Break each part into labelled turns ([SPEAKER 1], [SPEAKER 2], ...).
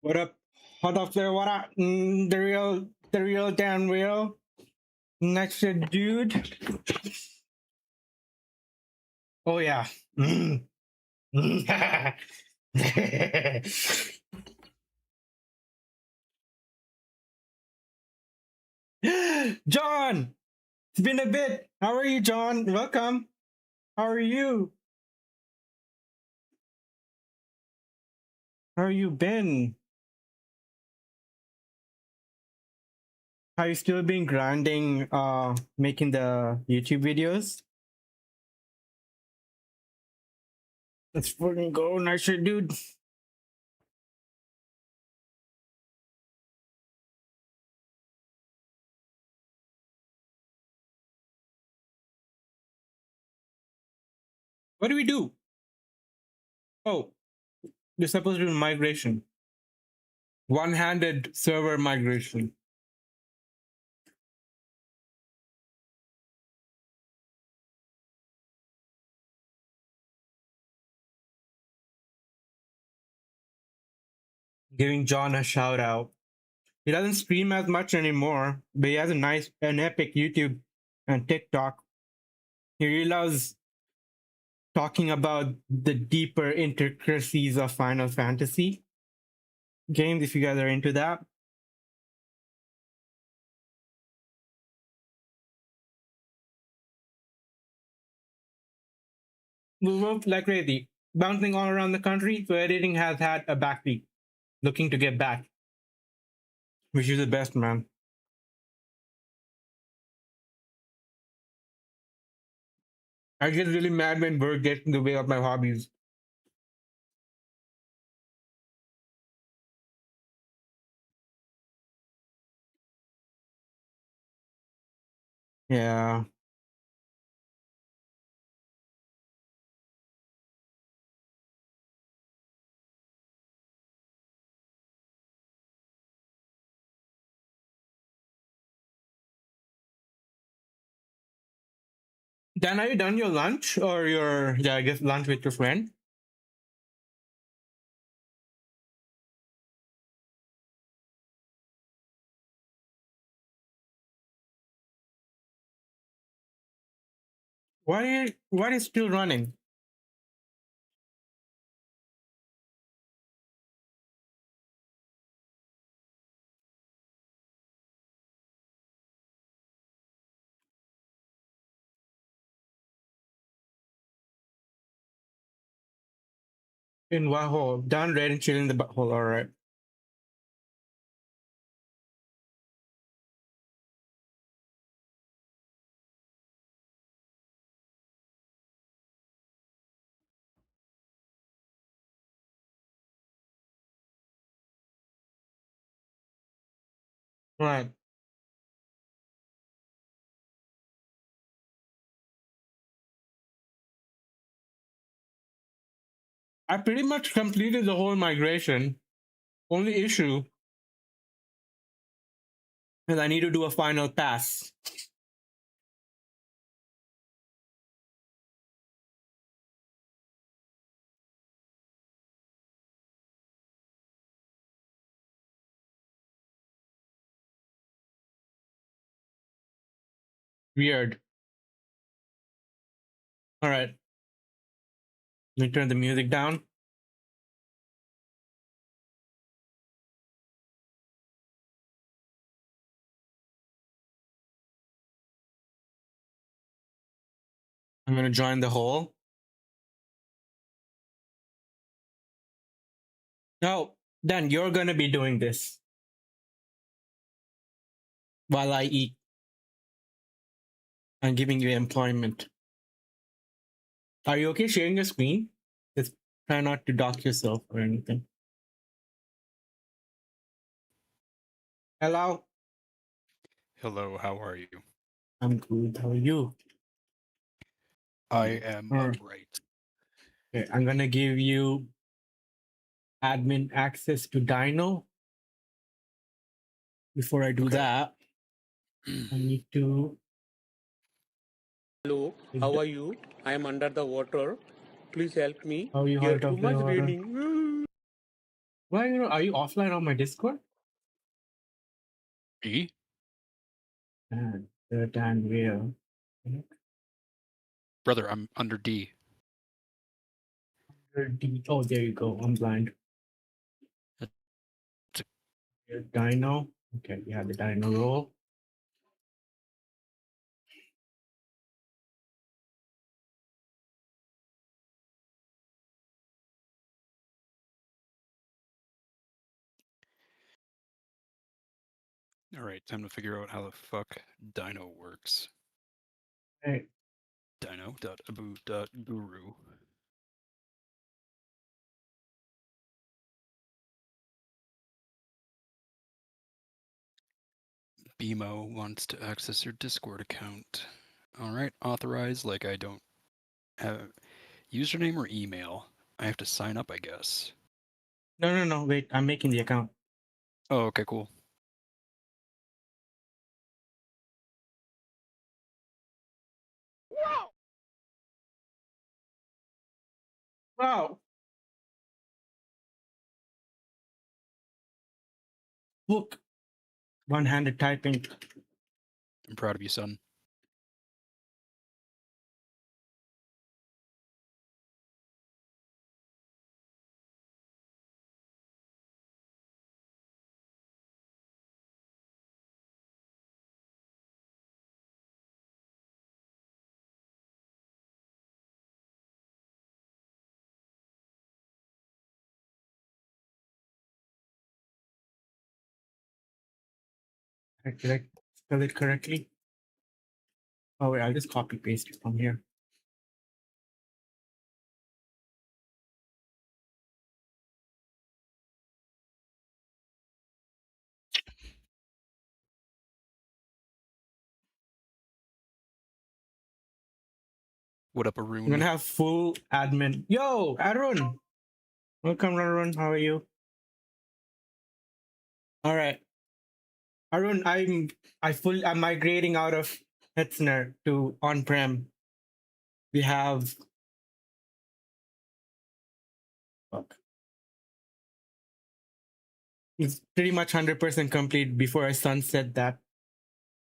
[SPEAKER 1] What up? What up there? What up? The real damn real. Next shit, dude. Oh yeah. Mm. John, it's been a bit. How are you, John? Welcome. How are you? How you been? How you still been grinding? Making the YouTube videos. Let's fucking go, nice shit, dude. What do we do? Oh, you're supposed to do migration. One-handed server migration. Giving John a shout out. He doesn't stream as much anymore, but he has an epic YouTube and TikTok. He really loves talking about the deeper intricacies of Final Fantasy games, if you guys are into that. We worked like crazy, bouncing all around the country, so editing has had a backbeat, looking to get back. Wish you the best, man. I get really mad when work gets in the way of my hobbies. Yeah. Dan, are you done your lunch or your, yeah, I guess lunch with your friend? Why is still running? In what hole? Down red and chilling in the hole. All right. Right. I pretty much completed the whole migration. Only issue is I need to do a final pass. Weird. All right. Let me turn the music down. I'm gonna join the hole. No, then you're gonna be doing this while I eat. I'm giving you employment. Are you okay sharing your screen? Just try not to dock yourself or anything. Hello.
[SPEAKER 2] Hello, how are you?
[SPEAKER 1] I'm good. How are you?
[SPEAKER 2] I am
[SPEAKER 1] All
[SPEAKER 2] upright.
[SPEAKER 1] right. I'm gonna give you admin access to Dino. Before I do
[SPEAKER 2] Okay.
[SPEAKER 1] that, I need to.
[SPEAKER 3] Hello, how are you? I am under the water. Please help me.
[SPEAKER 1] How you
[SPEAKER 3] Here
[SPEAKER 1] hot
[SPEAKER 3] too
[SPEAKER 1] of the
[SPEAKER 3] much
[SPEAKER 1] water?
[SPEAKER 3] raining.
[SPEAKER 1] Why are you offline on my Discord?
[SPEAKER 2] E?
[SPEAKER 1] The damn real.
[SPEAKER 2] Brother, I'm under D.
[SPEAKER 1] Oh, there you go. I'm blind.
[SPEAKER 2] That's
[SPEAKER 1] Dino. Okay, yeah, the dino roll.
[SPEAKER 2] Alright, time to figure out how the fuck Dino works.
[SPEAKER 1] Hey,
[SPEAKER 2] Dino.abu.guru. BMO wants to access your Discord account. Alright, authorize like I don't have username or email. I have to sign up, I guess.
[SPEAKER 1] no. Wait, I'm making the account.
[SPEAKER 2] Oh, okay, cool.
[SPEAKER 1] Wow. Look, one-handed typing.
[SPEAKER 2] I'm proud of you, son.
[SPEAKER 1] Did I spell it correctly? Oh wait, I'll just copy paste it from here.
[SPEAKER 2] What up,
[SPEAKER 1] I'm
[SPEAKER 2] Arun?
[SPEAKER 1] gonna have full admin. Yo, Arun. Welcome, Arun. How are you? All right, Arun. I'm migrating out of Hetzner to on-prem. We have fuck. It's pretty much 100% complete. Before I sunset that,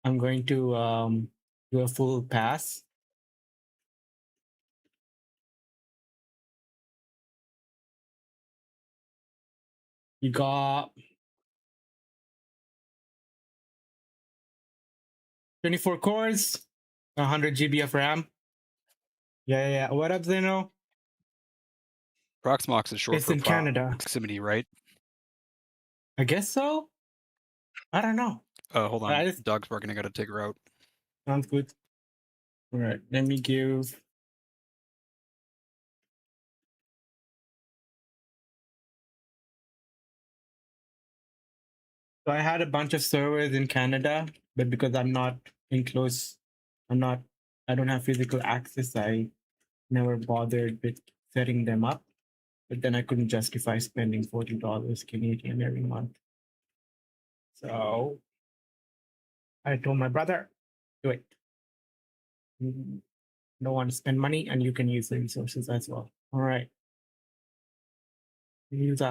[SPEAKER 1] I'm going to do a full pass. You got 24 cores, 100 GB of RAM. Yeah. What up, Zeno?
[SPEAKER 2] Proxmox is short
[SPEAKER 1] It's
[SPEAKER 2] for
[SPEAKER 1] in Canada.
[SPEAKER 2] proximity, right?
[SPEAKER 1] I guess so. I don't know.
[SPEAKER 2] Hold on.
[SPEAKER 1] I just
[SPEAKER 2] Dog's barking. I gotta take her out.
[SPEAKER 1] sounds good. All right, let me give. So I had a bunch of servers in Canada, but because I'm not in close, I'm not. I don't have physical access. I never bothered with setting them up. But then I couldn't justify spending $40 Canadian every month. So I told my brother, do it. You don't want to spend money, and you can use the resources as well. All right. Use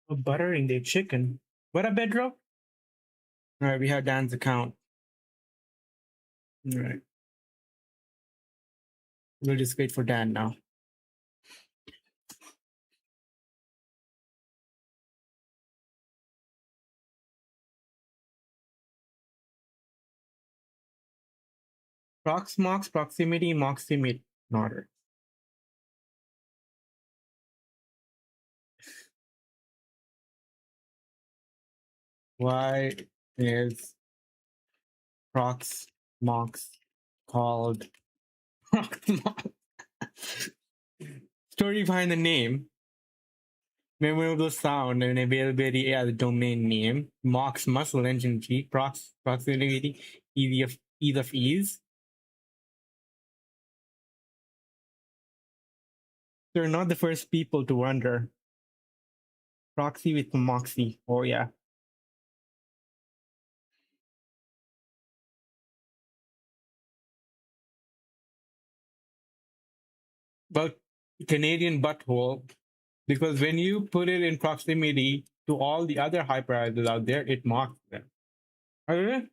[SPEAKER 1] butter in the chicken. What a bedrock. All right, we have Dan's account. All right. We'll just wait for Dan now. Proxmox, proximity, moximate, order. Why is Proxmox called Proxmox? Story behind the name. Memorable sound and availability as a domain name. Mox muscle engine G. Proximity, ease of ease. They're not the first people to wonder. Proxy with Moxie. Oh yeah. But Canadian butthole, because when you put it in proximity to all the other hyperizers out there, it mocks them. Okay?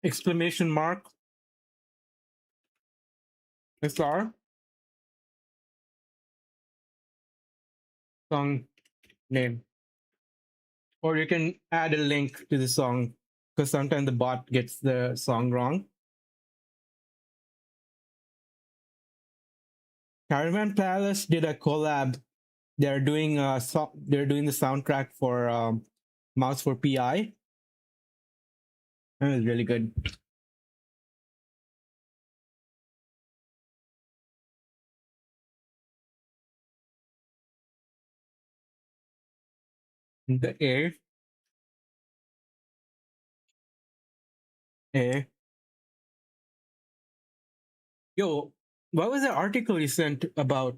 [SPEAKER 1] Exclamation mark SR song name. Or you can add a link to the song because sometimes the bot gets the song wrong. Caravan Palace did a collab. They're doing they're doing the soundtrack for Mouse for PI. That was really good. The A. Yo, what was the article you sent about?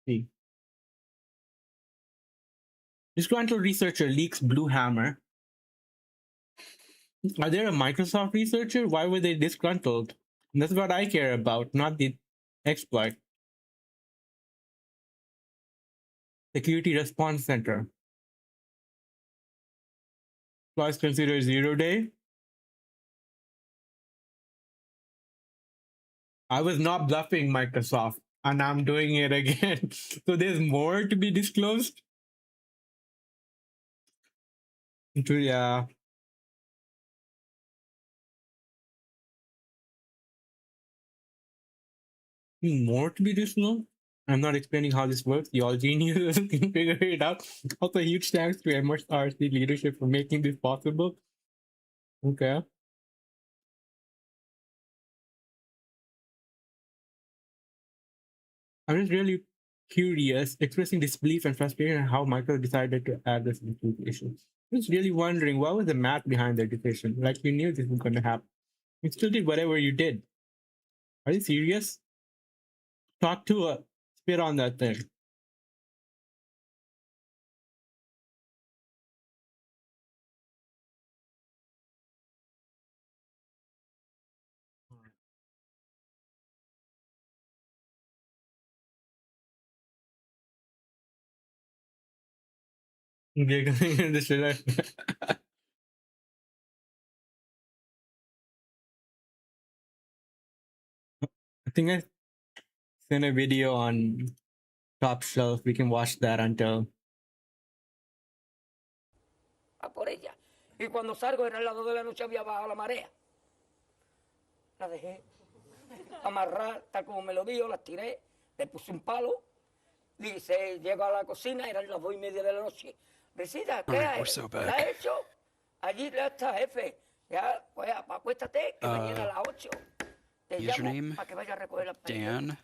[SPEAKER 1] See, disgruntled researcher leaks Blue Hammer. Are they a Microsoft researcher? Why were they disgruntled? That's what I care about, not the exploit. Security Response Center. Twice consider 0-day. I was not bluffing Microsoft, and I'm doing it again. So there's more to be disclosed. Yeah. More to be disclosed. I'm not explaining how this works. You all geniuses can figure it out. Also, huge thanks to MSRC leadership for making this possible. Okay. I'm just really curious, expressing disbelief and frustration at how Michael decided to add this issue. I'm just really wondering what was the math behind their decision. Like you knew this was going to happen. You still did whatever you did. Are you serious? Talk to a spit on that thing. Giggling in the shit. I think I sent a video on Top Shelf. We can watch that until.
[SPEAKER 4] A por ella. Y cuando salgo era el lado de la noche había bajado la marea. La dejé amarrar tal como me lo dijo, las tiré, le puse un palo. Dice, llego a la cocina, eran las 2:30 de la noche. Risita, ¿qué
[SPEAKER 2] Alright, we're
[SPEAKER 4] has
[SPEAKER 2] so
[SPEAKER 4] ¿Qué has
[SPEAKER 2] back.
[SPEAKER 4] hecho? Allí ya está, jefe. Ya, pues acuéstate, que mañana a las 8 te llamo
[SPEAKER 2] Username,
[SPEAKER 4] para que vaya a recoger las paellas.
[SPEAKER 2] Dan.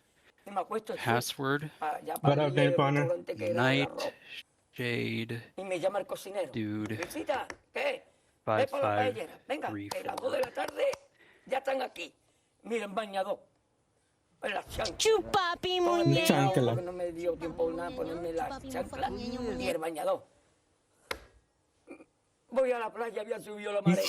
[SPEAKER 4] Y me acuesto
[SPEAKER 2] Password,
[SPEAKER 4] ya
[SPEAKER 1] What
[SPEAKER 4] para
[SPEAKER 1] up,
[SPEAKER 4] el
[SPEAKER 1] Dan Connor?
[SPEAKER 4] restaurante que era el
[SPEAKER 2] Night
[SPEAKER 4] arroz.
[SPEAKER 2] Shade
[SPEAKER 4] Y me llama el cocinero.
[SPEAKER 2] Dude
[SPEAKER 4] Risita, ¿qué? Ve por la paellera. Venga, que a las 2 de
[SPEAKER 2] 5534.
[SPEAKER 4] la tarde ya están aquí. Miren, bañador. En las chanclas.
[SPEAKER 5] Chupapi
[SPEAKER 4] Todo
[SPEAKER 5] muñeco.
[SPEAKER 4] empezado
[SPEAKER 1] Chancla.
[SPEAKER 4] porque no me dio tiempo nada a ponerme la chancla y el bañador. Voy a la playa, había subido la marea.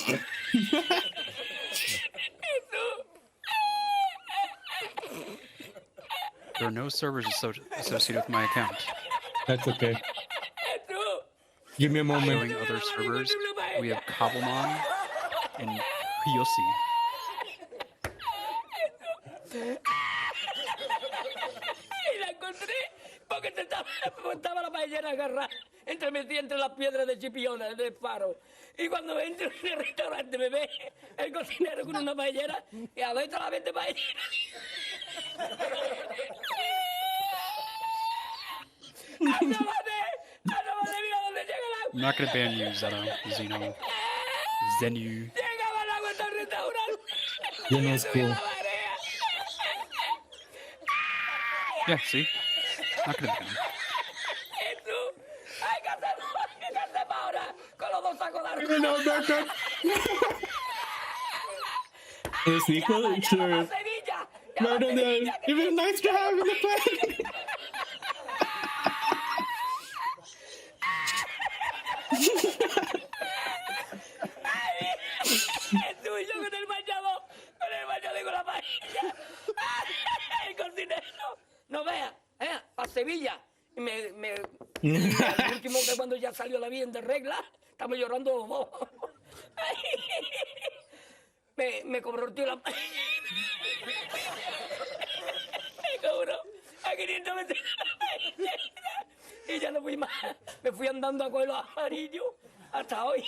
[SPEAKER 2] There are no servers associated with my account.
[SPEAKER 1] That's okay. Give me a moment.
[SPEAKER 2] Showing other servers, we have Cobblemon and Yossi.
[SPEAKER 4] Y la encontré porque estaba la paellera agarrada metida entre las piedras de Chipiona, del faro. Y cuando entro en el restaurante me ve el cocinero con una paellera y a ver la vez de paellera. ¡Asómate! ¡Mira dónde llega el agua!
[SPEAKER 2] I'm not gonna ban you, Zeno, Zenu.
[SPEAKER 4] ¡Llegaba el agua hasta el restaurante!
[SPEAKER 1] You know, it's cool.
[SPEAKER 4] La marea.
[SPEAKER 2] Yeah, see? Not gonna ban him.
[SPEAKER 4] ¿Y tú? ¡Ay, qué hacemos ahora! Con los dos sacos de arroz.
[SPEAKER 1] Even though that. The sequel, sure. Right on there. It was nice to have in the plan.
[SPEAKER 4] El último que cuando ya salió la bien de regla, estamos llorando los dos. Me cobró el tío la... Me cobró a 500 veces. Y ya no fui más. Me fui andando a coger los amarillos hasta hoy.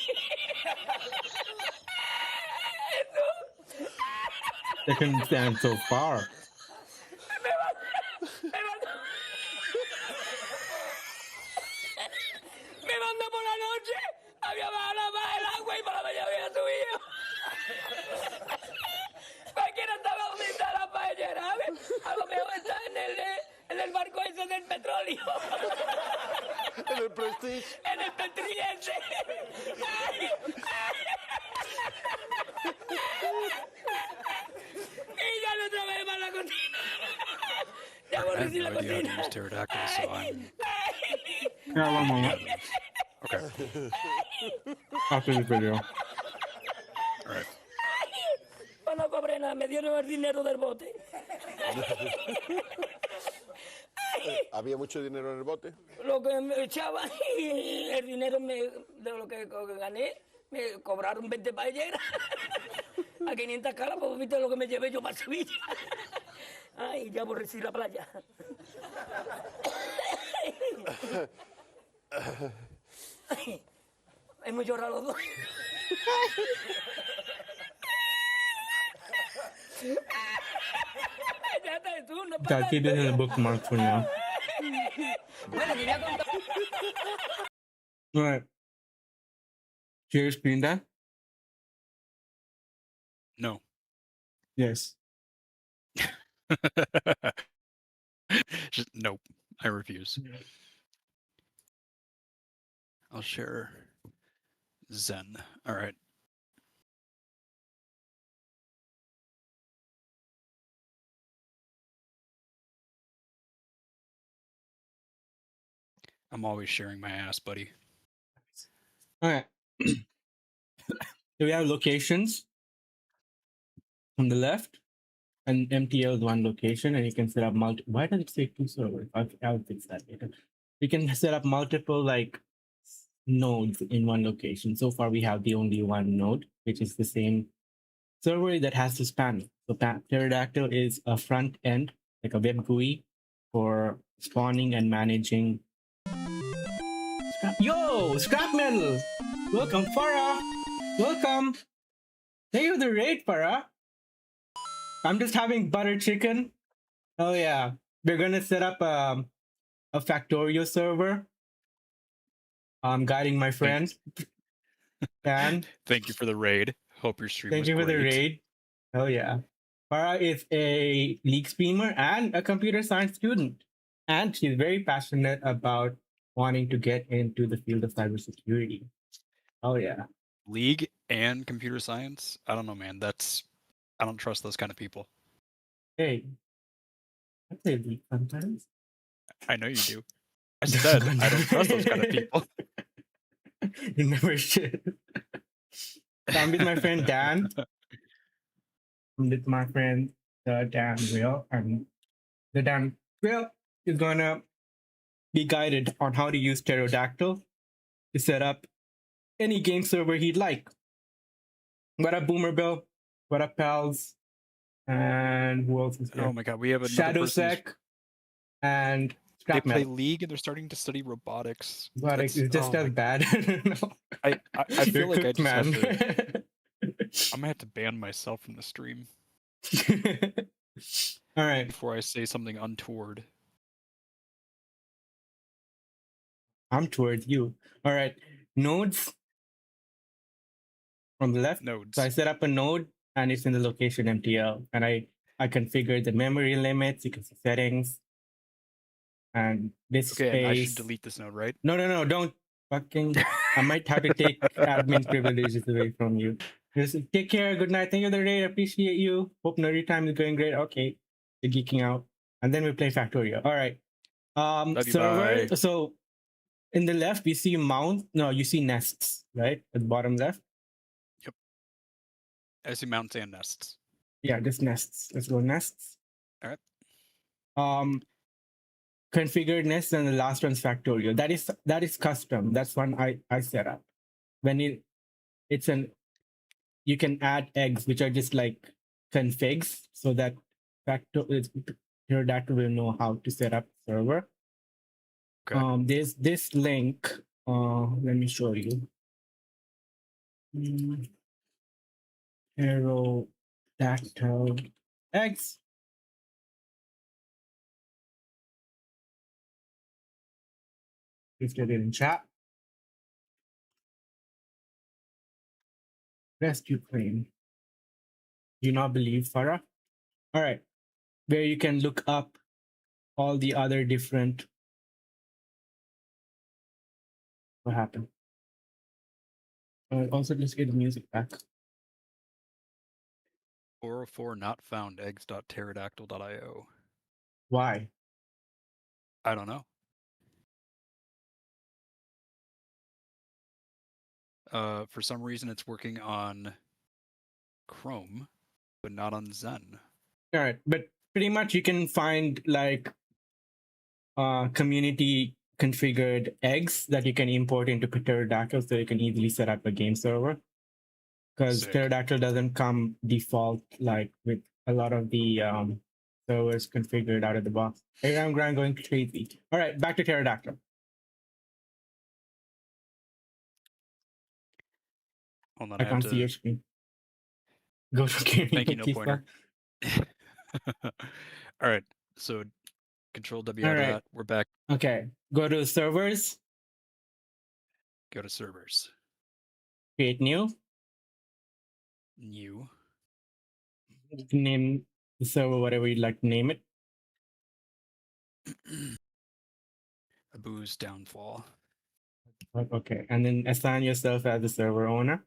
[SPEAKER 1] They can stand so far.
[SPEAKER 4] Me mandó por la noche, había bajado la baja el agua y por la mañana había subido. Cualquiera estaba donde está la paellera, ¿sabes? A lo mejor está en el barco ese del petróleo.
[SPEAKER 5] En el Prestige.
[SPEAKER 4] En el petriense. Y ya no trabajé más la cocina. Ya
[SPEAKER 2] I
[SPEAKER 4] aborrecí
[SPEAKER 2] have no
[SPEAKER 4] la
[SPEAKER 2] idea how to
[SPEAKER 4] cocina.
[SPEAKER 2] use pterodactyl, so I'm
[SPEAKER 1] Yeah, one moment.
[SPEAKER 2] okay.
[SPEAKER 1] After this video.
[SPEAKER 2] All right.
[SPEAKER 4] Pues no cobré nada, me dieron el dinero del bote.
[SPEAKER 5] ¿Había mucho dinero en el bote?
[SPEAKER 4] Lo que me echaban y el dinero de lo que gané, me cobraron 20 paelleras. A 500 caras, pues viste lo que me llevé yo para Sevilla. Ay, ya aborrecí la playa. Ay, hemos llorado los dos. Ya está, tú, no pasa
[SPEAKER 1] I'll keep this in a bookmark for now.
[SPEAKER 4] Bueno, quería contar.
[SPEAKER 1] Alright. Share screen that?
[SPEAKER 2] No.
[SPEAKER 1] Yes.
[SPEAKER 2] Just nope. I refuse. I'll share Zen. All right. I'm always sharing my ass, buddy.
[SPEAKER 1] Alright. So we have locations on the left, and MTL is one location, and you can set up Why does it say two servers? I'll fix that later. You can set up multiple like nodes in one location. So far, we have the only one node, which is the same server that has this panel. So Pterodactyl is a front end, like a web GUI for spawning and managing. Scrap metal! Welcome, Farah! Welcome! Thank you for the raid, Farah! I'm just having butter chicken. Oh yeah. We're gonna set up a factorio server. I'm guiding my friend. Dan.
[SPEAKER 2] Thank you for the raid. Hope your stream
[SPEAKER 1] Thank
[SPEAKER 2] was
[SPEAKER 1] you for the
[SPEAKER 2] great.
[SPEAKER 1] raid. Oh yeah. Farah is a league streamer and a computer science student. And she's very passionate about wanting to get into the field of cybersecurity. Oh yeah.
[SPEAKER 2] League and computer science? I don't know, man. I don't trust those kind of people.
[SPEAKER 1] Hey. I say league sometimes.
[SPEAKER 2] I know you do. I said I don't trust those kind of people.
[SPEAKER 1] You never should. I'm with my friend Dan. I'm with my friend Dan Will, and the Dan Will is gonna be guided on how to use Pterodactyl to set up any game server he'd like. What up, Boomer Bill? What up, pals? And who else is here?
[SPEAKER 2] Oh my god, we have another person.
[SPEAKER 1] Shadowsec and
[SPEAKER 2] They
[SPEAKER 1] Scrap
[SPEAKER 2] play
[SPEAKER 1] Metal.
[SPEAKER 2] League and they're starting to study robotics.
[SPEAKER 1] But it's just
[SPEAKER 2] oh
[SPEAKER 1] as
[SPEAKER 2] my-
[SPEAKER 1] bad. No.
[SPEAKER 2] I feel
[SPEAKER 1] You're
[SPEAKER 2] like I
[SPEAKER 1] cooked,
[SPEAKER 2] just have
[SPEAKER 1] man.
[SPEAKER 2] to. I'm gonna have to ban myself from the stream
[SPEAKER 1] All right.
[SPEAKER 2] before I say something untoward.
[SPEAKER 1] I'm towards you. All right. Nodes from the left.
[SPEAKER 2] Nodes.
[SPEAKER 1] So I set up a node and it's in the location MTL. And I configured the memory limits, you can see settings. And this
[SPEAKER 2] Okay,
[SPEAKER 1] space.
[SPEAKER 2] and I should delete this node, right?
[SPEAKER 1] No, don't fucking. I might have to take admin privileges away from you. Just take care. Good night. Thank you for the raid. Appreciate you. Hope nerdy time is going great. Okay. You're geeking out. And then we play Factorio. All right.
[SPEAKER 2] Love you,
[SPEAKER 1] Server.
[SPEAKER 2] bye.
[SPEAKER 1] So in the left, you see mount. No, you see nests, right? At the bottom left.
[SPEAKER 2] I see mounts and nests.
[SPEAKER 1] Yeah, just nests. Let's go nests.
[SPEAKER 2] All right.
[SPEAKER 1] configured nest, and the last one's factorio. That is custom. That's one I set up. When it's an you can add eggs, which are just like configs, so that Pterodactyl will know how to set up server.
[SPEAKER 2] Okay.
[SPEAKER 1] There's this link. Let me show you. Pterodactyl eggs. Listed it in chat. Rescue claim. Do you not believe Farah? All right, where you can look up all the other different. What happened? Also, let's get the music back.
[SPEAKER 2] 404 not found eggs.pterodactyl.io.
[SPEAKER 1] Why?
[SPEAKER 2] I don't know. For some reason, it's working on Chrome, but not on Zen.
[SPEAKER 1] All right, but pretty much you can find like community configured eggs that you can import into Pterodactyl, so you can easily set up a game server. Because
[SPEAKER 2] Sick.
[SPEAKER 1] Pterodactyl doesn't come default like with a lot of the servers configured out of the box. Hey, I'm going crazy. All right, back to Pterodactyl.
[SPEAKER 2] Hold on,
[SPEAKER 1] I
[SPEAKER 2] I have
[SPEAKER 1] can't see your
[SPEAKER 2] to.
[SPEAKER 1] screen. Go to
[SPEAKER 2] Thank you, no
[SPEAKER 1] key
[SPEAKER 2] pointer. All right, so Control W
[SPEAKER 1] All
[SPEAKER 2] out of
[SPEAKER 1] right.
[SPEAKER 2] that. We're back.
[SPEAKER 1] Okay, go to servers,
[SPEAKER 2] Go to servers.
[SPEAKER 1] create new.
[SPEAKER 2] New.
[SPEAKER 1] You can name the server whatever you'd like to name it.
[SPEAKER 2] Abu's downfall.
[SPEAKER 1] Okay, and then assign yourself as the server owner.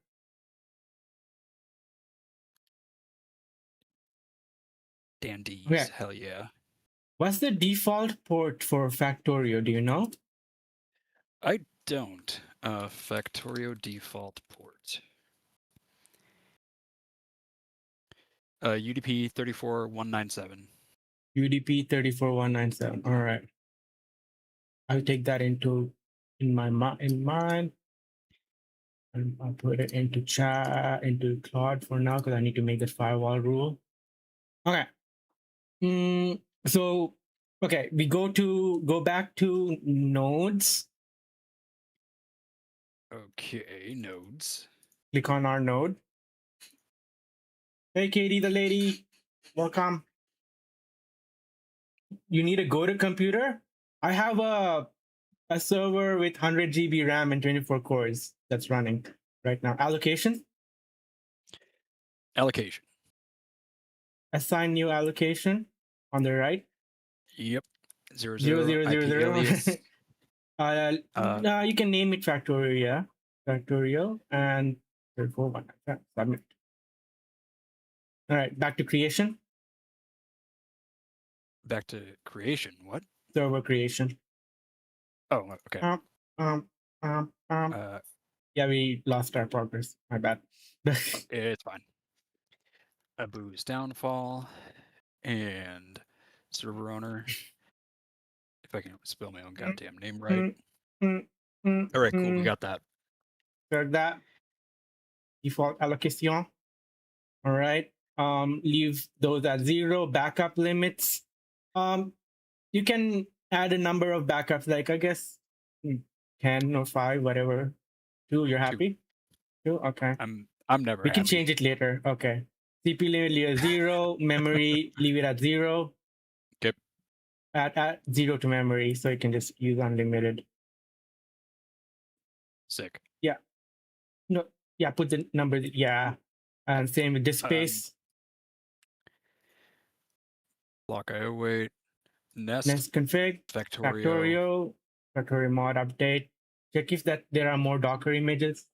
[SPEAKER 2] Dandies.
[SPEAKER 1] Okay.
[SPEAKER 2] Hell yeah.
[SPEAKER 1] What's the default port for Factorio? Do you know?
[SPEAKER 2] I don't. Factorio default port. UDP 34197.
[SPEAKER 1] UDP 34197. All right. I'll take that in mind. And I'll put it into chat, into Claude for now, because I need to make that firewall rule. Okay. So, okay, we go back to nodes.
[SPEAKER 2] Okay, nodes.
[SPEAKER 1] Click on our node. Hey, Katie, the lady. Welcome. You need a go-to computer? I have a server with 100 GB RAM and 24 cores that's running right now. Allocation?
[SPEAKER 2] Allocation.
[SPEAKER 1] Assign new allocation on the right.
[SPEAKER 2] Yep. 00,
[SPEAKER 1] 0000.
[SPEAKER 2] IP alias.
[SPEAKER 1] You can name it Factorio, yeah. Factorio and 341. Submit. All right, back to creation.
[SPEAKER 2] Back to creation. What?
[SPEAKER 1] Server creation.
[SPEAKER 2] Oh, okay.
[SPEAKER 1] Yeah, we lost our progress. My bad.
[SPEAKER 2] It's fine. Abu's downfall and server owner. If I can spell my own goddamn name right. All right, cool. We got that.
[SPEAKER 1] Got that. Default allocation. All right. Leave those at 0. Backup limits. You can add a number of backups, like I guess 10 or 5, whatever. 2, you're happy? 2? Okay.
[SPEAKER 2] I'm never
[SPEAKER 1] We can
[SPEAKER 2] happy.
[SPEAKER 1] change it later. Okay. CPU limit leave at 0. Memory leave it at 0.
[SPEAKER 2] Okay.
[SPEAKER 1] Add 0 to memory, so you can just use unlimited.
[SPEAKER 2] Sick.
[SPEAKER 1] Yeah. No. Yeah. Put the number. Yeah. And same with disk space.
[SPEAKER 2] Block IO wait. Nest
[SPEAKER 1] config.
[SPEAKER 2] Factorio
[SPEAKER 1] mod update. Check if that there are more Docker images.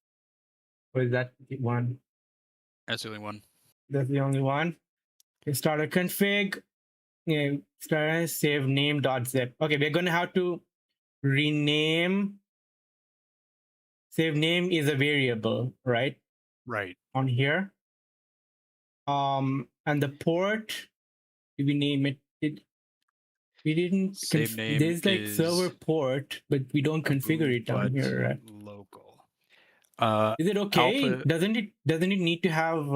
[SPEAKER 1] Or is that the one?
[SPEAKER 2] That's the only one.
[SPEAKER 1] That's the only one. Okay, start a config. Yeah, start save name.zip. Okay, we're gonna have to rename. Save name is a variable, right?
[SPEAKER 2] Right.
[SPEAKER 1] On here. And the port, we name it We didn't.
[SPEAKER 2] Same name
[SPEAKER 1] There's like
[SPEAKER 2] is
[SPEAKER 1] server port, but we don't configure it down
[SPEAKER 2] but
[SPEAKER 1] here, right?
[SPEAKER 2] local.
[SPEAKER 1] Is it okay?
[SPEAKER 2] Alpha.
[SPEAKER 1] Doesn't it need to have?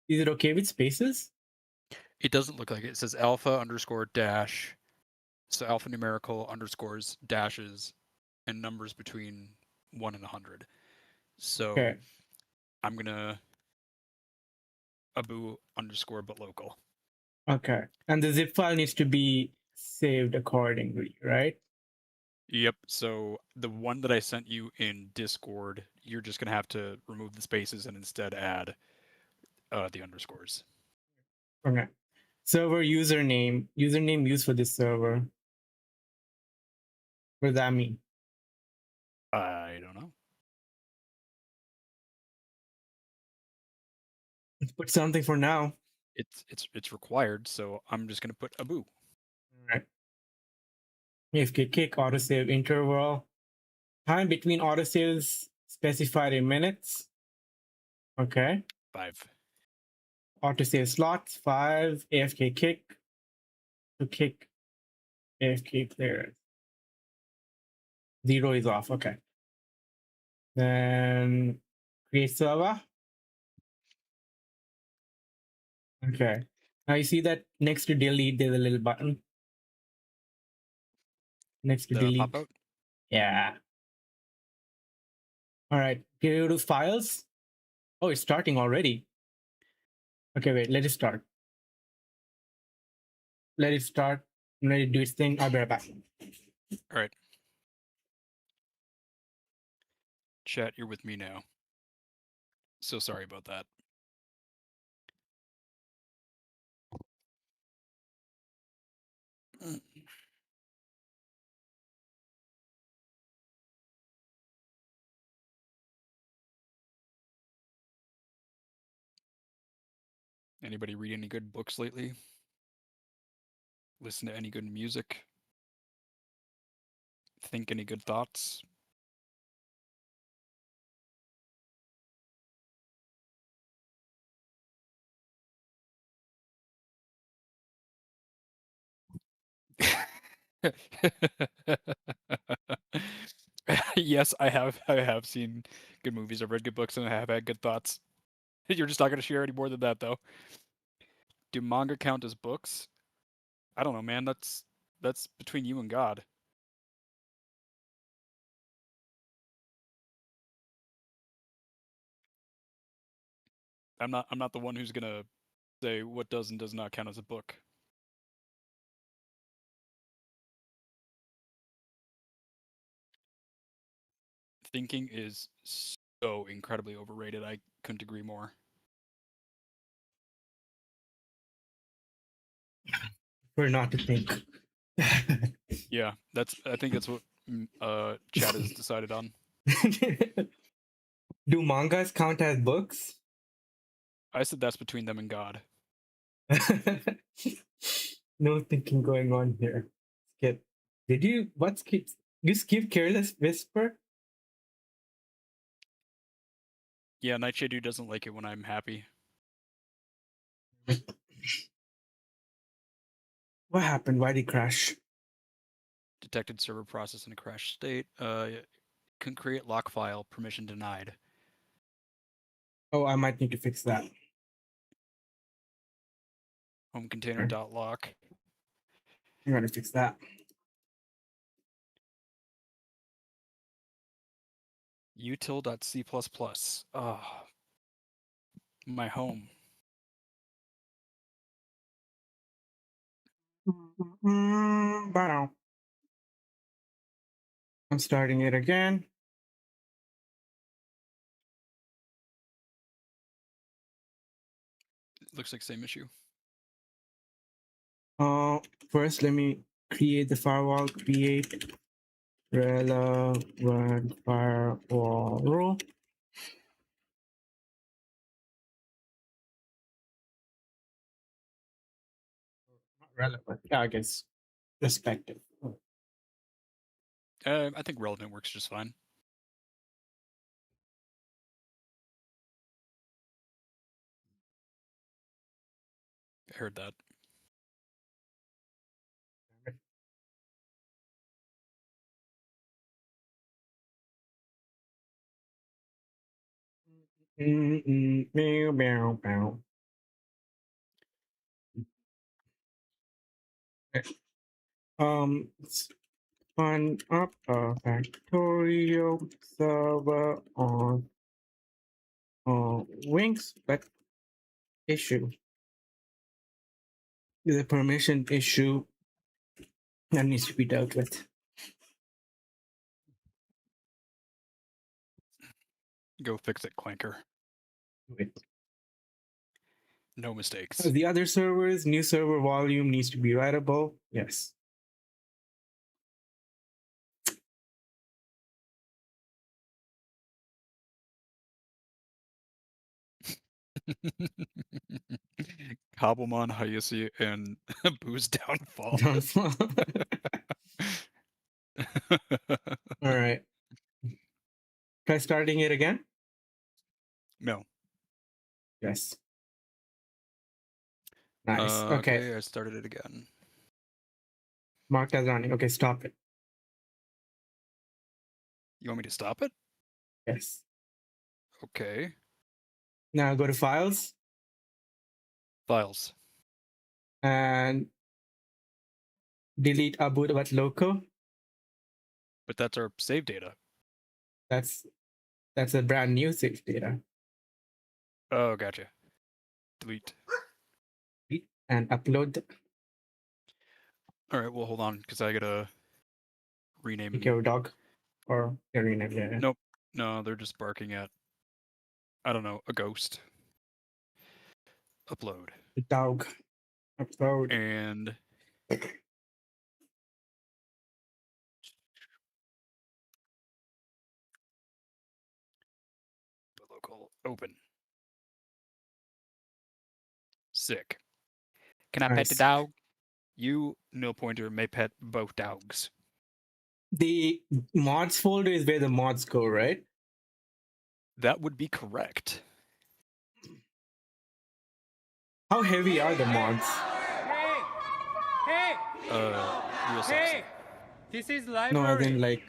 [SPEAKER 1] Is it okay with spaces?
[SPEAKER 2] It doesn't look like it. It says alpha underscore dash. So alphanumerical underscores dashes and numbers between 1 and 100. So
[SPEAKER 1] Okay.
[SPEAKER 2] I'm gonna abu underscore but local.
[SPEAKER 1] Okay. And the zip file needs to be saved accordingly, right?
[SPEAKER 2] Yep. So the one that I sent you in Discord, you're just gonna have to remove the spaces and instead add the underscores.
[SPEAKER 1] Okay. Server username used for this server. What does that mean?
[SPEAKER 2] I don't know.
[SPEAKER 1] Let's put something for now.
[SPEAKER 2] It's required, so I'm just gonna put abu.
[SPEAKER 1] All right. AFK kick, autosave interval. Time between autosaves specified in minutes. Okay.
[SPEAKER 2] 5.
[SPEAKER 1] Autosave slots, 5. AFK kick. To kick AFK players. 0 is off. Okay. Then create server. Okay. Now you see that next to delete, there's a little button. Next to
[SPEAKER 2] The
[SPEAKER 1] delete.
[SPEAKER 2] pop out.
[SPEAKER 1] Yeah. All right. Go to files. Oh, it's starting already. Okay, wait. Let it start. Let it start. Let it do its thing. I'll be right back.
[SPEAKER 2] All right. Chat, you're with me now. So sorry about that. Anybody read any good books lately? Listen to any good music? Think any good thoughts? Yes, I have. I have seen good movies. I've read good books, and I have had good thoughts. You're just not going to share any more than that, though. Do manga count as books? I don't know, man. That's between you and God. I'm not the one who's gonna say what does and does not count as a book. Thinking is so incredibly overrated. I couldn't agree more.
[SPEAKER 1] For not to think.
[SPEAKER 2] Yeah, I think that's what chat has decided on.
[SPEAKER 1] Do mangas count as books?
[SPEAKER 2] I said that's between them and God.
[SPEAKER 1] No thinking going on here. Skip. Did you what skip? You skip Careless Whisper?
[SPEAKER 2] Yeah, Nightshade Dude doesn't like it when I'm happy.
[SPEAKER 1] What happened? Why did it crash?
[SPEAKER 2] Detected server process in a crash state. Can create lock file, permission denied.
[SPEAKER 1] Oh, I might need to fix that.
[SPEAKER 2] Home container dot lock.
[SPEAKER 1] I'm gonna fix that.
[SPEAKER 2] util.c++. Oh, my home.
[SPEAKER 1] I'm starting it again.
[SPEAKER 2] Looks like same issue.
[SPEAKER 1] First, let me create the firewall. Create relevant firewall rule. Not relevant. Yeah, I guess respective.
[SPEAKER 2] I think relevant works just fine. I heard that.
[SPEAKER 1] Meow, meow, meow. Spun up a factorio server on Wings, but issue. The permission issue that needs to be dealt with.
[SPEAKER 2] Go fix it, Clanker.
[SPEAKER 1] Wait.
[SPEAKER 2] No mistakes.
[SPEAKER 1] The other servers, new server volume needs to be writable. Yes.
[SPEAKER 2] Cobblemon, Hayasi, and Boo's Downfall.
[SPEAKER 1] All right. Try starting it again?
[SPEAKER 2] No.
[SPEAKER 1] Yes. Nice. Okay.
[SPEAKER 2] I started it again.
[SPEAKER 1] Marked as running. Okay, stop it.
[SPEAKER 2] You want me to stop it?
[SPEAKER 1] Yes.
[SPEAKER 2] Okay.
[SPEAKER 1] Now go to Files
[SPEAKER 2] Files.
[SPEAKER 1] and delete abu.loco.
[SPEAKER 2] But that's our save data.
[SPEAKER 1] That's a brand new save data.
[SPEAKER 2] Oh, gotcha. Delete.
[SPEAKER 1] And upload.
[SPEAKER 2] All right, well, hold on, because I gotta rename.
[SPEAKER 1] Take your dog or your rename. Yeah.
[SPEAKER 2] Nope. No, they're just barking at, I don't know, a ghost. Upload.
[SPEAKER 1] The dog. Upload.
[SPEAKER 2] And local open. Sick. Can I pet the
[SPEAKER 1] Nice.
[SPEAKER 2] dog? You, nil pointer, may pet both dogs.
[SPEAKER 1] The mods folder is where the mods go, right?
[SPEAKER 2] That would be correct.
[SPEAKER 1] How heavy are the mods?
[SPEAKER 6] Hey!
[SPEAKER 2] Real sexy.
[SPEAKER 6] Hey! This is library.
[SPEAKER 1] No, as in like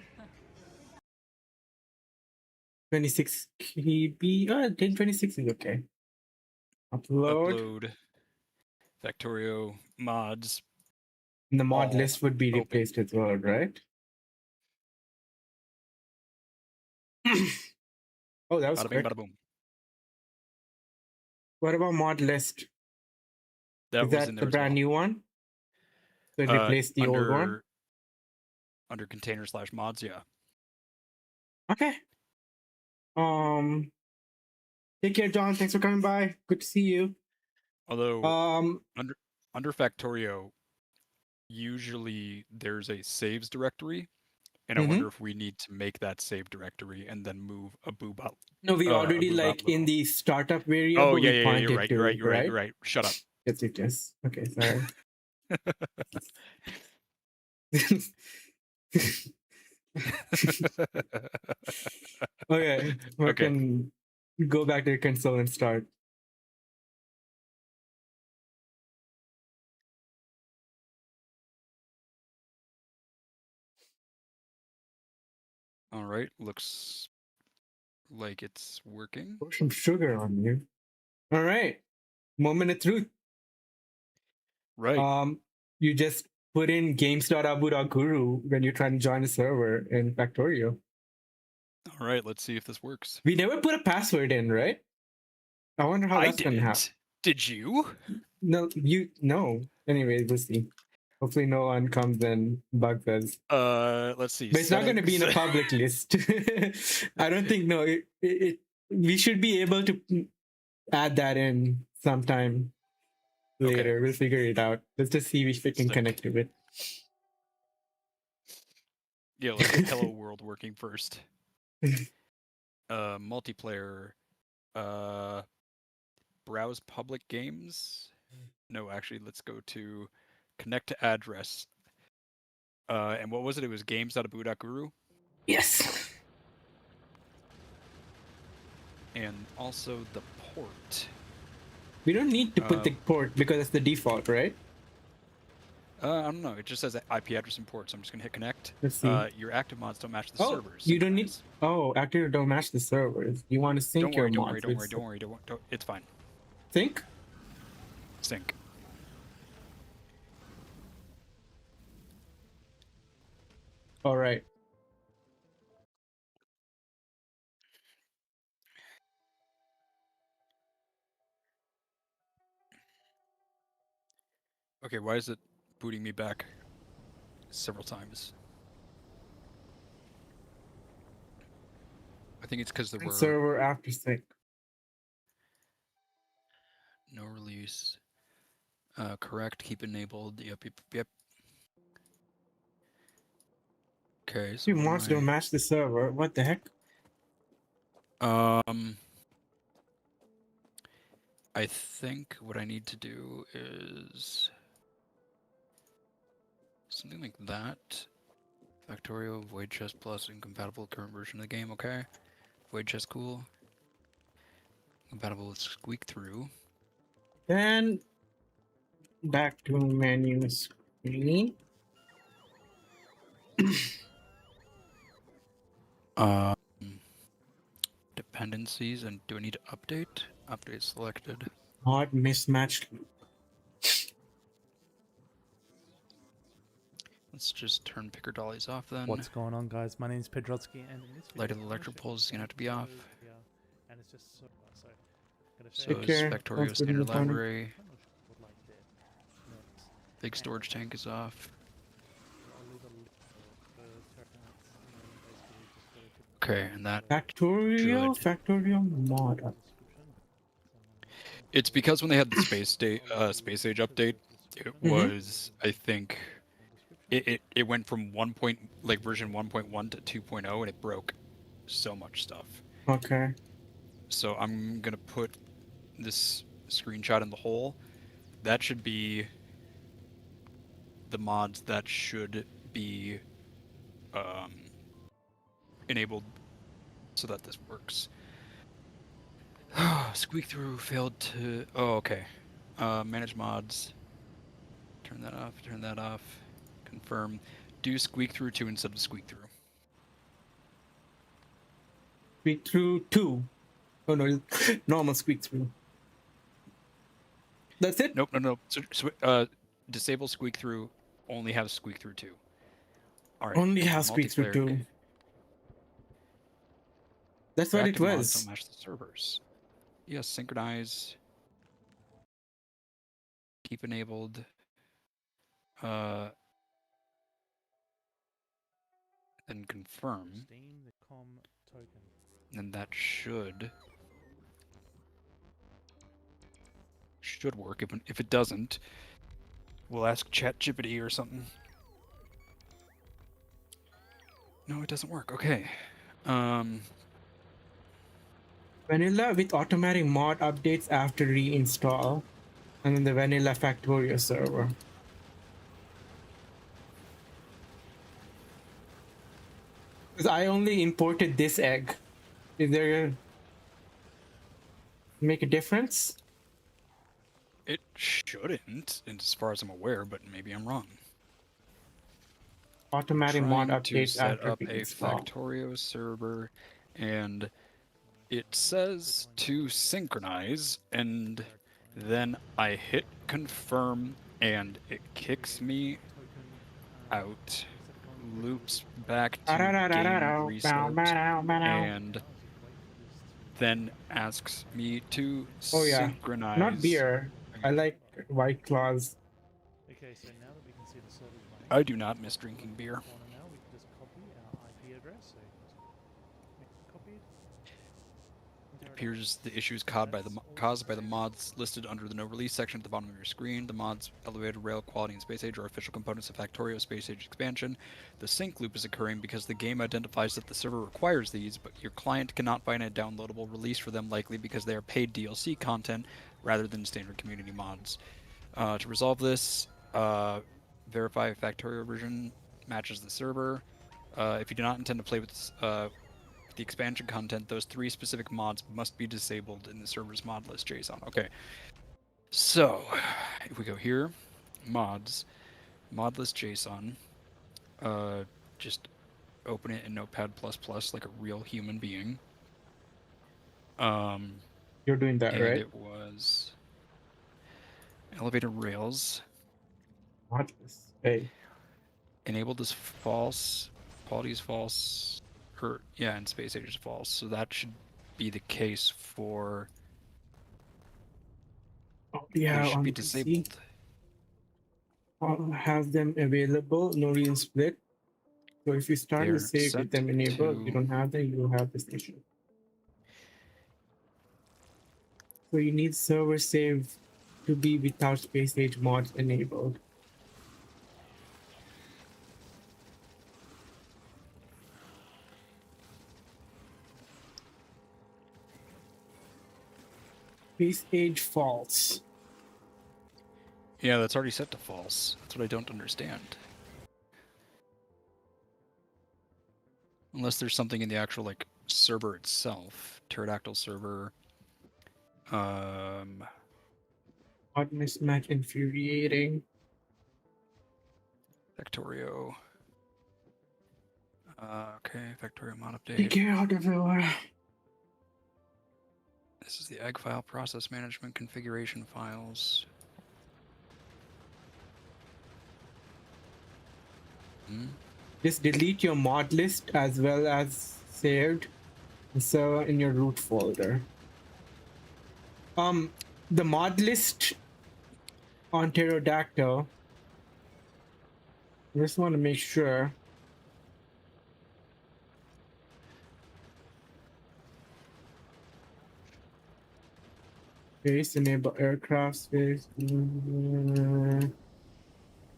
[SPEAKER 1] 26 KB. 1026 is okay.
[SPEAKER 2] Upload. Factorio mods.
[SPEAKER 1] And the mod
[SPEAKER 2] all
[SPEAKER 1] list would be
[SPEAKER 2] open.
[SPEAKER 1] replaced as well, right? Oh, that was
[SPEAKER 2] Bada bing,
[SPEAKER 1] quick.
[SPEAKER 2] bada boom.
[SPEAKER 1] What about mod list?
[SPEAKER 2] That
[SPEAKER 1] Is
[SPEAKER 2] was in
[SPEAKER 1] that
[SPEAKER 2] there
[SPEAKER 1] the
[SPEAKER 2] as
[SPEAKER 1] brand
[SPEAKER 2] well.
[SPEAKER 1] new one? So it replaced the old one?
[SPEAKER 2] Under container/mods, yeah.
[SPEAKER 1] Okay. Take care, John. Thanks for coming by. Good to see you.
[SPEAKER 2] Although under Factorio, usually there's a saves directory, and I wonder if we need to make that save directory and then move a boob out.
[SPEAKER 1] No, we already in the startup variable.
[SPEAKER 2] Oh yeah,
[SPEAKER 1] we
[SPEAKER 2] yeah, you're right.
[SPEAKER 1] to,
[SPEAKER 2] You're right. Shut up.
[SPEAKER 1] Yes. Okay, sorry. Okay, we can go back to the console and start.
[SPEAKER 2] All right, looks like it's working.
[SPEAKER 1] Pour some sugar on you. All right, moment of truth.
[SPEAKER 2] Right.
[SPEAKER 1] You just put in games.abu.guru when you're trying to join a server in Factorio.
[SPEAKER 2] All right, let's see if this works.
[SPEAKER 1] We never put a password in, right? I wonder how that's gonna happen.
[SPEAKER 2] Did you?
[SPEAKER 1] No, no. Anyway, we'll see. Hopefully no one comes and bugs us.
[SPEAKER 2] Let's see.
[SPEAKER 1] But it's not going to be in a public list. I don't think, no. We should be able to add that in sometime later. Okay. We'll figure it out. Let's just see if we can connect to it.
[SPEAKER 2] Yeah, let's get Hello World working first. Multiplayer. Browse public games. No, actually, let's go to connect to address. And what was it? It was games.abu.guru?
[SPEAKER 1] Yes.
[SPEAKER 2] And also the port.
[SPEAKER 1] We don't need to put the port because it's the default, right?
[SPEAKER 2] I don't know. It just says IP address and port, so I'm just gonna hit connect.
[SPEAKER 1] Let's see.
[SPEAKER 2] Your active mods don't match the
[SPEAKER 1] Oh,
[SPEAKER 2] servers.
[SPEAKER 1] you don't need.
[SPEAKER 2] synchronize.
[SPEAKER 1] Oh, active don't match the servers. You want to sync
[SPEAKER 2] Don't
[SPEAKER 1] your
[SPEAKER 2] worry, don't
[SPEAKER 1] mods.
[SPEAKER 2] worry, don't worry, don't worry, don't. It's fine.
[SPEAKER 1] Sync.
[SPEAKER 2] Sync.
[SPEAKER 1] All right.
[SPEAKER 2] Okay, why is it booting me back several times? I think it's because there were
[SPEAKER 1] Server after sync.
[SPEAKER 2] no release. Correct, keep enabled. Yep. Okay, so
[SPEAKER 1] Your mods don't match the server. What the heck?
[SPEAKER 2] I think what I need to do is something like that. Factorio, Void Chest Plus, incompatible current version of the game, okay. Void Chest, cool. Compatible with Squeak Through.
[SPEAKER 1] Then back to menu screen.
[SPEAKER 2] Dependencies, and do I need to update? Update selected.
[SPEAKER 1] Mod mismatched.
[SPEAKER 2] Let's just turn picker dollies off then.
[SPEAKER 6] What's going on, guys? My name is Pedrotsky, and in this
[SPEAKER 2] Light of
[SPEAKER 6] video,
[SPEAKER 2] the electric poles is gonna have to be off.
[SPEAKER 6] And it's just so gonna
[SPEAKER 2] So
[SPEAKER 1] Take
[SPEAKER 2] is
[SPEAKER 1] care.
[SPEAKER 2] Factorio
[SPEAKER 1] Sounds good in
[SPEAKER 2] standard
[SPEAKER 1] the corner.
[SPEAKER 2] library. Big storage tank is off. Okay, and that
[SPEAKER 1] Factorio,
[SPEAKER 2] should-
[SPEAKER 1] Factorio mod.
[SPEAKER 2] It's because when they had the space age update, it was I think it went from version 1.1 to 2.0 and it broke so much stuff.
[SPEAKER 1] Okay.
[SPEAKER 2] So I'm gonna put this screenshot in the hole. That should be the mods that should be enabled so that this works. Squeak through failed to. Oh, okay. Manage mods. Turn that off. Turn that off. Confirm. Do squeak through 2 instead of squeak through.
[SPEAKER 1] Squeak through 2. Oh no, normal squeak through. That's it?
[SPEAKER 2] Nope. No. Disable squeak through. Only have squeak through 2. All right.
[SPEAKER 1] Only have squeak through 2. That's what it
[SPEAKER 2] Active mods
[SPEAKER 1] was.
[SPEAKER 2] don't match the servers. Yes, synchronize. Keep enabled. Then confirm. And that should work. If it doesn't, we'll ask ChatGPT or something. No, it doesn't work. Okay.
[SPEAKER 1] Vanilla with automatic mod updates after reinstall. And then the vanilla Factorio server. Because I only imported this egg. Is there make a difference?
[SPEAKER 2] It shouldn't, as far as I'm aware, but maybe I'm wrong.
[SPEAKER 1] Automatic mod
[SPEAKER 2] Trying to
[SPEAKER 1] updates
[SPEAKER 2] set
[SPEAKER 1] after
[SPEAKER 2] up a
[SPEAKER 1] reinstall.
[SPEAKER 2] Factorio server, and it says to synchronize, and then I hit confirm, and it kicks me out, loops back to game restart, and then asks me to synchronize.
[SPEAKER 1] Not beer. I like White Claws.
[SPEAKER 6] Okay, so now that we can see the server running,
[SPEAKER 2] I do not miss drinking beer.
[SPEAKER 6] now we can just copy our IP address. So make it copied.
[SPEAKER 2] It appears the issue is caused by the mods listed under the no release section at the bottom of your screen. The mods Elevator, Rail, Quality, and Space Age are official components of Factorio Space Age expansion. The sync loop is occurring because the game identifies that the server requires these, but your client cannot find a downloadable release for them, likely because they are paid DLC content rather than standard community mods. To resolve this, verify Factorio version matches the server. If you do not intend to play with this, the expansion content, those 3 specific mods must be disabled in the server's mod list JSON. Okay. So, if we go here, mods, modless JSON. Just open it in Notepad++ like a real human being.
[SPEAKER 1] You're doing that,
[SPEAKER 2] And
[SPEAKER 1] right?
[SPEAKER 2] it was elevated rails.
[SPEAKER 1] What is hey?
[SPEAKER 2] Enabled is false. Quality is false. And space age is false. So that should be the case for.
[SPEAKER 1] Oh, yeah,
[SPEAKER 2] It should
[SPEAKER 1] on
[SPEAKER 2] be
[SPEAKER 1] PC.
[SPEAKER 2] disabled.
[SPEAKER 1] Has them available, no real split. So if you start the
[SPEAKER 2] They're
[SPEAKER 1] save with
[SPEAKER 2] set
[SPEAKER 1] them enabled, you
[SPEAKER 2] to.
[SPEAKER 1] don't have them, you will have this issue. So you need server save to be without space age mods enabled. Space age false.
[SPEAKER 2] Yeah, that's already set to false. That's what I don't understand. Unless there's something in the actual like server itself, pterodactyl server.
[SPEAKER 1] Odd mismatch infuriating.
[SPEAKER 2] Factorio. Okay, Factorio mod
[SPEAKER 1] Take
[SPEAKER 2] update.
[SPEAKER 1] care out of it.
[SPEAKER 2] This is the egg file process management configuration files.
[SPEAKER 1] Just delete your mod list as well as saved so in your root folder. The mod list on pterodactyl, I just want to make sure. Space enable aircraft space,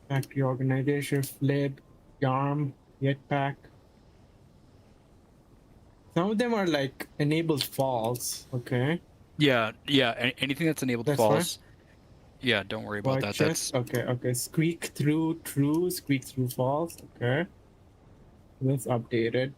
[SPEAKER 1] factory organization, flip, yarm, jetpack. Some of them are like enabled false. Okay,
[SPEAKER 2] Yeah. Anything that's enabled
[SPEAKER 1] that's
[SPEAKER 2] false. Yeah, don't worry about
[SPEAKER 1] White
[SPEAKER 2] that.
[SPEAKER 1] chest.
[SPEAKER 2] That's
[SPEAKER 1] Okay. Squeak through true, squeak through false. Okay, that's updated.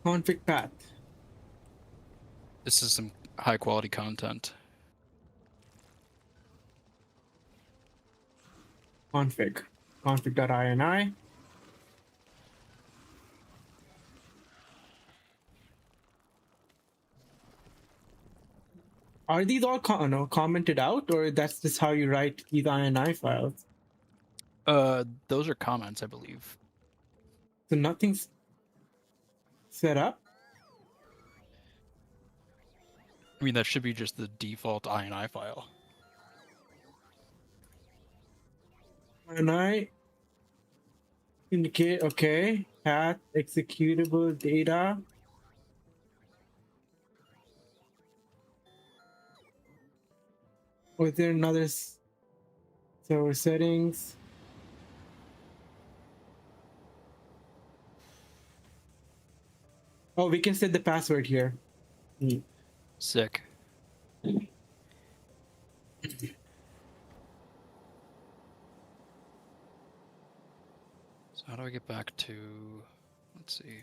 [SPEAKER 1] Config path.
[SPEAKER 2] this is some high quality content.
[SPEAKER 1] Config.ini. Are these all commented out, or that's just how you write these ini files?
[SPEAKER 2] Those are comments, I believe.
[SPEAKER 1] So nothing's set up.
[SPEAKER 2] I mean, that should be just the default INI file.
[SPEAKER 1] Ini indicate okay. Path executable data. Was there another server settings? Oh, we can set the password here.
[SPEAKER 2] Sick. So how do I get back to, let's see.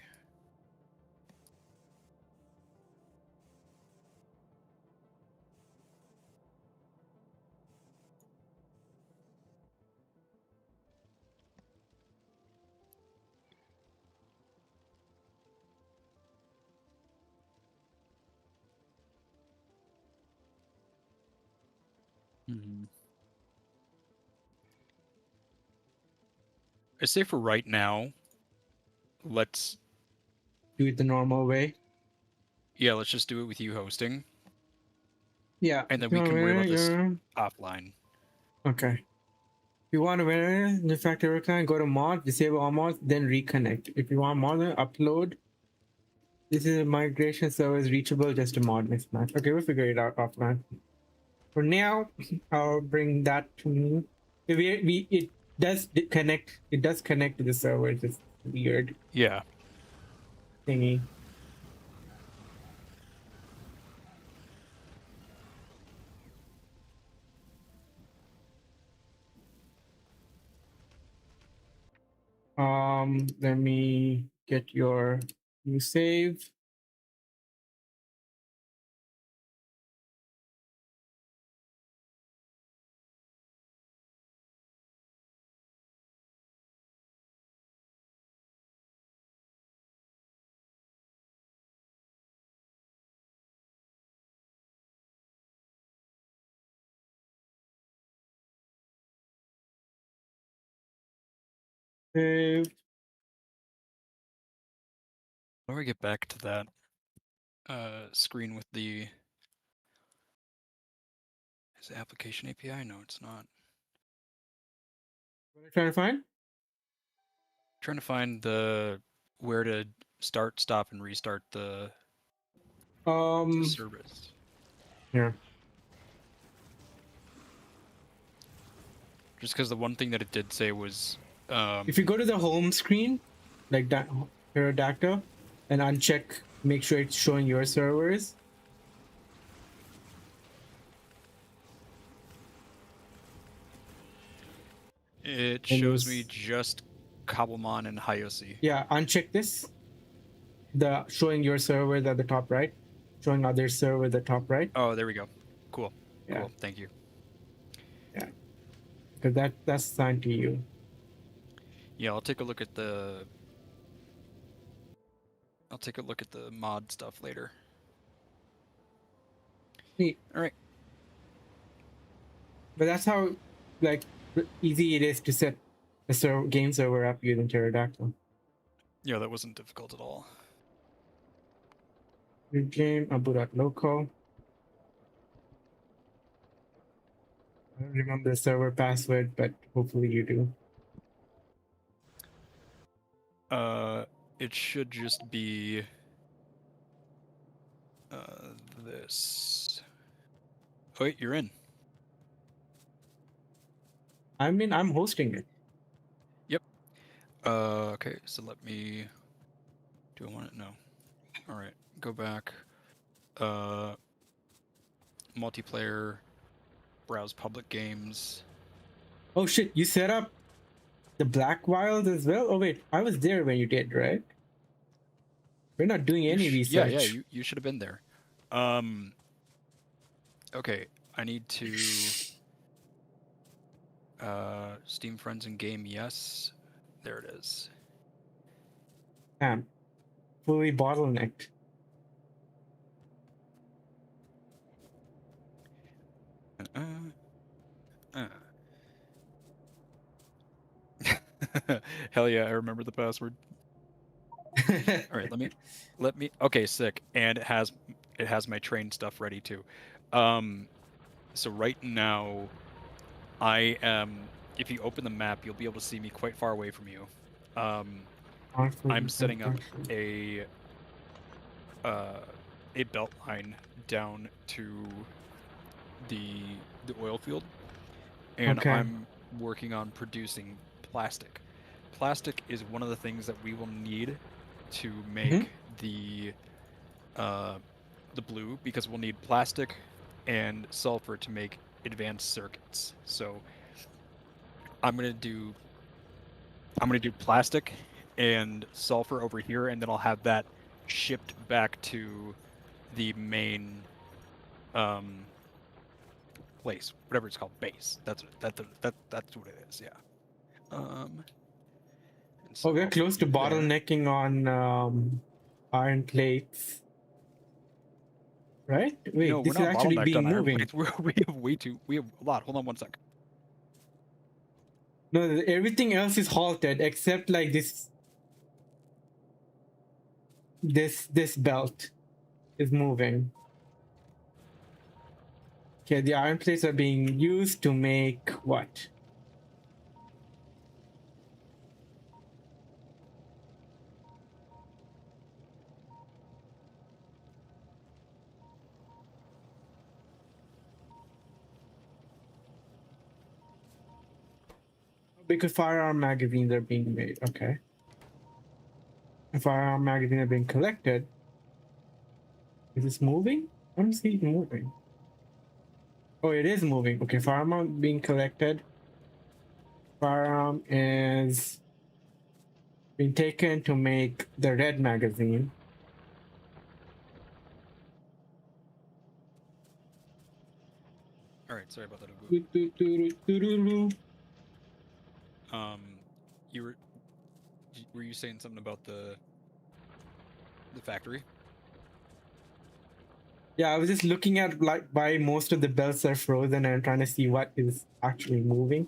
[SPEAKER 2] I say for right now, let's
[SPEAKER 1] Do it the normal way.
[SPEAKER 2] let's just do it with you hosting,
[SPEAKER 1] Yeah.
[SPEAKER 2] and then we can worry about this
[SPEAKER 1] Yeah.
[SPEAKER 2] offline.
[SPEAKER 1] Okay. If you want to run the factory client, go to mod, disable all mods, then reconnect. If you want mod, upload. This is a migration service reachable, just a mod mismatch. Okay, we'll figure it out offline. For now, I'll bring that to me. It does connect. It does connect to the server. It's just weird
[SPEAKER 2] Yeah.
[SPEAKER 1] thingy. Let me get your new save. Save.
[SPEAKER 2] How do we get back to that screen with the is the application API? No, it's not.
[SPEAKER 1] What are you trying to find?
[SPEAKER 2] Trying to find the where to start, stop, and restart the service.
[SPEAKER 1] Here.
[SPEAKER 2] Just because the one thing that it did say was
[SPEAKER 1] If you go to the home screen, like that, Pterodactyl, and uncheck, make sure it's showing your servers.
[SPEAKER 2] it
[SPEAKER 1] And
[SPEAKER 2] shows me
[SPEAKER 1] this-
[SPEAKER 2] just Cobblemon and Hayosi.
[SPEAKER 1] Yeah, uncheck this. The showing your server at the top right, showing other server at the top right.
[SPEAKER 2] Oh, there we go. Cool.
[SPEAKER 1] Yeah.
[SPEAKER 2] Cool. Thank you.
[SPEAKER 1] Because that's assigned to you.
[SPEAKER 2] Yeah, I'll take a look at the mod stuff later.
[SPEAKER 1] Neat.
[SPEAKER 2] All right.
[SPEAKER 1] But that's how like easy it is to set a game server up using Pterodactyl.
[SPEAKER 2] Yeah, that wasn't difficult at all.
[SPEAKER 1] New game, abu.local. I don't remember the server password, but hopefully you do.
[SPEAKER 2] It should just be this. Oh, wait, you're in.
[SPEAKER 1] I mean, I'm hosting it.
[SPEAKER 2] Yep. Okay, so let me. Do I want it? No. All right, go back. Multiplayer. Browse public games.
[SPEAKER 1] Oh shit, you set up the Black Wild as well? Oh wait, I was there when you did, right? We're not doing any research.
[SPEAKER 2] Yeah, you should have been there. Okay, I need to Steam Friends and Game, yes. There it is.
[SPEAKER 1] Damn. Fully bottlenecked.
[SPEAKER 2] Hell yeah, I remember the password. All right, let me okay, sick. And it has my train stuff ready too. So right now I am if you open the map, you'll be able to see me quite far away from you. I'm setting up a belt line down to the oil field, and
[SPEAKER 1] Okay.
[SPEAKER 2] I'm working on producing plastic. Plastic is one of the things that we will need to make the blue, because we'll need plastic and sulfur to make advanced circuits. So I'm gonna do plastic and sulfur over here, and then I'll have that shipped back to the main place, whatever it's called, base. That's what it is. Yeah. And so
[SPEAKER 1] Oh, we're
[SPEAKER 2] I'll
[SPEAKER 1] close to
[SPEAKER 2] put you there.
[SPEAKER 1] bottlenecking on iron plates. Right? Wait,
[SPEAKER 2] No,
[SPEAKER 1] this
[SPEAKER 2] we're
[SPEAKER 1] is
[SPEAKER 2] not
[SPEAKER 1] actually
[SPEAKER 2] bottlenecked
[SPEAKER 1] being
[SPEAKER 2] on iron
[SPEAKER 1] moving.
[SPEAKER 2] plates. We have a lot. Hold on one sec.
[SPEAKER 1] No, everything else is halted except like this belt is moving. Okay, the iron plates are being used to make what? Because firearm magazines are being made. Okay. And firearm magazines are being collected. Is this moving? I don't see it moving. Oh, it is moving. Okay, firearm being collected. Firearm is been taken to make the red magazine.
[SPEAKER 2] All right, sorry about that, Abu.
[SPEAKER 1] Doo-doo-doo-doo-doo-doo.
[SPEAKER 2] You were you saying something about the factory?
[SPEAKER 1] Yeah, I was just looking at like why most of the belts are frozen and trying to see what is actually moving.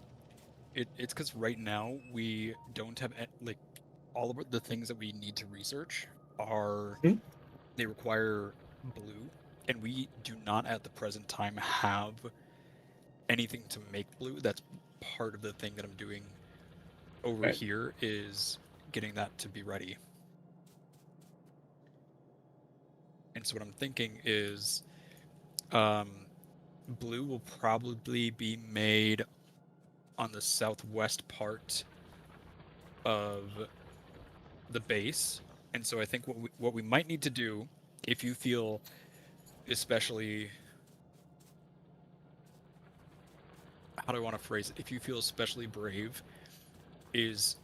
[SPEAKER 2] It's because right now we don't have like all of the things that we need to research are
[SPEAKER 1] Hmm?
[SPEAKER 2] they require blue, and we do not at the present time have anything to make blue. That's part of the thing that I'm doing over
[SPEAKER 1] Right.
[SPEAKER 2] here is getting that to be ready. And so what I'm thinking is blue will probably be made on the southwest part of the base. And so I think what we might need to do, if you feel especially, how do I want to phrase it? If you feel especially brave, is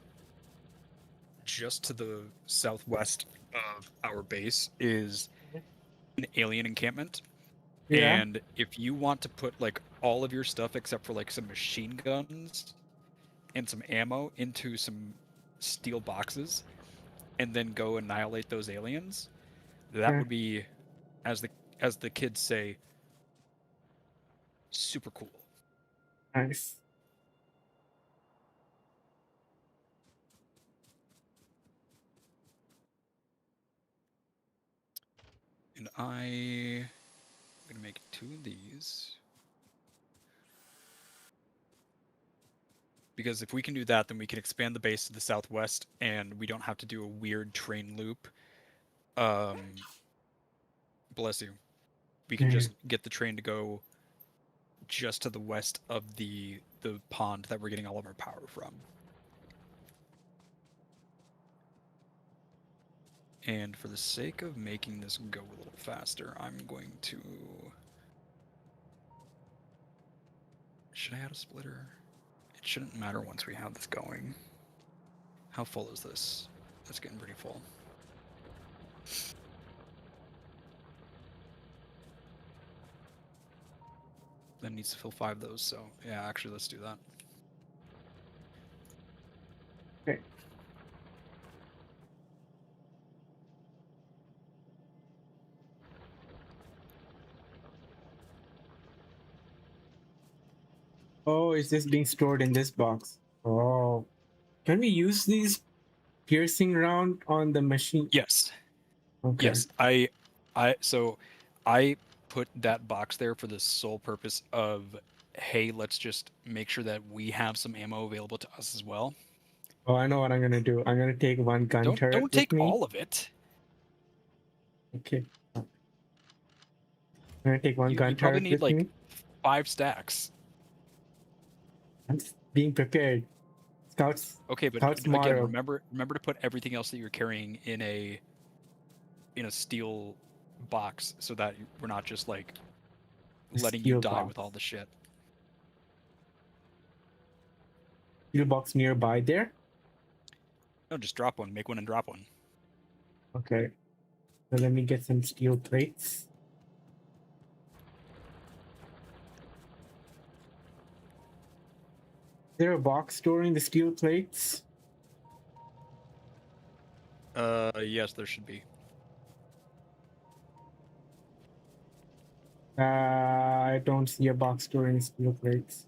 [SPEAKER 2] just to the southwest of our base is an alien encampment.
[SPEAKER 1] Yeah.
[SPEAKER 2] And if you want to put like all of your stuff except for like some machine guns and some ammo into some steel boxes and then go annihilate those aliens, that
[SPEAKER 1] Yeah.
[SPEAKER 2] would be, as the kids say, super cool.
[SPEAKER 1] Nice.
[SPEAKER 2] And I'm gonna make 2 of these. Because if we can do that, then we can expand the base to the southwest and we don't have to do a weird train loop. Bless you. We can
[SPEAKER 1] Yeah.
[SPEAKER 2] just get the train to go just to the west of the pond that we're getting all of our power from. And for the sake of making this go a little faster, I'm going to... Should I add a splitter? It shouldn't matter once we have this going. How full is this? That's getting pretty full. That needs to fill 5 of those, so yeah, actually let's do that.
[SPEAKER 1] Okay. Oh, is this being stored in this box? Oh. Can we use these piercing round on the machine?
[SPEAKER 2] Yes.
[SPEAKER 1] Okay.
[SPEAKER 2] Yes. So I put that box there for the sole purpose of, hey, let's just make sure that we have some ammo available to us as well.
[SPEAKER 1] Oh, I know what I'm gonna do. I'm gonna take one gun turret
[SPEAKER 2] Don't
[SPEAKER 1] with
[SPEAKER 2] take
[SPEAKER 1] me.
[SPEAKER 2] all of it.
[SPEAKER 1] Okay. I'm gonna take one
[SPEAKER 2] You
[SPEAKER 1] gun
[SPEAKER 2] probably
[SPEAKER 1] turret
[SPEAKER 2] need
[SPEAKER 1] with
[SPEAKER 2] like
[SPEAKER 1] me.
[SPEAKER 2] 5 stacks.
[SPEAKER 1] I'm just being prepared.
[SPEAKER 2] Okay, but
[SPEAKER 1] Scouts
[SPEAKER 2] again,
[SPEAKER 1] motto.
[SPEAKER 2] remember to put everything else that you're carrying in a steel box so that we're not just like letting you
[SPEAKER 1] Steel
[SPEAKER 2] die
[SPEAKER 1] box.
[SPEAKER 2] with all the shit.
[SPEAKER 1] Steel box nearby there.
[SPEAKER 2] No, just drop one, make one and drop one.
[SPEAKER 1] Okay. So let me get some steel plates. Is there a box storing the steel plates?
[SPEAKER 2] Yes, there should be.
[SPEAKER 1] I don't see a box storing steel plates.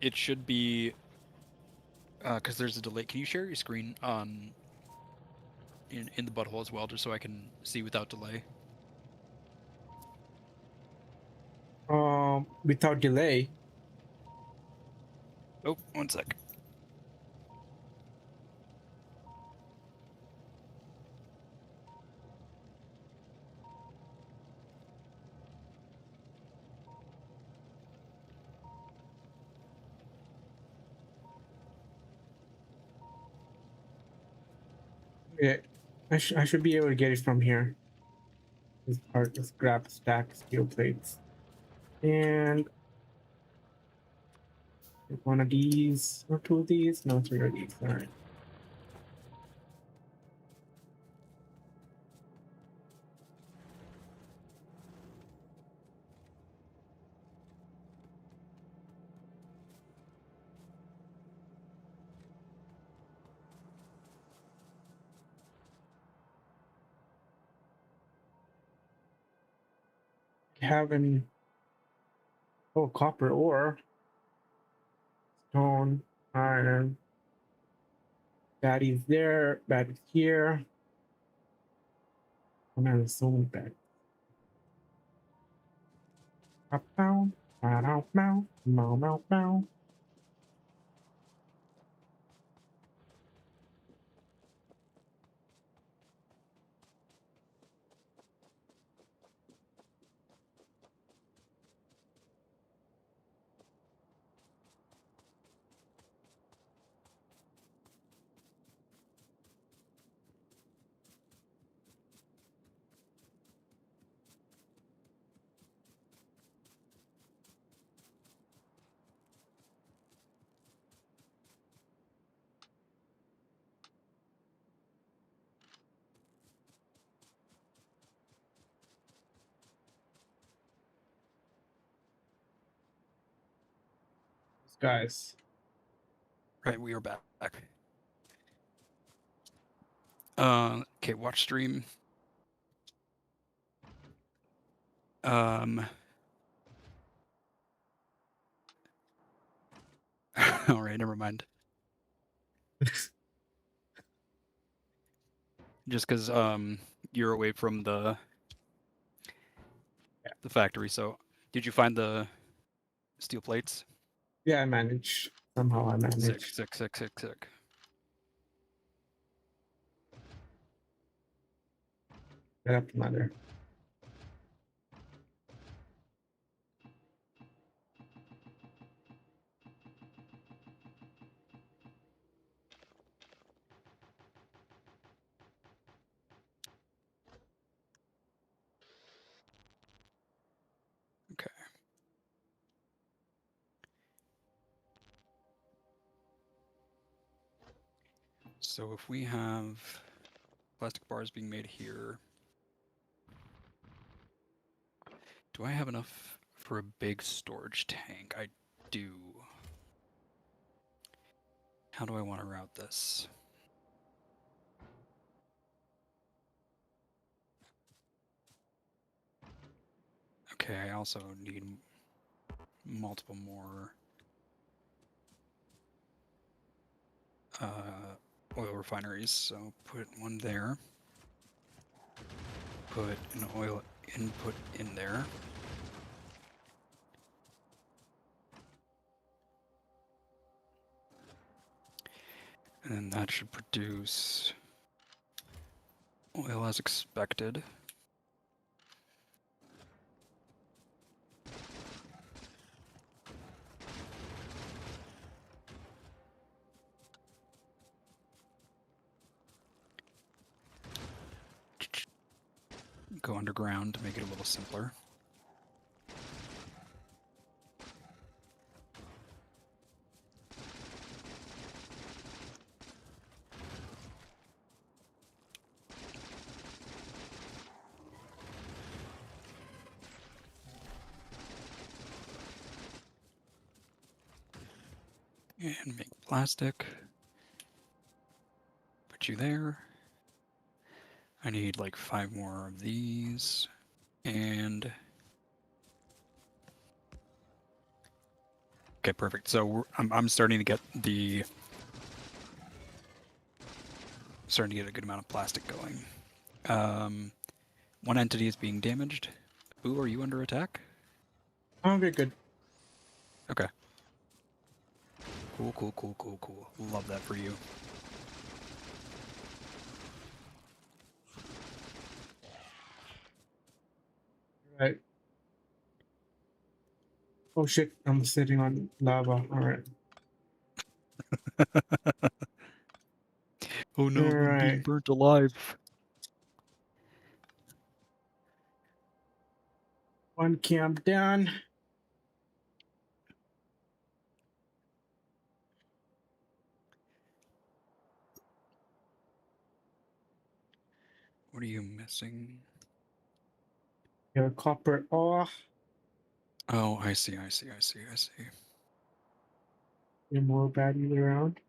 [SPEAKER 2] It should be because there's a delay. Can you share your screen on in the butthole as well, just so I can see without delay?
[SPEAKER 1] Without delay.
[SPEAKER 2] Oh, one sec.
[SPEAKER 1] Yeah, I should be able to get it from here. This part, let's grab a stack of steel plates. And Like one of these or two of these. No, three of these. All right. Having copper ore, stone, iron. Batteries there, batteries here. Oh man, there's so many batteries. Bow, bow, bow, bow, bow, bow. Guys.
[SPEAKER 2] Right, we are back. Okay, watch stream. All right, never mind. Just because you're away from the factory. So, did you find the steel plates?
[SPEAKER 1] Yeah, I managed. Somehow I managed.
[SPEAKER 2] Sick.
[SPEAKER 1] Get up the ladder.
[SPEAKER 2] Okay. So if we have plastic bars being made here, do I have enough for a big storage tank? I do. How do I want to route this? Okay, I also need multiple more oil refineries, so put one there. Put an oil input in there. And that should produce oil as expected. Go underground to make it a little simpler. And make plastic. Put you there. I need like 5 more of these. And okay, perfect. So I'm starting to get a good amount of plastic going. One entity is being damaged. Ooh, are you under attack?
[SPEAKER 1] Okay, good.
[SPEAKER 2] Okay. Cool. Love that for you.
[SPEAKER 1] Right. Oh shit, I'm sitting on lava. Alright.
[SPEAKER 2] Oh no, I'm being
[SPEAKER 1] Alright.
[SPEAKER 2] burnt alive.
[SPEAKER 1] One camp down.
[SPEAKER 2] What are you missing?
[SPEAKER 1] Your copper. Oh,
[SPEAKER 2] Oh, I see.
[SPEAKER 1] you're more baddies around.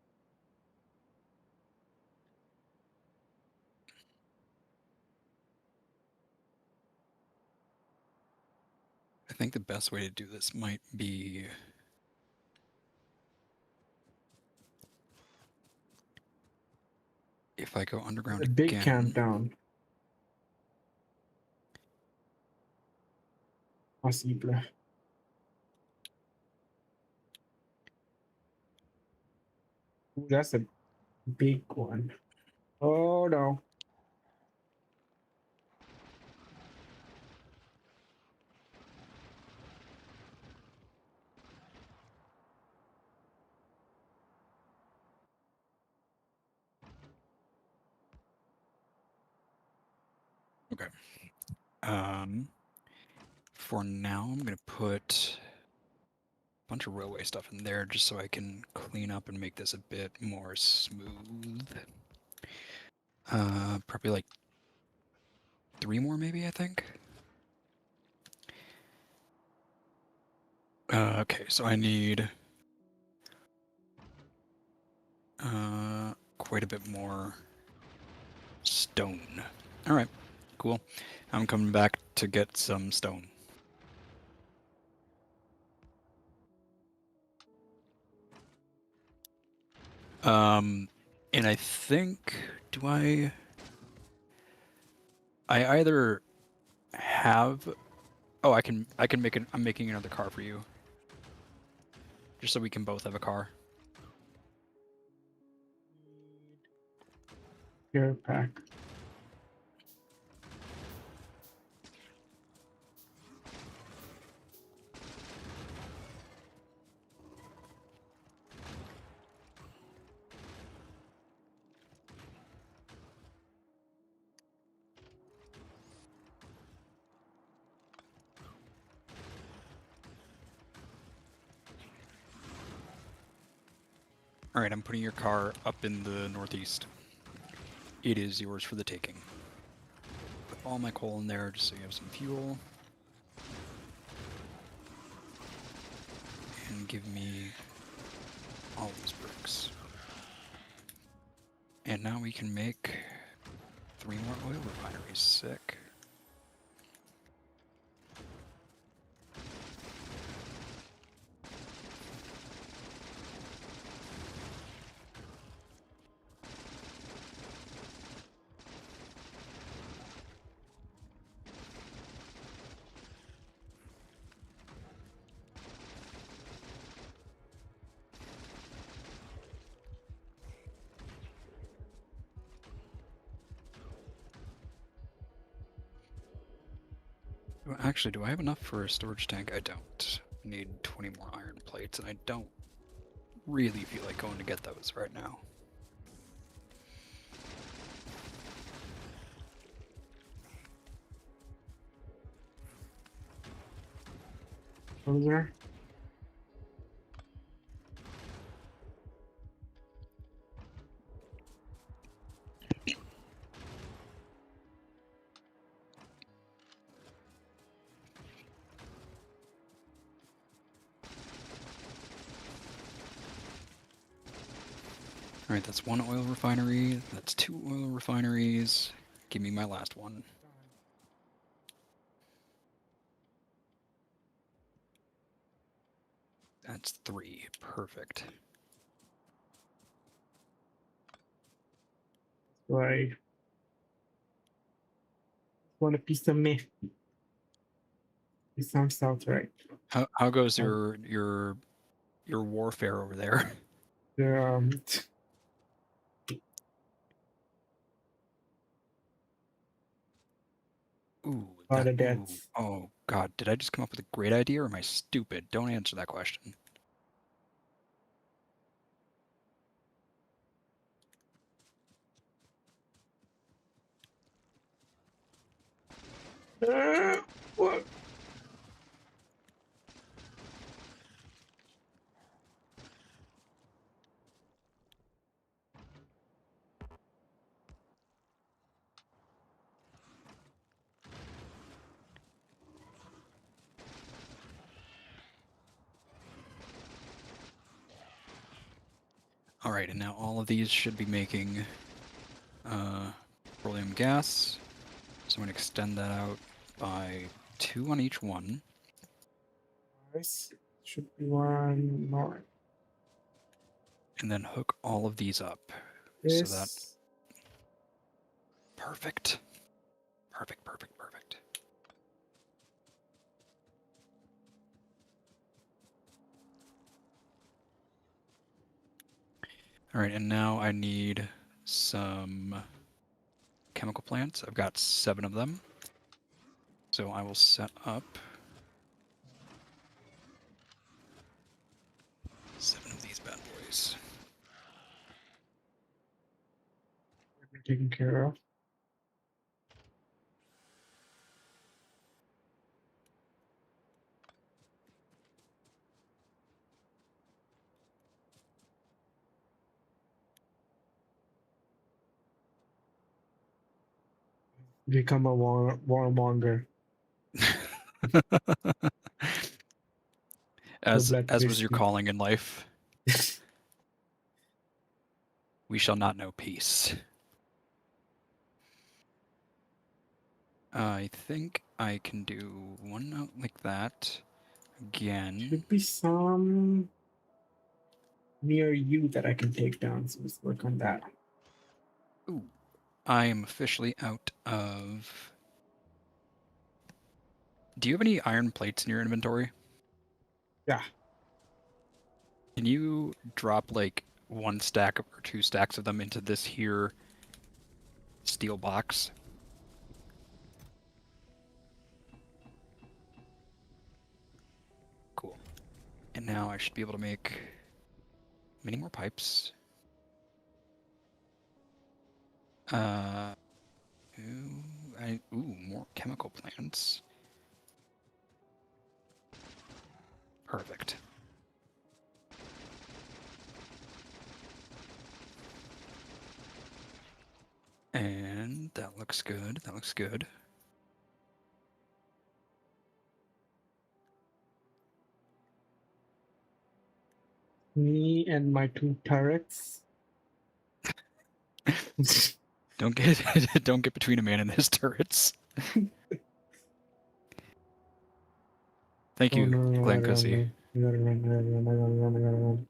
[SPEAKER 2] I think the best way to do this might be if I go underground
[SPEAKER 1] A big
[SPEAKER 2] again.
[SPEAKER 1] countdown. Possible. Ooh, that's a big one. Oh no.
[SPEAKER 2] Okay. For now, I'm gonna put a bunch of railway stuff in there just so I can clean up and make this a bit more smooth. Probably like 3 more, maybe, I think. Okay, so I need quite a bit more stone. All right, cool. I'm coming back to get some stone. And I think, do I either have, oh, I can make I'm making another car for you. Just so we can both have a car.
[SPEAKER 1] Care pack.
[SPEAKER 2] All right, I'm putting your car up in the northeast. It is yours for the taking. Put all my coal in there just so you have some fuel. And give me all these bricks. And now we can make 3 more oil refineries. Sick. Actually, do I have enough for a storage tank? I don't. I need 20 more iron plates, and I don't really feel like going to get those right now.
[SPEAKER 1] Over there.
[SPEAKER 2] Alright, that's 1 oil refinery. That's 2 oil refineries. Give me my last one. That's 3. Perfect.
[SPEAKER 1] Right. Want a piece of me? It sounds right.
[SPEAKER 2] How goes your warfare over there?
[SPEAKER 1] Um,
[SPEAKER 2] Ooh,
[SPEAKER 1] lot
[SPEAKER 2] that,
[SPEAKER 1] of deaths.
[SPEAKER 2] oh god, did I just come up with a great idea or am I stupid? Don't answer that question.
[SPEAKER 1] What?
[SPEAKER 2] All right, and now all of these should be making petroleum gas. So I'm going to extend that out by 2 on each one.
[SPEAKER 1] Nice. Should be one more.
[SPEAKER 2] And then hook all of these up.
[SPEAKER 1] This.
[SPEAKER 2] So that... Perfect. Perfect, perfect, perfect. All right, and now I need some chemical plants. I've got 7 of them. So I will set up 7 of these bad boys.
[SPEAKER 1] Taken care of. Become a warmonger.
[SPEAKER 2] as was your
[SPEAKER 1] Bloodthirsty.
[SPEAKER 2] calling in life. We shall not know peace. I think I can do one note like that. Again.
[SPEAKER 1] Should be some near you that I can take down, so let's work on that.
[SPEAKER 2] Ooh, I am officially out of... Do you have any iron plates in your inventory?
[SPEAKER 1] Yeah.
[SPEAKER 2] Can you drop like 1 stack or 2 stacks of them into this here steel box? Cool. And now I should be able to make many more pipes. More chemical plants. Perfect. And that looks good. That looks good.
[SPEAKER 1] Me and my 2 turrets.
[SPEAKER 2] Don't get between a man and his turrets. Thank you, Glenn Cussy.
[SPEAKER 1] I gotta run.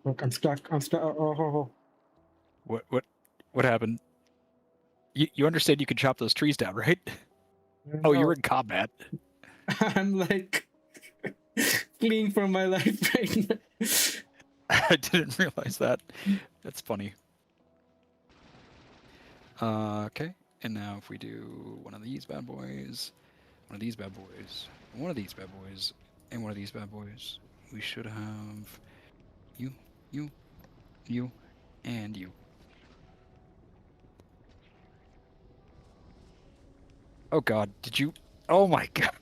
[SPEAKER 1] Look, I'm stuck. Oh.
[SPEAKER 2] What happened? You understand you can chop those trees down, right?
[SPEAKER 1] No.
[SPEAKER 2] Oh, you're in combat.
[SPEAKER 1] I'm like fleeing for my life right now.
[SPEAKER 2] I didn't realize that. That's funny. Okay, and now if we do one of these bad boys, one of these bad boys, one of these bad boys, and one of these bad boys, we should have you, and you. Oh God, did you? Oh my God.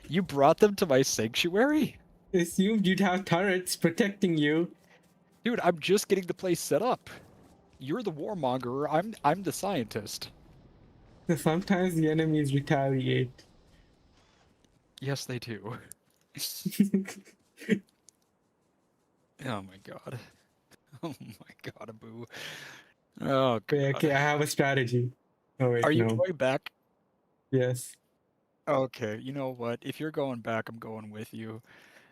[SPEAKER 2] You brought them to my sanctuary?
[SPEAKER 1] Assumed you'd have turrets protecting you.
[SPEAKER 2] Dude, I'm just getting the place set up. You're the warmonger. I'm the scientist.
[SPEAKER 1] Sometimes the enemies retaliate.
[SPEAKER 2] Yes, they do. Oh my God. Oh my God, Abu. Oh God.
[SPEAKER 1] Okay, I have a strategy. Oh wait,
[SPEAKER 2] Are you
[SPEAKER 1] no.
[SPEAKER 2] going back?
[SPEAKER 1] Yes.
[SPEAKER 2] Okay, you know what? If you're going back, I'm going with you.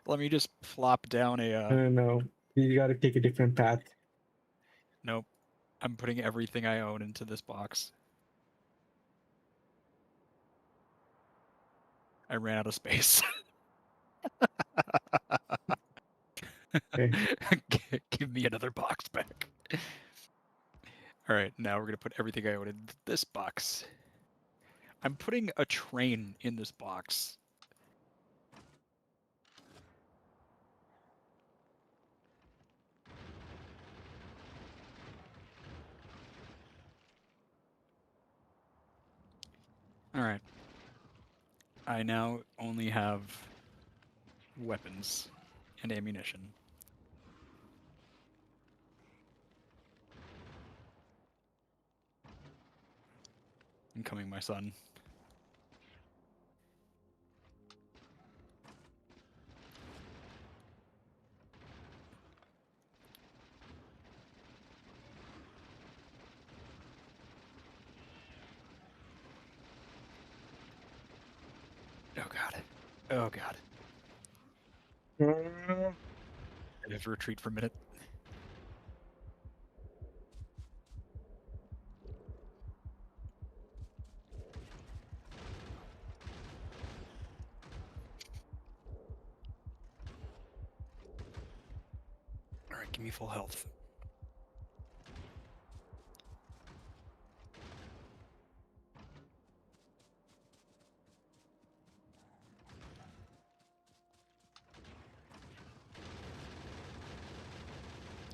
[SPEAKER 2] Let me just plop down a...
[SPEAKER 1] No. You gotta take a different path.
[SPEAKER 2] Nope. I'm putting everything I own into this box. I ran out of space.
[SPEAKER 1] Okay.
[SPEAKER 2] Give me another box back. Alright, now we're going to put everything I own in this box. I'm putting a train in this box. Alright. I now only have weapons and ammunition. Incoming, my son. Oh god. Oh god. I have to retreat for a minute. Alright, give me full health.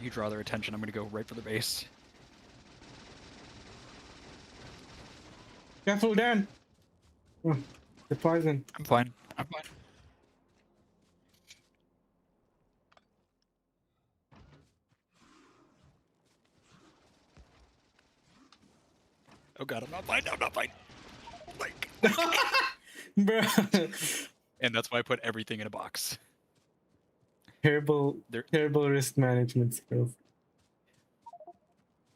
[SPEAKER 2] You draw their attention, I'm gonna go right for the base.
[SPEAKER 1] Careful, Dan. Oh, the poison.
[SPEAKER 2] I'm fine. I'm fine. Oh god, I'm not fine. I'm not fine. Like,
[SPEAKER 1] Bro.
[SPEAKER 2] and that's why I put everything in a box.
[SPEAKER 1] terrible,
[SPEAKER 2] There,
[SPEAKER 1] terrible risk management skills.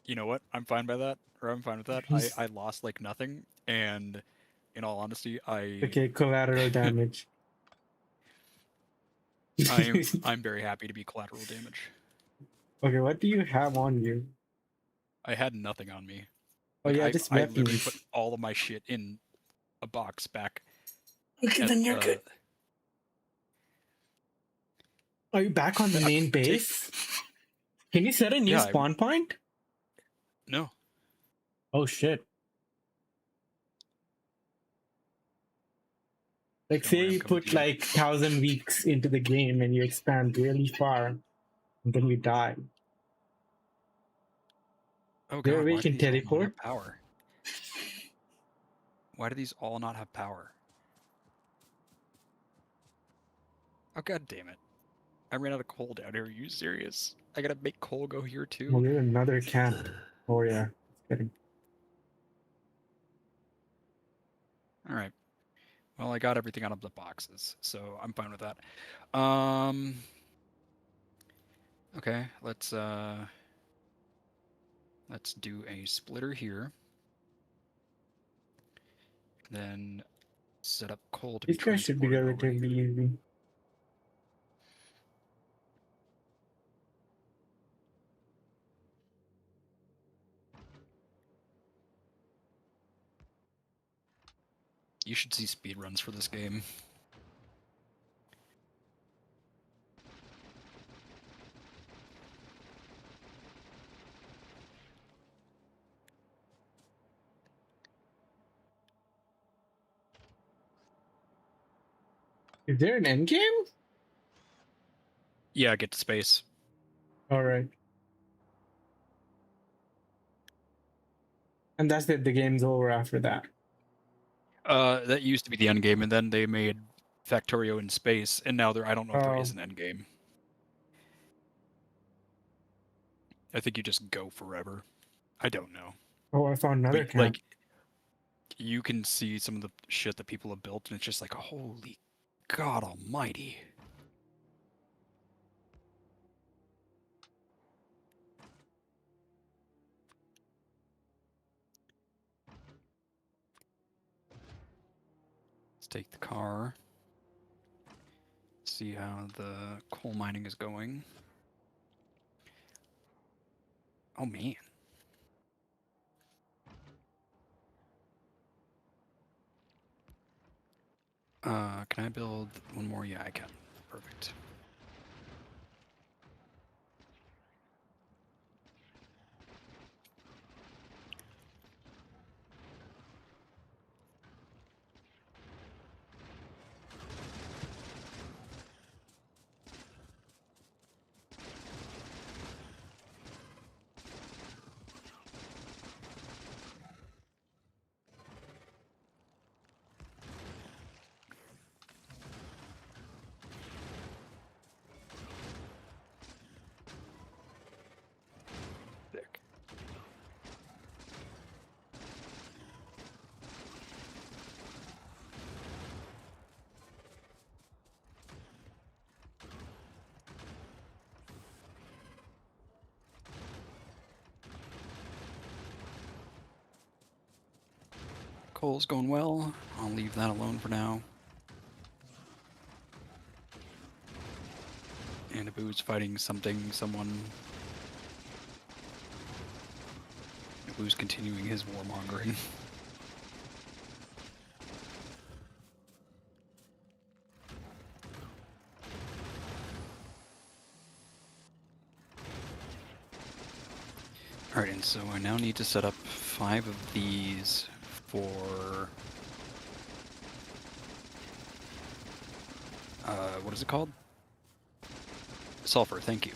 [SPEAKER 2] you know what? I'm fine by that, or I'm fine with that. I lost like nothing, and in all honesty,
[SPEAKER 1] Okay, collateral damage.
[SPEAKER 2] I'm very happy to be collateral damage.
[SPEAKER 1] Okay, what do you have on you?
[SPEAKER 2] I had nothing on me.
[SPEAKER 1] Oh
[SPEAKER 2] Like,
[SPEAKER 1] yeah, just
[SPEAKER 2] I literally
[SPEAKER 1] weapons.
[SPEAKER 2] put all of my shit in a box back.
[SPEAKER 1] Okay, then you're good. Are you back on the main base? Can you set a new spawn point?
[SPEAKER 2] No.
[SPEAKER 1] Oh shit. Like
[SPEAKER 2] Don't
[SPEAKER 1] say
[SPEAKER 2] worry, I'm
[SPEAKER 1] you
[SPEAKER 2] coming
[SPEAKER 1] put
[SPEAKER 2] to you.
[SPEAKER 1] like 1,000 weeks into the game and you expand really far, and then you die.
[SPEAKER 2] Oh
[SPEAKER 1] There
[SPEAKER 2] god,
[SPEAKER 1] we
[SPEAKER 2] why do
[SPEAKER 1] can
[SPEAKER 2] these all not
[SPEAKER 1] teleport.
[SPEAKER 2] have power? Why do these all not have power? Oh god damn it. I ran out of coal down here. Are you serious? I gotta make coal go here too?
[SPEAKER 1] Well, there's another camp. Oh yeah. Just kidding.
[SPEAKER 2] Alright. Well, I got everything out of the boxes, so I'm fine with that. Okay, let's do a splitter here. Then set up coal to be
[SPEAKER 1] These guys should be
[SPEAKER 2] transported over
[SPEAKER 1] relatively
[SPEAKER 2] here.
[SPEAKER 1] easy.
[SPEAKER 2] You should see speedruns for this game.
[SPEAKER 1] Is there an end game?
[SPEAKER 2] Yeah, get to space.
[SPEAKER 1] Alright. And that's it, the game's over after that.
[SPEAKER 2] That used to be the end game, and then they made Factorio in space, and now I don't know if there is
[SPEAKER 1] Oh.
[SPEAKER 2] an end game. I think you just go forever. I don't know.
[SPEAKER 1] Oh, I found another
[SPEAKER 2] But,
[SPEAKER 1] camp.
[SPEAKER 2] like, you can see some of the shit that people have built, and it's just like, holy God almighty. Let's take the car. See how the coal mining is going. Oh, man. Can I build one more? Yeah, I can. Perfect. Sick. Coal's going well. I'll leave that alone for now. And Abu's fighting someone. Abu's continuing his warmongering. Alright, and so I now need to set up 5 of these for... what is it called? Sulfur, thank you.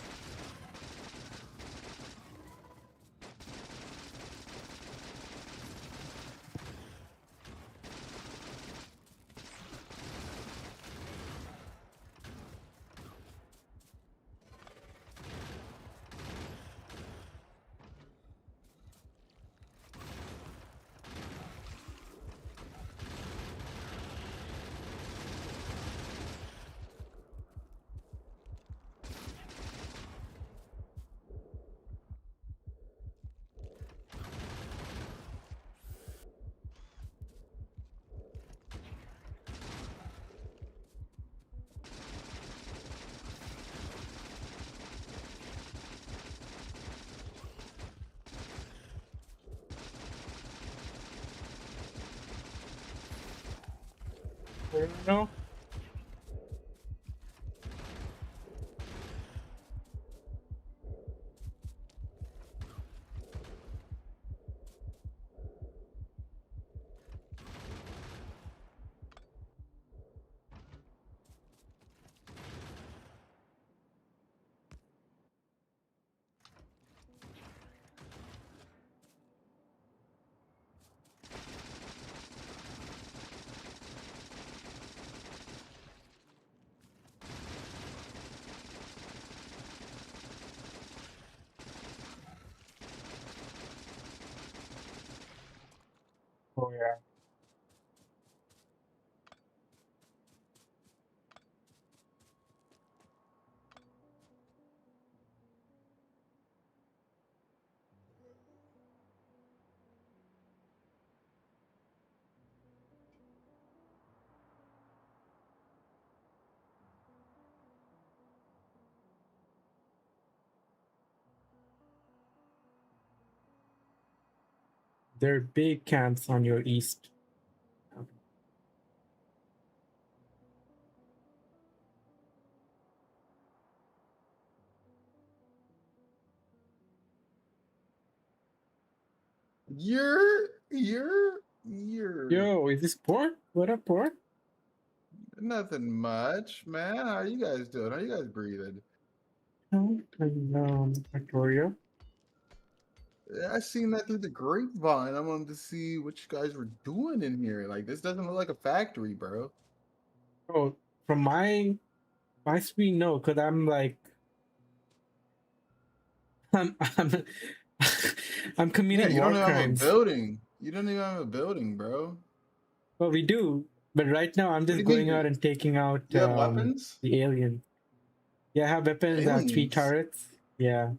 [SPEAKER 1] No. Oh yeah. There are big camps on your east.
[SPEAKER 7] You're
[SPEAKER 1] Yo, is this Port? What up, Port?
[SPEAKER 7] nothing much, man. How are you guys doing? How you guys breathing?
[SPEAKER 1] Oh, and Factorio.
[SPEAKER 7] Yeah, I seen that through the grapevine. I wanted to see what you guys were doing in here. Like, this doesn't look like a factory, bro.
[SPEAKER 1] Oh, from my screen, no, because I'm like I'm I'm
[SPEAKER 7] Yeah,
[SPEAKER 1] committing
[SPEAKER 7] you
[SPEAKER 1] war
[SPEAKER 7] don't even have a
[SPEAKER 1] crimes.
[SPEAKER 7] building. You don't even have a building, bro.
[SPEAKER 1] Well, we do, but right now I'm
[SPEAKER 7] What do
[SPEAKER 1] just
[SPEAKER 7] you mean?
[SPEAKER 1] going out and taking out
[SPEAKER 7] You have weapons?
[SPEAKER 1] the alien. Yeah, I have weapons. I have 3
[SPEAKER 7] Aliens?
[SPEAKER 1] turrets. Yeah,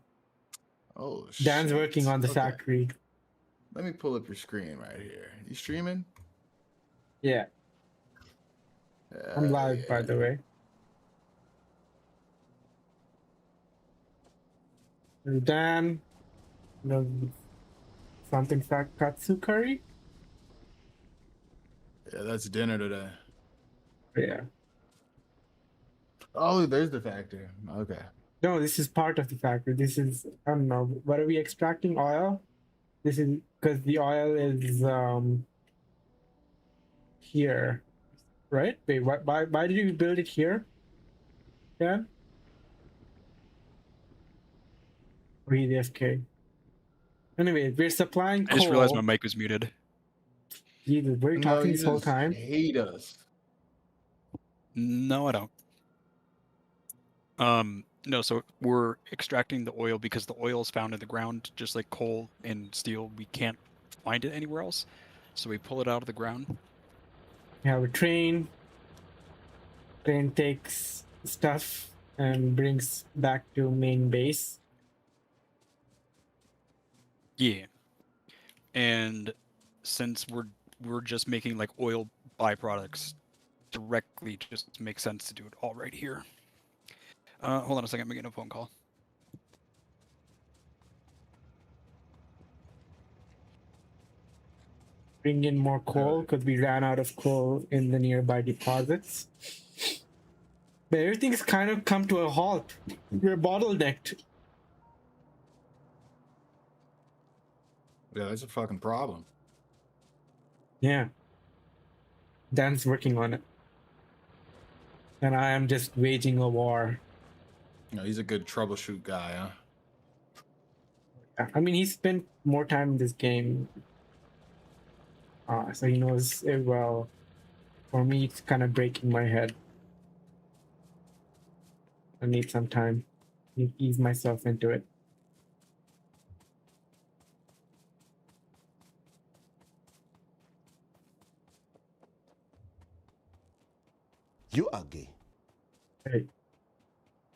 [SPEAKER 7] Oh
[SPEAKER 1] Dan's working
[SPEAKER 7] shit.
[SPEAKER 1] on the
[SPEAKER 7] Okay.
[SPEAKER 1] factory.
[SPEAKER 7] Let me pull up your screen right here. You streaming?
[SPEAKER 1] Yeah, I'm live, by
[SPEAKER 7] Yeah.
[SPEAKER 1] the way. And Dan does something katsu curry.
[SPEAKER 7] Yeah, that's dinner today.
[SPEAKER 1] Yeah.
[SPEAKER 7] Oh, there's the factory. Okay.
[SPEAKER 1] No, this is part of the factory. This is, I don't know, what are we extracting? Oil? This is because the oil is here, right? Wait, why did you build it here? Yeah. Read FK. Anyway, we're supplying
[SPEAKER 2] I just realized my
[SPEAKER 1] coal.
[SPEAKER 2] mic was muted.
[SPEAKER 1] Jesus, were you
[SPEAKER 7] No,
[SPEAKER 1] talking
[SPEAKER 7] you
[SPEAKER 1] this whole
[SPEAKER 7] just
[SPEAKER 1] time?
[SPEAKER 7] hate us.
[SPEAKER 2] No, I don't. No, so we're extracting the oil because the oil is found in the ground, just like coal and steel. We can't find it anywhere else. So we pull it out of the ground.
[SPEAKER 1] We have a train. Train takes stuff and brings back to main base.
[SPEAKER 2] Yeah. And since we're just making like oil byproducts directly, just makes sense to do it all right here. Hold on a second. I'm getting a phone call.
[SPEAKER 1] Bring in more coal because we ran out of coal in the nearby deposits. But everything's kind of come to a halt. We're bottlenecked.
[SPEAKER 7] Yeah, that's a fucking problem.
[SPEAKER 1] Yeah. Dan's working on it. And I am just waging a war.
[SPEAKER 7] You know, he's a good troubleshoot guy, huh?
[SPEAKER 1] I mean, he spent more time in this game. So he knows it well. For me, it's kind of breaking my head. I need some time to ease myself into it.
[SPEAKER 5] You are gay.
[SPEAKER 1] Hey.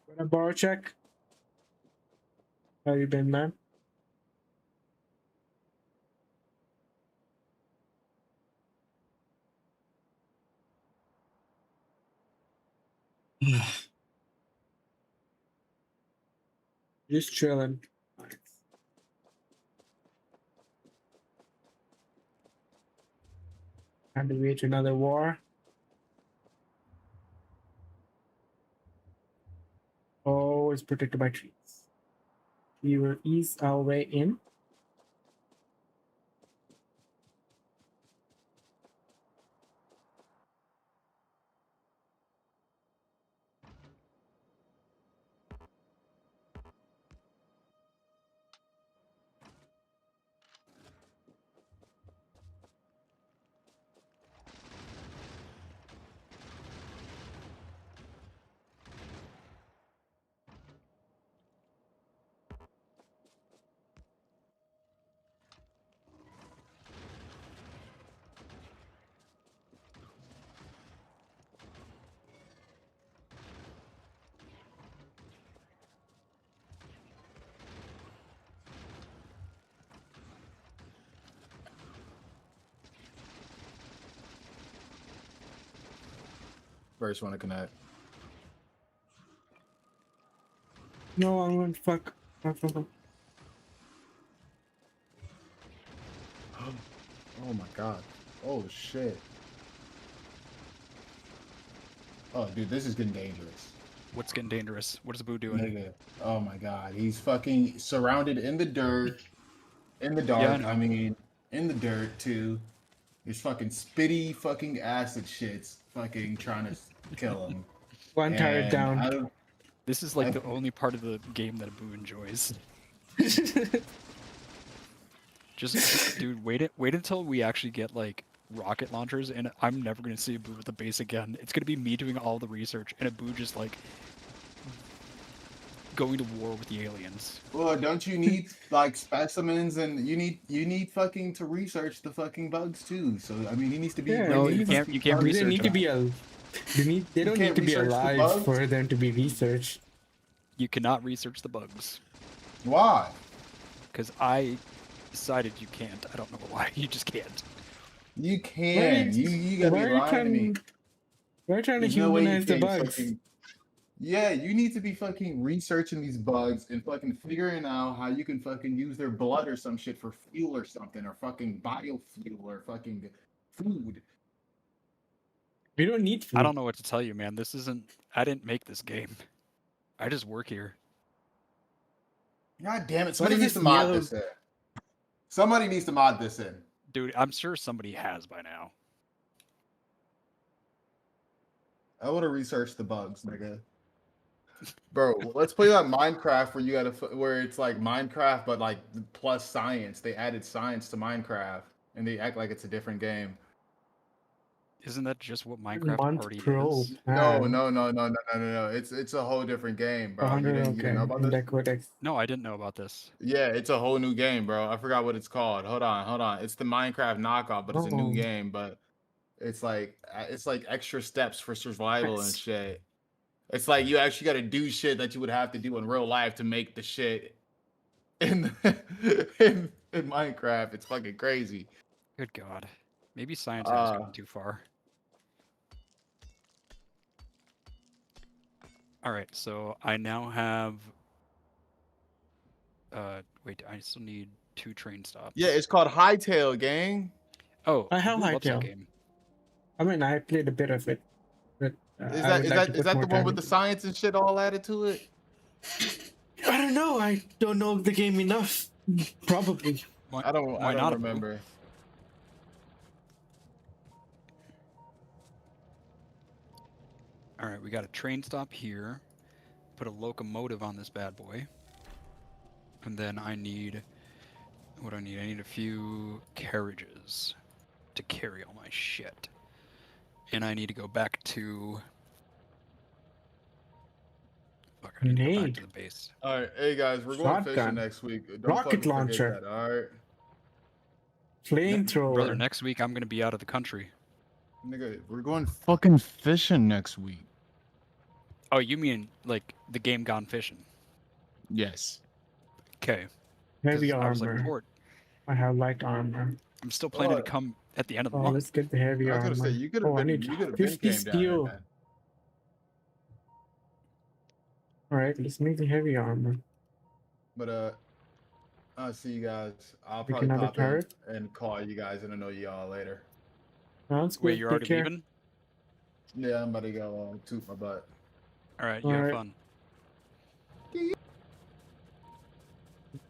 [SPEAKER 1] Wanna borrow a check? How you been, man? Just chilling. Time to wage another war. Always protected by trees. We will ease our way in.
[SPEAKER 7] First one to connect.
[SPEAKER 1] No, I'm gonna fuck. Fuck.
[SPEAKER 7] Oh my god. Oh shit. Oh dude, this is getting dangerous.
[SPEAKER 2] What's getting dangerous? What is Boo doing?
[SPEAKER 7] Nigga. Oh my god. He's fucking surrounded in the dirt. In the dark,
[SPEAKER 2] know.
[SPEAKER 7] I mean, in the dirt too. There's fucking spitty fucking acid shits fucking trying to kill him.
[SPEAKER 1] One turret down.
[SPEAKER 7] I don't
[SPEAKER 2] This is like the only part of the game that Boo enjoys. Just, dude, wait until we actually get like rocket launchers, and I'm never gonna see a Boo at the base again. It's gonna be me doing all the research, and a Boo just like going to war with the aliens.
[SPEAKER 7] Well, don't you need like specimens and you need fucking to research the fucking bugs too. So I mean he needs to be
[SPEAKER 1] Yeah,
[SPEAKER 2] No,
[SPEAKER 7] bringing
[SPEAKER 2] you can't.
[SPEAKER 7] fucking
[SPEAKER 2] You can't
[SPEAKER 7] bugs
[SPEAKER 1] They
[SPEAKER 2] research
[SPEAKER 1] need to
[SPEAKER 2] them.
[SPEAKER 1] be a. They don't need
[SPEAKER 7] can't
[SPEAKER 1] to be
[SPEAKER 7] research the
[SPEAKER 1] alive
[SPEAKER 7] bugs?
[SPEAKER 1] for them to be researched.
[SPEAKER 2] You cannot research the bugs
[SPEAKER 7] Why?
[SPEAKER 2] because I decided you can't. I don't know why. You just can't.
[SPEAKER 7] You can.
[SPEAKER 1] Right.
[SPEAKER 7] You gotta
[SPEAKER 1] Why
[SPEAKER 7] be
[SPEAKER 1] are you
[SPEAKER 7] lying to me.
[SPEAKER 1] We're trying to
[SPEAKER 7] There's no way you
[SPEAKER 1] humanize the
[SPEAKER 7] can't
[SPEAKER 1] bugs.
[SPEAKER 7] fucking. Yeah, you need to be fucking researching these bugs and fucking figuring out how you can fucking use their blood or some shit for fuel or something or fucking biofuel or fucking food.
[SPEAKER 1] We don't need food.
[SPEAKER 2] I don't know what to tell you, man. This isn't. I didn't make this game. I just work here.
[SPEAKER 7] God damn it!
[SPEAKER 1] What
[SPEAKER 7] Somebody
[SPEAKER 1] is
[SPEAKER 7] needs to
[SPEAKER 1] this
[SPEAKER 7] mod
[SPEAKER 1] yellow-
[SPEAKER 7] this in. Somebody needs to mod this in.
[SPEAKER 2] Dude, I'm sure somebody has by now.
[SPEAKER 7] I want to research the bugs, nigga. Bro, let's play that Minecraft where you gotta where it's like Minecraft but like plus science. They added science to Minecraft and they act like it's a different game.
[SPEAKER 2] Isn't that just what Minecraft
[SPEAKER 1] Month
[SPEAKER 2] already
[SPEAKER 1] Pro.
[SPEAKER 2] is?
[SPEAKER 7] No. It's a whole different game, bro. You
[SPEAKER 1] 100,
[SPEAKER 7] didn't know about
[SPEAKER 1] in
[SPEAKER 7] this?
[SPEAKER 1] that codex.
[SPEAKER 2] No, I didn't know about this.
[SPEAKER 7] Yeah, it's a whole new game, bro. I forgot what it's called. Hold on. It's the Minecraft knockoff, but it's a new
[SPEAKER 1] Oh.
[SPEAKER 7] game. But it's like extra steps for survival and
[SPEAKER 1] Nice.
[SPEAKER 7] shit. It's like you actually got to do shit that you would have to do in real life to make the shit in in Minecraft. It's fucking crazy.
[SPEAKER 2] Good God. Maybe science has
[SPEAKER 7] Uh,
[SPEAKER 2] gone too far. All right, so I now have. Wait, I still need 2 train stops.
[SPEAKER 7] Yeah, it's called Hightail, gang.
[SPEAKER 2] Oh,
[SPEAKER 1] I have
[SPEAKER 2] Abu loves that
[SPEAKER 1] Hightail.
[SPEAKER 2] game.
[SPEAKER 1] I mean, I played a bit of it, but
[SPEAKER 7] Is
[SPEAKER 1] I
[SPEAKER 7] that
[SPEAKER 1] would
[SPEAKER 7] is
[SPEAKER 1] like to
[SPEAKER 7] that is
[SPEAKER 1] put
[SPEAKER 7] that
[SPEAKER 1] more
[SPEAKER 7] the one
[SPEAKER 1] time
[SPEAKER 7] with the
[SPEAKER 1] into it.
[SPEAKER 7] science and shit all added to it?
[SPEAKER 1] I don't know. I don't know the game enough. Probably.
[SPEAKER 2] Why,
[SPEAKER 7] I don't
[SPEAKER 2] not, Abu?
[SPEAKER 7] remember.
[SPEAKER 2] All right, we got a train stop here. Put a locomotive on this bad boy. And then I need... What do I need? I need a few carriages to carry all my shit. And I need to go back to... Fuck, I need to go back to the base.
[SPEAKER 7] All right, hey guys, we're going fishing
[SPEAKER 1] Shotgun.
[SPEAKER 7] next week. Don't
[SPEAKER 1] Rocket
[SPEAKER 7] fucking
[SPEAKER 1] launcher.
[SPEAKER 7] forget that. All right,
[SPEAKER 1] Flamethrower.
[SPEAKER 2] Brother, next week I'm going to be out of the country.
[SPEAKER 7] nigga, we're going fucking fishing next week.
[SPEAKER 2] Oh, you mean, like, the game Gone Fishing?
[SPEAKER 7] Yes.
[SPEAKER 2] Okay.
[SPEAKER 1] Heavy
[SPEAKER 2] 'Cause I was looking
[SPEAKER 1] armor.
[SPEAKER 2] forward.
[SPEAKER 1] I have light armor.
[SPEAKER 2] I'm still planning to come at the end of the
[SPEAKER 1] Oh,
[SPEAKER 2] month.
[SPEAKER 1] let's get the heavy
[SPEAKER 7] I was
[SPEAKER 1] armor.
[SPEAKER 7] gonna say you could
[SPEAKER 1] Oh, I
[SPEAKER 7] have
[SPEAKER 1] need
[SPEAKER 7] been
[SPEAKER 1] 50
[SPEAKER 7] came down
[SPEAKER 1] steel.
[SPEAKER 7] there, man.
[SPEAKER 1] All right, let's make the heavy armor.
[SPEAKER 7] But I'll see you guys. I'll
[SPEAKER 1] Pick
[SPEAKER 7] probably
[SPEAKER 1] another
[SPEAKER 7] pop in
[SPEAKER 1] turret.
[SPEAKER 7] and call you guys, and I know y'all later.
[SPEAKER 1] Sounds
[SPEAKER 2] Wait,
[SPEAKER 1] good.
[SPEAKER 2] you're
[SPEAKER 1] Take
[SPEAKER 2] already
[SPEAKER 1] care.
[SPEAKER 2] leaving?
[SPEAKER 7] Yeah, I'm about to go toot my butt.
[SPEAKER 2] Alright, you
[SPEAKER 1] All
[SPEAKER 2] have
[SPEAKER 1] right.
[SPEAKER 2] fun.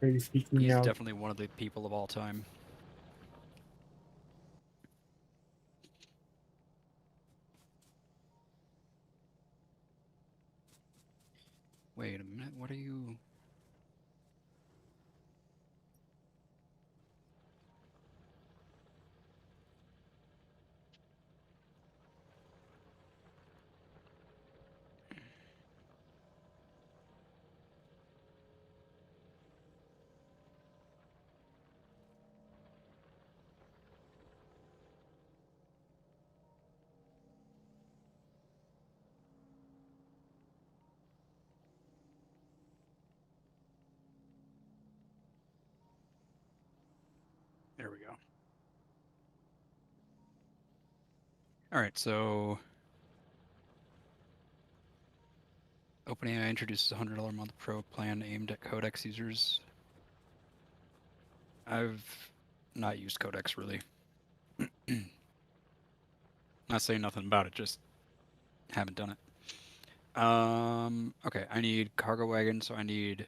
[SPEAKER 1] Maybe speak me
[SPEAKER 2] He's
[SPEAKER 1] out.
[SPEAKER 2] definitely one of the people of all time. Wait a minute, what are you... There we go. Alright, so... OpenAI introduces a $100 a month pro plan aimed at Codex users. I've not used Codex, really. Not saying nothing about it, just haven't done it. Okay, I need cargo wagon, so I need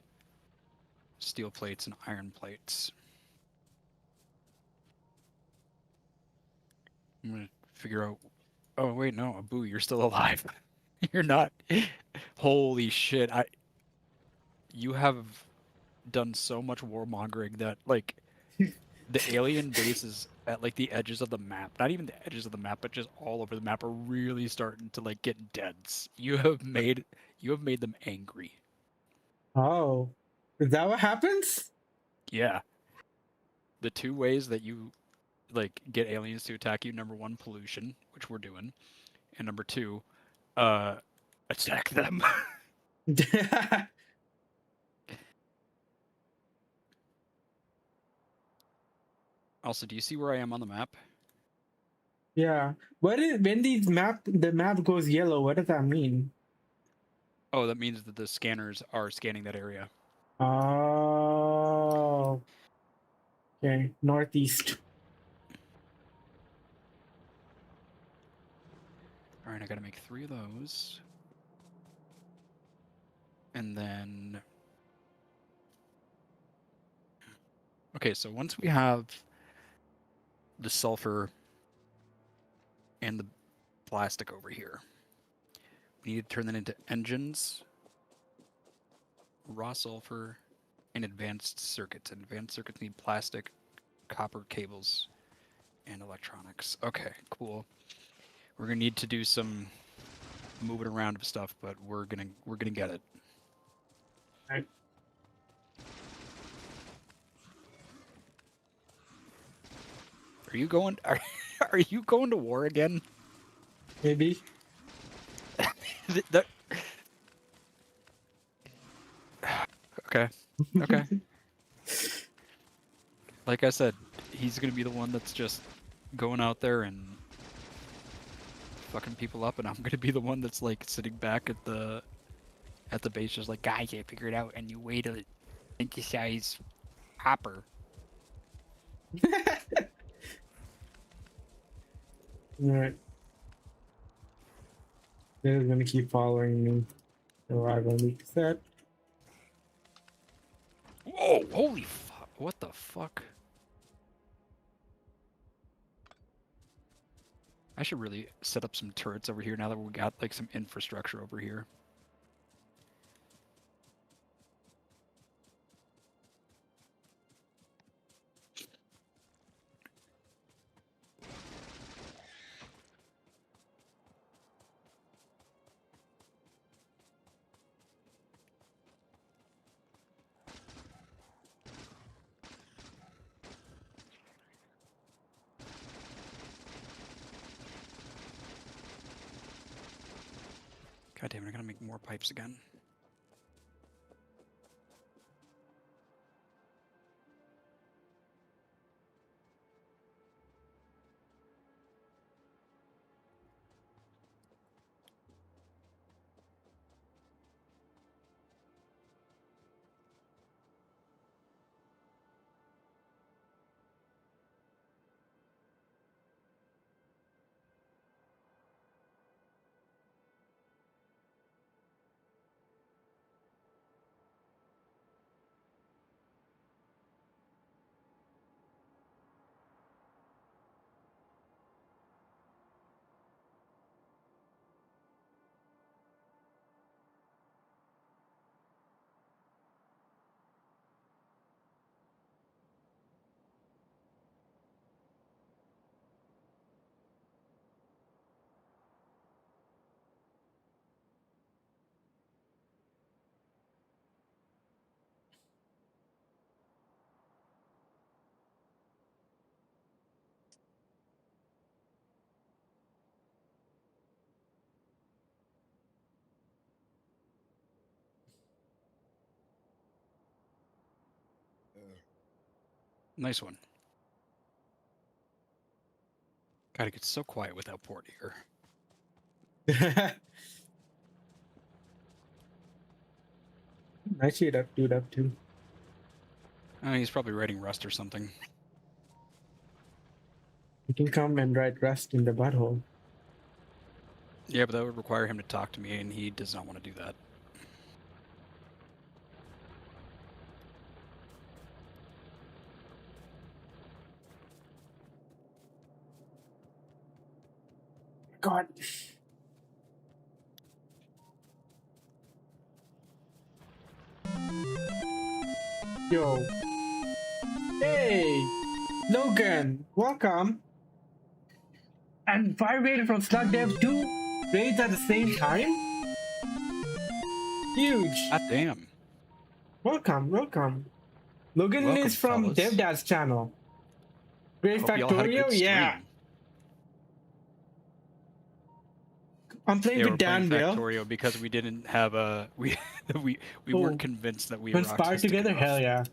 [SPEAKER 2] steel plates and iron plates. I'm gonna figure out... Oh, wait, no, Abu, you're still alive. You're not. Holy shit, You have done so much warmongering that, like, the alien bases at, like, the edges of the map, not even the edges of the map, but just all over the map, are really starting to, like, get dense. You have made them angry.
[SPEAKER 1] Oh, is that what happens?
[SPEAKER 2] Yeah. The 2 ways that you, like, get aliens to attack you: number 1, pollution, which we're doing, and number 2, attack them. Also, do you see where I am on the map?
[SPEAKER 1] Yeah. What is when the map goes yellow? What does that mean?
[SPEAKER 2] Oh, that means that the scanners are scanning that area.
[SPEAKER 1] Oh. Okay, northeast.
[SPEAKER 2] All right, I gotta make 3 of those. And then... Okay, so once we have the sulfur and the plastic over here, we need to turn that into engines, raw sulfur, and advanced circuits. And advanced circuits need plastic, copper cables, and electronics. Okay, cool. We're gonna need to do some moving around of stuff, but we're gonna get it.
[SPEAKER 1] Right.
[SPEAKER 2] Are you going? Are you going to war again?
[SPEAKER 1] Maybe.
[SPEAKER 2] Okay. Okay. Like I said, he's gonna be the one that's just going out there and fucking people up, and I'm gonna be the one that's like sitting back at the at the base, just like, guy, I can't figure it out, and you wait a synthesize hopper.
[SPEAKER 1] Alright. They're gonna keep following me. So I will leak that.
[SPEAKER 2] Whoa! Holy fuck! What the fuck? I should really set up some turrets over here now that we got like some infrastructure over here. God damn it, I gotta make more pipes again. Nice one. God, it gets so quiet without port here.
[SPEAKER 1] I see it up, do that too.
[SPEAKER 2] He's probably writing Rust or something.
[SPEAKER 1] You can come and write rest in the butthole.
[SPEAKER 2] Yeah, but that would require him to talk to me, and he does not want to do that.
[SPEAKER 1] God. Yo. Hey! Logan, welcome. And Fireblade from Slug Dev 2 raids at the same time? Huge.
[SPEAKER 2] God damn.
[SPEAKER 1] Welcome, welcome. Logan
[SPEAKER 2] Welcome,
[SPEAKER 1] is from
[SPEAKER 2] fellas.
[SPEAKER 1] DevDad's channel. Great
[SPEAKER 2] Hope y'all had a
[SPEAKER 1] Factorio,
[SPEAKER 2] good
[SPEAKER 1] yeah.
[SPEAKER 2] stream.
[SPEAKER 1] I'm playing
[SPEAKER 2] Yeah, we're
[SPEAKER 1] with
[SPEAKER 2] playing
[SPEAKER 1] Dan Bill.
[SPEAKER 2] Factorio because we didn't have a we
[SPEAKER 1] Oh.
[SPEAKER 2] weren't convinced that we were
[SPEAKER 1] Conspire
[SPEAKER 2] autistic
[SPEAKER 1] together?
[SPEAKER 2] enough.
[SPEAKER 1] Hell yeah.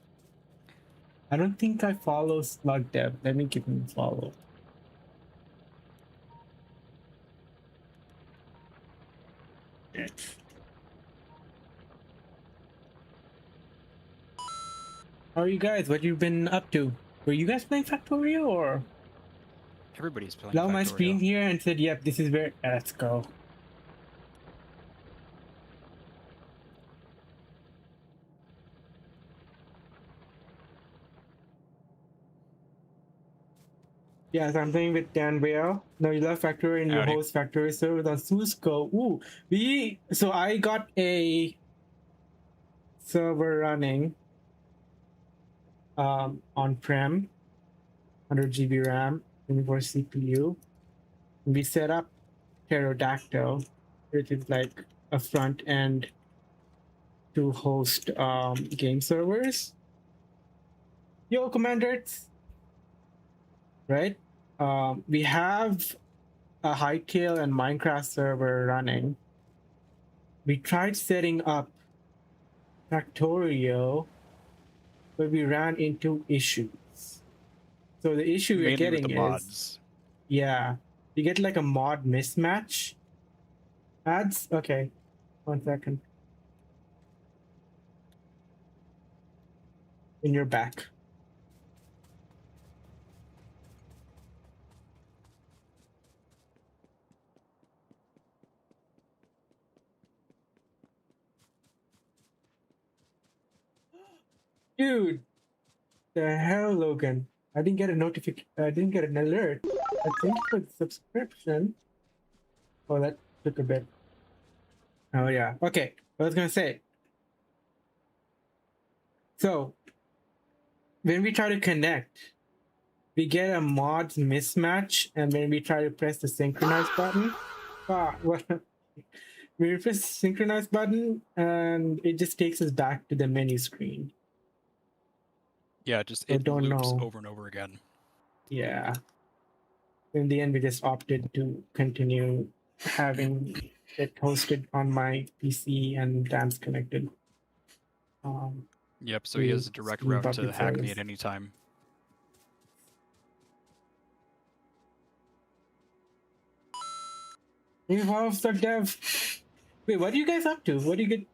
[SPEAKER 1] I don't think I follow Slug Dev. Let me give him a follow. How are you guys? What you been up to? Were you guys playing Factorio or?
[SPEAKER 2] Everybody's playing
[SPEAKER 1] Love my
[SPEAKER 2] Factorio.
[SPEAKER 1] stream here and said, yep, this is where. Let's go. Yes, I'm playing with Dan Bale. No, you love Factorio and you
[SPEAKER 2] Howdy.
[SPEAKER 1] host Factorio server on Susco. Ooh, so I got a server running on-prem, 100 GB RAM, 24 CPU. We set up Pterodactyl, which is like a front end to host game servers. Yo, commanders, right? We have a Hightail and Minecraft server running. We tried setting up Factorio, but we ran into issues. So the issue we're
[SPEAKER 2] Mainly
[SPEAKER 1] getting
[SPEAKER 2] with the
[SPEAKER 1] is,
[SPEAKER 2] mods.
[SPEAKER 1] yeah, you get like a mod mismatch. Ads? Okay, 1 second. in your back. Dude, the hell, Logan? I didn't get a notification. I didn't get an alert. I think it was subscription. Oh, that took a bit. Oh yeah. Okay. I was gonna say. So when we try to connect, we get a mods mismatch, and when we try to press the synchronize button, what? We press the synchronize button, and it just takes us back to the menu screen.
[SPEAKER 2] Yeah, just
[SPEAKER 1] I
[SPEAKER 2] it
[SPEAKER 1] don't
[SPEAKER 2] loops
[SPEAKER 1] know.
[SPEAKER 2] over and over again.
[SPEAKER 1] Yeah. In the end, we just opted to continue having it hosted on my PC and Dan's connected.
[SPEAKER 2] Yep, so he has a
[SPEAKER 1] to
[SPEAKER 2] direct
[SPEAKER 1] Steam
[SPEAKER 2] route to
[SPEAKER 1] public
[SPEAKER 2] hack me
[SPEAKER 1] service.
[SPEAKER 2] at any time.
[SPEAKER 1] Evolve the dev. Wait, what are you guys up to? What do you get?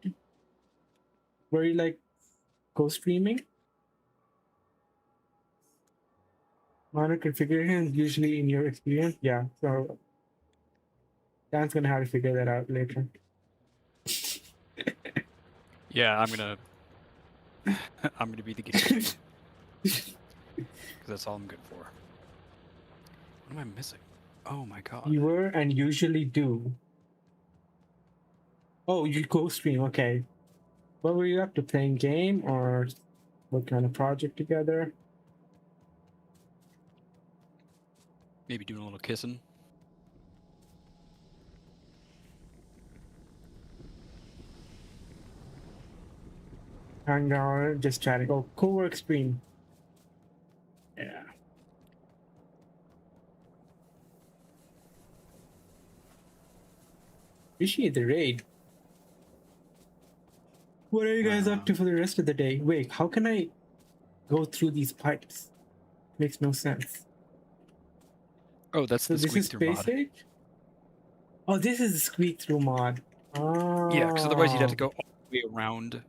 [SPEAKER 1] Were you like go streaming? Monitor configuration is usually in your experience. Yeah, so Dan's gonna have to figure that out later.
[SPEAKER 2] Yeah, I'm gonna I'm gonna be the guinea pig. Because that's all I'm good for. What am I missing? Oh my god.
[SPEAKER 1] You were and usually do. Oh, you go stream. Okay. What were you up to? Playing game or what kind of project together?
[SPEAKER 2] Maybe doing a little kissing.
[SPEAKER 1] Hang out, just chatting. Oh, co-work stream. Yeah. Appreciate the raid. What are you guys up to for the rest of the day? Wait, how can I go through these pipes? Makes no sense.
[SPEAKER 2] Oh, that's
[SPEAKER 1] So
[SPEAKER 2] the
[SPEAKER 1] this
[SPEAKER 2] squeak
[SPEAKER 1] is
[SPEAKER 2] through
[SPEAKER 1] space
[SPEAKER 2] mod.
[SPEAKER 1] age? Oh, this is the squeak through mod. Oh.
[SPEAKER 2] Yeah, because otherwise you'd have to go all the way around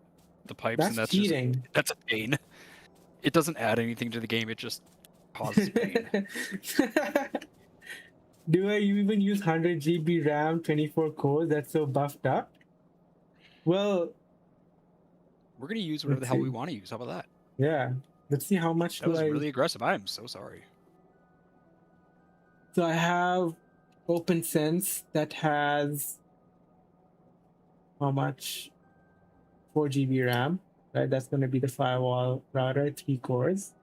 [SPEAKER 2] the pipes,
[SPEAKER 1] That's
[SPEAKER 2] and that's
[SPEAKER 1] cheating.
[SPEAKER 2] just that's a pain. It doesn't add anything to the game. It just causes pain.
[SPEAKER 1] Do I even use 100 GB RAM, 24 cores? That's so buffed up. Well,
[SPEAKER 2] We're gonna use whatever the
[SPEAKER 1] let's
[SPEAKER 2] hell we
[SPEAKER 1] see.
[SPEAKER 2] want to use. How about that?
[SPEAKER 1] Yeah, let's see how much
[SPEAKER 2] That
[SPEAKER 1] do
[SPEAKER 2] was
[SPEAKER 1] I.
[SPEAKER 2] really aggressive. I am so sorry.
[SPEAKER 1] So I have OpenSense that has how much? 4 GB RAM. Right, that's going to be the firewall router, 3 cores.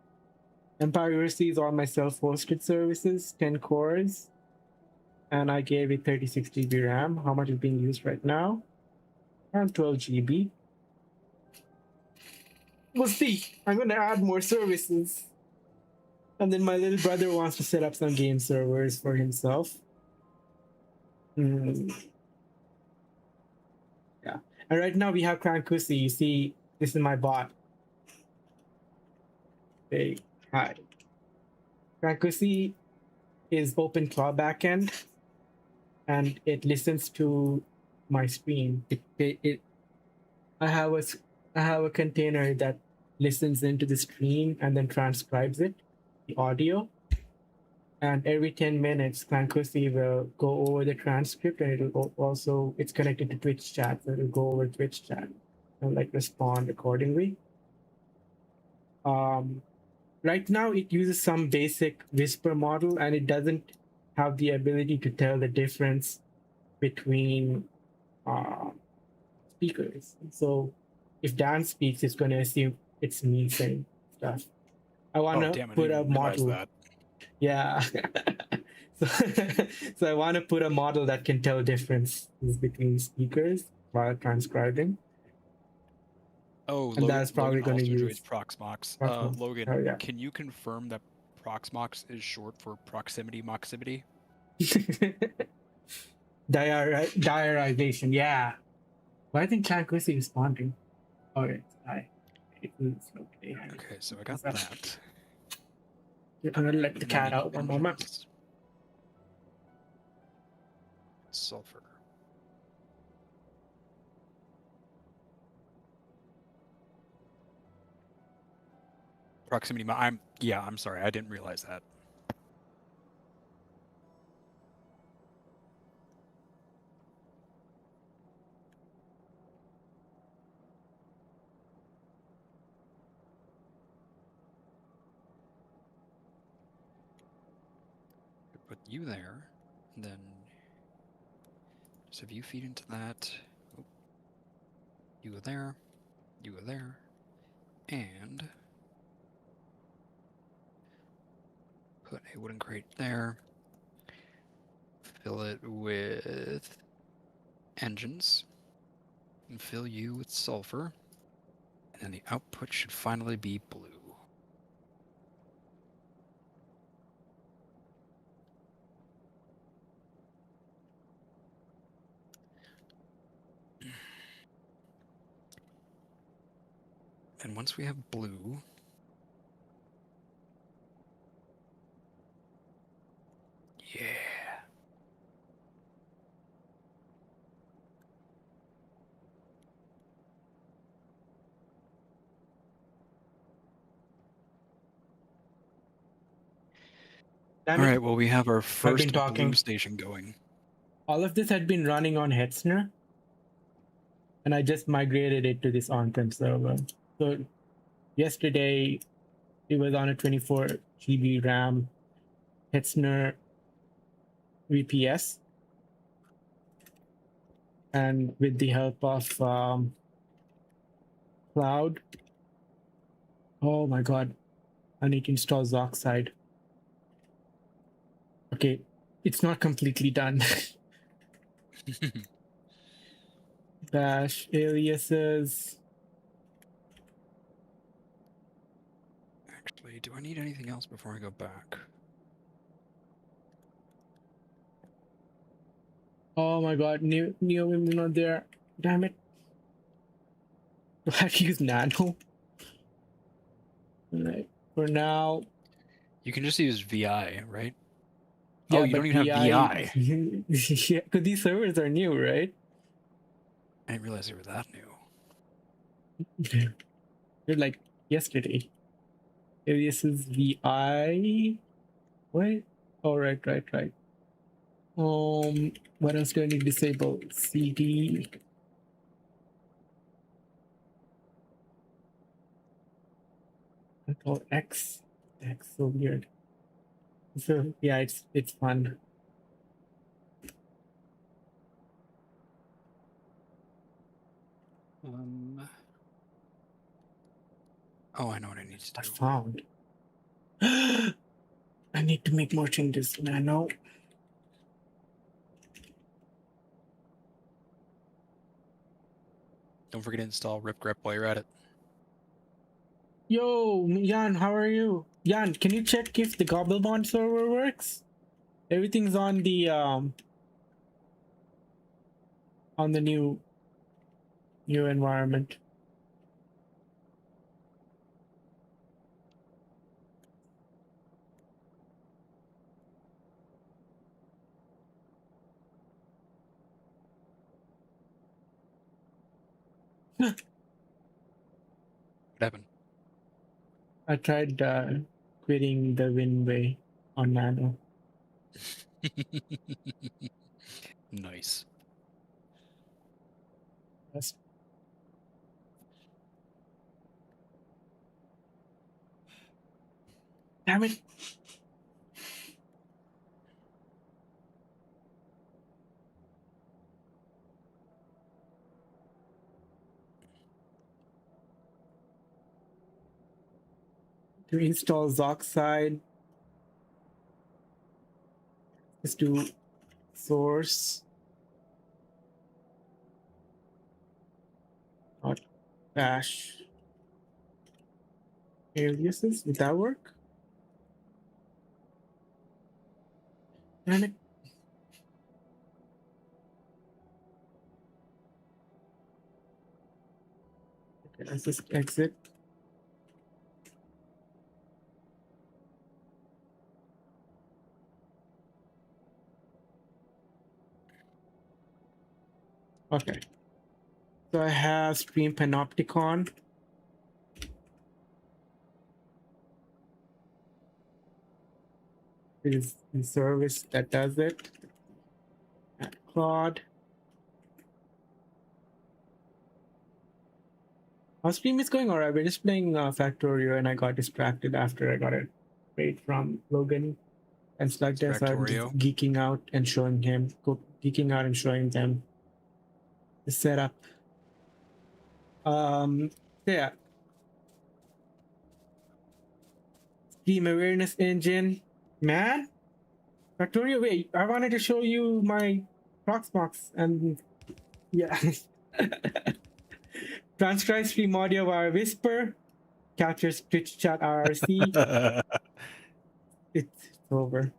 [SPEAKER 1] Empire University is all my self-hosted services, 10 cores, and I gave it 36 GB RAM. How much is being used right now? Around 12 GB. We'll see. I'm going to add more services. And then my little brother wants to set up some game servers for himself. Yeah. And right now we have Crankusi. You see, this is my bot. Hey, hi. Crankusi is open cloud backend, and it listens to my stream. I have a container that listens into the stream and then transcribes it, the audio. And every 10 minutes, Clankusi will go over the transcript, and it'll also it's connected to Twitch chat, so it'll go over Twitch chat and like respond accordingly. Right now, it uses some basic whisper model, and it doesn't have the ability to tell the difference between speakers. So if Dan speaks, it's going to assume it's me saying stuff. I want
[SPEAKER 2] Oh
[SPEAKER 1] to
[SPEAKER 2] damn! I
[SPEAKER 1] put
[SPEAKER 2] didn't
[SPEAKER 1] a
[SPEAKER 2] even realize
[SPEAKER 1] model.
[SPEAKER 2] that.
[SPEAKER 1] Yeah. so, so I want to put a model that can tell differences between speakers while transcribing.
[SPEAKER 2] Oh,
[SPEAKER 1] And that's probably
[SPEAKER 2] Logan
[SPEAKER 1] going to
[SPEAKER 2] also
[SPEAKER 1] use
[SPEAKER 2] joins Proxmox.
[SPEAKER 1] Proxmox.
[SPEAKER 2] Logan,
[SPEAKER 1] Oh, yeah.
[SPEAKER 2] can you confirm that Proxmox is short for proximity moximity?
[SPEAKER 1] Diarization. Yeah. Why I think Chankusi is responding. Okay. Hi.
[SPEAKER 2] Okay, so I got that.
[SPEAKER 1] I'm going to let the
[SPEAKER 2] And I
[SPEAKER 1] cat
[SPEAKER 2] need
[SPEAKER 1] out one moment.
[SPEAKER 2] engines. Sulfur. proximity. I'm sorry, I didn't realize that. Put you there, and then just have you feed into that. Oh, you go there, you go there, and put a wooden crate there. Fill it with engines, and fill you with sulfur, and then the output should finally be blue. And once we have blue, yeah.
[SPEAKER 1] Damn
[SPEAKER 2] All
[SPEAKER 1] it.
[SPEAKER 2] right, well, we have our
[SPEAKER 1] been
[SPEAKER 2] first blue
[SPEAKER 1] talking.
[SPEAKER 2] station going.
[SPEAKER 1] All of this had been running on Hetzner, and I just migrated it to this on-prem server. So yesterday, it was on a 24 GB RAM Hetzner VPS, and with the help of Cloud. Oh my god, I need to install Zoxide. Okay, it's not completely done. Bash aliases.
[SPEAKER 2] Actually, do I need anything else before I go back?
[SPEAKER 1] Oh my god, Neo is not there. Damn it. Do I have to use Nano? Alright, for now.
[SPEAKER 2] You can just use VI, right?
[SPEAKER 1] Yeah,
[SPEAKER 2] Oh, you
[SPEAKER 1] but
[SPEAKER 2] don't even have VI.
[SPEAKER 1] Yeah, because these servers are new, right?
[SPEAKER 2] I didn't realize they were that new.
[SPEAKER 1] They're like yesterday. This is VI. What? Oh, right. What else do I need to disable? CD. Oh, X. X, so weird. So yeah, it's fun.
[SPEAKER 2] Oh, I know what I need to
[SPEAKER 1] I
[SPEAKER 2] do.
[SPEAKER 1] found. I need to make more changes. Nano.
[SPEAKER 2] Don't forget to install ripgrep while you're at it.
[SPEAKER 1] Yo, Jan, how are you? Jan, can you check if the Gobblebond server works? Everything's on the new environment.
[SPEAKER 2] What happened?
[SPEAKER 1] I tried quitting the Winway on Nano.
[SPEAKER 2] Nice.
[SPEAKER 1] Yes. Damn it. To install Zoxide, just do source dot bash aliases. Would that work? Damn it. Okay, let's just exit. Okay. So I have Stream Panopticon. is the service that does it. Claude. Our stream is going alright. We're just playing Factorio, and I got distracted after I got a raid from Logan and Slug Test. So I'm just
[SPEAKER 2] Factorio.
[SPEAKER 1] geeking out and showing them the setup. Yeah. Steam awareness engine, man. Factorio, wait! I wanted to show you my Proxmox, and yeah. Transcribe stream audio via Whisper, captures Twitch chat RRC. It's over.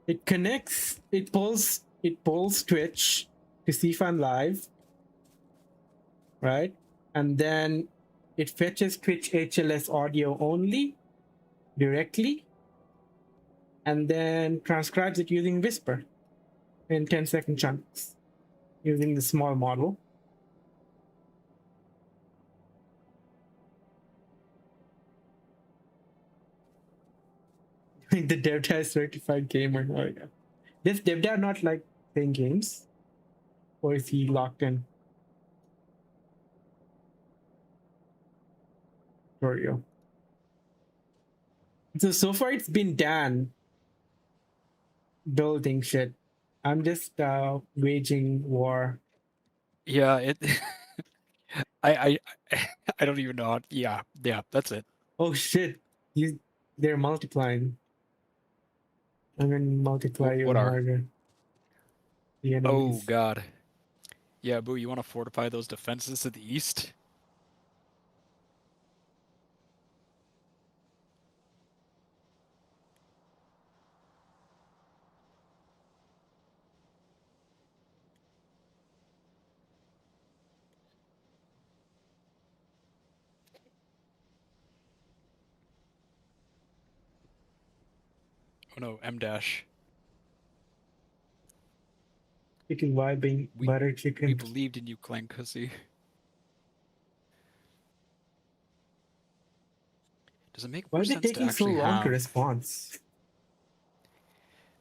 [SPEAKER 1] It connects. It pulls Twitch to see if I'm live, right? And then it fetches Twitch HLS audio only directly, and then transcribes it using Whisper in 10-second chunks using the small model. The DevDad certified gamer. Oh yeah. Does DevDad not like playing games? Or is he locked in? Tutorial. So far it's been Dan building shit. I'm just waging war.
[SPEAKER 2] Yeah, it. I don't even know. Yeah, that's it.
[SPEAKER 1] Oh shit! They're multiplying. I'm gonna multiply you
[SPEAKER 2] What are?
[SPEAKER 1] harder. The
[SPEAKER 2] Oh
[SPEAKER 1] enemies.
[SPEAKER 2] God. Yeah, Boo, you want to fortify those defenses to the east? Oh no, M dash.
[SPEAKER 1] Chicken vibing, butter
[SPEAKER 2] We
[SPEAKER 1] chicken.
[SPEAKER 2] believed in you, Clang Cussy. Does it make
[SPEAKER 1] Why
[SPEAKER 2] more
[SPEAKER 1] are they
[SPEAKER 2] sense to
[SPEAKER 1] taking so
[SPEAKER 2] actually
[SPEAKER 1] long to
[SPEAKER 2] have?
[SPEAKER 1] respond?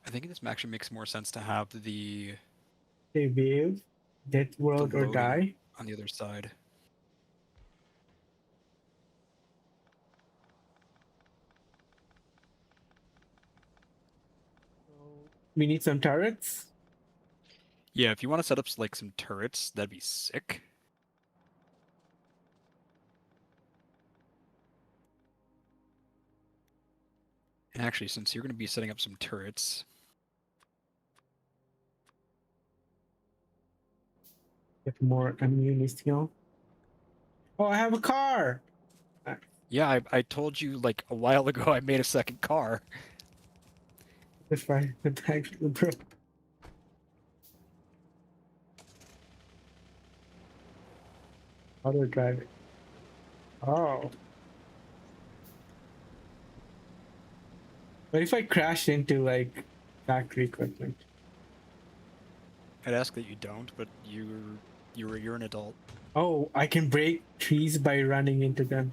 [SPEAKER 2] I think this actually makes more sense to have the
[SPEAKER 1] They wave, death world or
[SPEAKER 2] loading
[SPEAKER 1] die.
[SPEAKER 2] on the other side.
[SPEAKER 1] We need some turrets.
[SPEAKER 2] Yeah, if you want to set up like some turrets, that'd be sick. And actually, since you're going to be setting up some turrets,
[SPEAKER 1] Get more ammunition. Oh, I have a car.
[SPEAKER 2] yeah, I told you like a while ago I made a second car.
[SPEAKER 1] That's right. Thanks, bro. Auto driving. Oh. What if I crash into like factory equipment?
[SPEAKER 2] I'd ask that you don't, but you're an adult.
[SPEAKER 1] Oh, I can break trees by running into them.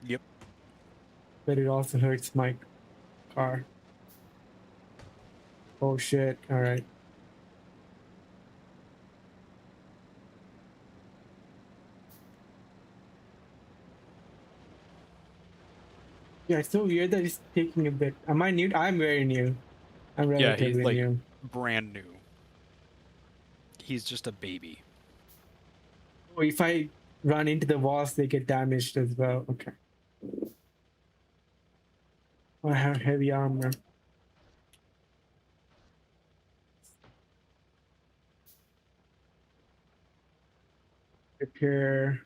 [SPEAKER 2] Yep.
[SPEAKER 1] But it also hurts my car. Oh shit. Alright. Yeah, it's so weird that it's taking a bit. Am I new? I'm very new. I'm
[SPEAKER 2] Yeah, he's
[SPEAKER 1] relatively
[SPEAKER 2] like
[SPEAKER 1] new.
[SPEAKER 2] brand new. He's just a baby.
[SPEAKER 1] Oh, if I run into the walls, they get damaged as well. Okay. Oh, I have heavy armor. Repair.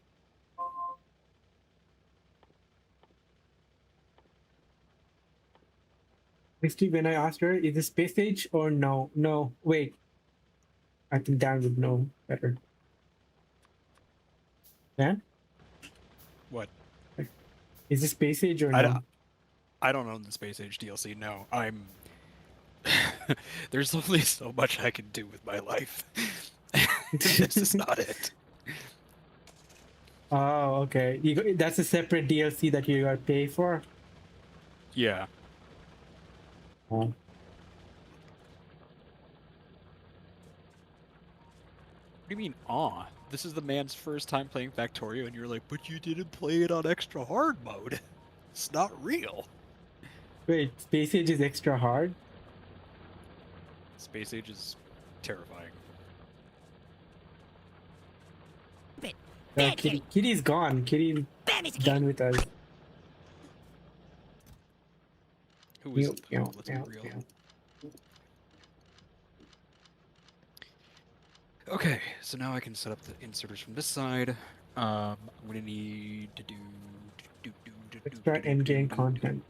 [SPEAKER 1] Misty, when I asked her, is it space age or no? No, wait. I think Dan would know better. Dan?
[SPEAKER 2] What?
[SPEAKER 1] Is it space age or no?
[SPEAKER 2] I don't own the Space Age DLC. No, I'm. There's only so much I can do with my life. This is not it.
[SPEAKER 1] Oh, okay. That's a separate DLC that you got to pay for.
[SPEAKER 2] Yeah.
[SPEAKER 1] Oh.
[SPEAKER 2] What do you mean, aw? This is the man's first time playing Factorio, and you're like, but you didn't play it on extra hard mode. It's not real.
[SPEAKER 1] Wait, Space Age is extra hard?
[SPEAKER 2] Space Age is terrifying.
[SPEAKER 1] Kitty's gone. Kitty's done with us.
[SPEAKER 2] Who
[SPEAKER 1] Meow,
[SPEAKER 2] isn't, though?
[SPEAKER 1] meow,
[SPEAKER 2] Let's be
[SPEAKER 1] meow,
[SPEAKER 2] real.
[SPEAKER 1] meow.
[SPEAKER 2] Okay, so now I can set up the inserters from this side. I'm gonna need to do.
[SPEAKER 1] Extra endgame content.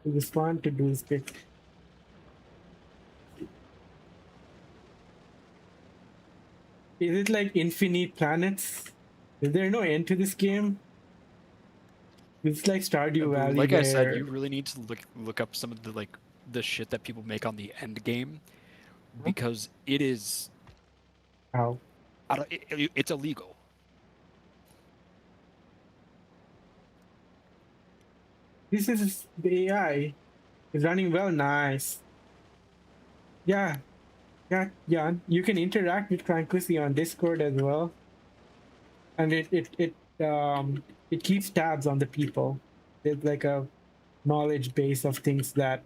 [SPEAKER 1] We just want to do is pick. Is it like infinite planets? Is there no end to this game? It's like Stardew Valley.
[SPEAKER 2] Like I said,
[SPEAKER 1] where...
[SPEAKER 2] you really need to look up some of the shit that people make on the end game, because it is.
[SPEAKER 1] How?
[SPEAKER 2] It's illegal.
[SPEAKER 1] This is the AI. It's running well. Nice. Yeah. Yeah. You can interact with Tranquility on Discord as well. And it keeps tabs on the people. There's like a knowledge base of things that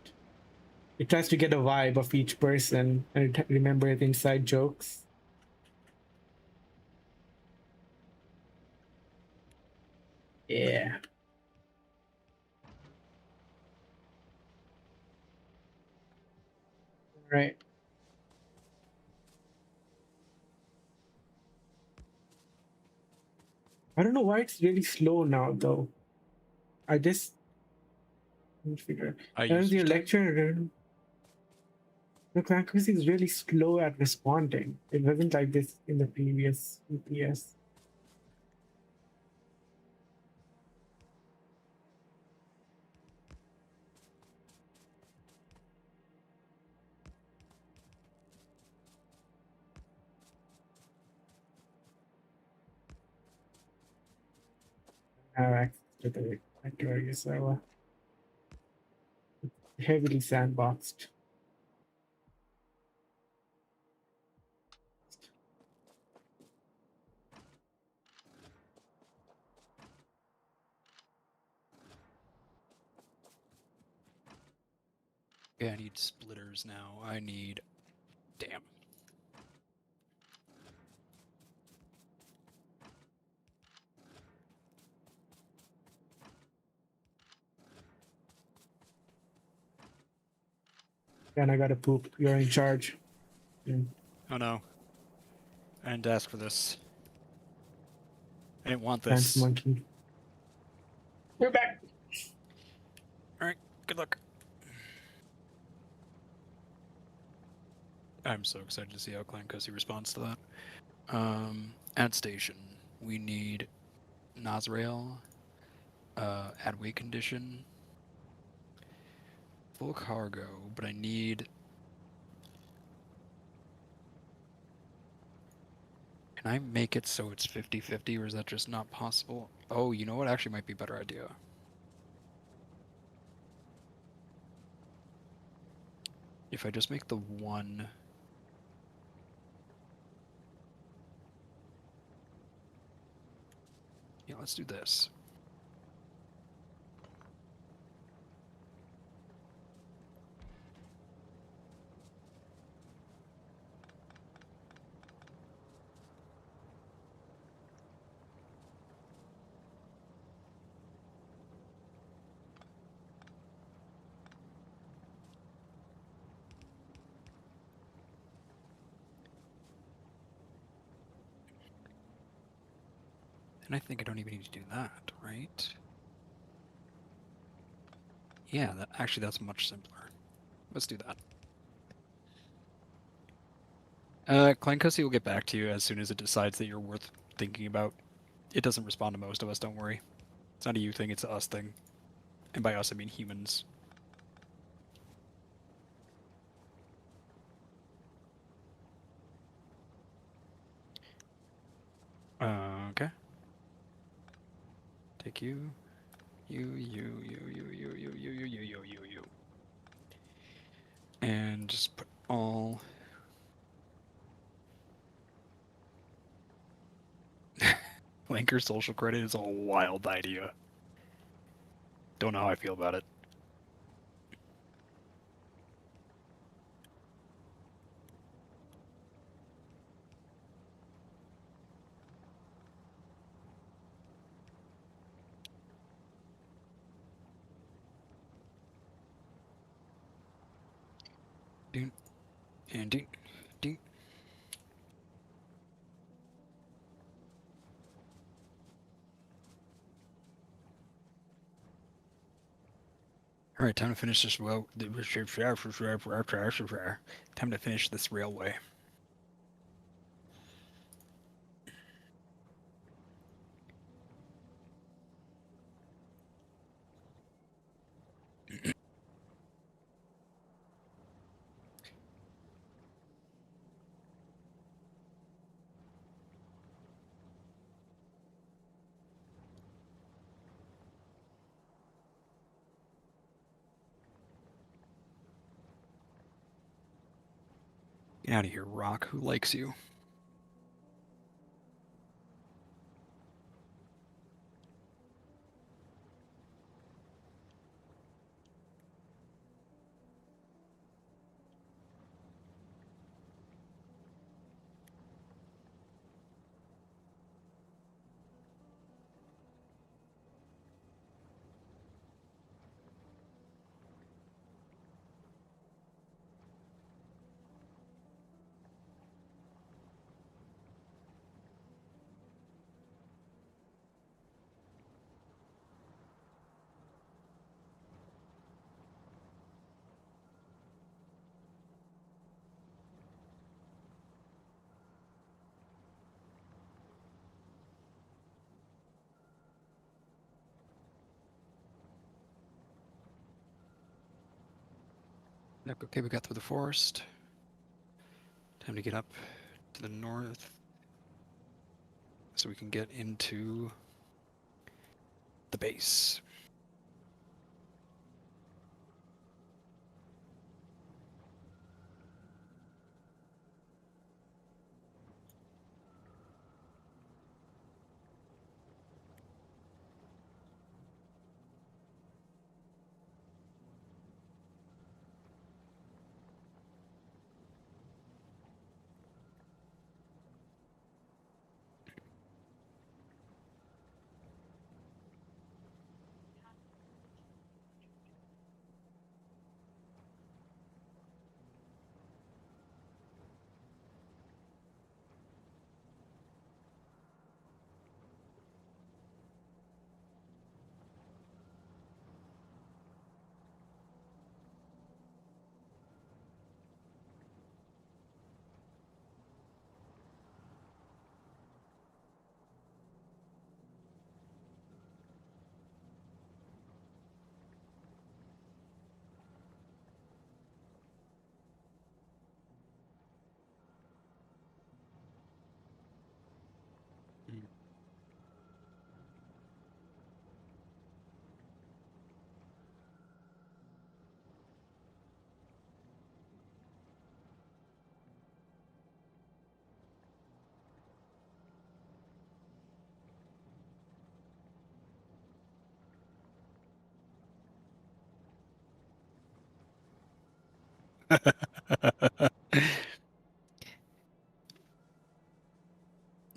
[SPEAKER 1] it tries to get a vibe of each person and remember the inside jokes. Yeah. Right. I don't know why it's really slow now, though. I just didn't figure.
[SPEAKER 2] I
[SPEAKER 1] And
[SPEAKER 2] used
[SPEAKER 1] your
[SPEAKER 2] to.
[SPEAKER 1] lecture, the Clancy is really slow at responding. It wasn't like this in the previous EPS. Have access to the factorio, so heavily sandboxed.
[SPEAKER 2] Yeah, I need splitters now. I need. Damn.
[SPEAKER 1] And I gotta poop. You're in charge.
[SPEAKER 2] Oh no. I didn't ask for this. I didn't want
[SPEAKER 1] Dance
[SPEAKER 2] this.
[SPEAKER 1] monkey. We're back.
[SPEAKER 2] Alright, good luck. I'm so excited to see how Clan Cussy responds to that. Add station. We need Nosrail. Add weight condition. Full cargo, but I need. Can I make it so it's 50-50, or is that just not possible? Oh, you know what actually might be a better idea? If I just make the one... Yeah, let's do this. And I think I don't even need to do that, right? Yeah, actually that's much simpler. Let's do that. Clan Cussy will get back to you as soon as it decides that you're worth thinking about. It doesn't respond to most of us, don't worry. It's not a you thing, it's a us thing. And by us, I mean humans. Okay. Take you. You. And just put all. Linker social credit is a wild idea. Don't know how I feel about it. Ding, and ding, ding. All right, time to finish this. Well, time to finish this railway. Get out of here, Rock. Who likes you? Okay, we got through the forest. Time to get up to the north so we can get into the base.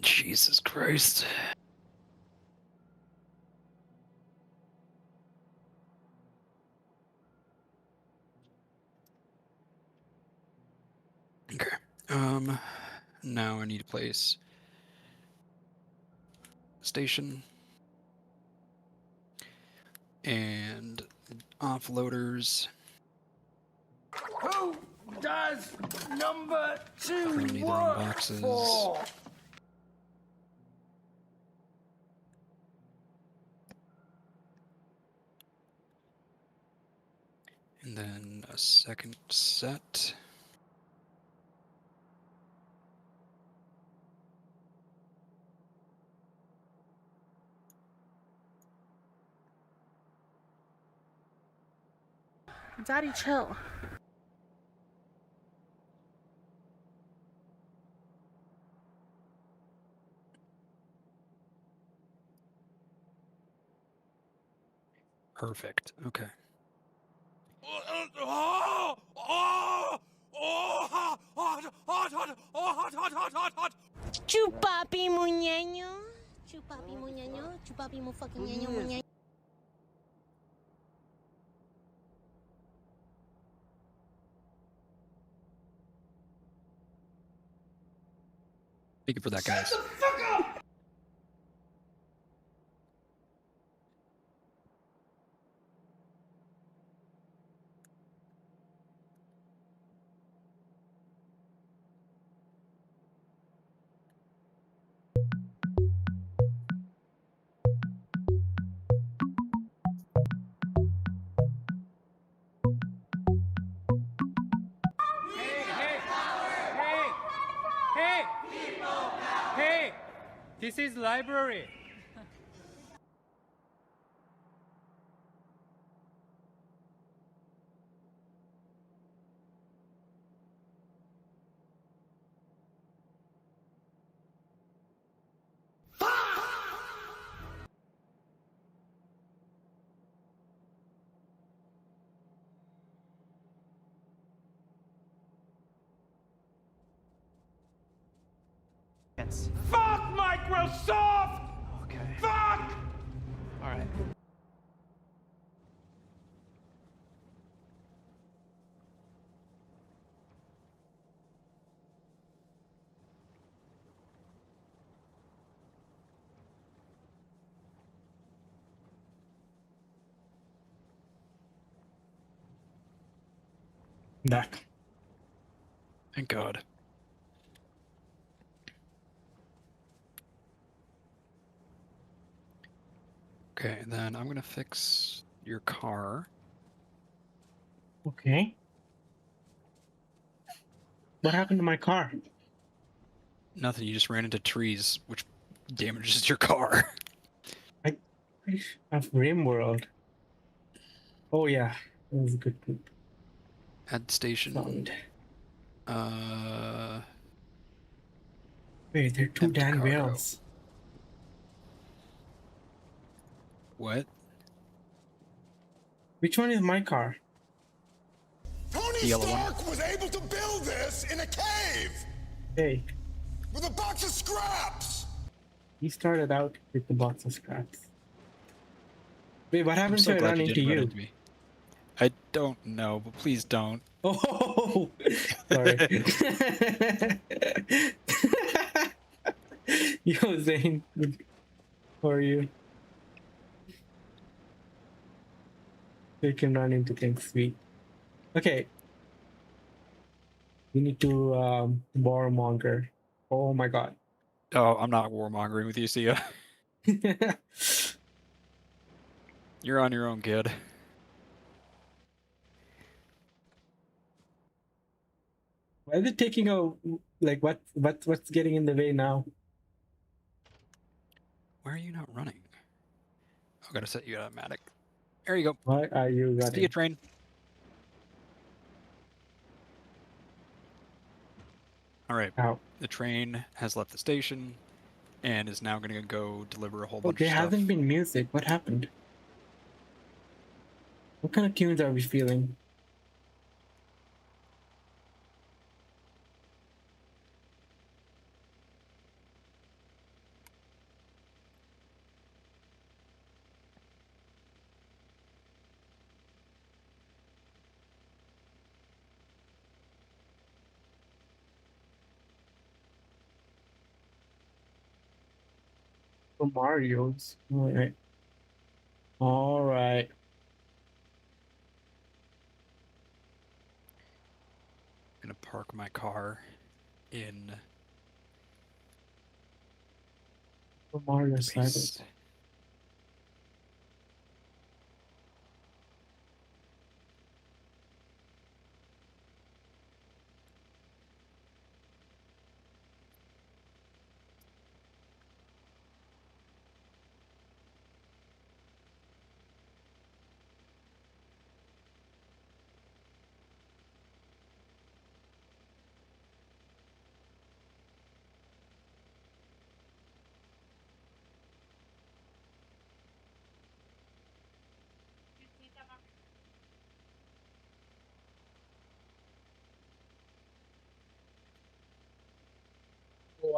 [SPEAKER 2] Jesus Christ. Okay. Now I need to place station and offloaders.
[SPEAKER 4] Who does number two
[SPEAKER 2] Really need their own boxes. And then a second set.
[SPEAKER 8] Daddy, chill.
[SPEAKER 2] Perfect. Okay.
[SPEAKER 8] Chupapi muñeño. Chupapi muñeño. Chupapi mu fucking ñeño muñeño.
[SPEAKER 2] Thank you for that, guys.
[SPEAKER 9] Hey! This is library. Fuck Microsoft!
[SPEAKER 6] Okay.
[SPEAKER 9] Fuck!
[SPEAKER 6] Alright.
[SPEAKER 1] Back.
[SPEAKER 2] Thank God. Okay, and then I'm gonna fix your car.
[SPEAKER 1] Okay. What happened to my car?
[SPEAKER 2] Nothing, you just ran into trees, which damages your car.
[SPEAKER 1] Of Rimworld. Oh yeah, that was a good poop.
[SPEAKER 2] Add station.
[SPEAKER 1] Sound.
[SPEAKER 2] Uh,
[SPEAKER 1] Wait, they're two
[SPEAKER 2] empty
[SPEAKER 1] Dan
[SPEAKER 2] cargo.
[SPEAKER 1] wheels.
[SPEAKER 2] What?
[SPEAKER 1] Which one is my car?
[SPEAKER 10] Tony
[SPEAKER 2] Yellow
[SPEAKER 10] Stark was able to build this in a cave
[SPEAKER 1] Hey,
[SPEAKER 10] with a box of scraps.
[SPEAKER 1] he started out with the box of scraps. Wait, what
[SPEAKER 2] I'm
[SPEAKER 1] happens
[SPEAKER 2] so
[SPEAKER 1] if I
[SPEAKER 2] glad
[SPEAKER 1] run
[SPEAKER 2] you
[SPEAKER 1] into
[SPEAKER 2] didn't run
[SPEAKER 1] you?
[SPEAKER 2] into me. I don't know, but please don't.
[SPEAKER 1] Oh, sorry. Yo, Zane, how are you? We can run into things, sweet. Okay. We need to warmonger. Oh my god.
[SPEAKER 2] Oh, I'm not warmongering with you, see ya. You're on your own, kid.
[SPEAKER 1] Why is it taking a like what's getting in the way now?
[SPEAKER 2] Why are you not running? I've got to set you automatic. There you go.
[SPEAKER 1] Why are you
[SPEAKER 2] See ya,
[SPEAKER 1] running?
[SPEAKER 2] train. All right.
[SPEAKER 1] Ow.
[SPEAKER 2] The train has left the station and is now going to go deliver a whole
[SPEAKER 1] Oh,
[SPEAKER 2] bunch
[SPEAKER 1] there
[SPEAKER 2] of stuff.
[SPEAKER 1] hasn't been music. What happened? What kind of tunes are we feeling? For Mario's. All right. All right.
[SPEAKER 2] I'm going to park my car in
[SPEAKER 1] For Mario's
[SPEAKER 2] the
[SPEAKER 1] side.
[SPEAKER 2] base.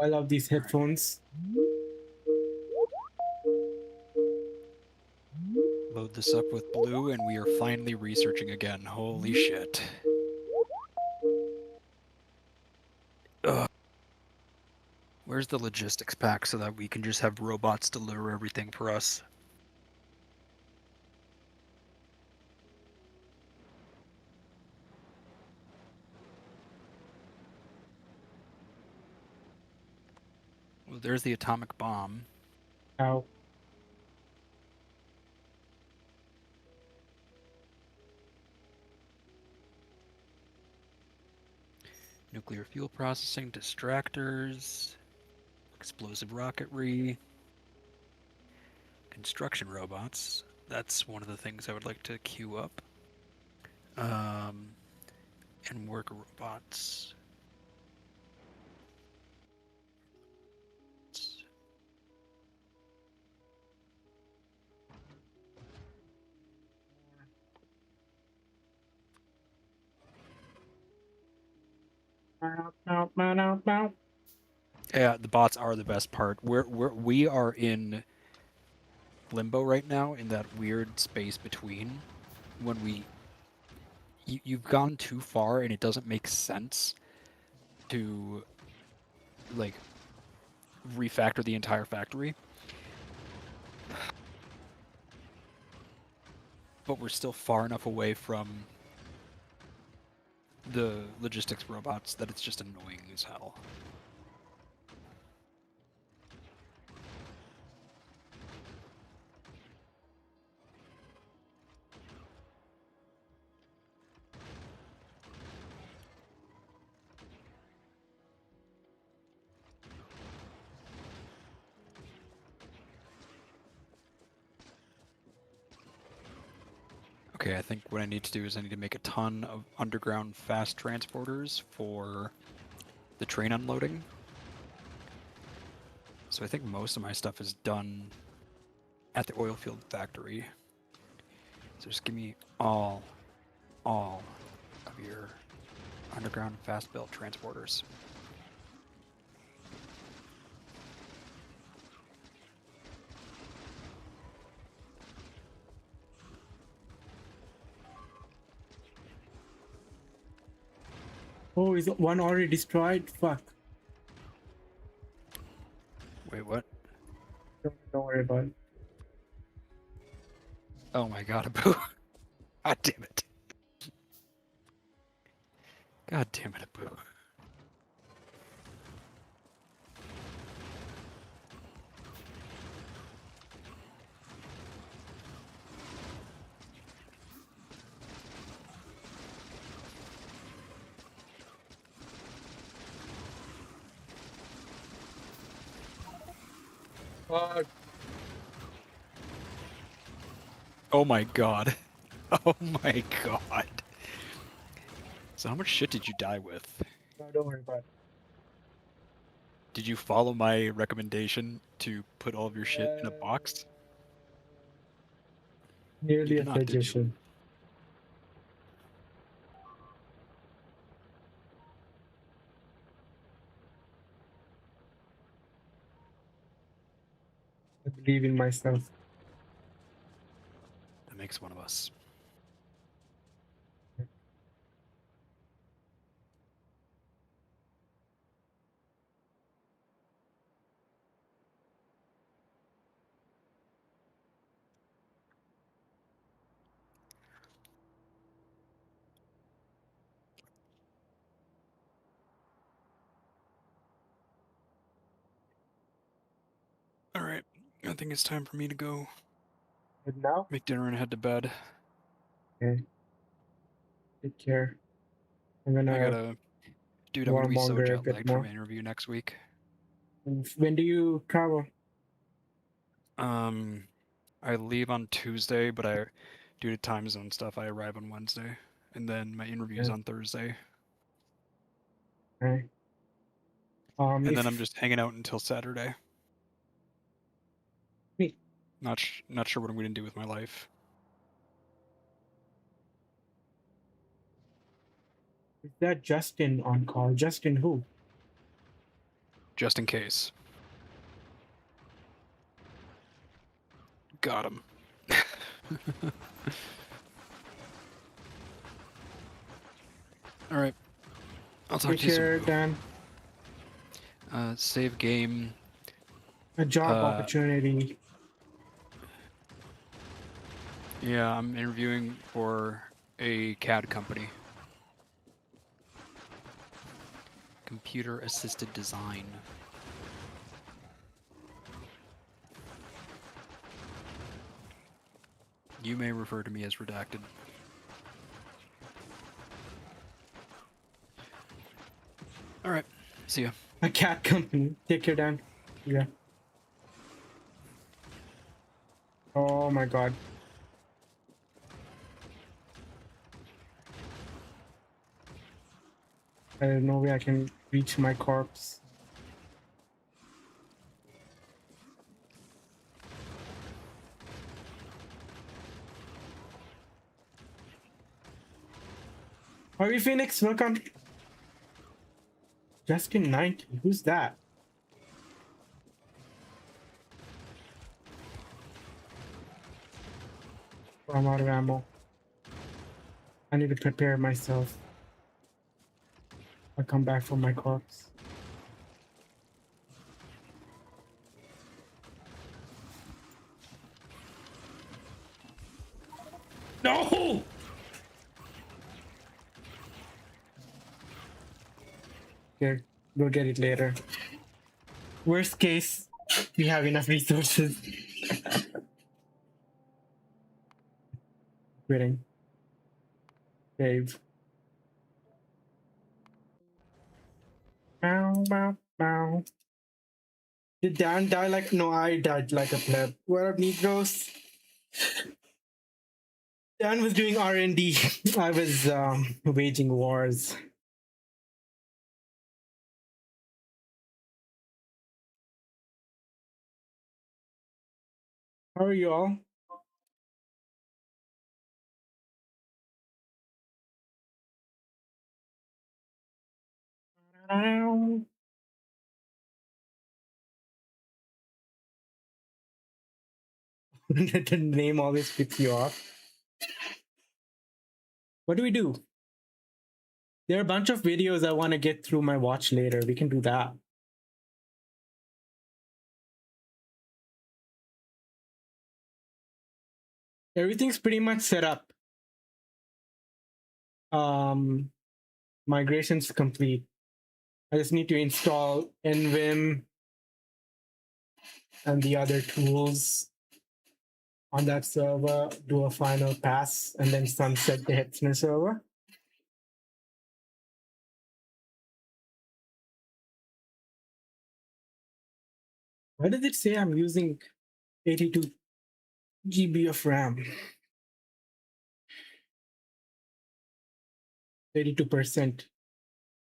[SPEAKER 1] I love these headphones.
[SPEAKER 2] Load this up with blue, and we are finally researching again. Holy shit. Ugh. Where's the logistics pack so that we can just have robots deliver everything for us? Well, there's the atomic bomb.
[SPEAKER 1] Ow.
[SPEAKER 2] Nuclear fuel processing, distractors, explosive rocketry, construction robots. That's one of the things I would like to queue up. And worker robots. Yeah, the bots are the best part. We are in limbo right now, in that weird space between when you've gone too far and it doesn't make sense to like refactor the entire factory, but we're still far enough away from the logistics robots that it's just annoying as hell. Okay, I think what I need to do is I need to make a ton of underground fast transporters for the train unloading. So I think most of my stuff is done at the oil field factory. So just give me all of your underground fast built transporters.
[SPEAKER 1] Oh, is one already destroyed? Fuck.
[SPEAKER 2] Wait, what?
[SPEAKER 1] Don't worry about it.
[SPEAKER 2] Oh my god, Abu. God damn it. God damn it, Abu.
[SPEAKER 1] Fuck.
[SPEAKER 2] Oh my god. Oh my god. So how much shit did you die with?
[SPEAKER 1] No, don't worry about it.
[SPEAKER 2] Did you follow my recommendation to put all of your shit in a box?
[SPEAKER 1] Nearly
[SPEAKER 2] You
[SPEAKER 1] a
[SPEAKER 2] did not, did you?
[SPEAKER 1] suggestion. I believe in myself.
[SPEAKER 2] That makes one of us. Alright, I think it's time for me to go
[SPEAKER 1] But now?
[SPEAKER 2] make dinner and head to bed.
[SPEAKER 1] Okay. Take care. I'm
[SPEAKER 2] I
[SPEAKER 1] gonna
[SPEAKER 2] gotta... Dude, I'm gonna be so
[SPEAKER 1] warmonger a
[SPEAKER 2] jet
[SPEAKER 1] bit
[SPEAKER 2] lagged for
[SPEAKER 1] more.
[SPEAKER 2] my interview next week.
[SPEAKER 1] When do you travel?
[SPEAKER 2] I leave on Tuesday, but due to time zone stuff, I arrive on Wednesday. And then my interview's
[SPEAKER 1] Yeah.
[SPEAKER 2] on Thursday.
[SPEAKER 1] Okay.
[SPEAKER 2] And then I'm just hanging out until Saturday.
[SPEAKER 1] Neat.
[SPEAKER 2] Not sure what I'm gonna do with my life.
[SPEAKER 1] Is that Justin on call? Justin who?
[SPEAKER 2] just in case. Got him. All right. I'll talk
[SPEAKER 1] Take
[SPEAKER 2] to you
[SPEAKER 1] care,
[SPEAKER 2] soon.
[SPEAKER 1] Dan.
[SPEAKER 2] Save game.
[SPEAKER 1] A job opportunity.
[SPEAKER 2] Yeah, I'm interviewing for a CAD company. Computer assisted design. You may refer to me as redacted. All right. See ya.
[SPEAKER 1] A cat company. Take care, Dan. Yeah. Oh my god. There's no way I can reach my corpse. Are you Phoenix? Welcome. Justin 90. Who's that? I'm out of ammo. I need to prepare myself. I'll come back for my corpse. No! Here, we'll get it later. Worst case, we have enough resources. Quitting. Save. Bow, bow, bow. Did Dan die like? No, I died like a pleb. What up, Negros? Dan was doing R&D. I was waging wars. How are you all? The name always picks you off. What do we do? There are a bunch of videos I want to get through my watch later. We can do that. Everything's pretty much set up. Migration's complete. I just need to install NVim and the other tools on that server, do a final pass, and then sunset the Hetzner server. Why does it say I'm using 82 GB of RAM? 82%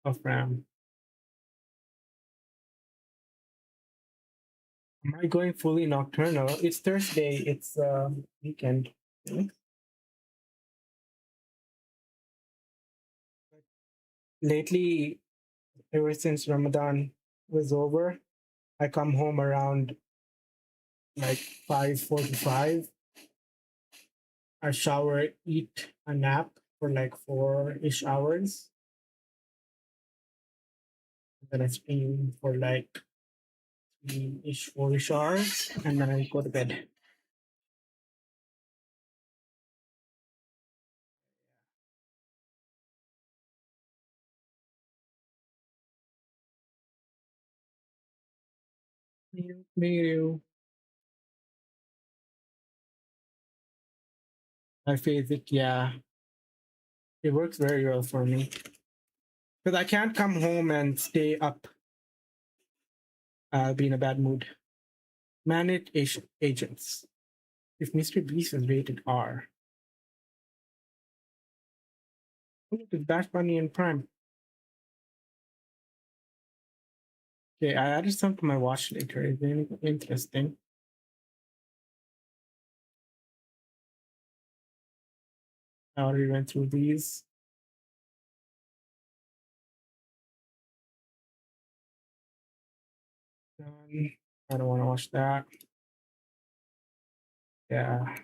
[SPEAKER 1] of RAM. Am I going fully nocturnal? It's Thursday. It's weekend. Lately, ever since Ramadan was over, I come home around like 5:45. I shower, eat a nap for like 4-ish hours. Then I stream for like 3-ish, 4-ish hours, and then I go to bed. Me. I face it, yeah. It works very well for me. Because I can't come home and stay up. I'll be in a bad mood. Manage agents. If Mr. Beast is rated R. Oh, look, it's Bash Bunny and Prime. Okay, I added some to my watch later. Is there anything interesting? I already went through these. I don't want to watch that. Yeah.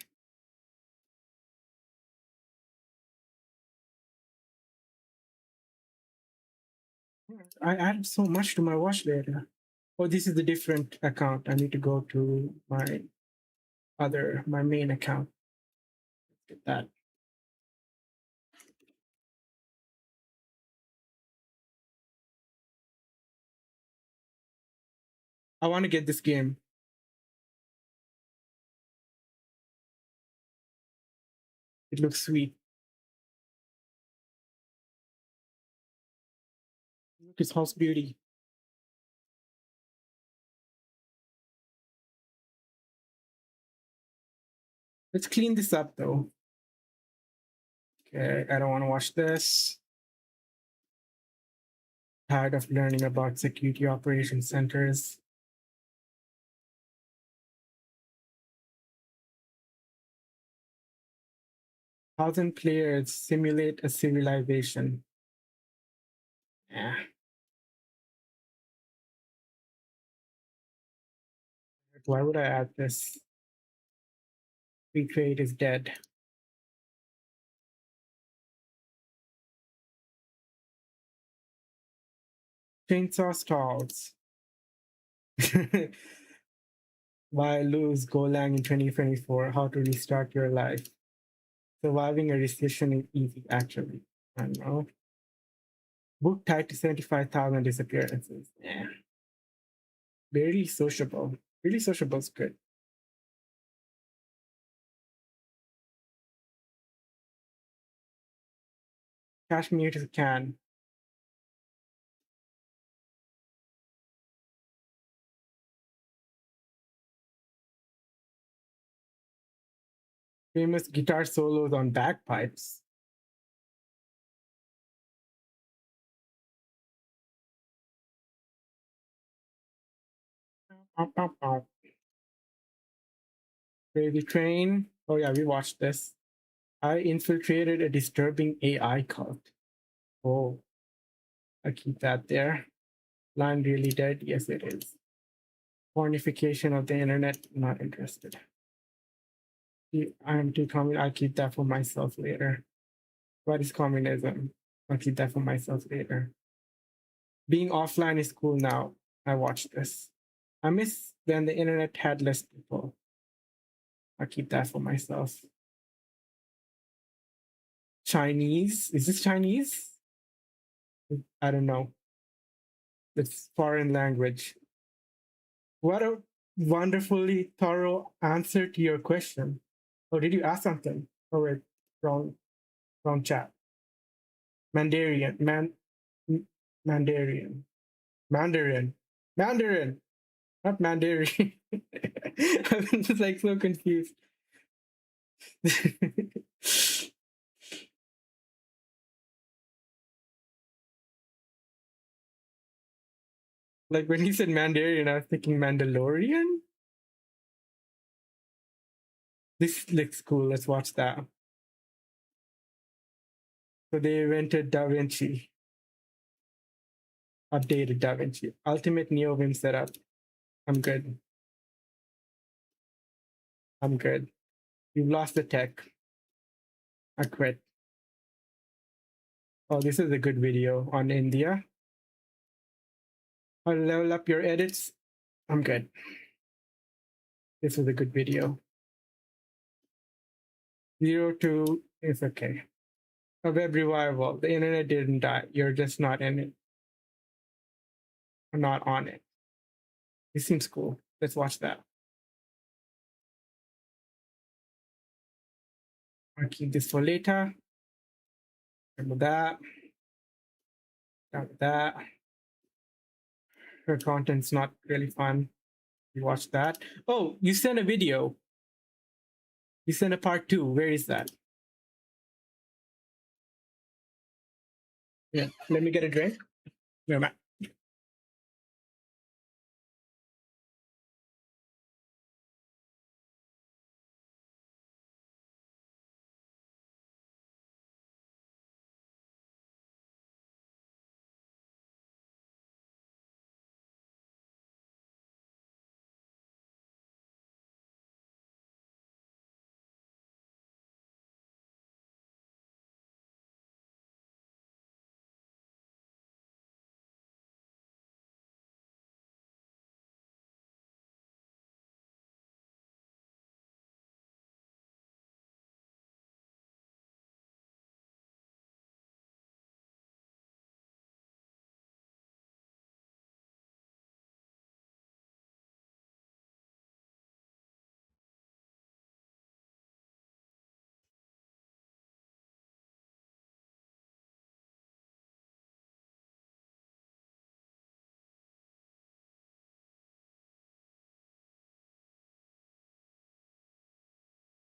[SPEAKER 1] I added so much to my watch later. Oh, this is a different account. I need to go to my main account. Get that. I want to get this game. It looks sweet. Look, it's House Beauty. Let's clean this up though. Okay, I don't want to watch this. Tired of learning about security operations centers. Thousand players simulate a civilization. Yeah. Why would I add this? Free trade is dead. Chainsaw stalls. Why lose Golang in 2024? How to restart your life? Surviving a recession is easy, actually. I don't know. Book tied to 75,000 disappearances. Yeah. Very sociable. Really sociable is good. Kashmir to can. Famous guitar solos on bagpipes. Crazy Train. Oh yeah, we watched this. I infiltrated a disturbing AI cult. Oh, I keep that there. Line really dead? Yes, it is. Pornification of the internet? Not interested. I'm too common. I keep that for myself later. What is communism? I'll keep that for myself later. Being offline is cool now. I watched this. I miss when the internet had less people. I'll keep that for myself. Chinese? Is this Chinese? I don't know. It's foreign language. What a wonderfully thorough answer to your question. Oh, did you ask something? Oh, wait, wrong chat. Mandarin, Mandarin, Mandarin, Mandarin, not Mandarin. I'm just like so confused. Like when he said Mandarin, I was thinking Mandalorian. This looks cool. Let's watch that. So they invented Da Vinci, updated Da Vinci, ultimate NeoVim setup. I'm good. I'm good. You've lost the tech. I quit. Oh, this is a good video on India. I'll level up your edits. I'm good. This is a good video. 0 to it's okay. A web revival. The internet didn't die. You're just not in it. Not on it. This seems cool. Let's watch that. I'll keep this for later. Remember that. Done with that. Her content's not really fun. You watch that. Oh, you sent a video. You sent a part 2. Where is that? Yeah. Let me get a drink. Where am I?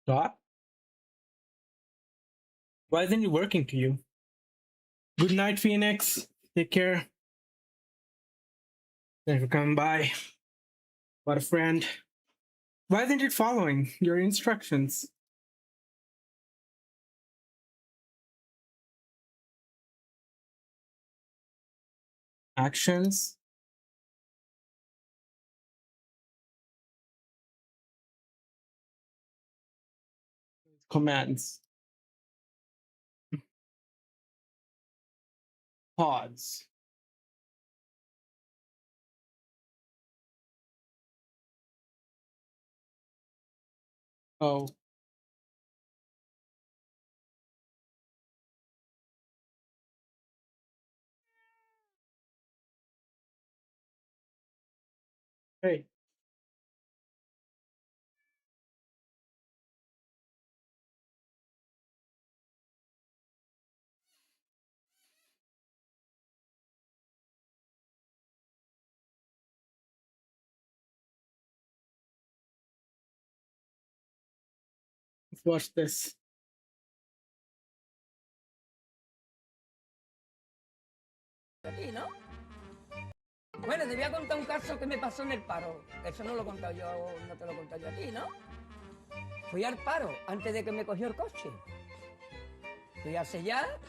[SPEAKER 1] Stop? Why isn't it working to you? Good night, Phoenix. Take care. Thanks for coming by. What a friend. Why isn't it following your instructions? Actions. Commands. Pause. Oh. Hey. Let's watch this.
[SPEAKER 4] Aquí, ¿no? Bueno, te voy a contar un caso que me pasó en el paro. Eso no lo he contado yo, no te lo he contado yo a ti, ¿no? Fui al paro antes de que me cogió el coche. Fui a sellar.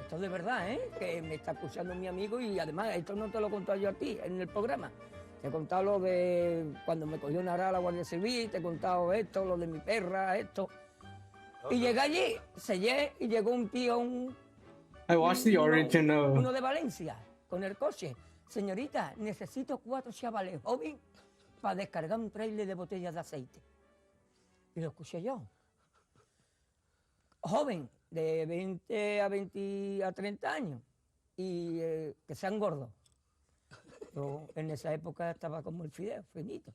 [SPEAKER 4] Esto es de verdad, ¿eh? Que me está escuchando mi amigo y además esto no te lo he contado yo a ti en el programa. Te he contado lo de cuando me cogió una la Guardia Civil, te he contado esto, lo de mi perra, esto. Y llegué allí, sellé y llegó un tío,
[SPEAKER 1] I watched the original.
[SPEAKER 4] uno de Valencia, con el coche. Señorita, necesito 4 chavales jóvenes para descargar un trailer de botellas de aceite. Y lo escuché yo. Joven, de 20 a 30 años, y que sean gordos. Yo en esa época estaba como el fideo, finito.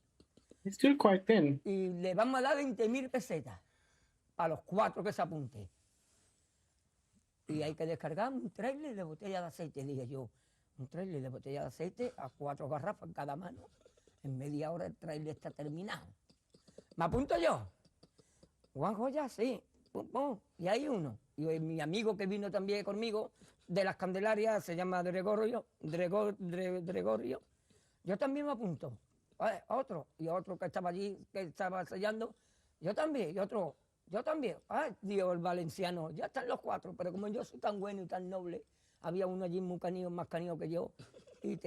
[SPEAKER 1] It's still quite thin.
[SPEAKER 4] Y le vamos a dar 20.000 pesetas a los 4 que se apunten. Y hay que descargar un trailer de botella de aceite, dije yo. Un trailer de botella de aceite a 4 garrafas en cada mano. En media hora el trailer está terminado. ¿Me apunto yo? Juanjo ya, sí. Pum, pum. Y hay uno. Y mi amigo que vino también conmigo de las Candelarias, se llama Gregorio. Yo también me apunto. Otro. Y otro que estaba allí, que estaba sellando. Yo también. Y otro. Yo también. Ay, Dios, el valenciano. Ya están los 4. Pero como yo soy tan bueno y tan noble, había uno allí muy canío, más canío que yo. Y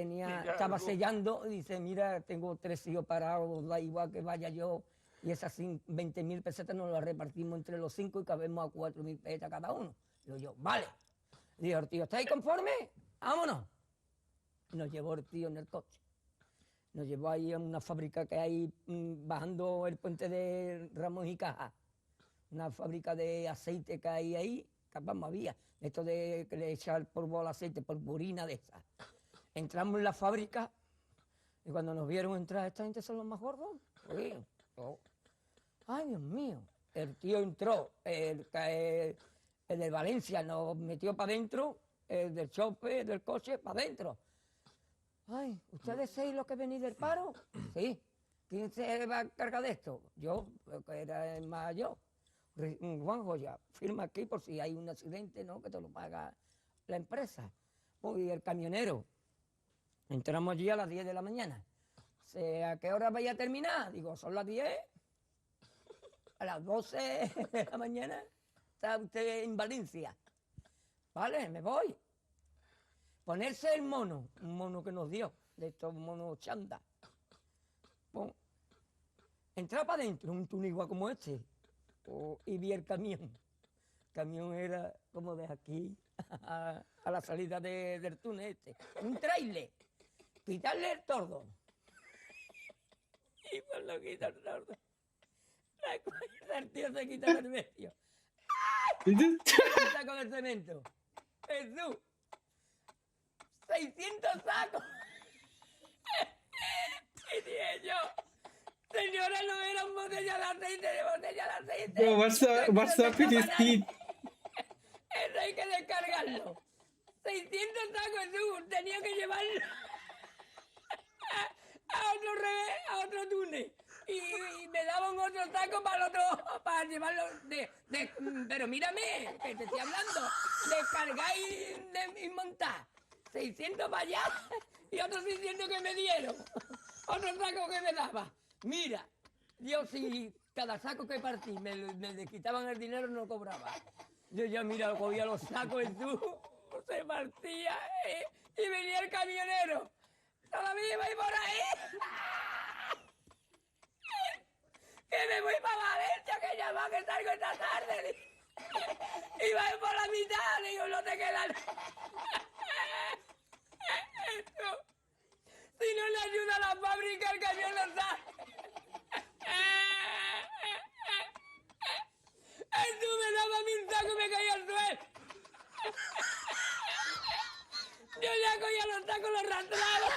[SPEAKER 4] estaba sellando. Y dice, mira, tengo 3 hijos parados. Da igual que vaya yo. Y esas 20.000 pesetas nos las repartimos entre los 5 y cabemos a 4.000 pesetas cada uno. Digo yo, vale. Digo, el tío, ¿estáis conformes? Vámonos. Nos llevó el tío en el coche. Nos llevó ahí a una fábrica que hay bajando el puente de Ramos y Caja. Una fábrica de aceite que hay ahí, que vamos, había. Esto de que le echar polvo al aceite, polvorina de esa. Entramos en la fábrica y cuando nos vieron entrar, ¿esta gente son los más gordos? Sí. Oh. Ay, Dios mío. El tío entró, el de Valencia nos metió para adentro, el del chope, del coche, para adentro. Ay, ¿ustedes 6 los que venís del paro? Sí. ¿Quién se va a cargar de esto? Yo, que era más yo. Juanjo, ya, firma aquí por si hay un accidente, ¿no? Que te lo paga la empresa. Y el camionero. Entramos allí a las 10 de la mañana. ¿A qué hora vaya a terminar? Digo, son las 10. A las 12 de la mañana está usted en Valencia. Vale, me voy. Ponerse el mono, un mono que nos dio, de estos monos chanda. Pum. Entrar para adentro, un tunigua como este. Y vi el camión. El camión era como de aquí a la salida del túnel este. Un trailer. Quitarle el tordo. Y cuando quita el tordo, la cuerda el tío se quita el medio. ¡Ay! Está con el cemento. Jesús. 600 sacos. Y dije yo, señora, no eran botellas de aceite,
[SPEAKER 1] Bro, what's up with his teeth?
[SPEAKER 4] Eso hay que descargarlo. 600 sacos, Jesús. Tenía que llevarlo a otro túnel. y me daban otro taco para el otro, para llevarlo pero mírame, que te estoy hablando, descargar y montar. 600 para allá y otros 600 que me dieron. Otro saco que me daba. Mira, yo si cada saco que partí me quitaban el dinero no cobraba. Yo ya mira, cogía los sacos y tú se partía y venía el camionero. Todavía iba por ahí. Que me voy para Valencia, que ya va, que salgo esta tarde. Y va por la mitad, digo, no te quedan. Si no le ayuda a la fábrica, el camión no sale. Tú me daba mi saco y me caía al suelo. Yo ya cogía los sacos, los arrastraba.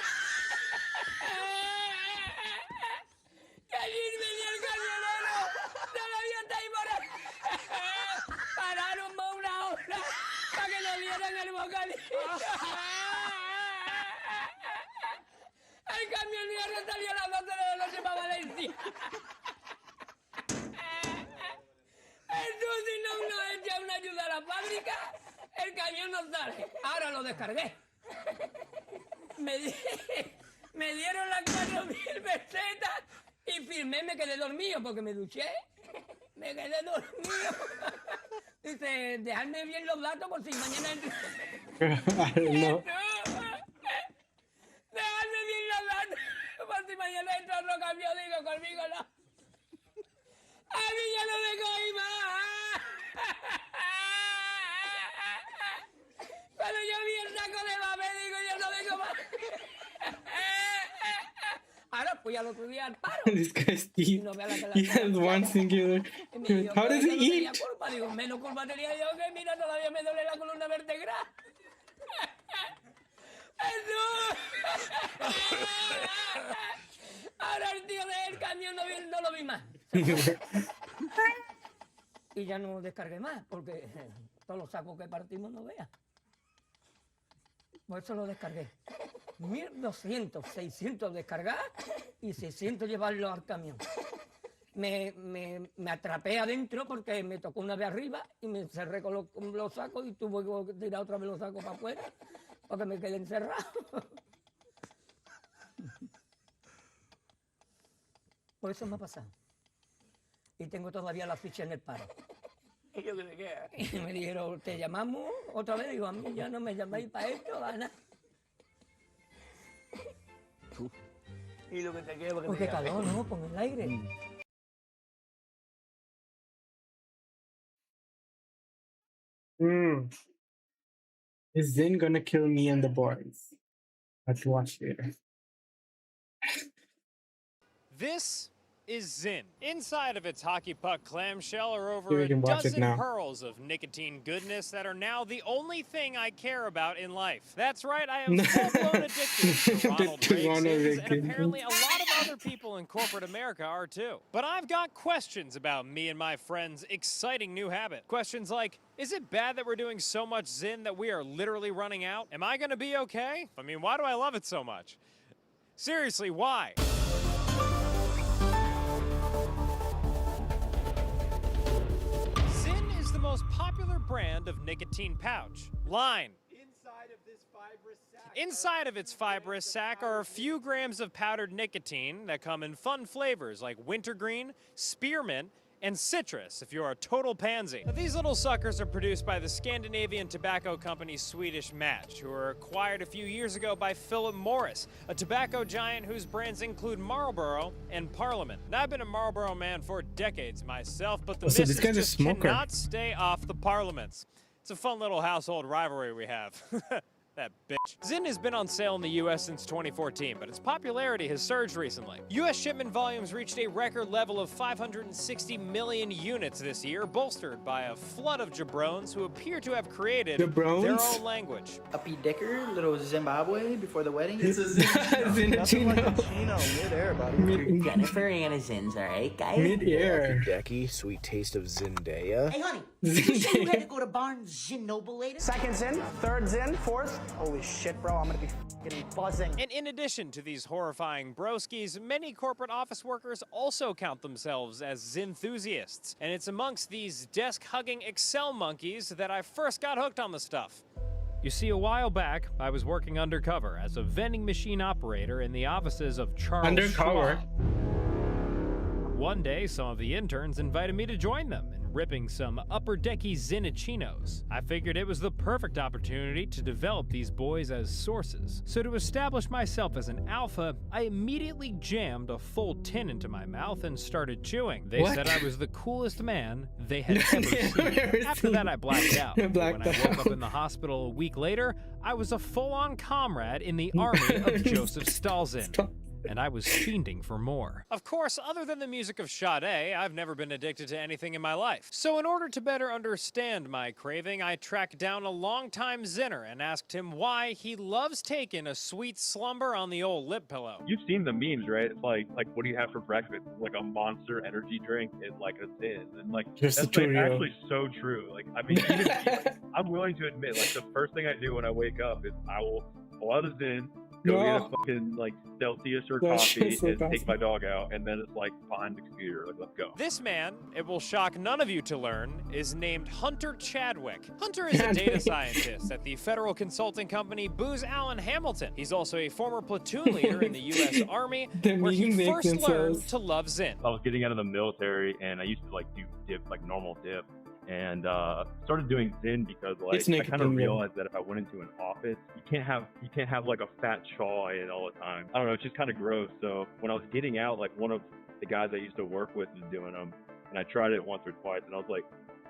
[SPEAKER 4] Que allí venía el camionero. Todavía está ahí por ahí. Pararon más una hora para que le dieran el bocadillo. El camionero salió a las 12 de la noche para Valencia. Entonces, si no echa una ayuda a la fábrica, el camión no sale. Ahora lo descargué. Me dieron las 4.000 pesetas y firmé, me quedé dormido porque me duché. Me quedé dormido. Dice, dejadme bien los datos por si mañana entro.
[SPEAKER 1] No.
[SPEAKER 4] Dejadme bien los datos por si mañana entro otro camión. Digo, conmigo no. A mí ya no me cogí más. Pero yo vi el saco de papel, digo, yo no vengo más. Ahora pues ya lo subí al paro.
[SPEAKER 1] This guy's teeth. He has one singular. How does he eat?
[SPEAKER 4] Culpa. Digo, menos culpa tenía yo que mira, todavía me duele la columna vertebral. Ahora el tío del camión no lo vi más. Y ya no descargué más, porque todos los sacos que partimos no veas. Por eso lo descargué. 1.200, 600 descargar y 600 llevarlo al camión. Me atrapé adentro porque me tocó una vez arriba y me cerré con los sacos y tuve que tirar otra vez los sacos para afuera porque me quedé encerrado. Por eso me ha pasado. Y tengo todavía la ficha en el paro. ¿Y yo qué me queda? Y me dijeron, ¿te llamamos otra vez? Digo, a mí ya no me llamáis para esto, Ana. Y lo que te queda porque qué calor, ¿no? Con el aire.
[SPEAKER 1] Is Zin gonna kill me and the boys? Let's watch later.
[SPEAKER 11] This is Zin. Inside of its hockey puck clamshell are
[SPEAKER 1] See,
[SPEAKER 11] over
[SPEAKER 1] we
[SPEAKER 11] a
[SPEAKER 1] can watch it
[SPEAKER 11] dozen
[SPEAKER 1] now.
[SPEAKER 11] pearls of nicotine goodness that are now the only thing I care about in life. That's right, I am full-blown addicted to Ronald
[SPEAKER 1] To Ronald
[SPEAKER 11] Reagan's, and
[SPEAKER 1] Reagan.
[SPEAKER 11] apparently a lot of other people in corporate America are too. But I've got questions about me and my friends' exciting new habit. Questions like, is it bad that we're doing so much Zin that we are literally running out? Am I gonna be okay? I mean, why do I love it so much? Seriously, why? Zin is the most popular brand of nicotine pouch. Line. Inside of its fibrous sac are a few grams of powdered nicotine that come in fun flavors like wintergreen, spearmint, and citrus if you're a total pansy. Now, these little suckers are produced by the Scandinavian tobacco company Swedish Match, who were acquired a few years ago by Philip Morris, a tobacco giant whose brands include Marlboro and Parliament. And I've been a Marlboro man for decades myself, but the
[SPEAKER 1] So this
[SPEAKER 11] missus
[SPEAKER 1] guy's a
[SPEAKER 11] just
[SPEAKER 1] smoker.
[SPEAKER 11] cannot stay off the Parliaments. It's a fun little household rivalry we have. That bitch. Zin has been on sale in the U.S. since 2014, but its popularity has surged recently. U.S. shipment volumes reached a record level of 560 million units this year, bolstered by a flood of jabrones who appear to have created
[SPEAKER 1] Jabrones?
[SPEAKER 11] their own language.
[SPEAKER 12] Uppy Dicker, little Zimbabwe before the wedding.
[SPEAKER 1] It's a Zinachino.
[SPEAKER 12] Mid-air, buddy.
[SPEAKER 13] Jennifer Aniston's, alright, guys?
[SPEAKER 1] Mid-air.
[SPEAKER 14] Decky, sweet taste of Zendaya.
[SPEAKER 13] Hey, honey, you say you had to go to Barnes Zin Noble later?
[SPEAKER 12] Second Zin, third Zin, fourth. Holy shit, bro, I'm gonna be fucking buzzing.
[SPEAKER 11] And in addition to these horrifying broskies, many corporate office workers also count themselves as Zenthusiasts. And it's amongst these desk-hugging Excel monkeys that I first got hooked on the stuff. You see, a while back, I was working undercover as a vending machine operator in the offices of Charles Schwab. One day, some of the interns invited me to join them in ripping some upper-decky Zinnichinos. I figured it was the perfect opportunity to develop these boys as sources. So to establish myself as an alpha, I immediately jammed a full tin into my mouth and started chewing. They said I was the coolest man they had ever seen. After that, I blacked out. When I woke up in the hospital a week later, I was a full-on comrade in the army of Joseph Stalin. And I was fiending for more. Of course, other than the music of Sade, I've never been addicted to anything in my life. So in order to better understand my craving, I tracked down a longtime Zinner and asked him why he loves taking a sweet slumber on the old lip pillow.
[SPEAKER 14] You've seen the memes, right? It's like what do you have for breakfast? Like a Monster energy drink and like a Zin. And like, that's like actually so true. Like, I mean, even, I'm willing to admit, like, the first thing I do when I wake up is I will pull out a Zin, go get a fucking like Celsius or coffee and take my dog out, and then it's like behind the computer, like, let's go.
[SPEAKER 11] This man, it will shock none of you to learn, is named Hunter Chadwick. Hunter is a data scientist at the federal consulting company Booz Allen Hamilton. He's also a former platoon leader in the U.S. Army, where he first learned to love Zin.
[SPEAKER 14] I was getting out of the military, and I used to like do dip, like normal dip. And started doing Zin because like I kind of realized that if I went into an office, you can't have like a fat chaw in all the time. I don't know, it's just kind of gross. So when I was getting out, like one of the guys I used to work with was doing them, and I tried it once or twice, and I was like,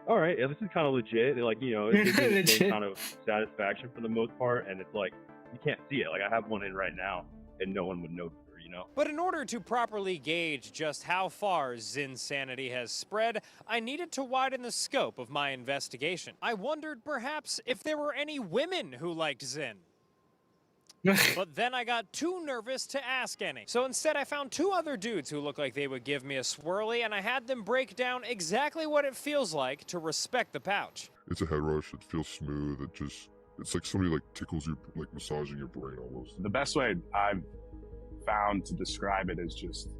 [SPEAKER 14] all right, yeah, this is kind of legit. Like, you know, it's the same kind of satisfaction for the most part, and it's like you can't see it. Like I have one in right now, and no one would know. You know?
[SPEAKER 11] But in order to properly gauge just how far Zinsanity has spread, I needed to widen the scope of my investigation. I wondered perhaps if there were any women who liked Zin. But then I got too nervous to ask any. So instead I found two other dudes who looked like they would give me a swirly, and I had them break down exactly what it feels like to respect the pouch.
[SPEAKER 15] It's a head rush, it feels smooth, it's like somebody like tickles you, like massaging your brain almost.
[SPEAKER 16] The best way I've found to describe it is just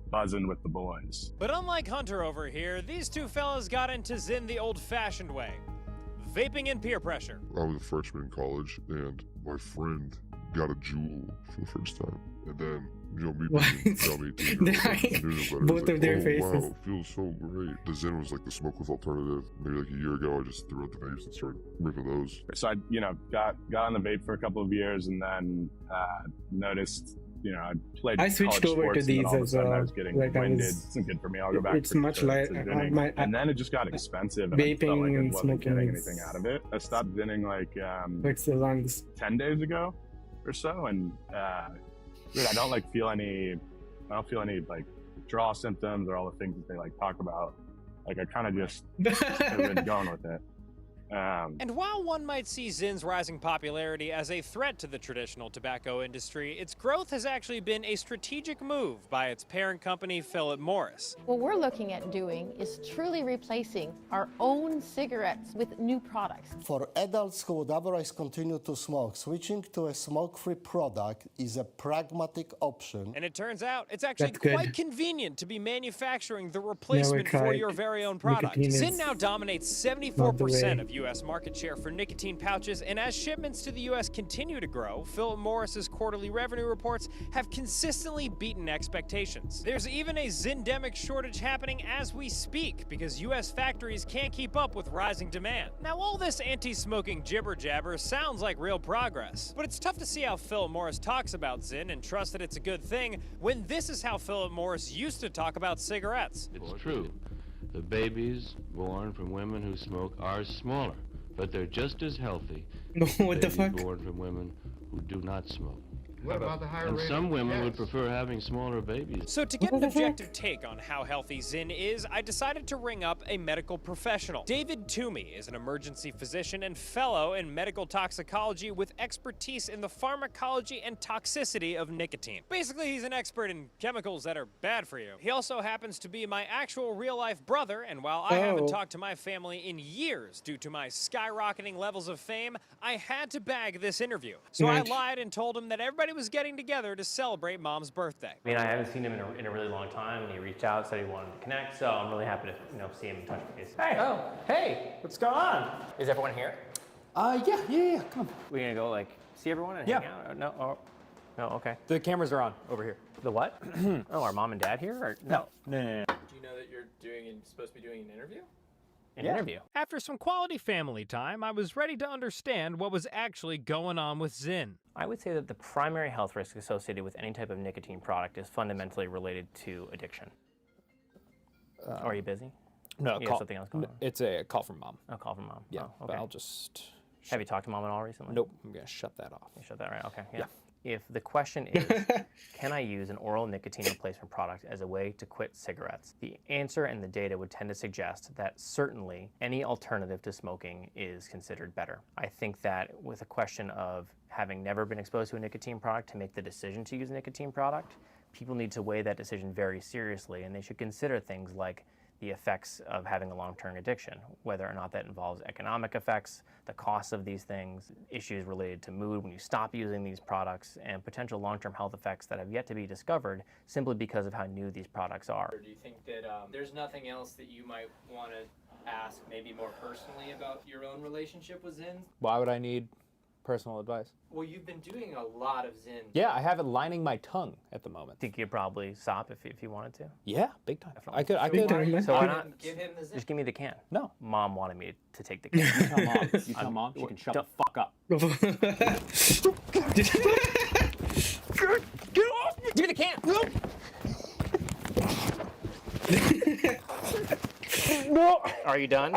[SPEAKER 16] buzzing with the boys.
[SPEAKER 11] But unlike Hunter over here, these two fellas got into Zin the old-fashioned way. Vaping and peer pressure.
[SPEAKER 15] I was a freshman in college, and my friend got a Juul for the first time. And then, you know, me being dummy
[SPEAKER 1] both of their faces.
[SPEAKER 15] Wow, it feels so great. The Zin was like the smokeless alternative. Maybe like a year ago, I just threw out the vapes and started ripping those.
[SPEAKER 16] So I, you know, got on the vape for a couple of years, and then noticed, you know, I
[SPEAKER 1] switched over to these as well.
[SPEAKER 16] I was getting winded. It's not good for me. I'll go back.
[SPEAKER 1] It's much lighter.
[SPEAKER 16] And then it just got expensive. And
[SPEAKER 1] vaping
[SPEAKER 16] I felt like I
[SPEAKER 1] and
[SPEAKER 16] wasn't
[SPEAKER 1] smoking.
[SPEAKER 16] getting anything out of it. I stopped zinning like 10 days ago or so, and dude, I don't feel any like withdrawal symptoms or all the things that they like talk about. Like I kind of just have been going with it.
[SPEAKER 11] And while one might see Zin's rising popularity as a threat to the traditional tobacco industry, its growth has actually been a strategic move by its parent company, Philip Morris.
[SPEAKER 17] What we're looking at doing is truly replacing our own cigarettes with new products.
[SPEAKER 18] For adults who would otherwise continue to smoke, switching to a smoke-free product is a pragmatic option.
[SPEAKER 11] And it turns out it's actually quite convenient to be manufacturing the replacement for your very own product. Zin now dominates 74% of U.S. market share for nicotine pouches, and as shipments to the U.S. continue to grow, Philip Morris's quarterly revenue reports have consistently beaten expectations. There's even a Zindemic shortage happening as we speak because U.S. factories can't keep up with rising demand. Now, all this anti-smoking jibber-jabber sounds like real progress, but it's tough to see how Philip Morris talks about Zin and trust that it's a good thing when this is how Philip Morris used to talk about cigarettes.
[SPEAKER 19] It's true. The babies born from women who smoke are smaller, but they're just as healthy as
[SPEAKER 1] what the
[SPEAKER 19] babies
[SPEAKER 1] fuck?
[SPEAKER 19] born from women who do not smoke. What about the higher rate? And some women would prefer having smaller babies.
[SPEAKER 11] So to get an objective take on how healthy Zyn is, I decided to ring up a medical professional. David Toomey is an emergency physician and fellow in medical toxicology with expertise in the pharmacology and toxicity of nicotine. Basically, he's an expert in chemicals that are bad for you. He also happens to be my actual real-life brother, and while I haven't talked to my family in years due to my skyrocketing levels of fame, I had to bag this interview. So I lied and told him that everybody was getting together to celebrate Mom's birthday.
[SPEAKER 20] I mean, I haven't seen him in a really long time, and he reached out, said he wanted to connect, so I'm really happy to see him and touch base. Hey! Oh, hey! What's going on? Is everyone here?
[SPEAKER 21] Yeah, come on.
[SPEAKER 20] We gonna go, like, see everyone and hang out? No? Oh, no, okay.
[SPEAKER 21] The cameras are on over here.
[SPEAKER 20] The what? Oh, are Mom and Dad here? Or no?
[SPEAKER 21] No.
[SPEAKER 20] Do
[SPEAKER 21] you know that you're supposed to be doing an interview?
[SPEAKER 20] An interview?
[SPEAKER 11] After some quality family time, I was ready to understand what was actually going on with Zyn.
[SPEAKER 20] I would say that the primary health risk associated with any type of nicotine product is fundamentally related to addiction. Are you busy?
[SPEAKER 21] No,
[SPEAKER 20] you have something else going on?
[SPEAKER 21] It's a call from Mom.
[SPEAKER 20] A call from Mom?
[SPEAKER 21] Yeah,
[SPEAKER 20] oh, okay.
[SPEAKER 21] but I'll just...
[SPEAKER 20] Have you talked to Mom at all recently?
[SPEAKER 21] Nope, I'm going to shut that off.
[SPEAKER 20] You shut that right, okay, yeah. If the question is, can I use an oral nicotine replacement product as a way to quit cigarettes? The answer and the data would tend to suggest that certainly any alternative to smoking is considered better. I think that with a question of having never been exposed to a nicotine product to make the decision to use a nicotine product, people need to weigh that decision very seriously, and they should consider things like the effects of having a long-term addiction, whether or not that involves economic effects, the costs of these things, issues related to mood when you stop using these products, and potential long-term health effects that have yet to be discovered simply because of how new these products are.
[SPEAKER 21] Do you think that there's nothing else that you might want to ask maybe more personally about your own relationship with Zyn? Why would I need personal advice? Well, you've been doing a lot of Zyn. Yeah, I have it lining my tongue at the moment.
[SPEAKER 20] Think you'd probably stop if you wanted to?
[SPEAKER 21] Yeah, big time.
[SPEAKER 20] Definitely.
[SPEAKER 21] I could.
[SPEAKER 20] So why not
[SPEAKER 21] give him the Zyn?
[SPEAKER 20] Just give me the can?
[SPEAKER 21] No.
[SPEAKER 20] Mom wanted me to take the can.
[SPEAKER 21] You tell Mom. You tell Mom she can shut the fuck up.
[SPEAKER 20] Get off me! Give me the can! No! Are you done?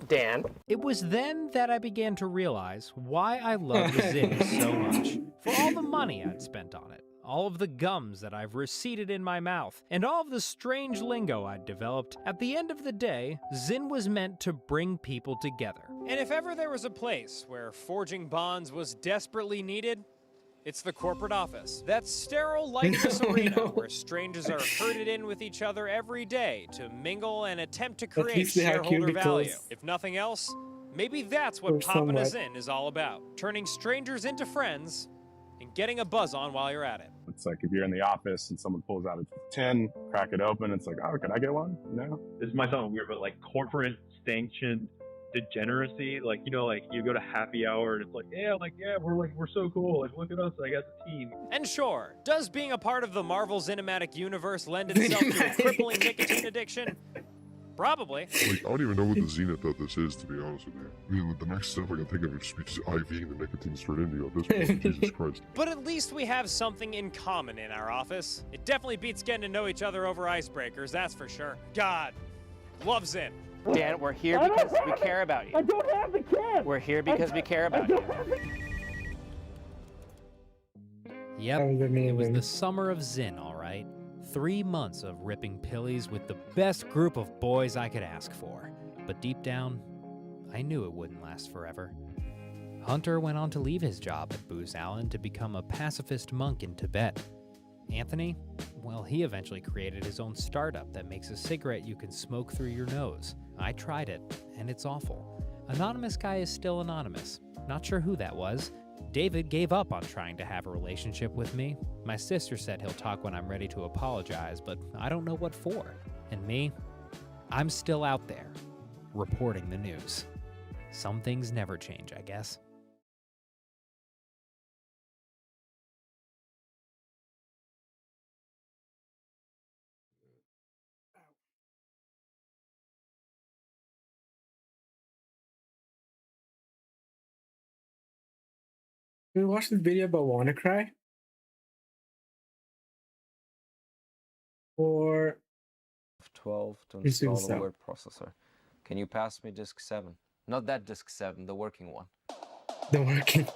[SPEAKER 20] Dan.
[SPEAKER 11] It was then that I began to realize why I loved Zyn so much. For all the money I'd spent on it, all of the gums that I've receded in my mouth, and all of the strange lingo I'd developed, at the end of the day, Zyn was meant to bring people together. And if ever there was a place where forging bonds was desperately needed, it's the corporate office. That sterile, lifeless arena where strangers are herded in with each other every day to mingle and attempt to create shareholder value. If nothing else, maybe that's what popping us in is all about. Turning strangers into friends and getting a buzz on while you're at it.
[SPEAKER 16] It's like if you're in the office and someone pulls out a tin, crack it open, it's like, oh, can I get one? No.
[SPEAKER 14] This might sound weird, but like corporate sanctioned degeneracy, like, you know, like you go to happy hour and it's like, we're so cool, like look at us, like as a team.
[SPEAKER 11] And sure, does being a part of the Marvel Cinematic Universe lend itself to a crippling nicotine addiction? Probably.
[SPEAKER 15] Like, I don't even know what the zenith of this is, to be honest with you. I mean, the next step I can think of is just IVing the nicotine straight into you at this point. Jesus Christ.
[SPEAKER 11] But at least we have something in common in our office. It definitely beats getting to know each other over icebreakers, that's for sure. God, love Zyn.
[SPEAKER 20] Dan, we're here because we care about you.
[SPEAKER 4] I don't have the can.
[SPEAKER 20] We're here because we care about you.
[SPEAKER 11] Yep, it was the summer of Zyn, all right. 3 months of ripping pillies with the best group of boys I could ask for. But deep down, I knew it wouldn't last forever. Hunter went on to leave his job at Booz Allen to become a pacifist monk in Tibet. Anthony, well, he eventually created his own startup that makes a cigarette you can smoke through your nose. I tried it, and it's awful. Anonymous guy is still anonymous. Not sure who that was. David gave up on trying to have a relationship with me. My sister said he'll talk when I'm ready to apologize, but I don't know what for. And me, I'm still out there, reporting the news. Some things never change, I guess.
[SPEAKER 1] Did you watch this video about WannaCry? Or
[SPEAKER 22] 12 to install the word processor. Can you pass me disk 7? Not that disk 7, the working one.
[SPEAKER 1] The working.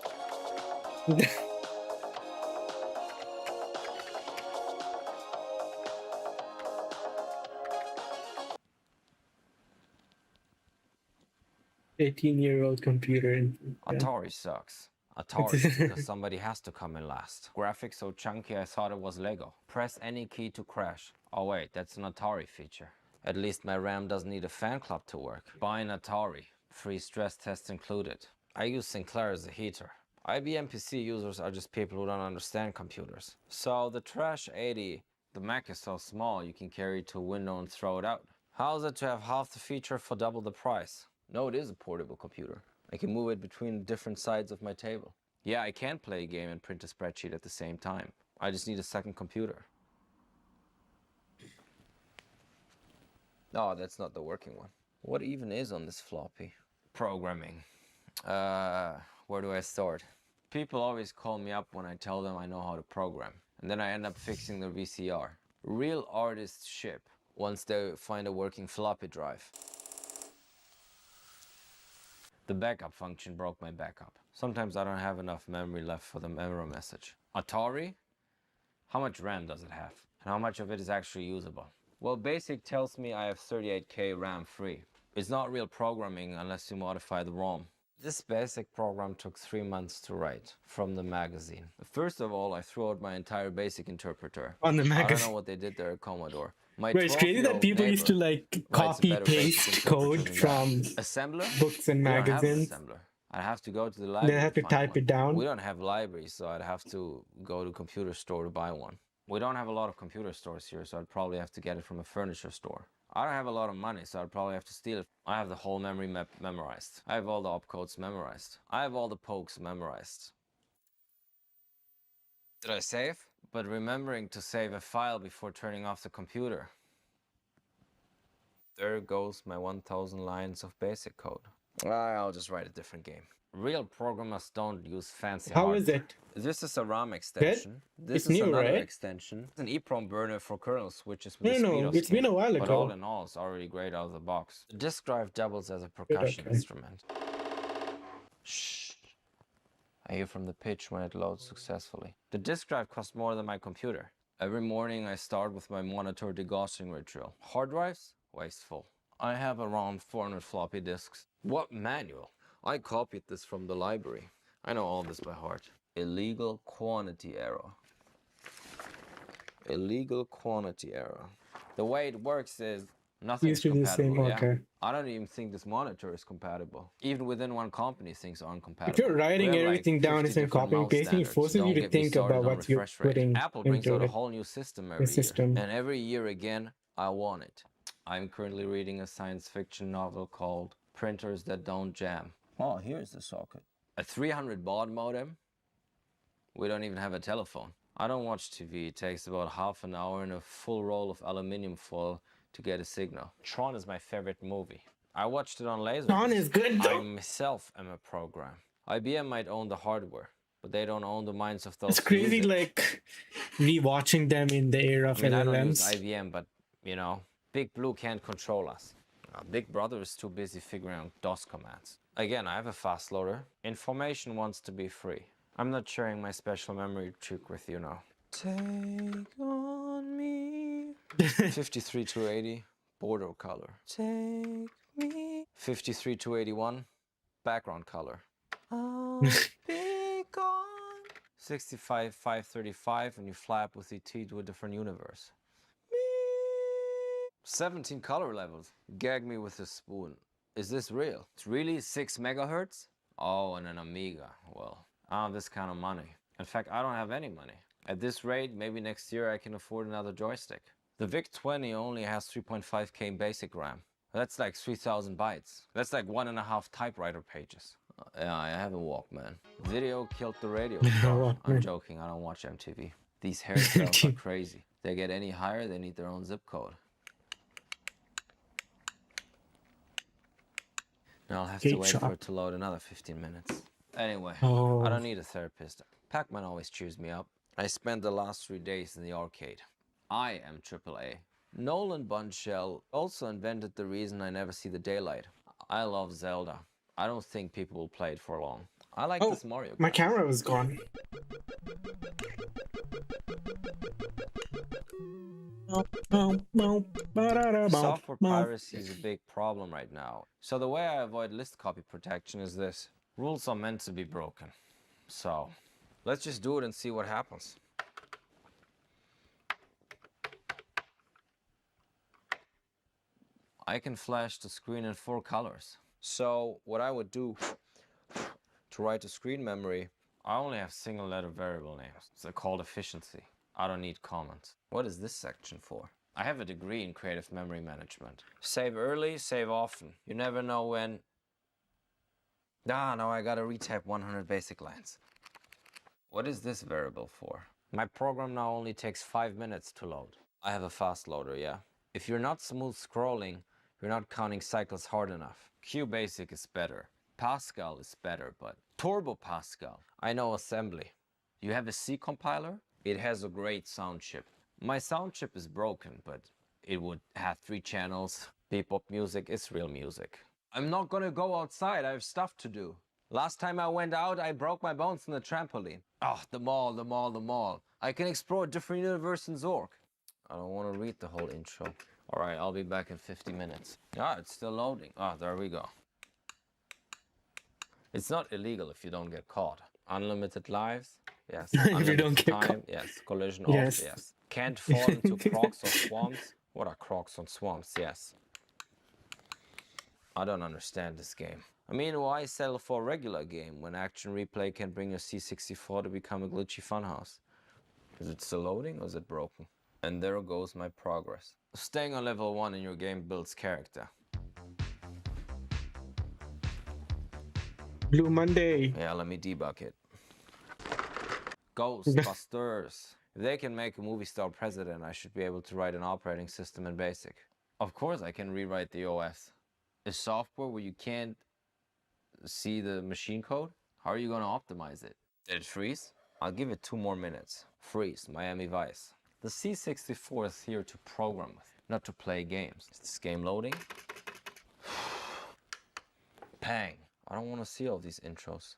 [SPEAKER 1] 18-year-old computer. Yeah.
[SPEAKER 3] Atari sucks. Atari, because somebody has to come in last. Graphics so chunky I thought it was Lego. Press any key to crash. Oh wait, that's an Atari feature. At least my RAM doesn't need a fan club to work. Buy an Atari. Free stress test included. I use Sinclair as a heater. IBM PC users are just people who don't understand computers. So the Trash 80, the Mac is so small you can carry it to a window and throw it out. How's it to have half the feature for double the price? No, it is a portable computer. I can move it between different sides of my table. Yeah, I can play a game and print a spreadsheet at the same time. I just need a second computer. Oh, that's not the working one. What even is on this floppy? Programming. Where do I start? People always call me up when I tell them I know how to program. And then I end up fixing their VCR. Real artists ship once they find a working floppy drive. The backup function broke my backup. Sometimes I don't have enough memory left for the error message. Atari? How much RAM does it have? And how much of it is actually usable? Well, BASIC tells me I have 38K RAM free. It's not real programming unless you modify the ROM. This BASIC program took 3 months to write from the magazine. First of all, I threw out my entire BASIC interpreter.
[SPEAKER 1] On the magazine.
[SPEAKER 3] I don't know what they did there at Commodore.
[SPEAKER 1] Bro, it's crazy that people used to like copy paste code from
[SPEAKER 3] assembler?
[SPEAKER 1] books and magazines.
[SPEAKER 3] Assembler. I'd have to go to the library.
[SPEAKER 1] They have to type it down.
[SPEAKER 3] We don't have libraries, so I'd have to go to a computer store to buy one. We don't have a lot of computer stores here, so I'd probably have to get it from a furniture store. I don't have a lot of money, so I'd probably have to steal it. I have the whole memory map memorized. I have all the opcodes memorized. I have all the pokes memorized. Did I save? But remembering to save a file before turning off the computer. There goes my 1,000 lines of BASIC code. I'll just write a different game. Real programmers don't use fancy
[SPEAKER 1] How
[SPEAKER 3] hardware.
[SPEAKER 1] is it?
[SPEAKER 3] This is a RAM extension. This
[SPEAKER 1] It's
[SPEAKER 3] is
[SPEAKER 1] new,
[SPEAKER 3] another
[SPEAKER 1] right?
[SPEAKER 3] extension. It's an EEPROM burner for kernel switches with the
[SPEAKER 1] No,
[SPEAKER 3] speed
[SPEAKER 1] no,
[SPEAKER 3] of
[SPEAKER 1] it's been a while
[SPEAKER 3] But
[SPEAKER 1] ago.
[SPEAKER 3] all in all, it's already great out of the box. The disk drive doubles as a percussion
[SPEAKER 1] okay.
[SPEAKER 3] instrument. Shh. I hear from the pitch when it loads successfully. The disk drive costs more than my computer. Every morning I start with my monitor degaussing ritual. Hard drives? Wasteful. I have around 400 floppy disks. What manual? I copied this from the library. I know all this by heart. Illegal quantity error. Illegal quantity error. The way it works is nothing's
[SPEAKER 1] Used to the same,
[SPEAKER 3] compatible. Yeah?
[SPEAKER 1] okay.
[SPEAKER 3] I don't even think this monitor is compatible. Even within one company, things are incompatible.
[SPEAKER 1] If you're writing
[SPEAKER 3] We have,
[SPEAKER 1] everything
[SPEAKER 3] like,
[SPEAKER 1] down
[SPEAKER 3] 50
[SPEAKER 1] instead of copying and
[SPEAKER 3] different
[SPEAKER 1] pasting, it
[SPEAKER 3] mouse
[SPEAKER 1] forces you
[SPEAKER 3] standards.
[SPEAKER 1] to
[SPEAKER 3] Don't get me
[SPEAKER 1] think
[SPEAKER 3] started
[SPEAKER 1] about
[SPEAKER 3] on
[SPEAKER 1] what you're
[SPEAKER 3] refresh rate.
[SPEAKER 1] putting
[SPEAKER 3] Apple brings
[SPEAKER 1] into
[SPEAKER 3] out a
[SPEAKER 1] it.
[SPEAKER 3] whole new system
[SPEAKER 1] The
[SPEAKER 3] every
[SPEAKER 1] system.
[SPEAKER 3] year. And every year again, I want it. I'm currently reading a science fiction novel called Printers That Don't Jam. Oh, here's the socket. A 300 baud modem? We don't even have a telephone. I don't watch TV. It takes about half an hour and a full roll of aluminium foil to get a signal. Tron is my favorite movie. I watched it on Laserdisc.
[SPEAKER 1] Tron is good though.
[SPEAKER 3] I myself am a program. IBM might own the hardware, but they don't own the minds of those
[SPEAKER 1] It's crazy,
[SPEAKER 3] who use it.
[SPEAKER 1] like rewatching them in the era of
[SPEAKER 3] I mean, I don't use
[SPEAKER 1] LLMs.
[SPEAKER 3] IBM, but you know, Big Blue can't control us. Big Brother is too busy figuring out DOS commands. Again, I have a fast loader. Information wants to be free. I'm not sharing my special memory trick with you now. Take on me. 53 to 80, border color. Take me. 53 to 81, background color. I'll be gone. 65 535, and you fly up with ET to a different universe. 17 color levels. Gag me with a spoon. Is this real? It's really 6 megahertz? Oh, and an Amiga. Well, I don't have this kind of money. In fact, I don't have any money. At this rate, maybe next year I can afford another joystick. The VIC-20 only has 3.5K basic RAM. That's like 3,000 bytes. That's like 1.5 typewriter pages. Yeah, I have a Walkman. Video killed the radio star. I'm joking, I don't watch MTV. These hairstyles are crazy. They get any higher, they need their own zip code. And I'll have to wait for it to load another 15 minutes. Anyway, I don't need a therapist. Pac-Man always cheers me up. I spent the last 3 days in the arcade. I am AAA. Nolan Bunshell also invented the reason I never see the daylight. I love Zelda. I don't think people will play it for long. I like this Mario.
[SPEAKER 1] My camera was gone.
[SPEAKER 3] Software piracy is a big problem right now. So the way I avoid list copy protection is this. Rules are meant to be broken. So let's just do it and see what happens. I can flash the screen in 4 colors. So what I would do to write to screen memory, I only have single letter variable names. They're called efficiency. I don't need comments. What is this section for? I have a degree in creative memory management. Save early, save often. You never know when. No, I gotta retype 100 basic lines. What is this variable for? My program now only takes 5 minutes to load. I have a fast loader, yeah. If you're not smooth scrolling, you're not counting cycles hard enough. QBasic is better. Pascal is better, but Turbo Pascal. I know assembly. You have a C compiler? It has a great sound chip. My sound chip is broken, but it would have 3 channels. Bebop music is real music. I'm not gonna go outside, I have stuff to do. Last time I went out, I broke my bones in the trampoline. Oh, the mall. I can explore a different universe in Zork. I don't want to read the whole intro. All right, I'll be back in 50 minutes. Ah, it's still loading. Ah, there we go. It's not illegal if you don't get caught. Unlimited lives? Yes.
[SPEAKER 1] If you don't get
[SPEAKER 3] time?
[SPEAKER 1] caught.
[SPEAKER 3] Yes. Collision
[SPEAKER 1] Yes.
[SPEAKER 3] off? Yes. Can't fall into crocs or swamps? What are crocs on swamps? Yes. I don't understand this game. I mean, why settle for a regular game when Action Replay can bring your C64 to become a glitchy funhouse? Is it still loading or is it broken? And there goes my progress. Staying on level 1 in your game builds character.
[SPEAKER 1] Blue Monday.
[SPEAKER 3] Yeah, let me debug it. Ghostbusters. If they can make a movie star president, I should be able to write an operating system in BASIC. Of course I can rewrite the OS. A software where you can't see the machine code? How are you going to optimize it? Did it freeze? I'll give it 2 more minutes. Freeze, Miami Vice. The C64 is here to program with, not to play games. Is this game loading? Pang. I don't want to see all these intros.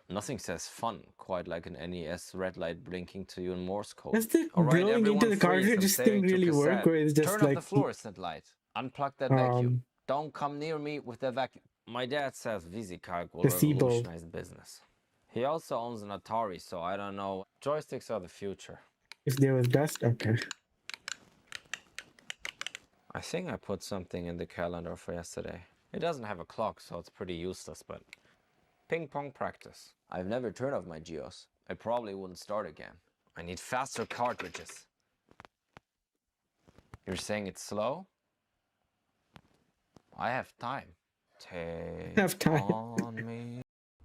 [SPEAKER 3] Nothing says fun quite like an NES red light blinking to you in Morse code.
[SPEAKER 1] Does the blowing into the cartridge thing really work, or is it just
[SPEAKER 3] Turn
[SPEAKER 1] like...
[SPEAKER 3] off the fluorescent light. Unplug that vacuum. Don't come near me with the vacuum. My dad says VisiCalc will revolutionize business. He also owns an Atari, so I don't know. Joysticks are the future.
[SPEAKER 1] If there was dust, okay.
[SPEAKER 3] I think I put something in the calendar for yesterday. It doesn't have a clock, so it's pretty useless, but ping pong practice. I've never turned off my GEOS. I probably wouldn't start again. I need faster cartridges. You're saying it's slow? I have time. Take on me.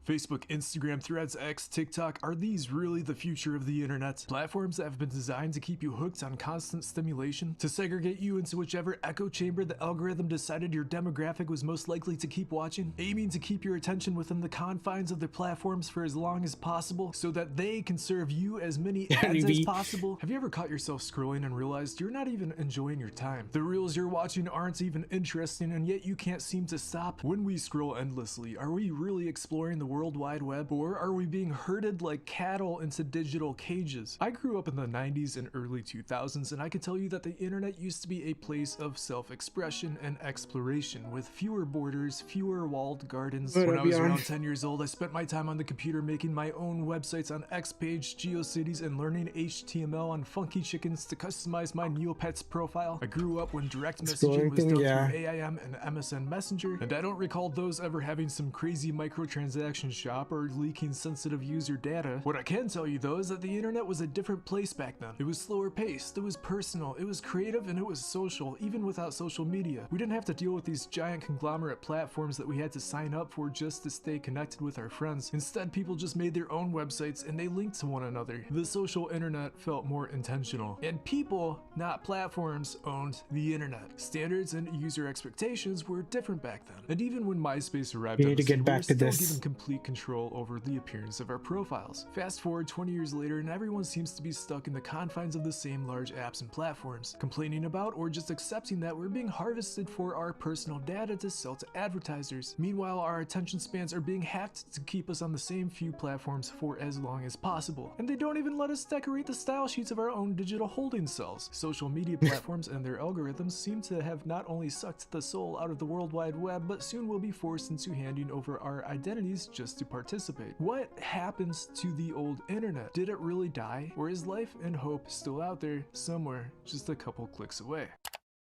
[SPEAKER 5] Facebook, Instagram, Threads, X, TikTok, are these really the future of the internet? Platforms that have been designed to keep you hooked on constant stimulation? To segregate you into whichever echo chamber the algorithm decided your demographic was most likely to keep watching? Aiming to keep your attention within the confines of their platforms for as long as possible so that they can serve you as many ads as possible? Have you ever caught yourself scrolling and realized you're not even enjoying your time? The reels you're watching aren't even interesting and yet you can't seem to stop? When we scroll endlessly, are we really exploring the World Wide Web, or are we being herded like cattle into digital cages? I grew up in the 90s and early 2000s, and I can tell you that the internet used to be a place of self-expression and exploration, with fewer borders, fewer walled gardens. When I was around 10 years old, I spent my time on the computer making my own websites on Xpage, GeoCities, and learning HTML on Funky Chickens to customize my Neopets profile. I grew up when direct messaging was done through AIM and MSN Messenger, and I don't recall those ever having some crazy microtransaction shop or leaking sensitive user data. What I can tell you though is that the internet was a different place back then. It was slower paced, it was personal, it was creative, and it was social, even without social media. We didn't have to deal with these giant conglomerate platforms that we had to sign up for just to stay connected with our friends. Instead, people just made their own websites and they linked to one another. The social internet felt more intentional. And people, not platforms, owned the internet. Standards and user expectations were different back then. And even when MySpace arrived on the scene, we were still given complete complete control over the appearance of our profiles. Fast forward 20 years later and everyone seems to be stuck in the confines of the same large apps and platforms, complaining about or just accepting that we're being harvested for our personal data to sell to advertisers. Meanwhile, our attention spans are being hacked to keep us on the same few platforms for as long as possible. And they don't even let us decorate the style sheets of our own digital holding cells. Social media platforms and their algorithms seem to have not only sucked the soul out of the World Wide Web, but soon will be forced into handing over our identities just to participate. What happens to the old internet? Did it really die? Or is life and hope still out there somewhere just a couple clicks away?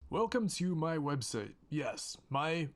[SPEAKER 5] Welcome to my website. Yes, my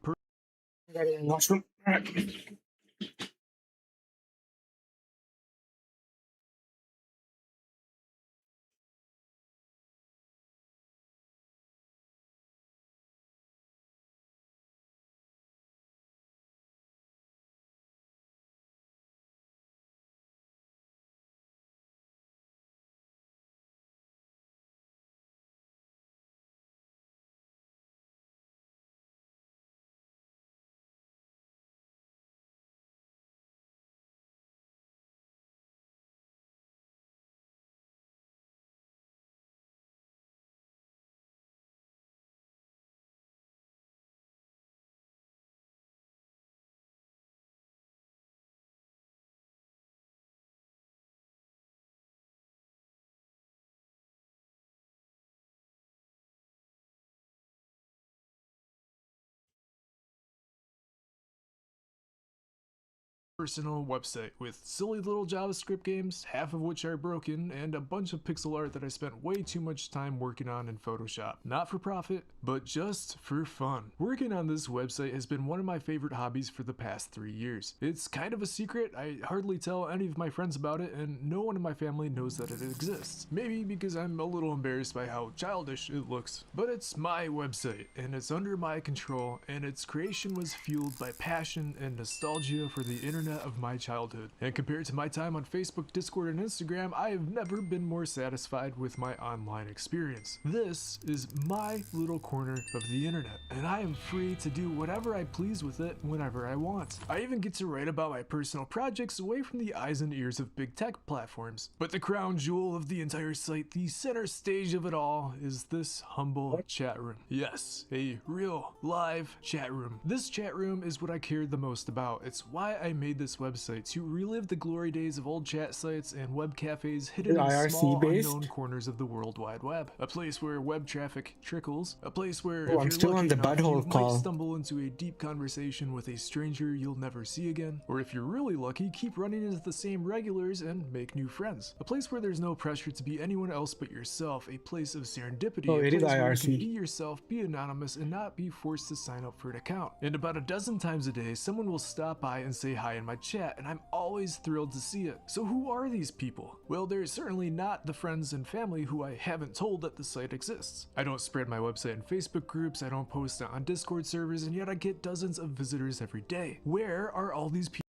[SPEAKER 5] personal website with silly little JavaScript games, half of which are broken, and a bunch of pixel art that I spent way too much time working on in Photoshop. Not for profit, but just for fun. Working on this website has been one of my favorite hobbies for the past 3 years. It's kind of a secret, I hardly tell any of my friends about it, and no one in my family knows that it exists. Maybe because I'm a little embarrassed by how childish it looks. But it's my website, and it's under my control, and its creation was fueled by passion and nostalgia for the internet of my childhood. And compared to my time on Facebook, Discord, and Instagram, I have never been more satisfied with my online experience. This is my little corner of the internet, and I am free to do whatever I please with it whenever I want. I even get to write about my personal projects away from the eyes and ears of big tech platforms. But the crown jewel of the entire site, the center stage of it all, is this humble chat room. Yes, a real live chat room. This chat room is what I cared the most about. It's why I made this website, to relive the glory days of old chat sites and web cafes hidden in
[SPEAKER 1] IRC
[SPEAKER 5] small
[SPEAKER 1] based?
[SPEAKER 5] unknown corners of the World Wide Web. A place where web traffic trickles, a place where
[SPEAKER 1] Oh,
[SPEAKER 5] if
[SPEAKER 1] I'm
[SPEAKER 5] you're
[SPEAKER 1] still on
[SPEAKER 5] lucky
[SPEAKER 1] the
[SPEAKER 5] enough, you
[SPEAKER 1] butthole
[SPEAKER 5] might
[SPEAKER 1] call.
[SPEAKER 5] stumble into a deep conversation with a stranger you'll never see again, or if you're really lucky, keep running into the same regulars and make new friends. A place where there's no pressure to be anyone else but yourself, a place of serendipity,
[SPEAKER 1] Oh,
[SPEAKER 5] a
[SPEAKER 1] it is
[SPEAKER 5] place where you can
[SPEAKER 1] IRC.
[SPEAKER 5] be yourself, be anonymous, and not be forced to sign up for an account. And about a dozen times a day, someone will stop by and say hi in my chat, and I'm always thrilled to see it. So who are these people? Well, they're certainly not the friends and family who I haven't told that the site exists. I don't spread my website in Facebook groups, I don't post it on Discord servers, and yet I get dozens of visitors every day. Where are all these people?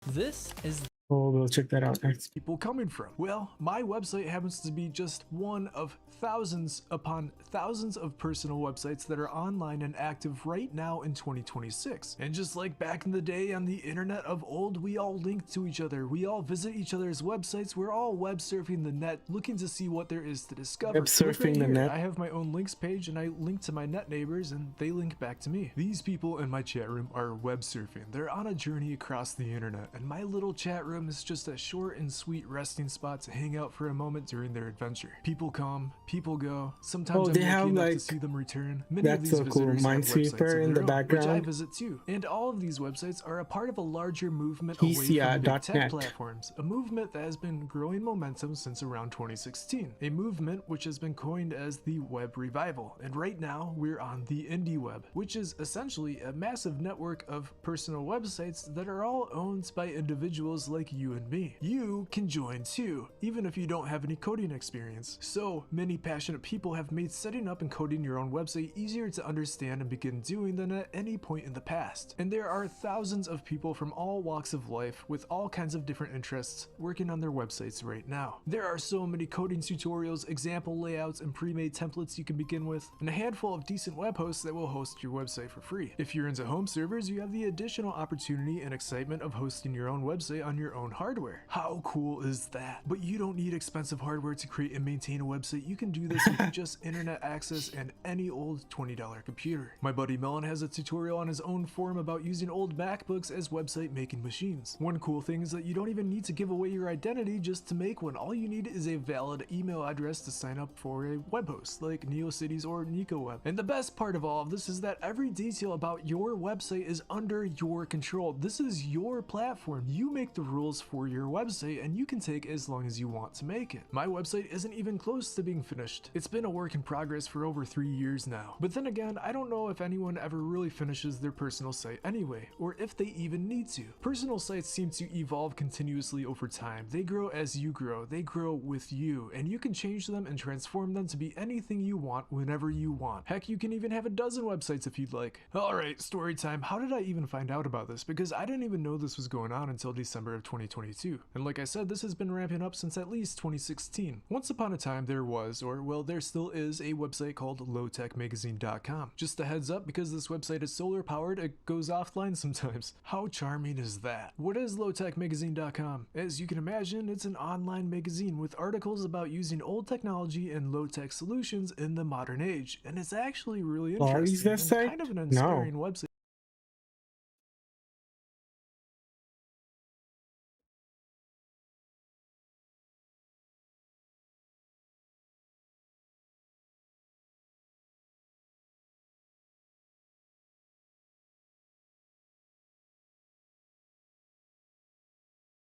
[SPEAKER 5] This is
[SPEAKER 1] Oh, we'll check that out next.
[SPEAKER 5] people coming from? Well, my website happens to be just one of thousands upon thousands of personal websites that are online and active right now in 2026. And just like back in the day on the internet of old, we all link to each other. We all visit each other's websites. We're all web surfing the net, looking to see what there is to discover.
[SPEAKER 1] Web surfing
[SPEAKER 5] Look right
[SPEAKER 1] the
[SPEAKER 5] here.
[SPEAKER 1] net.
[SPEAKER 5] I have my own links page and I link to my net neighbors and they link back to me. These people in my chat room are web surfing. They're on a journey across the internet, and my little chat room is just a short and sweet resting spot to hang out for a moment during their adventure. People come, people go. Sometimes
[SPEAKER 1] Oh,
[SPEAKER 5] I'm
[SPEAKER 1] they
[SPEAKER 5] lucky
[SPEAKER 1] have,
[SPEAKER 5] enough to
[SPEAKER 1] like,
[SPEAKER 5] see them return. Many of
[SPEAKER 1] that's
[SPEAKER 5] these
[SPEAKER 1] so cool.
[SPEAKER 5] visitors have websites
[SPEAKER 1] Minesweeper
[SPEAKER 5] of
[SPEAKER 1] in
[SPEAKER 5] their
[SPEAKER 1] the
[SPEAKER 5] own, which I
[SPEAKER 1] background.
[SPEAKER 5] visit too. And all of these websites are a part of a larger movement away from
[SPEAKER 1] PCI.net.
[SPEAKER 5] big tech platforms. A movement that has been growing momentum since around 2016. A movement which has been coined as the web revival. And right now we're on the indie web, which is essentially a massive network of personal websites that are all owned by individuals like like you and me. You can join too, even if you don't have any coding experience. So many passionate people have made setting up and coding your own website easier to understand and begin doing than at any point in the past. And there are thousands of people from all walks of life with all kinds of different interests working on their websites right now. There are so many coding tutorials, example layouts, and pre-made templates you can begin with, and a handful of decent web hosts that will host your website for free. If you're into home servers, you have the additional opportunity and excitement of hosting your own website on your own hardware. How cool is that? But you don't need expensive hardware to create and maintain a website. You can do this with just internet access and any old $20 computer. My buddy Melon has a tutorial on his own forum about using old MacBooks as website making machines. One cool thing is that you don't even need to give away your identity just to make one. All you need is a valid email address to sign up for a web host like NeoCities or NicoWeb. And the best part of all of this is that every detail about your website is under your control. This is your platform. You make the rules for your website and you can take as long as you want to make it. My website isn't even close to being finished. It's been a work in progress for over 3 years now. But then again, I don't know if anyone ever really finishes their personal site anyway, or if they even need to. Personal sites seem to evolve continuously over time. They grow as you grow. They grow with you, and you can change them and transform them to be anything you want whenever you want. Heck, you can even have a dozen websites if you'd like. Alright, story time. How did I even find out about this? Because I didn't even know this was going on until December of 2022. And like I said, this has been ramping up since at least 2016. Once upon a time there was, or well, there still is, a website called lowtechmagazine.com. Just a heads up, because this website is solar powered, it goes offline sometimes. How charming is that? What is lowtechmagazine.com? As you can imagine, it's an online magazine with articles about using old technology and low-tech solutions in the modern age. And it's actually really interesting and kind of an inspiring website.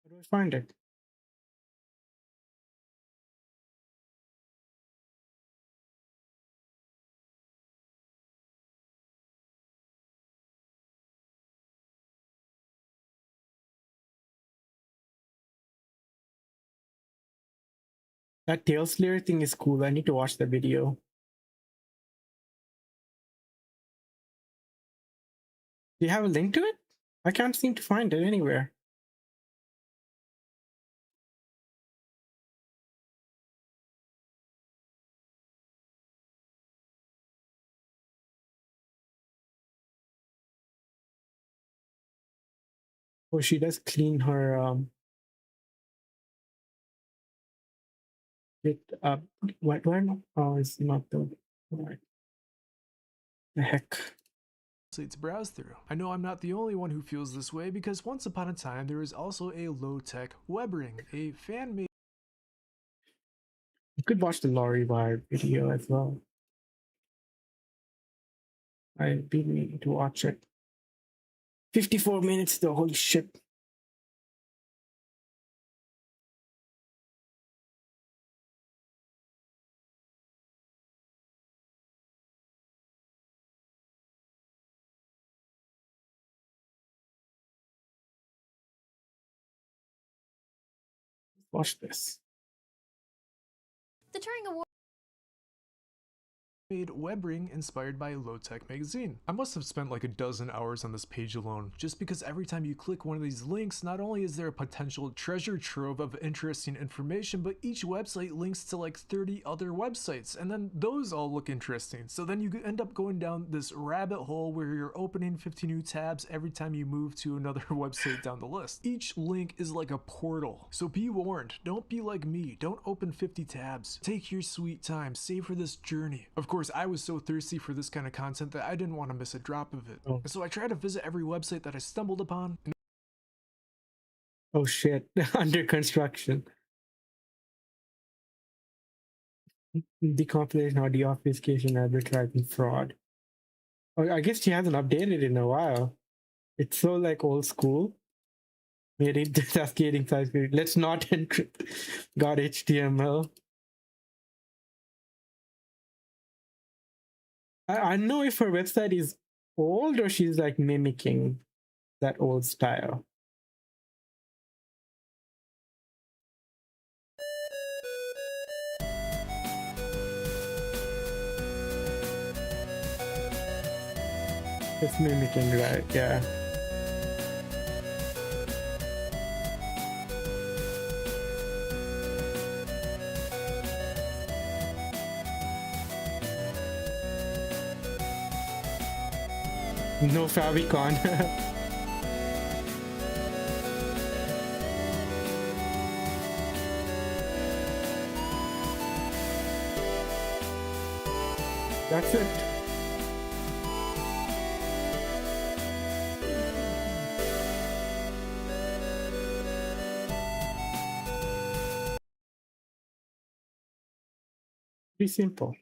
[SPEAKER 1] How do I find it? That Tail Slayer thing is cool. I need to watch the video. Do you have a link to it? I can't seem to find it anywhere. Oh, she does clean her it up. What one? Oh, it's not the right. The heck.
[SPEAKER 5] To browse through. I know I'm not the only one who feels this way, because once upon a time there was also a low-tech web ring, a fan-made.
[SPEAKER 1] You could watch the Lorry Wire video as well. I've been meaning to watch it. 54 minutes though, holy shit. Watch this.
[SPEAKER 17] The Turing Award.
[SPEAKER 5] Made web ring inspired by Low Tech Magazine. I must have spent like a dozen hours on this page alone, just because every time you click one of these links, not only is there a potential treasure trove of interesting information, but each website links to like 30 other websites, and then those all look interesting. So then you end up going down this rabbit hole where you're opening 50 new tabs every time you move to another website down the list. Each link is like a portal. So be warned, don't be like me, don't open 50 tabs. Take your sweet time, savor this journey. Of course, I was so thirsty for this kind of content that I didn't want to miss a drop of it. Oh. So I tried to visit every website that I stumbled upon.
[SPEAKER 1] Oh shit, under construction. Decompilation or deobfuscation advertising fraud. Oh, I guess she hasn't updated in a while. It's so like old school. Made it cascading size. Let's not encrypt. Got HTML. I know if her website is old or she's like mimicking that old style. It's mimicking, right? Yeah. No favicon. That's it. Be simple.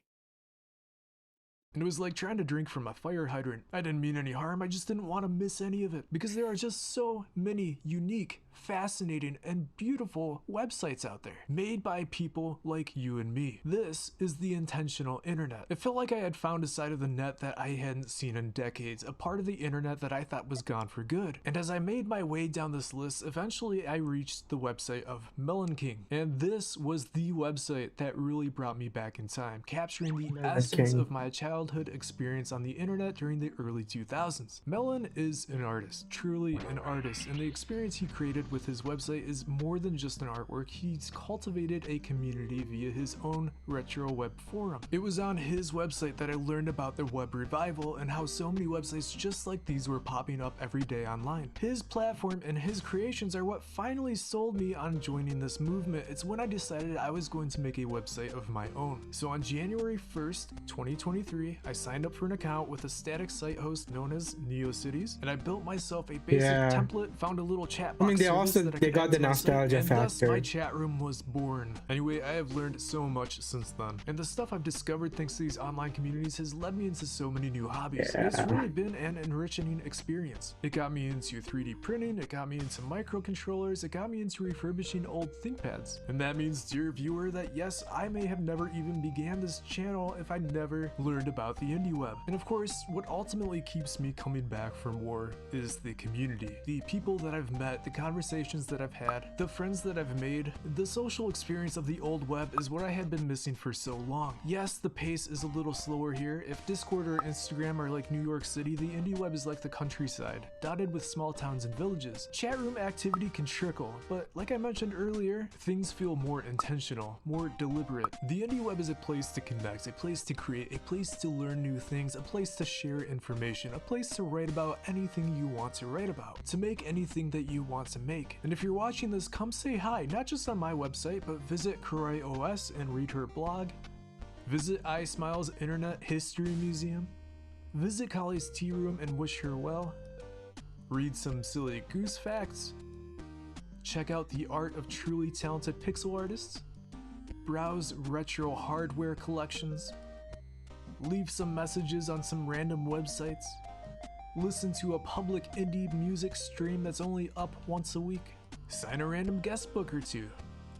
[SPEAKER 5] And it was like trying to drink from a fire hydrant. I didn't mean any harm, I just didn't want to miss any of it. Because there are just so many unique, fascinating, and beautiful websites out there, made by people like you and me. This is the intentional internet. It felt like I had found a side of the net that I hadn't seen in decades, a part of the internet that I thought was gone for good. And as I made my way down this list, eventually I reached the website of Melon King. And this was the website that really brought me back in time, capturing the essence of my childhood experience on the internet during the early 2000s. Melon is an artist, truly an artist, and the experience he created with his website is more than just an artwork. He's cultivated a community via his own retro web forum. It was on his website that I learned about the web revival and how so many websites just like these were popping up every day online. His platform and his creations are what finally sold me on joining this movement. It's when I decided I was going to make a website of my own. So on January 1st, 2023, I signed up for an account with a static site host known as NeoCities, and I built myself a basic template, found a little chat box.
[SPEAKER 1] I mean, they got the nostalgia factor.
[SPEAKER 5] Thus my chat room was born. Anyway, I have learned so much since then, and the stuff I've discovered thanks to these online communities has led me into so many new hobbies. It's really been an enriching experience. It got me into 3D printing, it got me into microcontrollers, it got me into refurbishing old ThinkPads. And that means, dear viewer, that yes, I may have never even began this channel if I never learned about the indie web. And of course, what ultimately keeps me coming back for more is the community. The people that I've met, the conversations that I've had, the friends that I've made. The social experience of the old web is what I had been missing for so long. Yes, the pace is a little slower here. If Discord or Instagram are like New York City, the indie web is like the countryside, dotted with small towns and villages. Chat room activity can trickle, but like I mentioned earlier, things feel more intentional, more deliberate. The indie web is a place to connect, a place to create, a place to learn new things, a place to share information, a place to write about anything you want to write about, to make anything that you want to make. And if you're watching this, come say hi, not just on my website, but visit Kurai OS and read her blog, visit iSmile's Internet History Museum, visit Kali's tea room and wish her well, read some silly goose facts, check out the art of truly talented pixel artists, browse retro hardware collections, leave some messages on some random websites, listen to a public indie music stream that's only up once a week, sign a random guest book or two.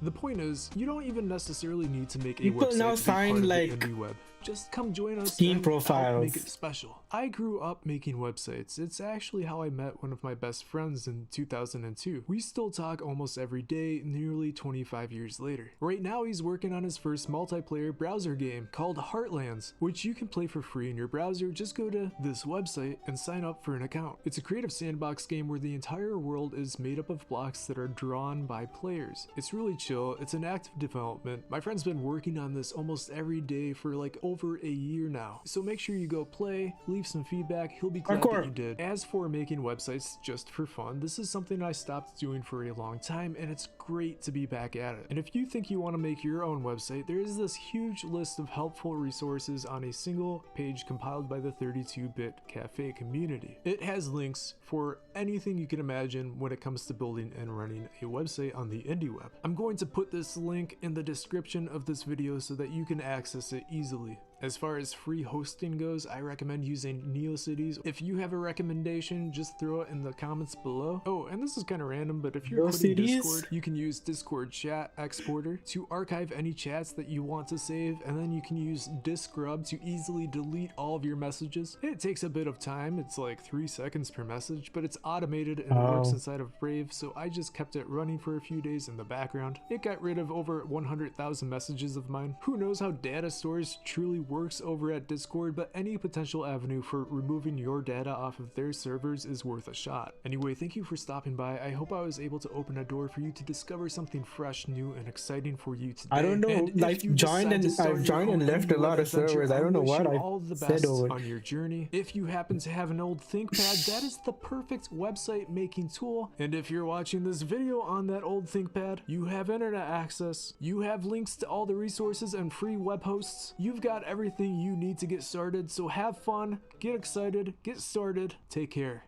[SPEAKER 5] The point is, you don't even necessarily need to make a
[SPEAKER 1] People
[SPEAKER 5] website
[SPEAKER 1] now
[SPEAKER 5] to be
[SPEAKER 1] sign,
[SPEAKER 5] part of
[SPEAKER 1] like,
[SPEAKER 5] the indie web. Just come join us
[SPEAKER 1] Steam
[SPEAKER 5] and
[SPEAKER 1] profiles.
[SPEAKER 5] help make it special. I grew up making websites. It's actually how I met one of my best friends in 2002. We still talk almost every day, nearly 25 years later. Right now he's working on his first multiplayer browser game called Heartlands, which you can play for free in your browser. Just go to this website and sign up for an account. It's a creative sandbox game where the entire world is made up of blocks that are drawn by players. It's really chill. It's an active development. My friend's been working on this almost every day for like over a year now. So make sure you go play, leave some feedback. He'll be glad that you did. As for making websites just for fun, this is something I stopped doing for a long time, and it's great to be back at it. And if you think you want to make your own website, there is this huge list of helpful resources on a single page compiled by the 32-bit cafe community. It has links for anything you can imagine when it comes to building and running a website on the indie web. I'm going to put this link in the description of this video so that you can access it easily. As far as free hosting goes, I recommend using NeoCities. If you have a recommendation, just throw it in the comments below. Oh, and this is kind of random, but if you're quitting Discord, you can use Discord Chat Exporter to archive any chats that you want to save, and then you can use Discrub to easily delete all of your messages. It takes a bit of time, it's like 3 seconds per message, but it's automated and it works inside of Brave, so I just kept it running for a few days in the background. It got rid of over 100,000 messages of mine. Who knows how data storage truly works over at Discord, but any potential avenue for removing your data off of their servers is worth a shot. Anyway, thank you for stopping by. I hope I was able to open a door for you to discover something fresh, new, and exciting for you today.
[SPEAKER 1] I don't know. I've joined and left a lot of servers. I don't know what I said over.
[SPEAKER 5] On your journey. If you happen to have an old ThinkPad, that is the perfect website making tool. And if you're watching this video on that old ThinkPad, you have internet access. You have links to all the resources and free web hosts. You've got everything you need to get started. So have fun, get excited, get started. Take care.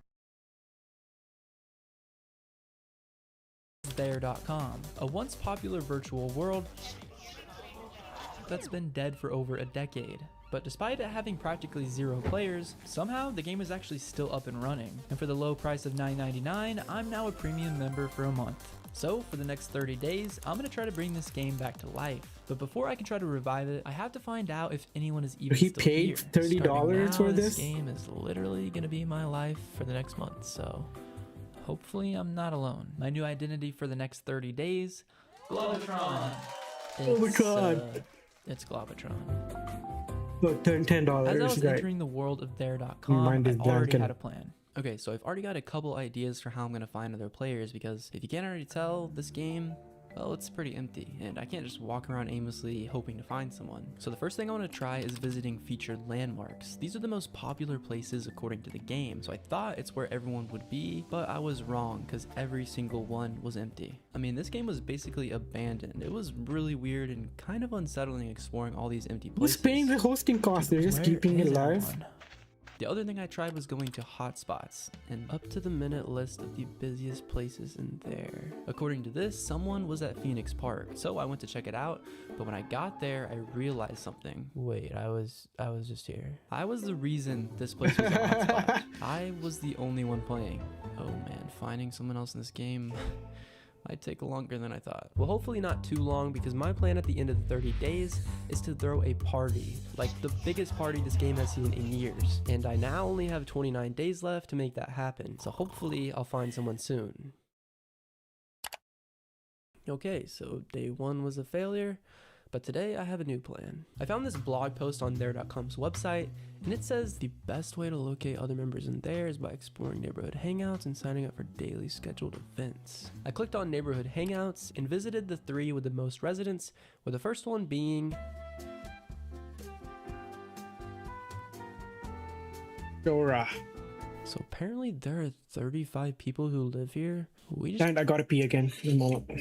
[SPEAKER 7] There.com, a once popular virtual world that's been dead for over a decade. But despite it having practically 0 players, somehow the game is actually still up and running. And for the low price of $9.99, I'm now a premium member for a month. So for the next 30 days, I'm going to try to bring this game back to life. But before I can try to revive it, I have to find out if anyone is even still here.
[SPEAKER 1] He paid $30 for this?
[SPEAKER 7] This game is literally going to be my life for the next month, so hopefully I'm not alone. My new identity for the next 30 days, Globotron. It's Globotron.
[SPEAKER 1] Look, $10.
[SPEAKER 7] As I was entering the world of There.com, I already had a plan. Okay, so I've already got a couple ideas for how I'm going to find other players, because if you can't already tell, this game, well, it's pretty empty, and I can't just walk around aimlessly hoping to find someone. So the first thing I want to try is visiting featured landmarks. These are the most popular places according to the game, so I thought it's where everyone would be, but I was wrong, because every single one was empty. I mean, this game was basically abandoned. It was really weird and kind of unsettling exploring all these empty places.
[SPEAKER 1] Who's paying the hosting cost? They're just keeping it alive.
[SPEAKER 7] The other thing I tried was going to hotspots, and up to the minute list of the busiest places in there. According to this, someone was at Phoenix Park, so I went to check it out, but when I got there, I realized something. Wait, I was just here. I was the reason this place was a hotspot. I was the only one playing. Oh man, finding someone else in this game might take longer than I thought. Well, hopefully not too long, because my plan at the end of the 30 days is to throw a party, like the biggest party this game has seen in years. And I now only have 29 days left to make that happen, so hopefully I'll find someone soon. Okay, so day 1 was a failure, but today I have a new plan. I found this blog post on There.com's website, and it says the best way to locate other members in there is by exploring neighborhood hangouts and signing up for daily scheduled events. I clicked on neighborhood hangouts and visited the 3 with the most residents, with the first one being
[SPEAKER 1] Dora.
[SPEAKER 7] So apparently there are 35 people who live here.
[SPEAKER 1] And I gotta pee again in a moment.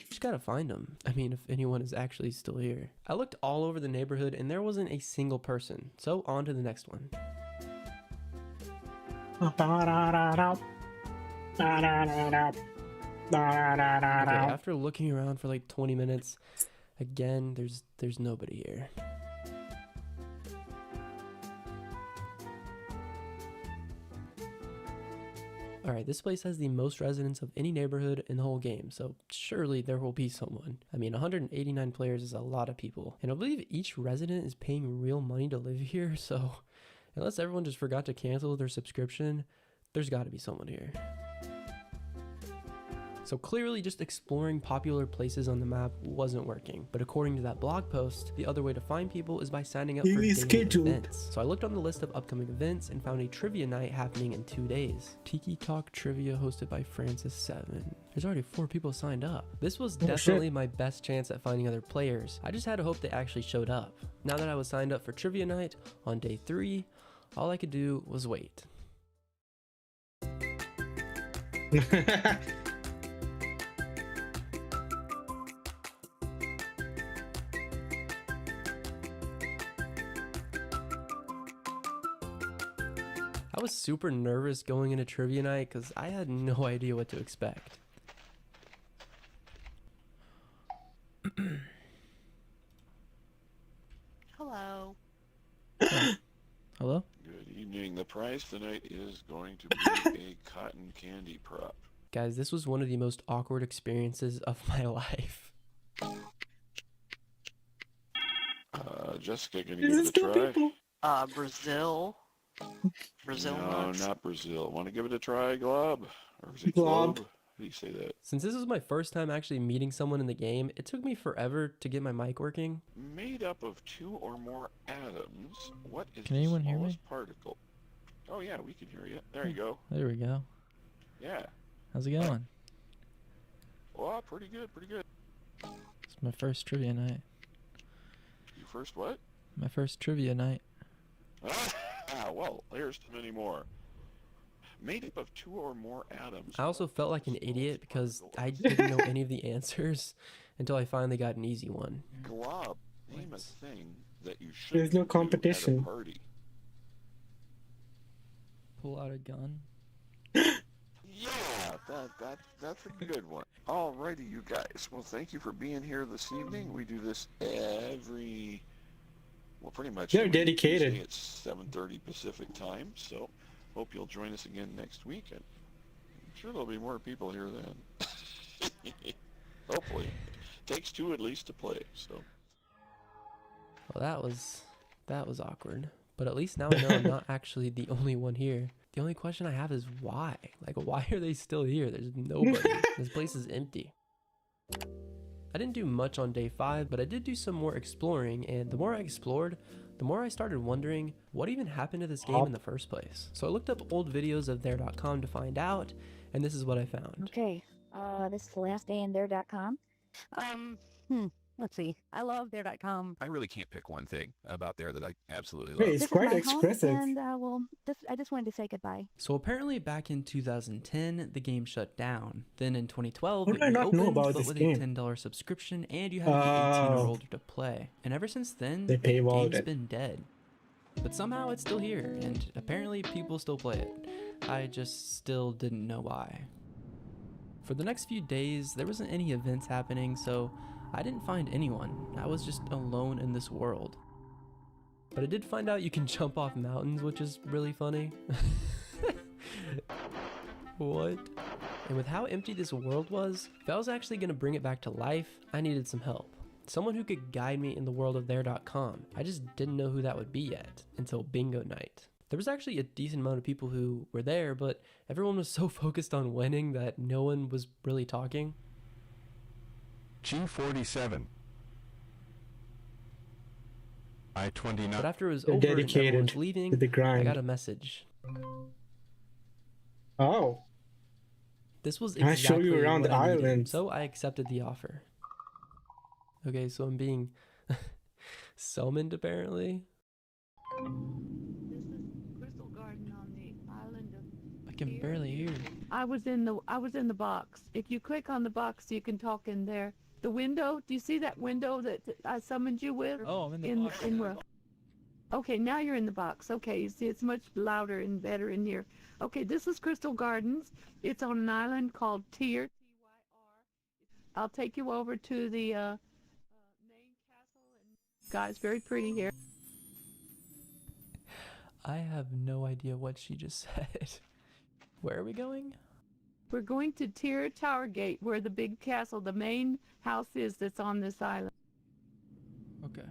[SPEAKER 7] Just gotta find them. I mean, if anyone is actually still here. I looked all over the neighborhood and there wasn't a single person. So on to the next one. Okay, after looking around for like 20 minutes, again, there's nobody here. Alright, this place has the most residents of any neighborhood in the whole game, so surely there will be someone. I mean, 189 players is a lot of people, and I believe each resident is paying real money to live here, so unless everyone just forgot to cancel their subscription, There's got to be someone here. So clearly just exploring popular places on the map wasn't working. But according to that blog post, the other way to find people is by signing up for daily events. So I looked on the list of upcoming events and found a trivia night happening in 2 days. Tiki Talk Trivia hosted by Francis7. There's already 4 people signed up. This was definitely my best chance at finding other players. I just had to hope they actually showed up. Now that I was signed up for trivia night on day 3, all I could do was wait. I was super nervous going into trivia night because I had no idea what to expect.
[SPEAKER 8] Hello.
[SPEAKER 7] Hello?
[SPEAKER 9] Good evening. The prize tonight is going to be a cotton candy prop.
[SPEAKER 7] Guys, this was one of the most awkward experiences of my life.
[SPEAKER 9] Jessica, can you give it a try?
[SPEAKER 8] Brazil. Brazil
[SPEAKER 9] No,
[SPEAKER 8] nuts.
[SPEAKER 9] not Brazil. Want to give it a try, Glob? Or is it
[SPEAKER 1] Glob?
[SPEAKER 9] Globe? How do you say that?
[SPEAKER 7] Since this was my first time actually meeting someone in the game, it took me forever to get my mic working.
[SPEAKER 9] Made up of 2 or more atoms, what is
[SPEAKER 23] Can
[SPEAKER 9] the
[SPEAKER 23] anyone hear
[SPEAKER 9] smallest
[SPEAKER 23] me?
[SPEAKER 9] particle? Oh yeah, we can hear you. There you go.
[SPEAKER 23] There we go.
[SPEAKER 9] Yeah.
[SPEAKER 23] How's it going?
[SPEAKER 9] Well, pretty good, pretty good.
[SPEAKER 23] It's my first trivia night.
[SPEAKER 9] You first what?
[SPEAKER 23] My first trivia night.
[SPEAKER 9] Well, here's to many more. Made up of 2 or more atoms.
[SPEAKER 7] I also felt like an idiot because I didn't know any of the answers until I finally got an easy one.
[SPEAKER 9] Glob, name a thing that you should
[SPEAKER 1] There's no
[SPEAKER 9] do
[SPEAKER 1] competition.
[SPEAKER 9] at a party.
[SPEAKER 23] Pull out a gun.
[SPEAKER 9] Yeah, that's a good one. Alrighty, you guys. Well, thank you for being here this evening. We do this every, well, pretty much
[SPEAKER 1] They're
[SPEAKER 9] every
[SPEAKER 1] dedicated.
[SPEAKER 9] Tuesday at 7:30 Pacific time. So, hope you'll join us again next week. And I'm sure there'll be more people here then. Hopefully, takes 2 at least to play. So.
[SPEAKER 7] Well, that was awkward. But at least now I know I'm not actually the only one here. The only question I have is why? Like, why are they still here? There's nobody. This place is empty. I didn't do much on day 5, but I did do some more exploring, and the more I explored, the more I started wondering what even happened to this game in the first place. So I looked up old videos of there.com to find out, and this is what I found.
[SPEAKER 24] Okay, this is the last day in there.com. Let's see. I love there.com.
[SPEAKER 25] I really can't pick one thing about there that I absolutely love.
[SPEAKER 1] Hey, it's quite expressive.
[SPEAKER 24] And I just wanted to say goodbye.
[SPEAKER 7] So apparently back in 2010, the game shut down. Then in 2012,
[SPEAKER 1] How
[SPEAKER 7] it
[SPEAKER 1] did I not know
[SPEAKER 7] reopened,
[SPEAKER 1] about
[SPEAKER 7] but
[SPEAKER 1] this
[SPEAKER 7] with
[SPEAKER 1] game?
[SPEAKER 7] a $10 subscription, and you had to be 18 or older to play. And ever since then,
[SPEAKER 1] They
[SPEAKER 7] the
[SPEAKER 1] paywalled
[SPEAKER 7] game's
[SPEAKER 1] it.
[SPEAKER 7] been dead. But somehow it's still here, and apparently people still play it. I just still didn't know why. For the next few days, there wasn't any events happening, so I didn't find anyone. I was just alone in this world. But I did find out you can jump off mountains, which is really funny. What? And with how empty this world was, if I was actually going to bring it back to life, I needed some help. Someone who could guide me in the world of there.com. I just didn't know who that would be yet, until bingo night. There was actually a decent amount of people who were there, but everyone was so focused on winning that no one was really talking.
[SPEAKER 26] G47. I-29.
[SPEAKER 7] But after it was
[SPEAKER 1] They're
[SPEAKER 7] over and everyone
[SPEAKER 1] dedicated
[SPEAKER 7] was leaving,
[SPEAKER 1] to the
[SPEAKER 7] I
[SPEAKER 1] grind.
[SPEAKER 7] got a message.
[SPEAKER 1] Oh.
[SPEAKER 7] This was
[SPEAKER 1] I show you
[SPEAKER 7] exactly
[SPEAKER 1] around
[SPEAKER 7] what
[SPEAKER 1] the
[SPEAKER 7] I needed,
[SPEAKER 1] island.
[SPEAKER 7] so I accepted the offer. Okay, so I'm being summoned apparently.
[SPEAKER 27] Crystal Garden on the island of.
[SPEAKER 7] I can barely hear.
[SPEAKER 27] I was in the box. If you click on the box, you can talk in there. The window. Do you see that window that I summoned you with?
[SPEAKER 23] Oh, I'm in the box.
[SPEAKER 27] Okay, now you're in the box. Okay, you see it's much louder and better in here. Okay, this is Crystal Gardens. It's on an island called Tyr. I'll take you over to the main castle. And guys, very pretty here.
[SPEAKER 7] I have no idea what she just said. Where are we going?
[SPEAKER 27] We're going to Tyr Tower Gate, where the big castle, the main house is that's on this island.
[SPEAKER 7] Okay.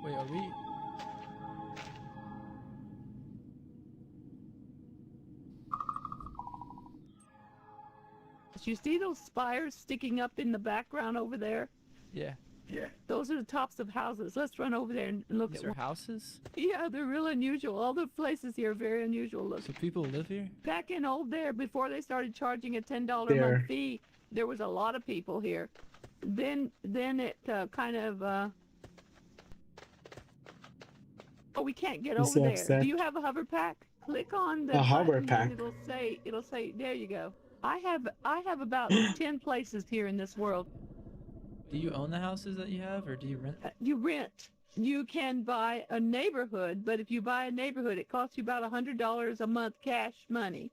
[SPEAKER 7] Wait, are we?
[SPEAKER 27] You see those spires sticking up in the background over there?
[SPEAKER 23] Yeah.
[SPEAKER 27] Yeah. Those are the tops of houses. Let's run over there and look
[SPEAKER 23] These
[SPEAKER 27] at
[SPEAKER 23] are
[SPEAKER 27] one.
[SPEAKER 23] houses?
[SPEAKER 27] Yeah, they're real unusual. All the places here are very unusual looking.
[SPEAKER 23] So people live here?
[SPEAKER 27] Back in old there, before they started charging a $10 a
[SPEAKER 1] There.
[SPEAKER 27] month fee, there was a lot of people here. Then it kind of. Oh, we can't get
[SPEAKER 1] He's
[SPEAKER 27] over
[SPEAKER 1] so
[SPEAKER 27] there.
[SPEAKER 1] upset.
[SPEAKER 27] Do you have a hover pack? Click on the
[SPEAKER 1] A hover
[SPEAKER 27] button
[SPEAKER 1] pack.
[SPEAKER 27] and it'll say there you go. I have about 10 places here in this world.
[SPEAKER 23] Do you own the houses that you have, or do you rent?
[SPEAKER 27] You rent. You can buy a neighborhood, but if you buy a neighborhood, it costs you about $100 a month cash money.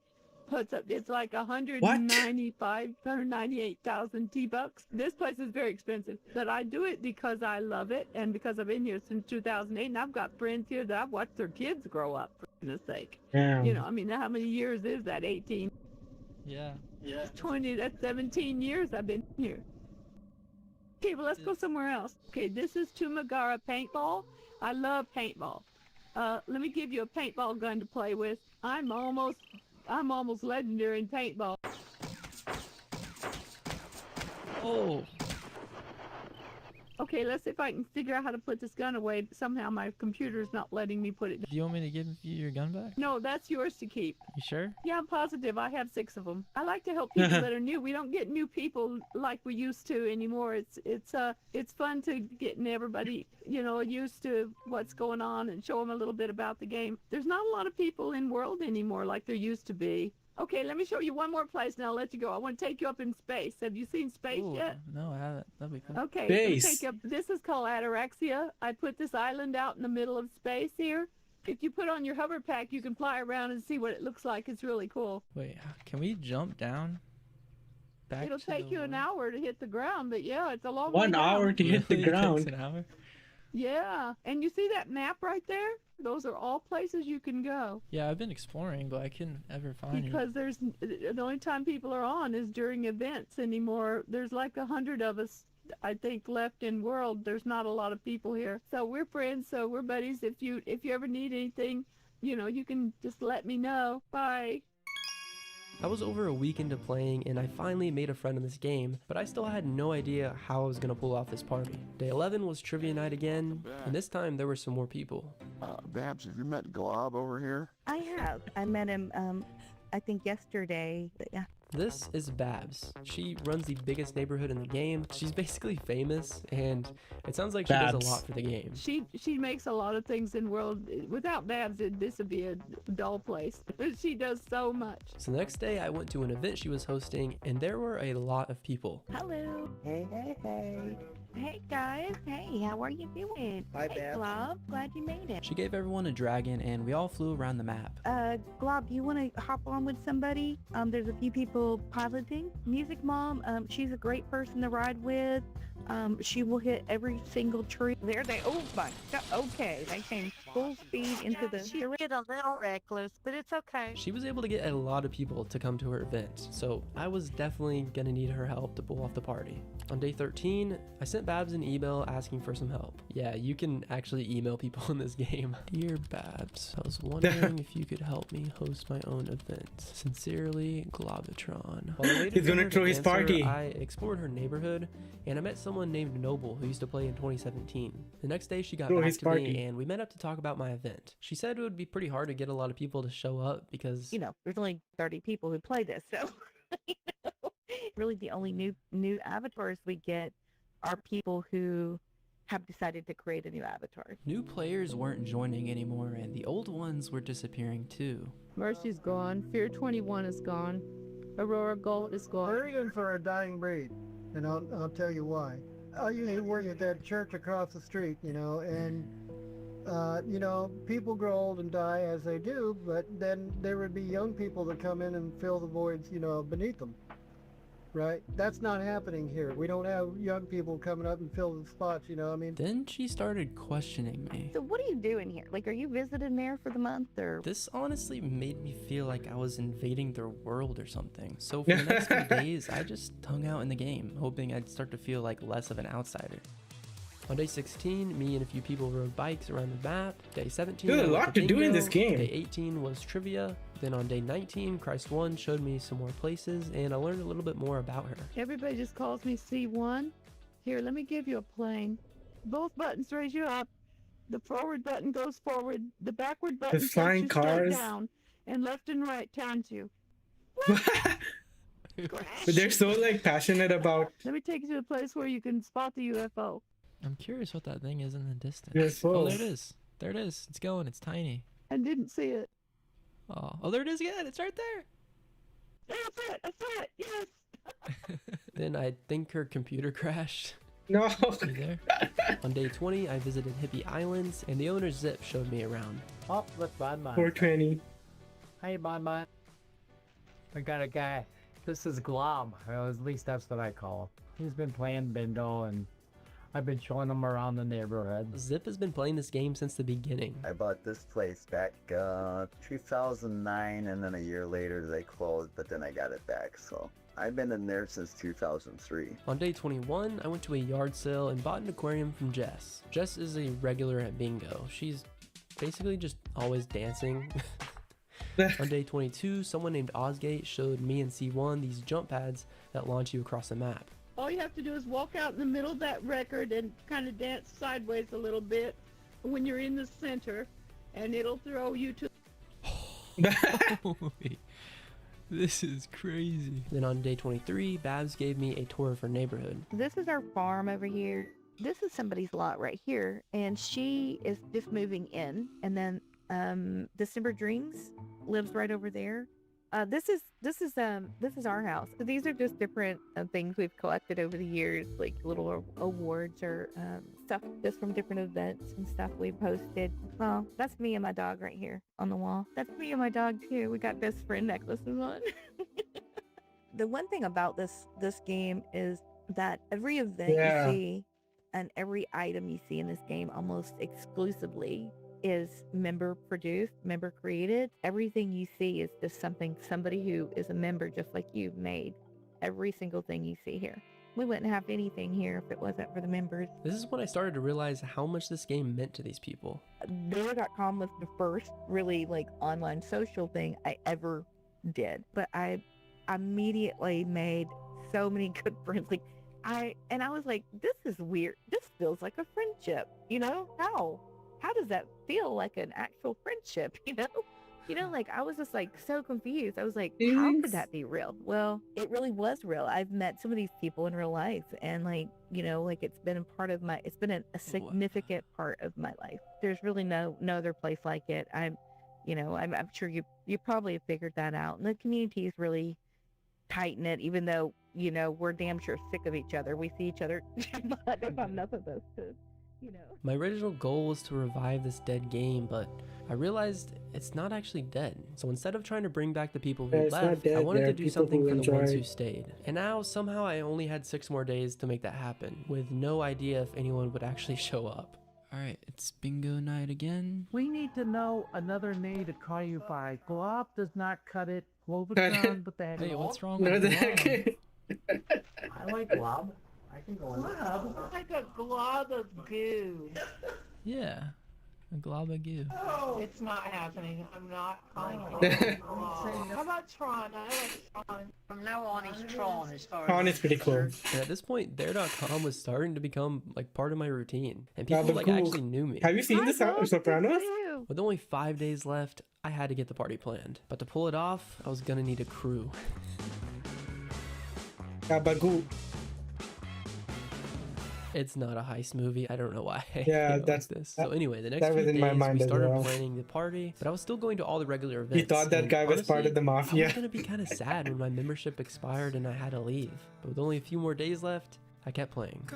[SPEAKER 27] It's like 198,000 T-bucks. This place is very expensive, but I do it because I love it and because I've been here since 2008, and I've got friends here that I've watched their kids grow up, for goodness sake.
[SPEAKER 1] Damn.
[SPEAKER 27] You know, I mean, how many years is that? 18?
[SPEAKER 23] Yeah.
[SPEAKER 27] That's 20, that's 17 years I've been here. Okay, well, let's go somewhere else. Okay, this is Tumagara paintball. I love paintball. Let me give you a paintball gun to play with. I'm almost legendary in paintball.
[SPEAKER 23] Oh.
[SPEAKER 27] Okay, let's see if I can figure out how to put this gun away. Somehow my computer's not letting me put it down.
[SPEAKER 23] Do you want me to give you your gun back?
[SPEAKER 27] No, that's yours to keep.
[SPEAKER 23] You sure?
[SPEAKER 27] Yeah, I'm positive. I have 6 of them. I like to help people that are new. We don't get new people like we used to anymore. It's fun to getting everybody, you know, used to what's going on and show them a little bit about the game. There's not a lot of people in world anymore like there used to be. Okay, let me show you one more place and I'll let you go. I want to take you up in space. Have you seen space
[SPEAKER 23] Ooh,
[SPEAKER 27] yet?
[SPEAKER 23] No, I haven't. That'd be cool.
[SPEAKER 27] Okay, let me
[SPEAKER 1] Space.
[SPEAKER 27] take you up. This is called Ataraxia. I put this island out in the middle of space here. If you put on your hover pack, you can fly around and see what it looks like. It's really cool.
[SPEAKER 23] Wait, can we jump down? Back
[SPEAKER 27] It'll
[SPEAKER 23] to
[SPEAKER 27] take
[SPEAKER 23] the
[SPEAKER 27] you an
[SPEAKER 23] world?
[SPEAKER 27] hour to hit the ground, but yeah, it's a long way
[SPEAKER 1] 1
[SPEAKER 27] down.
[SPEAKER 1] hour to hit the
[SPEAKER 23] Really? It takes
[SPEAKER 1] ground.
[SPEAKER 23] an hour?
[SPEAKER 27] Yeah, and you see that map right there? Those are all places you can go.
[SPEAKER 23] Yeah, I've been exploring, but I couldn't ever find
[SPEAKER 27] Because the only time people are on is during events anymore. There's like 100 of us, I think, left in world. There's not a lot of people here. So we're friends, so we're buddies. If you ever need anything, you know, you can just let me know. Bye.
[SPEAKER 7] I was over a week into playing and I finally made a friend in this game, but I still had no idea how I was going to pull off this party. Day 11 was trivia night again, and this time there were some more people.
[SPEAKER 9] Babs, have you met Glob over here?
[SPEAKER 24] I have. I met him, I think yesterday, but yeah.
[SPEAKER 7] This is Babs. She runs the biggest neighborhood in the game. She's basically famous, and it sounds like she does a lot for the game.
[SPEAKER 27] She makes a lot of things in world. Without Babs, this would be a dull place. She does so much.
[SPEAKER 7] So the next day I went to an event she was hosting, and there were a lot of people.
[SPEAKER 24] Hello. Hey, hey, hey. Hey, guys. Hey, how are you doing?
[SPEAKER 2] Hi,
[SPEAKER 24] hey,
[SPEAKER 2] Babs.
[SPEAKER 24] Glob. Glad you made it.
[SPEAKER 7] She gave everyone a dragon, and we all flew around the map.
[SPEAKER 24] Glob, do you want to hop on with somebody? There's a few people piloting. Music Mom, she's a great person to ride with. She will hit every single tree. There they, oh my God, okay. They came full speed into the... She get a little reckless, but it's okay.
[SPEAKER 7] She was able to get a lot of people to come to her event, so I was definitely gonna need her help to pull off the party. On day 13, I sent Babs an email asking for some help. Yeah, you can actually email people in this game. Dear Babs, I was wondering if you could help me host my own event. Sincerely, Globotron. While I waited
[SPEAKER 1] He's
[SPEAKER 7] for
[SPEAKER 1] gonna
[SPEAKER 7] her
[SPEAKER 1] throw
[SPEAKER 7] to
[SPEAKER 1] his
[SPEAKER 7] answer,
[SPEAKER 1] party.
[SPEAKER 7] I explored her neighborhood, and I met someone named Noble who used to play in 2017. The next day she got
[SPEAKER 1] Throw
[SPEAKER 7] back
[SPEAKER 1] his
[SPEAKER 7] to
[SPEAKER 1] party.
[SPEAKER 7] me, and we met up to talk about my event. She said it would be pretty hard to get a lot of people to show up because,
[SPEAKER 24] You know, there's only 30 people who play this, so you know, really the only new avatars we get are people who have decided to create a new avatar.
[SPEAKER 7] new players weren't joining anymore, and the old ones were disappearing too.
[SPEAKER 27] Mercy's gone. Fear 21 is gone. Aurora Gold is gone.
[SPEAKER 2] We're even for a dying breed, and I'll tell you why. I usually work at that church across the street, you know, and you know, people grow old and die as they do, but then there would be young people that come in and fill the voids, you know, beneath them. Right? That's not happening here. We don't have young people coming up and fill the spots, you know, I mean.
[SPEAKER 7] Then she started questioning me.
[SPEAKER 24] So what are you doing here? Like, are you visiting there for the month, or?
[SPEAKER 7] This honestly made me feel like I was invading their world or something. So for the next few days, I just hung out in the game, hoping I'd start to feel like less of an outsider. On day 16, me and a few people rode bikes around the map. Day 17,
[SPEAKER 1] There's a
[SPEAKER 7] I went
[SPEAKER 1] lot to do in
[SPEAKER 7] bingo.
[SPEAKER 1] this game.
[SPEAKER 7] Day 18 was trivia. Then on day 19, Christ 1 showed me some more places, and I learned a little bit more about her.
[SPEAKER 27] Everybody just calls me C1. Here, let me give you a plane. Both buttons raise you up. The forward button goes forward. The backward button takes
[SPEAKER 1] flying
[SPEAKER 27] you straight
[SPEAKER 1] cars.
[SPEAKER 27] down. And left and right turns you.
[SPEAKER 1] But they're so like passionate about.
[SPEAKER 27] Let me take you to a place where you can spot the UFO.
[SPEAKER 23] I'm curious what that thing is in the distance.
[SPEAKER 1] Yes,
[SPEAKER 23] Oh,
[SPEAKER 1] well.
[SPEAKER 23] there it is. There it is. It's going. It's tiny.
[SPEAKER 27] I didn't see it.
[SPEAKER 23] Oh, there it is again. It's right there.
[SPEAKER 27] That's it. That's it. Yes.
[SPEAKER 7] Then I think her computer crashed.
[SPEAKER 1] No.
[SPEAKER 7] You there? On day 20, I visited Hippie Islands, and the owner Zip showed me around.
[SPEAKER 6] Oh, look, Bon.
[SPEAKER 1] 420.
[SPEAKER 6] Hey, Bon. I got a guy. This is Glob. Well, at least that's what I call him. He's been playing Bingo, and I've been showing him around the neighborhood.
[SPEAKER 7] Zip has been playing this game since the beginning.
[SPEAKER 10] I bought this place back 2009, and then a year later they closed, but then I got it back, so I've been in there since 2003.
[SPEAKER 7] On day 21, I went to a yard sale and bought an aquarium from Jess. Jess is a regular at bingo. She's basically just always dancing. On day 22, someone named Ozgate showed me and C1 these jump pads that launch you across the map.
[SPEAKER 27] All you have to do is walk out in the middle of that record and kind of dance sideways a little bit when you're in the center, and it'll throw you to...
[SPEAKER 23] Holy, this is crazy.
[SPEAKER 7] Then on day 23, Babs gave me a tour of her neighborhood.
[SPEAKER 24] This is our farm over here. This is somebody's lot right here, and she is just moving in. And then December Dreams lives right over there. This is our house. So these are just different things we've collected over the years, like little awards or stuff just from different events and stuff we posted. Well, that's me and my dog right here on the wall. That's me and my dog too. We got best friend necklaces on. The one thing about this game is that every event you see and every item you see in this game almost exclusively is member produced, member created. Everything you see is just something somebody who is a member just like you made. Every single thing you see here. We wouldn't have anything here if it wasn't for the members.
[SPEAKER 7] This is when I started to realize how much this game meant to these people.
[SPEAKER 24] Dora.com was the first really like online social thing I ever did. But I immediately made so many good friends. Like I was like, this is weird. This feels like a friendship, you know? How does that feel like an actual friendship, you know, like I was just like so confused. I was like, how could that be real? Well, it really was real. I've met some of these people in real life, and like, you know, like it's been a significant part of my life. There's really no other place like it. I'm sure you probably have figured that out. And the community is really tight knit, even though, you know, we're damn sure sick of each other. We see each other enough of us to, you know.
[SPEAKER 7] My original goal was to revive this dead game, but I realized it's not actually dead. So instead of trying to bring back the people who left, I wanted to do something for the ones who stayed. And now somehow I only had 6 more days to make that happen, with no idea if anyone would actually show up.
[SPEAKER 23] Alright, it's bingo night again.
[SPEAKER 6] We need to know another name to call you by. Glob does not cut it. Globatron, but that.
[SPEAKER 23] Hey, what's wrong with Glob?
[SPEAKER 6] I like Glob. I can go on.
[SPEAKER 27] Glob? Like a glob of goo.
[SPEAKER 23] Yeah, a glob of goo.
[SPEAKER 27] Oh, it's not happening. I'm not calling it. How about Tron? I like Tron. From now on, he's Tron as far
[SPEAKER 1] Tron is pretty cool.
[SPEAKER 7] And at this point, there.com was starting to become like part of my routine, and people
[SPEAKER 1] but
[SPEAKER 7] like
[SPEAKER 1] cool.
[SPEAKER 7] actually knew me.
[SPEAKER 1] Have you seen the Sopranos?
[SPEAKER 7] With only 5 days left, I had to get the party planned. But to pull it off, I was gonna need a crew.
[SPEAKER 1] Gabagoo.
[SPEAKER 7] It's not a heist movie. I don't know why.
[SPEAKER 1] Yeah,
[SPEAKER 7] that's this. So anyway, the next
[SPEAKER 1] that
[SPEAKER 7] few
[SPEAKER 1] was in my
[SPEAKER 7] days
[SPEAKER 1] mind
[SPEAKER 7] we
[SPEAKER 1] as
[SPEAKER 7] started
[SPEAKER 1] well.
[SPEAKER 7] planning the party, but I was still going to all the regular events.
[SPEAKER 1] You thought that
[SPEAKER 7] and
[SPEAKER 1] guy was part
[SPEAKER 7] honestly,
[SPEAKER 1] of the mafia.
[SPEAKER 7] I was gonna be kind of sad when my membership expired and I had to leave. But with only a few more days left, I kept playing.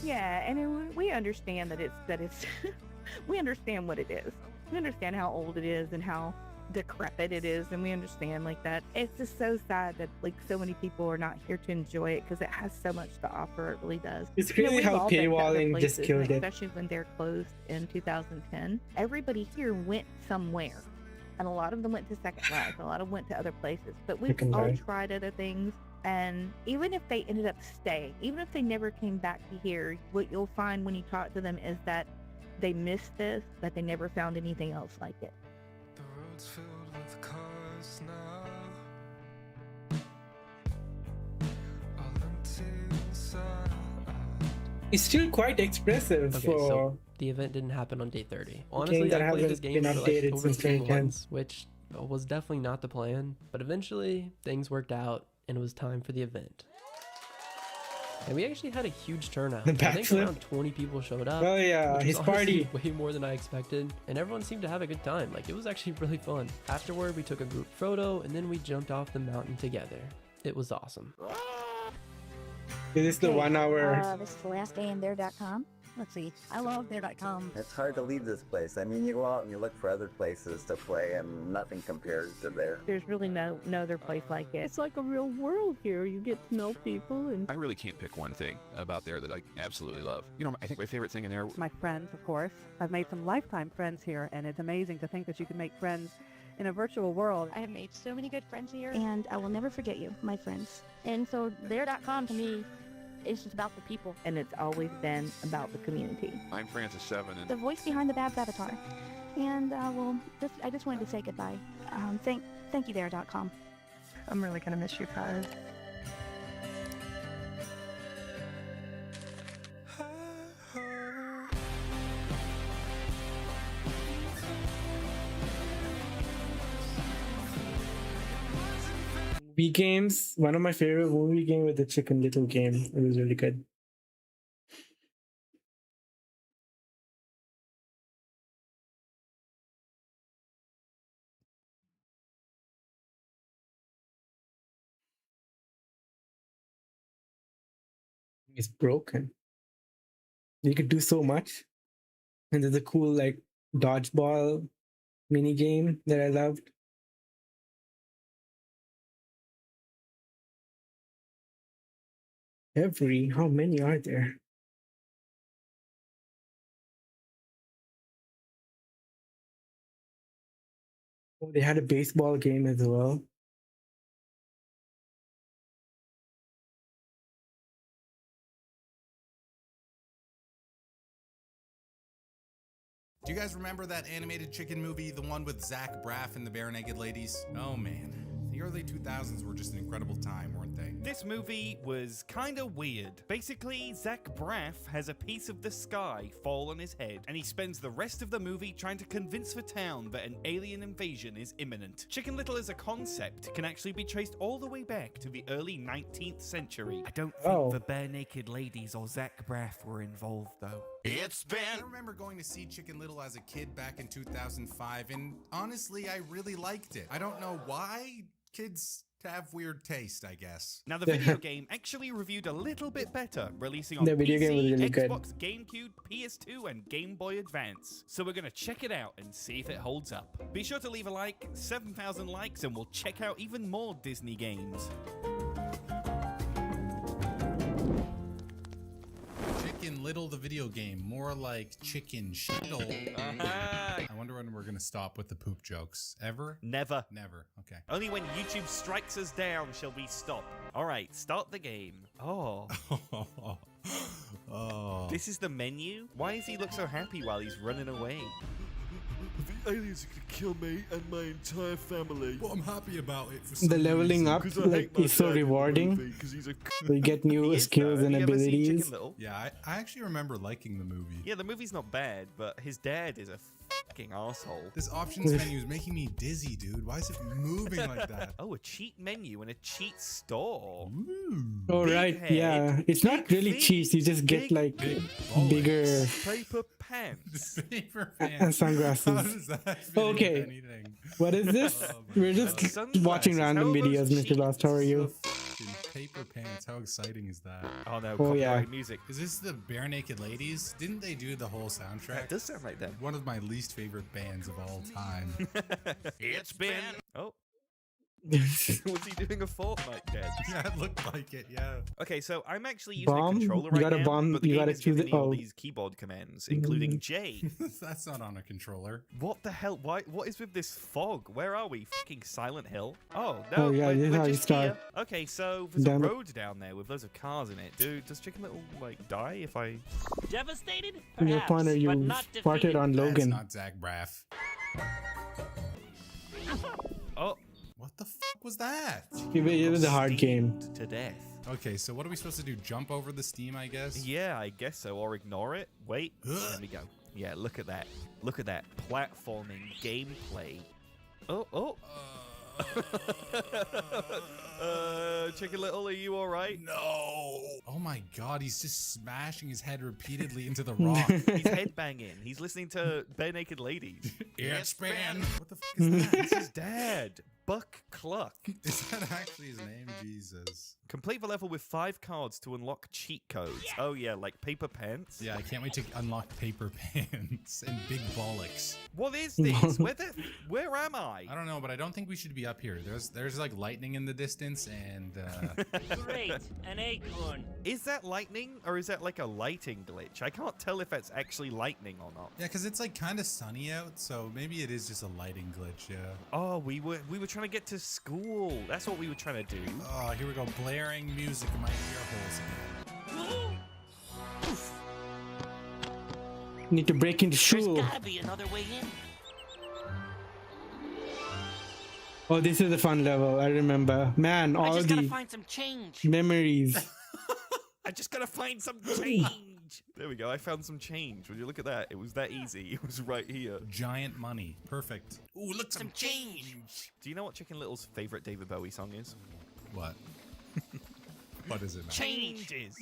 [SPEAKER 24] Yeah, and we understand that it's we understand what it is. We understand how old it is and how decrepit it is, and we understand like that. It's just so sad that like so many people are not here to enjoy it because it has so much to offer. It really does.
[SPEAKER 1] It's crazy
[SPEAKER 24] we've
[SPEAKER 1] how
[SPEAKER 24] all been to other
[SPEAKER 1] paywalling just
[SPEAKER 24] places,
[SPEAKER 1] killed it.
[SPEAKER 24] especially when they're closed in 2010. Everybody here went somewhere, and a lot of them went to Second Life. A lot of them went to other places, but we've
[SPEAKER 1] Second
[SPEAKER 24] all
[SPEAKER 1] Life.
[SPEAKER 24] tried other things. And even if they ended up staying, even if they never came back to here, what you'll find when you talk to them is that they missed this, but they never found anything else like it.
[SPEAKER 12] The road's filled with cars now. All empty inside.
[SPEAKER 1] It's still quite expressive
[SPEAKER 7] Okay,
[SPEAKER 1] for
[SPEAKER 7] so the event didn't happen on day 30. Honestly,
[SPEAKER 1] that
[SPEAKER 7] I played this
[SPEAKER 1] hasn't
[SPEAKER 7] game
[SPEAKER 1] been
[SPEAKER 7] for like
[SPEAKER 1] updated
[SPEAKER 7] over
[SPEAKER 1] since
[SPEAKER 7] 3
[SPEAKER 1] 2010.
[SPEAKER 7] months, which was definitely not the plan. But eventually, things worked out, and it was time for the event. And we actually had a huge turnout.
[SPEAKER 1] The
[SPEAKER 7] I think
[SPEAKER 1] backflip?
[SPEAKER 7] around 20 people showed up.
[SPEAKER 1] Oh, yeah,
[SPEAKER 7] which
[SPEAKER 1] his
[SPEAKER 7] was honestly
[SPEAKER 1] party.
[SPEAKER 7] way more than I expected. And everyone seemed to have a good time. Like, it was actually really fun. Afterward, we took a group photo, and then we jumped off the mountain together. It was awesome.
[SPEAKER 1] Is this the 1 hour?
[SPEAKER 13] This is the last day in there.com. Let's see. I love there.com.
[SPEAKER 10] It's hard to leave this place. I mean, you go out and you look for other places to play, and nothing compares to there.
[SPEAKER 24] There's really no other place like it.
[SPEAKER 27] It's like a real world here. You get to know people and
[SPEAKER 25] I really can't pick one thing about there that I absolutely love. You know, I think my favorite thing in there...
[SPEAKER 14] My friends, of course. I've made some lifetime friends here, and it's amazing to think that you can make friends in a virtual world.
[SPEAKER 13] I have made so many good friends here, and I will never forget you, my friends. And so there.com to me is just about the people.
[SPEAKER 24] And it's always been about the community.
[SPEAKER 25] I'm Francis 7, and
[SPEAKER 13] The voice behind the Babs avatar. And I just wanted to say goodbye. Thank you there.com.
[SPEAKER 14] I'm really going to miss you guys.
[SPEAKER 1] Movie games. One of my favorite movie game was the Chicken Little game. It was really good. It's broken. You could do so much. And there's a cool like dodgeball mini game that I loved. How many are there? Oh, they had a baseball game as well.
[SPEAKER 16] Do you guys remember that animated chicken movie, the one with Zach Braff and the Bare Naked Ladies? Oh man, the early 2000s were just an incredible time, weren't they?
[SPEAKER 18] This movie was kinda weird. Basically, Zach Braff has a piece of the sky fall on his head, and he spends the rest of the movie trying to convince the town that an alien invasion is imminent. Chicken Little as a concept can actually be traced all the way back to the early 19th century. I don't think the Bare Naked Ladies or Zach Braff were involved, though.
[SPEAKER 16] I remember going to see Chicken Little as a kid back in 2005, and honestly, I really liked it. I don't know why. Kids have weird taste, I guess.
[SPEAKER 18] Now, the video game actually reviewed a little bit better, releasing on
[SPEAKER 1] The video
[SPEAKER 18] PC,
[SPEAKER 1] game was really good.
[SPEAKER 18] Xbox, GameCube, PS2, and Game Boy Advance. So we're gonna check it out and see if it holds up. Be sure to leave a like, 7,000 likes, and we'll check out even more Disney games.
[SPEAKER 16] Chicken Little, the video game, more like Chicken Shittle. I wonder when we're gonna stop with the poop jokes. Ever?
[SPEAKER 18] Never.
[SPEAKER 16] Never. Okay.
[SPEAKER 18] Only when YouTube strikes us down shall we stop. Alright, start the game. Oh.
[SPEAKER 16] Oh.
[SPEAKER 18] This is the menu? Why does he look so happy while he's running away?
[SPEAKER 19] The aliens are gonna kill me and my entire family.
[SPEAKER 16] Well, I'm happy about it for some
[SPEAKER 1] The leveling
[SPEAKER 16] reason.
[SPEAKER 1] up like is so rewarding. We get new skills and abilities.
[SPEAKER 16] Yeah, I actually remember liking the movie.
[SPEAKER 18] Yeah, the movie's not bad, but his dad is a fucking asshole.
[SPEAKER 16] This options menu is making me dizzy, dude. Why is it moving like that?
[SPEAKER 18] Oh, a cheat menu and a cheat store.
[SPEAKER 1] Oh right, yeah. It's not really cheap. You just get like bigger
[SPEAKER 18] Paper pants.
[SPEAKER 16] Paper
[SPEAKER 1] and sunglasses.
[SPEAKER 16] How does that fit
[SPEAKER 1] Okay.
[SPEAKER 16] into anything?
[SPEAKER 1] What is this? We're just watching random videos, Mr. Lost. How are you?
[SPEAKER 16] Paper pants. How exciting is that?
[SPEAKER 18] Oh no,
[SPEAKER 1] Oh, yeah.
[SPEAKER 18] copyright music.
[SPEAKER 16] Is this the Bare Naked Ladies? Didn't they do the whole soundtrack?
[SPEAKER 18] That does sound like them.
[SPEAKER 16] One of my least favorite bands of all time.
[SPEAKER 18] It's been... Oh. Was he doing a Fortnite dance?
[SPEAKER 16] Yeah, it looked like it, yeah.
[SPEAKER 18] Okay, so I'm actually using
[SPEAKER 1] Bomb?
[SPEAKER 18] a controller
[SPEAKER 1] You
[SPEAKER 18] right
[SPEAKER 1] gotta
[SPEAKER 18] now,
[SPEAKER 1] bomb-
[SPEAKER 18] but the
[SPEAKER 1] you
[SPEAKER 18] game
[SPEAKER 1] gotta
[SPEAKER 18] is
[SPEAKER 1] choose
[SPEAKER 18] giving
[SPEAKER 1] it-
[SPEAKER 18] me all
[SPEAKER 1] oh.
[SPEAKER 18] these keyboard commands, including J.
[SPEAKER 16] That's not on a controller.
[SPEAKER 18] What the hell? Why? What is with this fog? Where are we? Fucking Silent Hill? Oh, no,
[SPEAKER 1] Oh, yeah, this is
[SPEAKER 18] we're
[SPEAKER 1] how you
[SPEAKER 18] just
[SPEAKER 1] start.
[SPEAKER 18] here. Okay, so there's
[SPEAKER 1] Damn
[SPEAKER 18] a
[SPEAKER 1] it.
[SPEAKER 18] road down there with loads of cars in it. Dude, does Chicken Little, like, die if I...
[SPEAKER 3] Devastated?
[SPEAKER 1] In your
[SPEAKER 3] Perhaps,
[SPEAKER 1] corner,
[SPEAKER 3] but
[SPEAKER 1] you
[SPEAKER 3] not
[SPEAKER 1] farted
[SPEAKER 3] defeated.
[SPEAKER 1] on
[SPEAKER 16] That's
[SPEAKER 1] Logan.
[SPEAKER 16] not Zach Braff.
[SPEAKER 18] Oh.
[SPEAKER 16] What the fuck was that?
[SPEAKER 1] It was a hard game.
[SPEAKER 18] To death.
[SPEAKER 16] Okay, so what are we supposed to do? Jump over the steam, I guess?
[SPEAKER 18] Yeah, I guess so, or ignore it. Wait, there we go. Yeah, look at that. Look at that platforming gameplay. Oh. Chicken Little, are you alright?
[SPEAKER 16] No. Oh my god, he's just smashing his head repeatedly into the rock.
[SPEAKER 18] He's headbanging. He's listening to Bare Naked Ladies.
[SPEAKER 16] Yes, man. What the fuck is that?
[SPEAKER 18] This is Dad. Buck Cluck.
[SPEAKER 16] Is that actually his name? Jesus.
[SPEAKER 18] Complete the level with 5 cards to unlock cheat codes. Oh yeah, like paper pants.
[SPEAKER 16] Yeah, I can't wait to unlock paper pants and big bollocks.
[SPEAKER 18] What is this? Where am I?
[SPEAKER 16] I don't know, but I don't think we should be up here. There's like lightning in the distance and
[SPEAKER 3] Great, an acorn.
[SPEAKER 18] Is that lightning or is that like a lighting glitch? I can't tell if that's actually lightning or not.
[SPEAKER 16] yeah, because it's like kind of sunny out, so maybe it is just a lighting glitch. Yeah.
[SPEAKER 18] Oh, we were trying to get to school. That's what we were trying to do.
[SPEAKER 16] Oh, here we go, blaring music in my ear holes again.
[SPEAKER 1] Need to break into
[SPEAKER 3] There's
[SPEAKER 1] school.
[SPEAKER 3] gotta be another way in.
[SPEAKER 1] Oh, this is a fun level. I remember. Man,
[SPEAKER 3] I
[SPEAKER 1] all
[SPEAKER 3] just gotta
[SPEAKER 1] the
[SPEAKER 3] find some change.
[SPEAKER 1] memories.
[SPEAKER 18] I just gotta find some change. There we go. I found some change. Would you look at that? It was that easy. It was right here.
[SPEAKER 16] Giant money. Perfect. Ooh, look, some change.
[SPEAKER 18] Do you know what Chicken Little's favorite David Bowie song is?
[SPEAKER 16] What? What is it, man?
[SPEAKER 18] Changes.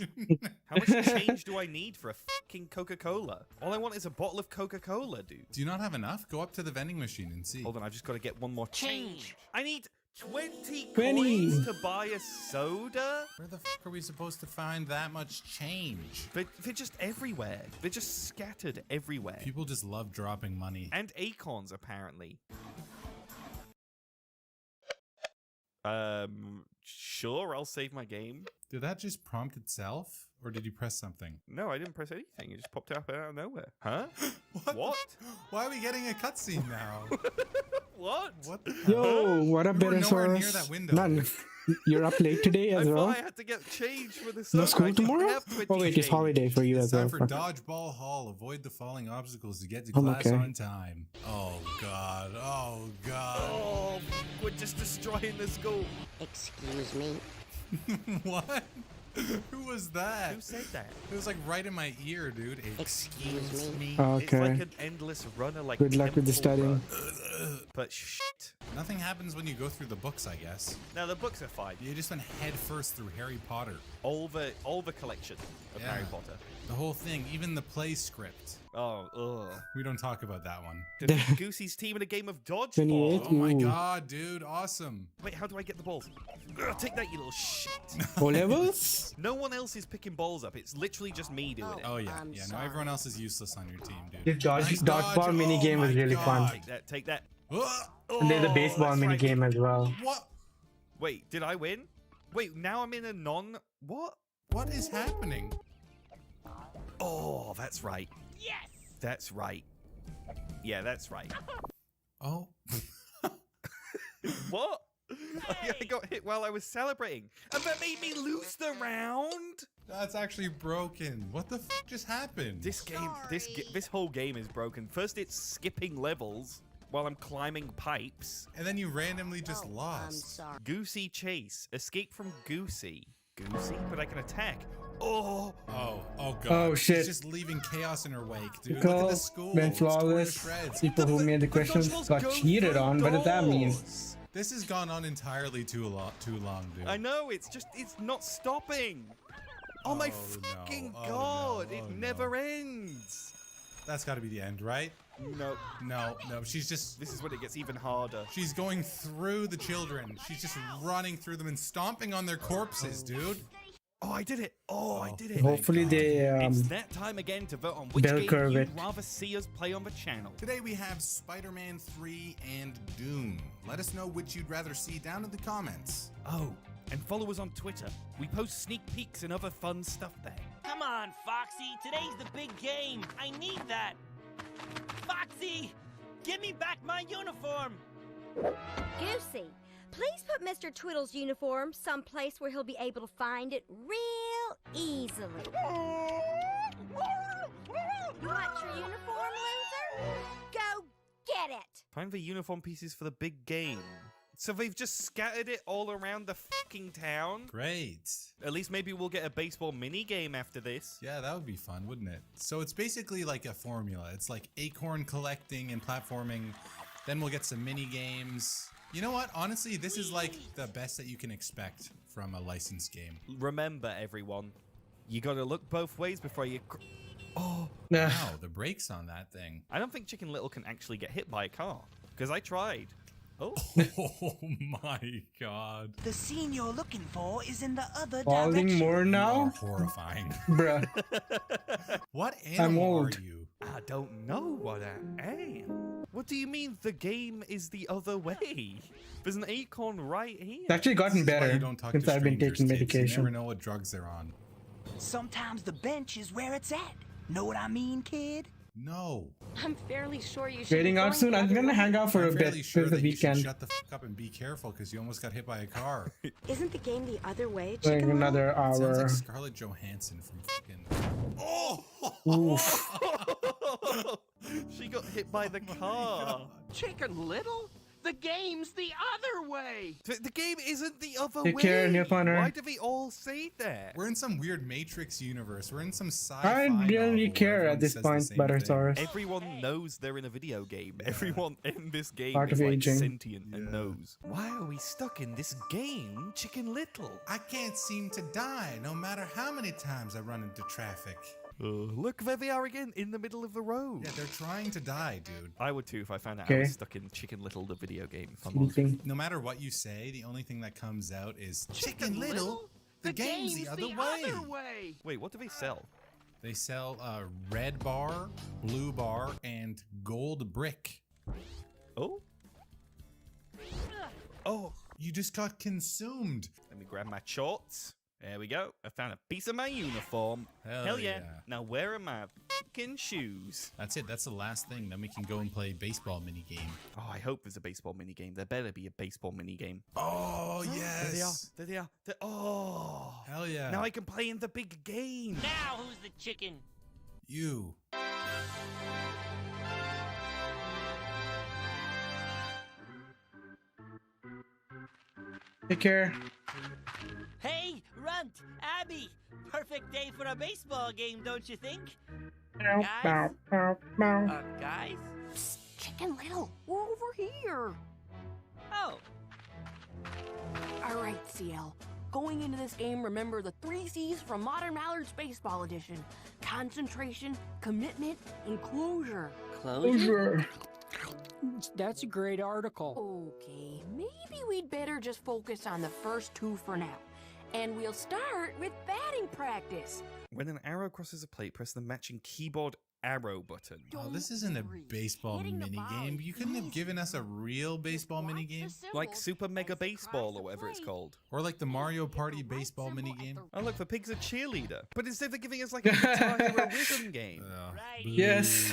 [SPEAKER 18] How much change do I need for a fucking Coca-Cola? All I want is a bottle of Coca-Cola, dude.
[SPEAKER 16] Do you not have enough? Go up to the vending machine and see.
[SPEAKER 18] Hold on, I've just got to get one more change. I need 20
[SPEAKER 1] 20.
[SPEAKER 18] coins to buy a soda?
[SPEAKER 16] Where the fuck are we supposed to find that much change?
[SPEAKER 18] They're just everywhere. They're just scattered everywhere.
[SPEAKER 16] People just love dropping money.
[SPEAKER 18] And acorns, apparently. Sure, I'll save my game.
[SPEAKER 16] Did that just prompt itself? Or did you press something?
[SPEAKER 18] No, I didn't press anything. It just popped up out of nowhere. Huh?
[SPEAKER 16] What? Why are we getting a cutscene now?
[SPEAKER 18] What?
[SPEAKER 16] What the
[SPEAKER 1] Yo, what up,
[SPEAKER 16] We were nowhere near
[SPEAKER 1] Berosaurus?
[SPEAKER 16] that window.
[SPEAKER 1] Man, you're up late today as
[SPEAKER 18] I
[SPEAKER 1] well?
[SPEAKER 18] thought I had to get change for the soda.
[SPEAKER 1] No school
[SPEAKER 18] I didn't
[SPEAKER 1] tomorrow?
[SPEAKER 18] have 20
[SPEAKER 1] Oh wait, it's
[SPEAKER 18] change.
[SPEAKER 1] holiday for you
[SPEAKER 16] It's
[SPEAKER 1] as well.
[SPEAKER 16] time for Dodgeball Hall. Avoid the falling obstacles to get to
[SPEAKER 1] I'm
[SPEAKER 16] class
[SPEAKER 1] okay.
[SPEAKER 16] on time. Oh god. Oh god.
[SPEAKER 18] Oh, we're just destroying the school.
[SPEAKER 3] Excuse me.
[SPEAKER 16] What? Who was that?
[SPEAKER 18] Who said that?
[SPEAKER 16] It was like right in my ear, dude. Excuse me.
[SPEAKER 18] It's like
[SPEAKER 1] Okay.
[SPEAKER 18] an endless runner, like
[SPEAKER 1] Good luck with the
[SPEAKER 18] temple
[SPEAKER 1] studying.
[SPEAKER 18] run. But shit.
[SPEAKER 16] Nothing happens when you go through the books, I guess.
[SPEAKER 18] Now the books are fine.
[SPEAKER 16] You just went head first through Harry Potter.
[SPEAKER 18] All the collection of
[SPEAKER 16] Yeah.
[SPEAKER 18] Harry Potter.
[SPEAKER 16] The whole thing, even the play script.
[SPEAKER 18] Oh, ugh.
[SPEAKER 16] We don't talk about that one.
[SPEAKER 18] Defeat Goosey's team in a game of
[SPEAKER 1] 28?
[SPEAKER 18] dodgeball.
[SPEAKER 16] Oh my
[SPEAKER 1] Ooh.
[SPEAKER 16] god, dude, awesome.
[SPEAKER 18] Wait, how do I get the balls? Ugh, take that, you little shit.
[SPEAKER 1] O levels?
[SPEAKER 18] No one else is picking balls up. It's literally just me doing it.
[SPEAKER 16] Oh yeah, yeah. No, everyone else is useless on your team, dude.
[SPEAKER 1] This
[SPEAKER 16] Nice dodge.
[SPEAKER 1] dodgeball mini
[SPEAKER 16] Oh
[SPEAKER 1] game was
[SPEAKER 16] my
[SPEAKER 1] really
[SPEAKER 16] God.
[SPEAKER 1] fun.
[SPEAKER 18] Take that.
[SPEAKER 1] And there's a baseball
[SPEAKER 18] that's
[SPEAKER 1] mini
[SPEAKER 18] right.
[SPEAKER 1] game as well.
[SPEAKER 16] What?
[SPEAKER 18] Wait, did I win? Wait, now I'm in a what?
[SPEAKER 16] What is happening?
[SPEAKER 18] Oh, that's right.
[SPEAKER 3] Yes.
[SPEAKER 18] That's right. Yeah, that's right.
[SPEAKER 16] Oh.
[SPEAKER 18] What? I got hit while I was celebrating, and that made me lose the round.
[SPEAKER 16] That's actually broken. What the f just happened?
[SPEAKER 18] This game, this whole game is broken. First, it's skipping levels while I'm climbing pipes.
[SPEAKER 16] And then you randomly just lost.
[SPEAKER 18] Goosey chase. Escape from Goosey. Goosey, but I can attack. Oh.
[SPEAKER 16] Oh god.
[SPEAKER 1] Oh, shit.
[SPEAKER 16] She's just leaving chaos in her wake, dude. Look at
[SPEAKER 1] Because
[SPEAKER 16] the school.
[SPEAKER 1] when
[SPEAKER 16] It's torn to
[SPEAKER 1] flawless,
[SPEAKER 16] shreds.
[SPEAKER 1] people who made the questions got cheated on. What does that mean?
[SPEAKER 16] This has gone on entirely too long, dude.
[SPEAKER 18] I know, it's not stopping. Oh my fucking god, it never ends.
[SPEAKER 16] That's got to be the end, right?
[SPEAKER 18] No.
[SPEAKER 16] No. She's just.
[SPEAKER 18] This is when it gets even harder.
[SPEAKER 16] She's going through the children. She's just running through them and stomping on their corpses, dude.
[SPEAKER 18] Oh, I did it. Oh, I did it.
[SPEAKER 1] Hopefully they
[SPEAKER 18] It's that time again to vote on which
[SPEAKER 1] bell
[SPEAKER 18] game
[SPEAKER 1] curve
[SPEAKER 18] you'd
[SPEAKER 1] it.
[SPEAKER 18] rather see us play on the channel.
[SPEAKER 16] Today we have Spider-Man 3 and Doom. Let us know which you'd rather see down in the comments.
[SPEAKER 18] Oh, and follow us on Twitter. We post sneak peeks and other fun stuff there.
[SPEAKER 3] Come on, Foxy. Today's the big game. I need that. Foxy, give me back my uniform.
[SPEAKER 4] Goosey, please put Mr. Twiddle's uniform someplace where he'll be able to find it real easily. You want your uniform, loser? Go get it!
[SPEAKER 18] Time for uniform pieces for the big game. So they've just scattered it all around the fucking town?
[SPEAKER 16] Great.
[SPEAKER 18] At least maybe we'll get a baseball mini game after this.
[SPEAKER 16] Yeah, that would be fun, wouldn't it? So it's basically like a formula. It's like acorn collecting and platforming. Then we'll get some mini games. You know what? Honestly, this is like the best that you can expect from a licensed game.
[SPEAKER 18] Remember, everyone, you gotta look both ways before you... Oh,
[SPEAKER 16] wow, the brakes on that thing.
[SPEAKER 18] I don't think Chicken Little can actually get hit by a car, because I tried. Oh.
[SPEAKER 16] Oh my god.
[SPEAKER 11] The scene you're looking for is in the other
[SPEAKER 1] Falling
[SPEAKER 11] direction.
[SPEAKER 1] more now?
[SPEAKER 16] Horrifying.
[SPEAKER 1] Bruh.
[SPEAKER 16] What
[SPEAKER 1] I'm
[SPEAKER 16] animal
[SPEAKER 1] old.
[SPEAKER 16] are you?
[SPEAKER 18] I don't know what I am. What do you mean the game is the other way? There's an acorn right here.
[SPEAKER 1] It's actually gotten
[SPEAKER 16] This is why
[SPEAKER 1] better
[SPEAKER 16] you don't talk
[SPEAKER 1] since
[SPEAKER 16] to
[SPEAKER 1] I've been
[SPEAKER 16] strangers,
[SPEAKER 1] taking
[SPEAKER 16] kids. You
[SPEAKER 1] medication.
[SPEAKER 16] never know what drugs they're on.
[SPEAKER 11] Sometimes the bench is where it's at. Know what I mean, kid?
[SPEAKER 16] No.
[SPEAKER 4] I'm fairly sure you should.
[SPEAKER 1] Getting out soon. I'm gonna hang out for
[SPEAKER 16] I'm
[SPEAKER 1] a bit.
[SPEAKER 16] fairly sure
[SPEAKER 1] It's the
[SPEAKER 16] that you should
[SPEAKER 1] weekend.
[SPEAKER 16] shut the fuck up and be careful because you almost got hit by a car.
[SPEAKER 4] Isn't the game the other way,
[SPEAKER 1] Like
[SPEAKER 4] Chicken
[SPEAKER 1] another
[SPEAKER 16] Sounds
[SPEAKER 1] hour.
[SPEAKER 16] like Scarlett Johansson from fucking... Oh!
[SPEAKER 1] Oof.
[SPEAKER 18] She got hit by the car.
[SPEAKER 11] Chicken Little? The game's the other way.
[SPEAKER 18] The game isn't the other
[SPEAKER 1] Take
[SPEAKER 18] way.
[SPEAKER 1] care, Neil Connor.
[SPEAKER 18] Why do they all say that?
[SPEAKER 16] We're in some weird Matrix universe. We're in some sci-fi
[SPEAKER 1] I don't really
[SPEAKER 16] novel
[SPEAKER 1] care
[SPEAKER 16] where
[SPEAKER 1] at this
[SPEAKER 16] everyone
[SPEAKER 1] point,
[SPEAKER 16] says the same thing.
[SPEAKER 1] Buttersaurus.
[SPEAKER 18] Everyone knows they're in a video game. Everyone in this game
[SPEAKER 1] Part
[SPEAKER 18] is
[SPEAKER 1] of
[SPEAKER 18] like
[SPEAKER 1] aging.
[SPEAKER 18] sentient and knows. Why are we stuck in this game, Chicken Little?
[SPEAKER 16] I can't seem to die no matter how many times I run into traffic.
[SPEAKER 18] Look, there they are again, in the middle of the road.
[SPEAKER 16] Yeah, they're trying to die, dude.
[SPEAKER 18] I would too if I found out I
[SPEAKER 1] Okay.
[SPEAKER 18] was stuck in Chicken Little, the video game. If I'm honest.
[SPEAKER 1] Sleeping.
[SPEAKER 16] No matter what you say, the only thing that comes out is Chicken Little? The game's the other way.
[SPEAKER 18] Wait, what do they sell?
[SPEAKER 16] They sell a red bar, blue bar, and gold brick.
[SPEAKER 18] Oh? Oh,
[SPEAKER 16] You just got consumed.
[SPEAKER 18] let me grab my shorts. There we go. I found a piece of my uniform.
[SPEAKER 16] Hell
[SPEAKER 18] yeah.
[SPEAKER 16] yeah.
[SPEAKER 18] Now where are my fucking shoes?
[SPEAKER 16] That's it. That's the last thing. Then we can go and play baseball minigame.
[SPEAKER 18] Oh, I hope there's a baseball minigame. There better be a baseball minigame.
[SPEAKER 16] Oh,
[SPEAKER 18] There they are.
[SPEAKER 16] yes.
[SPEAKER 18] There they are. Oh.
[SPEAKER 16] Hell yeah.
[SPEAKER 18] Now I can play in the big game.
[SPEAKER 3] Now who's the chicken?
[SPEAKER 16] You.
[SPEAKER 1] Take care.
[SPEAKER 3] Hey, Runt, Abby, perfect day for a baseball game, don't you think?
[SPEAKER 1] Meow,
[SPEAKER 3] Guys?
[SPEAKER 1] meow, meow, meow.
[SPEAKER 3] Guys?
[SPEAKER 11] Chicken Little, we're over here.
[SPEAKER 3] Oh,
[SPEAKER 11] All right, CL. Going into this game, remember the 3 C's from Modern Mallards Baseball Edition. Concentration, commitment, and closure.
[SPEAKER 1] Closure.
[SPEAKER 6] That's a great article.
[SPEAKER 11] Okay, maybe we'd better just focus on the first 2 for now. And we'll start with batting practice.
[SPEAKER 18] When an arrow crosses a plate, press the matching keyboard arrow button.
[SPEAKER 16] Oh, this isn't a baseball minigame. You couldn't have given us a real baseball minigame?
[SPEAKER 18] Like Super Mega Baseball or whatever it's called.
[SPEAKER 16] Or like the Mario Party baseball minigame?
[SPEAKER 18] Oh, look, the pig's a cheerleader. But instead they're giving us like a Guitar Hero rhythm game.
[SPEAKER 1] Yes.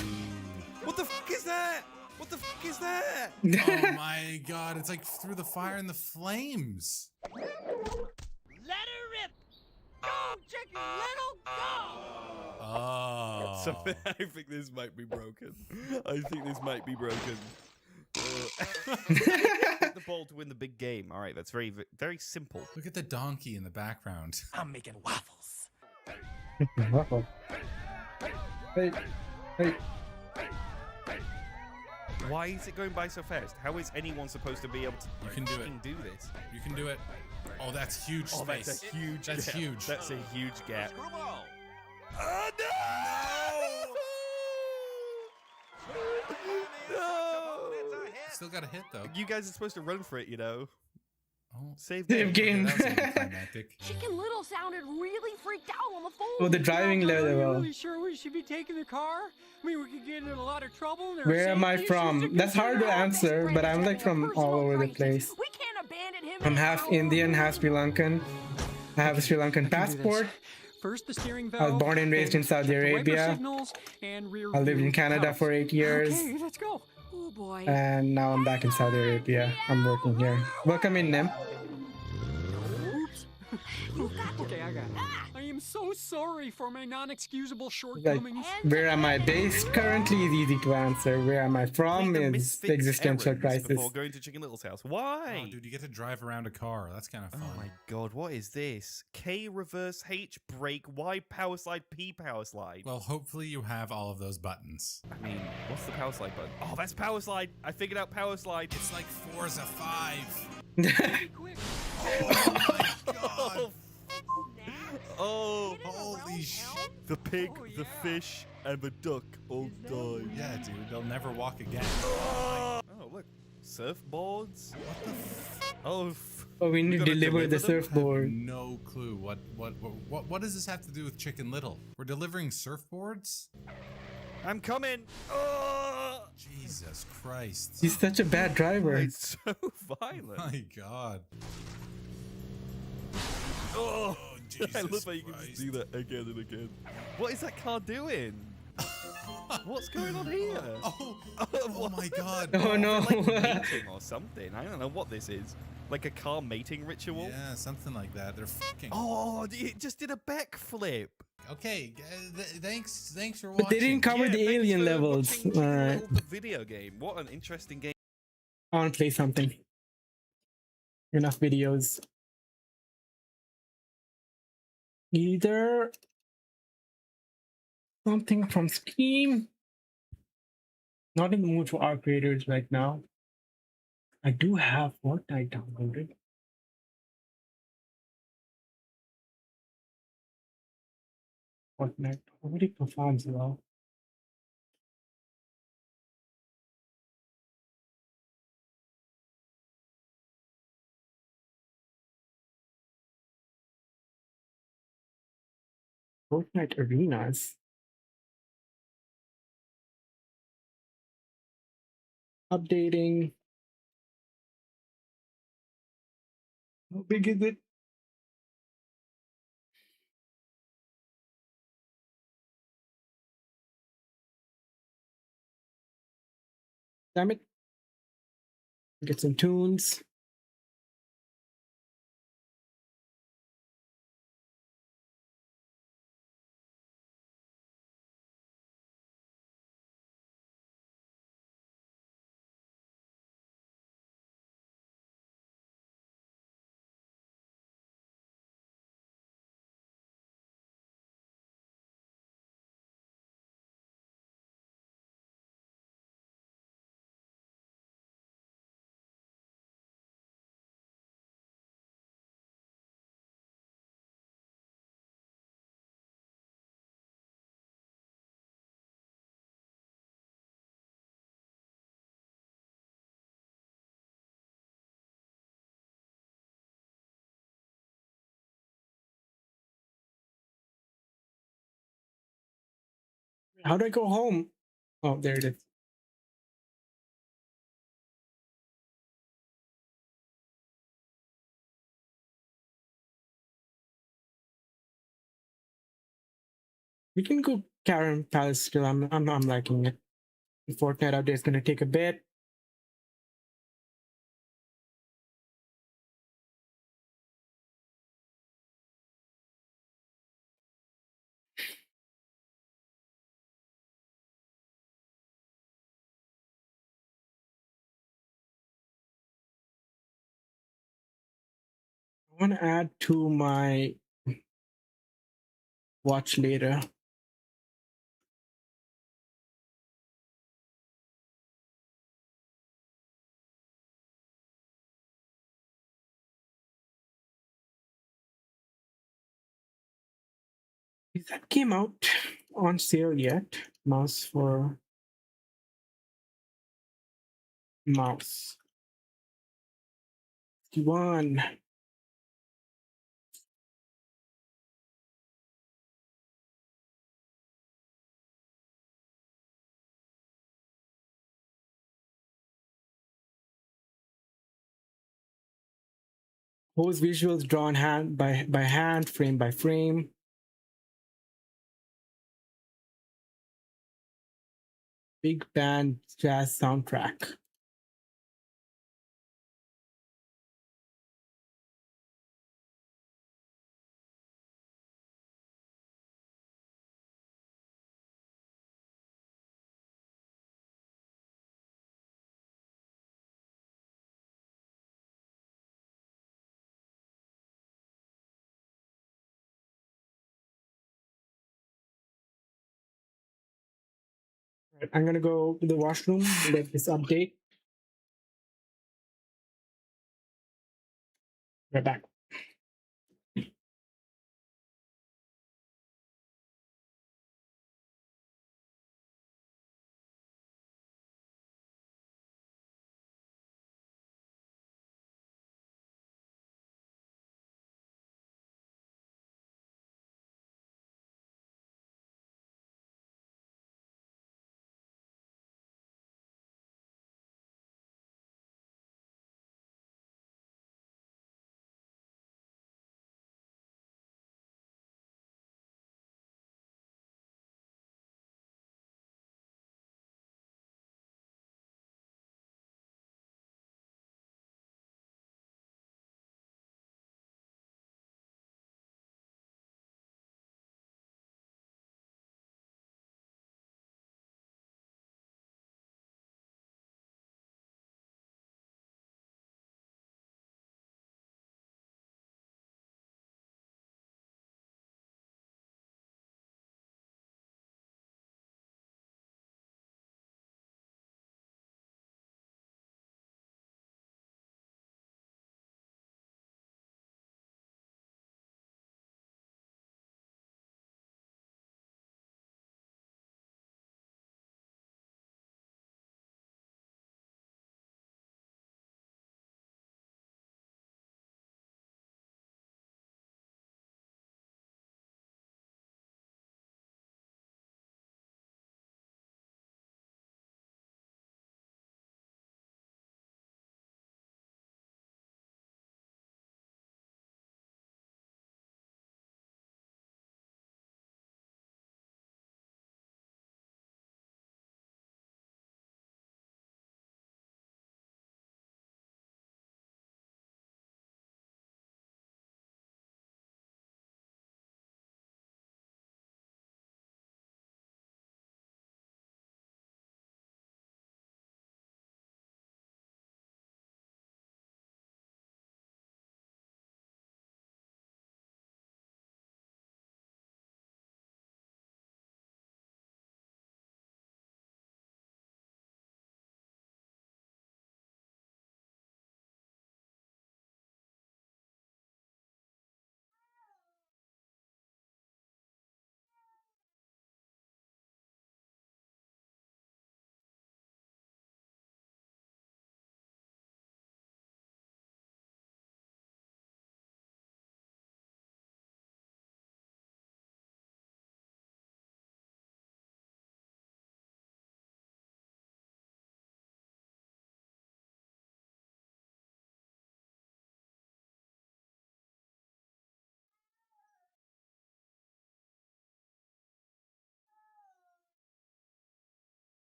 [SPEAKER 18] What the fuck is that? What the fuck is that?
[SPEAKER 16] Oh my god, it's like through the fire and the flames.
[SPEAKER 3] let her rip! Go, Chicken Little, go!
[SPEAKER 16] Oh.
[SPEAKER 18] So I think this might be broken. I think this might be broken. Get the ball to win the big game. All right, that's very, very simple.
[SPEAKER 16] Look at the donkey in the background.
[SPEAKER 11] I'm making waffles.
[SPEAKER 1] Hey, hey.
[SPEAKER 18] Why is it going by so fast? How is anyone supposed to be able to
[SPEAKER 16] You can do it.
[SPEAKER 18] fucking do this?
[SPEAKER 16] You can do it. Oh, that's huge
[SPEAKER 18] Oh,
[SPEAKER 16] space.
[SPEAKER 18] that's a huge
[SPEAKER 16] That's
[SPEAKER 18] gap.
[SPEAKER 16] huge.
[SPEAKER 18] That's a huge gap.
[SPEAKER 3] Oh,
[SPEAKER 18] No!
[SPEAKER 16] Still got a hit though.
[SPEAKER 18] You guys are supposed to run for it, you know. Save
[SPEAKER 1] Same
[SPEAKER 18] game.
[SPEAKER 1] game.
[SPEAKER 16] That was anticlimactic.
[SPEAKER 11] Chicken Little sounded really freaked out on the phone.
[SPEAKER 1] Oh, the driving
[SPEAKER 5] Are you
[SPEAKER 1] level.
[SPEAKER 5] really sure we should be taking the car? I mean, we could get in a lot of trouble. And there are
[SPEAKER 1] Where am I
[SPEAKER 5] safety issues to
[SPEAKER 1] from? That's hard to
[SPEAKER 5] consider.
[SPEAKER 1] answer, but I'm like from all over the place.
[SPEAKER 11] We can't abandon him.
[SPEAKER 1] I'm half Indian, half Sri Lankan. I have a Sri Lankan passport.
[SPEAKER 5] First the steering
[SPEAKER 1] I
[SPEAKER 5] valve.
[SPEAKER 1] was born and raised in Saudi
[SPEAKER 5] check the wiper
[SPEAKER 1] Arabia.
[SPEAKER 5] signals, and rear
[SPEAKER 1] I lived in
[SPEAKER 5] view
[SPEAKER 1] Canada
[SPEAKER 5] helps.
[SPEAKER 1] for 8 years.
[SPEAKER 5] Okay, let's go.
[SPEAKER 11] Oh boy.
[SPEAKER 1] And now I'm back in Saudi Arabia. I'm working here. Welcome in, Nim.
[SPEAKER 5] Okay, I got it. I am so sorry for my non-excusable
[SPEAKER 1] Like,
[SPEAKER 5] shortcomings.
[SPEAKER 1] where am I based currently is easy to answer. Where am I from
[SPEAKER 18] Read the
[SPEAKER 1] is
[SPEAKER 18] Misfits
[SPEAKER 1] existential
[SPEAKER 18] errands
[SPEAKER 1] crisis.
[SPEAKER 18] Before going to Chicken Little's house. Why?
[SPEAKER 16] Oh, dude, you get to drive around a car. That's kind of fun.
[SPEAKER 18] Oh my god, what is this? K reverse H brake Y power slide P power slide.
[SPEAKER 16] Well, hopefully you have all of those buttons.
[SPEAKER 18] I mean, what's the power slide button? Oh, that's power slide. I figured out power slide.
[SPEAKER 16] It's like Forza 5.
[SPEAKER 18] Oh,
[SPEAKER 16] holy shit.
[SPEAKER 18] The pig, the fish, and the duck all die.
[SPEAKER 16] Yeah, dude, they'll never walk again.
[SPEAKER 18] Oh, look. Surfboards? What the
[SPEAKER 1] Oh, we need to deliver the surfboard.
[SPEAKER 16] No clue. What does this have to do with Chicken Little? We're delivering surfboards?
[SPEAKER 18] I'm coming. Oh!
[SPEAKER 16] Jesus Christ.
[SPEAKER 1] He's such a bad driver.
[SPEAKER 18] It's so violent.
[SPEAKER 16] My God.
[SPEAKER 18] Oh,
[SPEAKER 16] Jesus
[SPEAKER 18] I love how you can just do that again and again. What is that car doing? What's going on here?
[SPEAKER 16] Oh my God.
[SPEAKER 1] Oh no.
[SPEAKER 18] Like mating or something. I don't know what this is. Like a car mating ritual?
[SPEAKER 16] Yeah, something like that. They're fucking.
[SPEAKER 18] Oh, it just did a backflip.
[SPEAKER 16] Okay, thanks for watching.
[SPEAKER 1] But they didn't cover the alien levels. Alright.
[SPEAKER 18] Video game. What an interesting game.
[SPEAKER 1] I want to play something. Enough videos. Either something from Steam. Not in the mood for our creators right now. I do have Fortnite downloaded. Fortnite already performs well. Fortnite arenas. Updating. How big is it? Damn it. Get some tunes. How do I go home? Oh, there it is. We can go Karen Palace still. I'm liking it. The Fortnite update is gonna take a bit. I want to add to my watch later. Is that came out on sale yet? Mouse for mouse. 51. Whose visuals drawn hand by hand, frame by frame. Big band jazz soundtrack. I'm gonna go to the washroom, let this update. Right back.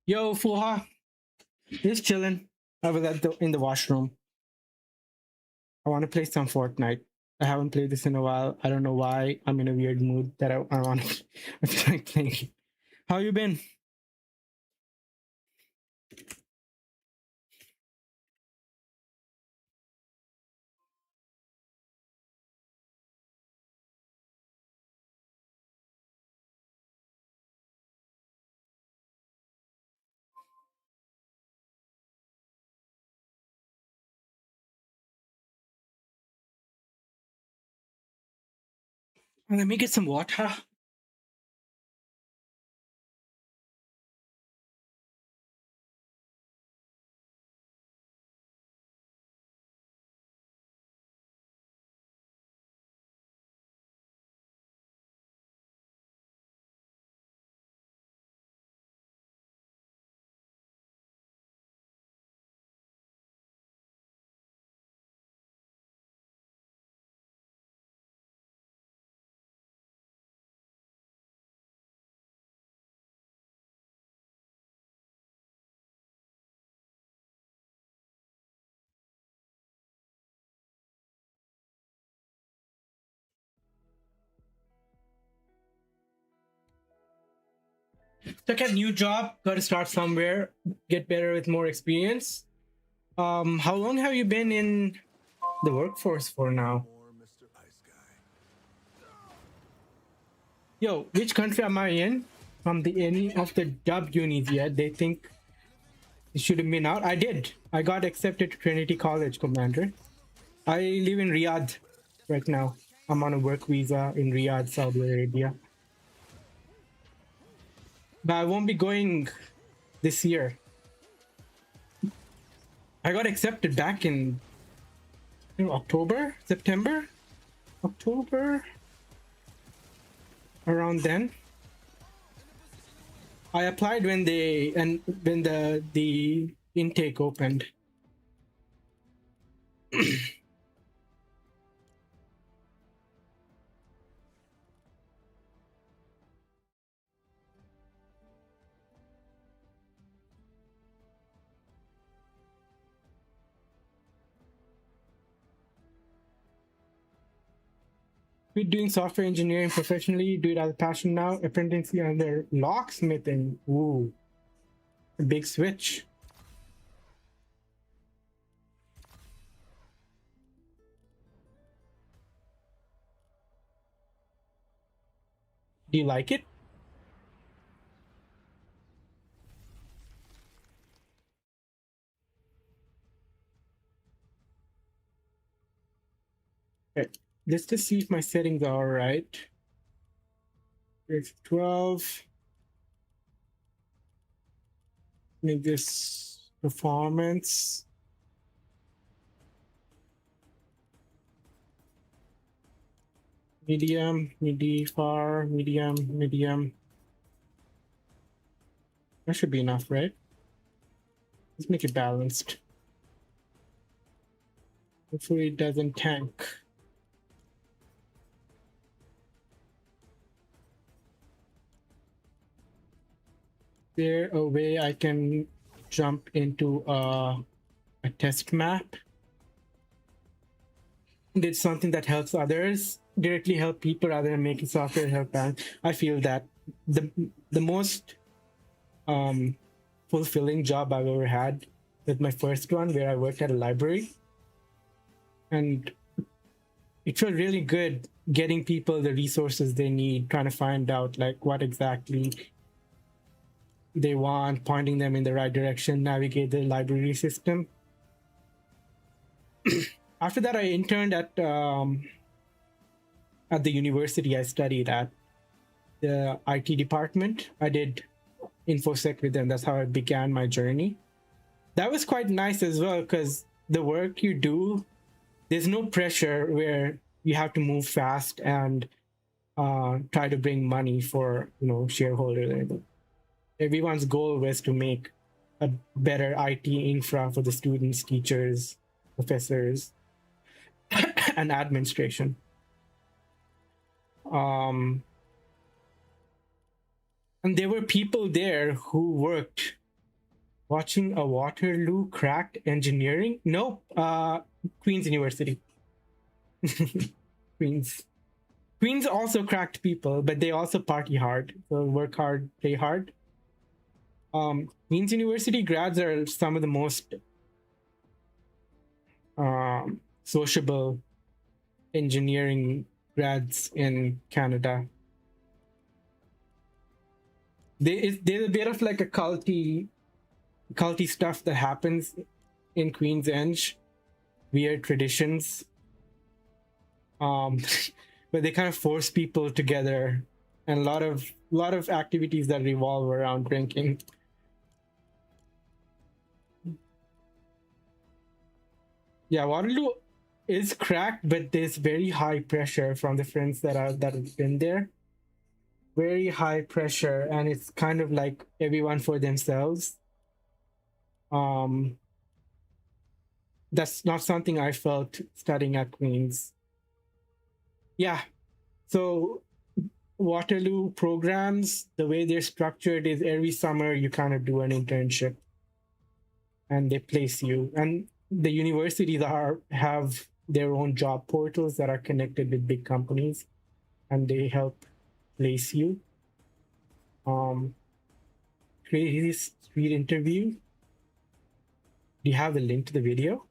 [SPEAKER 1] Yo, Fuha, just chilling. I was in the washroom. I want to play some Fortnite. I haven't played this in a while. I don't know why. I'm in a weird mood that I want to. I feel like playing. How you been? Let me get some water. Took a new job. Got to start somewhere. Get better with more experience. How long have you been in the workforce for now? Yo, which country am I in? From the any of the dub unis yet? They think it should have been out. I did. I got accepted to Trinity College, Commander. I live in Riyadh right now. I'm on a work visa in Riyadh, Saudi Arabia. But I won't be going this year. I got accepted back in October, September, October, around then. I applied when the intake opened. Quit doing software engineering professionally, do it as a passion now, apprenticing under locksmithing. Ooh, a big switch. Do you like it? Okay, let's just see if my settings are all right. It's 12. Make this performance. Medium, midi, far, medium, medium. That should be enough, right? Let's make it balanced. Hopefully it doesn't tank. There a way I can jump into a test map? Did something that helps others directly help people rather than making software help them. I feel that the most fulfilling job I've ever had was my first one, where I worked at a library, and it felt really good getting people the resources they need, trying to find out like what exactly they want, pointing them in the right direction, navigate the library system. After that, I interned at the university I studied at, the IT department. I did InfoSec with them. That's how I began my journey. That was quite nice as well, because the work you do, there's no pressure where you have to move fast and try to bring money for shareholders. Everyone's goal was to make a better IT infra for the students, teachers, professors, and administration. And there were people there who worked watching a Waterloo cracked engineering. Nope, Queen's University. Queens. Queens also cracked people, but they also party hard. So work hard, play hard. Queens University grads are some of the most sociable engineering grads in Canada. There's a bit of like a culty stuff that happens in Queen's Eng, weird traditions. But they kind of force people together, and a lot of activities that revolve around drinking. Yeah, Waterloo is cracked, but there's very high pressure from the friends that have been there. Very high pressure, and it's kind of like everyone for themselves. That's not something I felt studying at Queen's. Yeah, so Waterloo programs, the way they're structured is every summer you kind of do an internship and they place you. And the universities have their own job portals that are connected with big companies, and they help place you. Crazy street interview. Do you have the link to the video?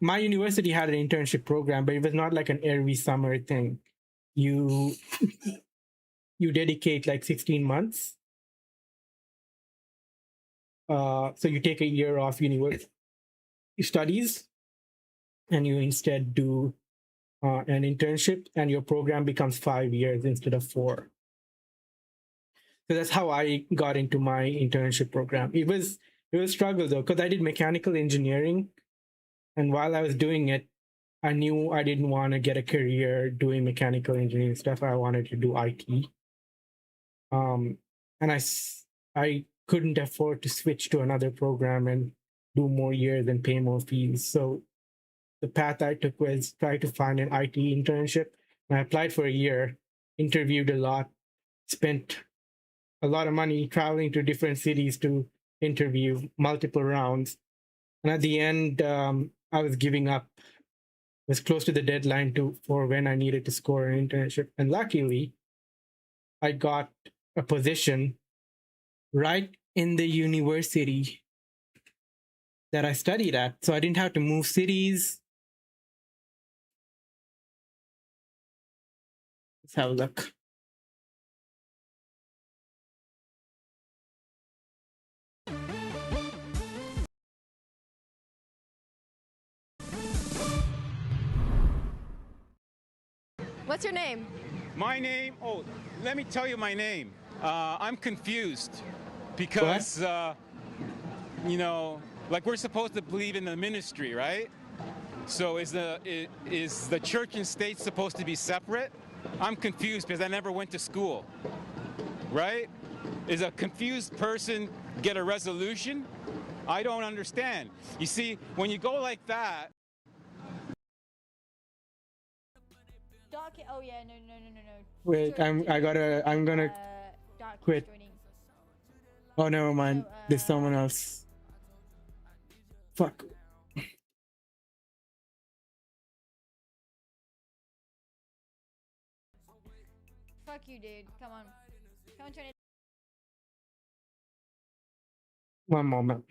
[SPEAKER 1] My university had an internship program, but it was not like an every summer thing. You dedicate like 16 months. So you take a year off university studies, and you instead do an internship, and your program becomes 5 years instead of 4. So that's how I got into my internship program. It was a struggle though, because I did mechanical engineering, and while I was doing it, I knew I didn't want to get a career doing mechanical engineering stuff. I wanted to do IT. And I couldn't afford to switch to another program and do more years and pay more fees. So the path I took was try to find an IT internship. And I applied for a year, interviewed a lot, spent a lot of money traveling to different cities to interview, multiple rounds. And at the end, I was giving up. It was close to the deadline for when I needed to score an internship. And luckily, I got a position right in the university that I studied at. So I didn't have to move cities. Let's have a look.
[SPEAKER 8] What's your name?
[SPEAKER 15] My name? Oh, let me tell you my name. I'm confused because, you know, like we're supposed to believe in the ministry, right? So is the church and state supposed to be separate? I'm confused because I never went to school, right? Is a confused person get a resolution? I don't understand. You see, when you go like that.
[SPEAKER 8] Oh yeah, no.
[SPEAKER 1] Wait, I'm gonna quit. Oh, never mind. There's someone else. Fuck.
[SPEAKER 8] Fuck you, dude. Come on, turn it.
[SPEAKER 1] One moment.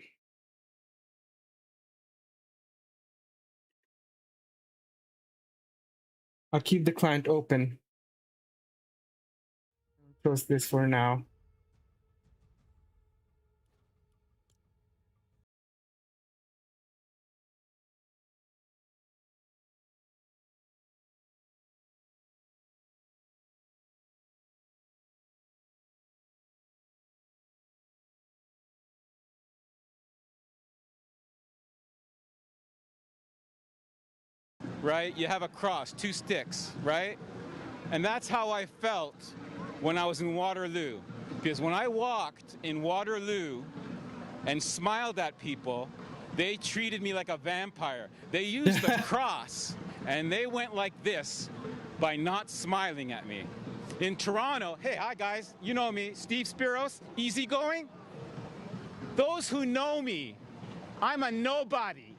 [SPEAKER 1] I'll keep the client open. Close this for now.
[SPEAKER 15] Right? You have a cross, 2 sticks, right? And that's how I felt when I was in Waterloo. Because when I walked in Waterloo and smiled at people, they treated me like a vampire. They used the cross, and they went like this by not smiling at me. In Toronto, hey, hi guys, you know me, Steve Spiros, easygoing. Those who know me, I'm a nobody.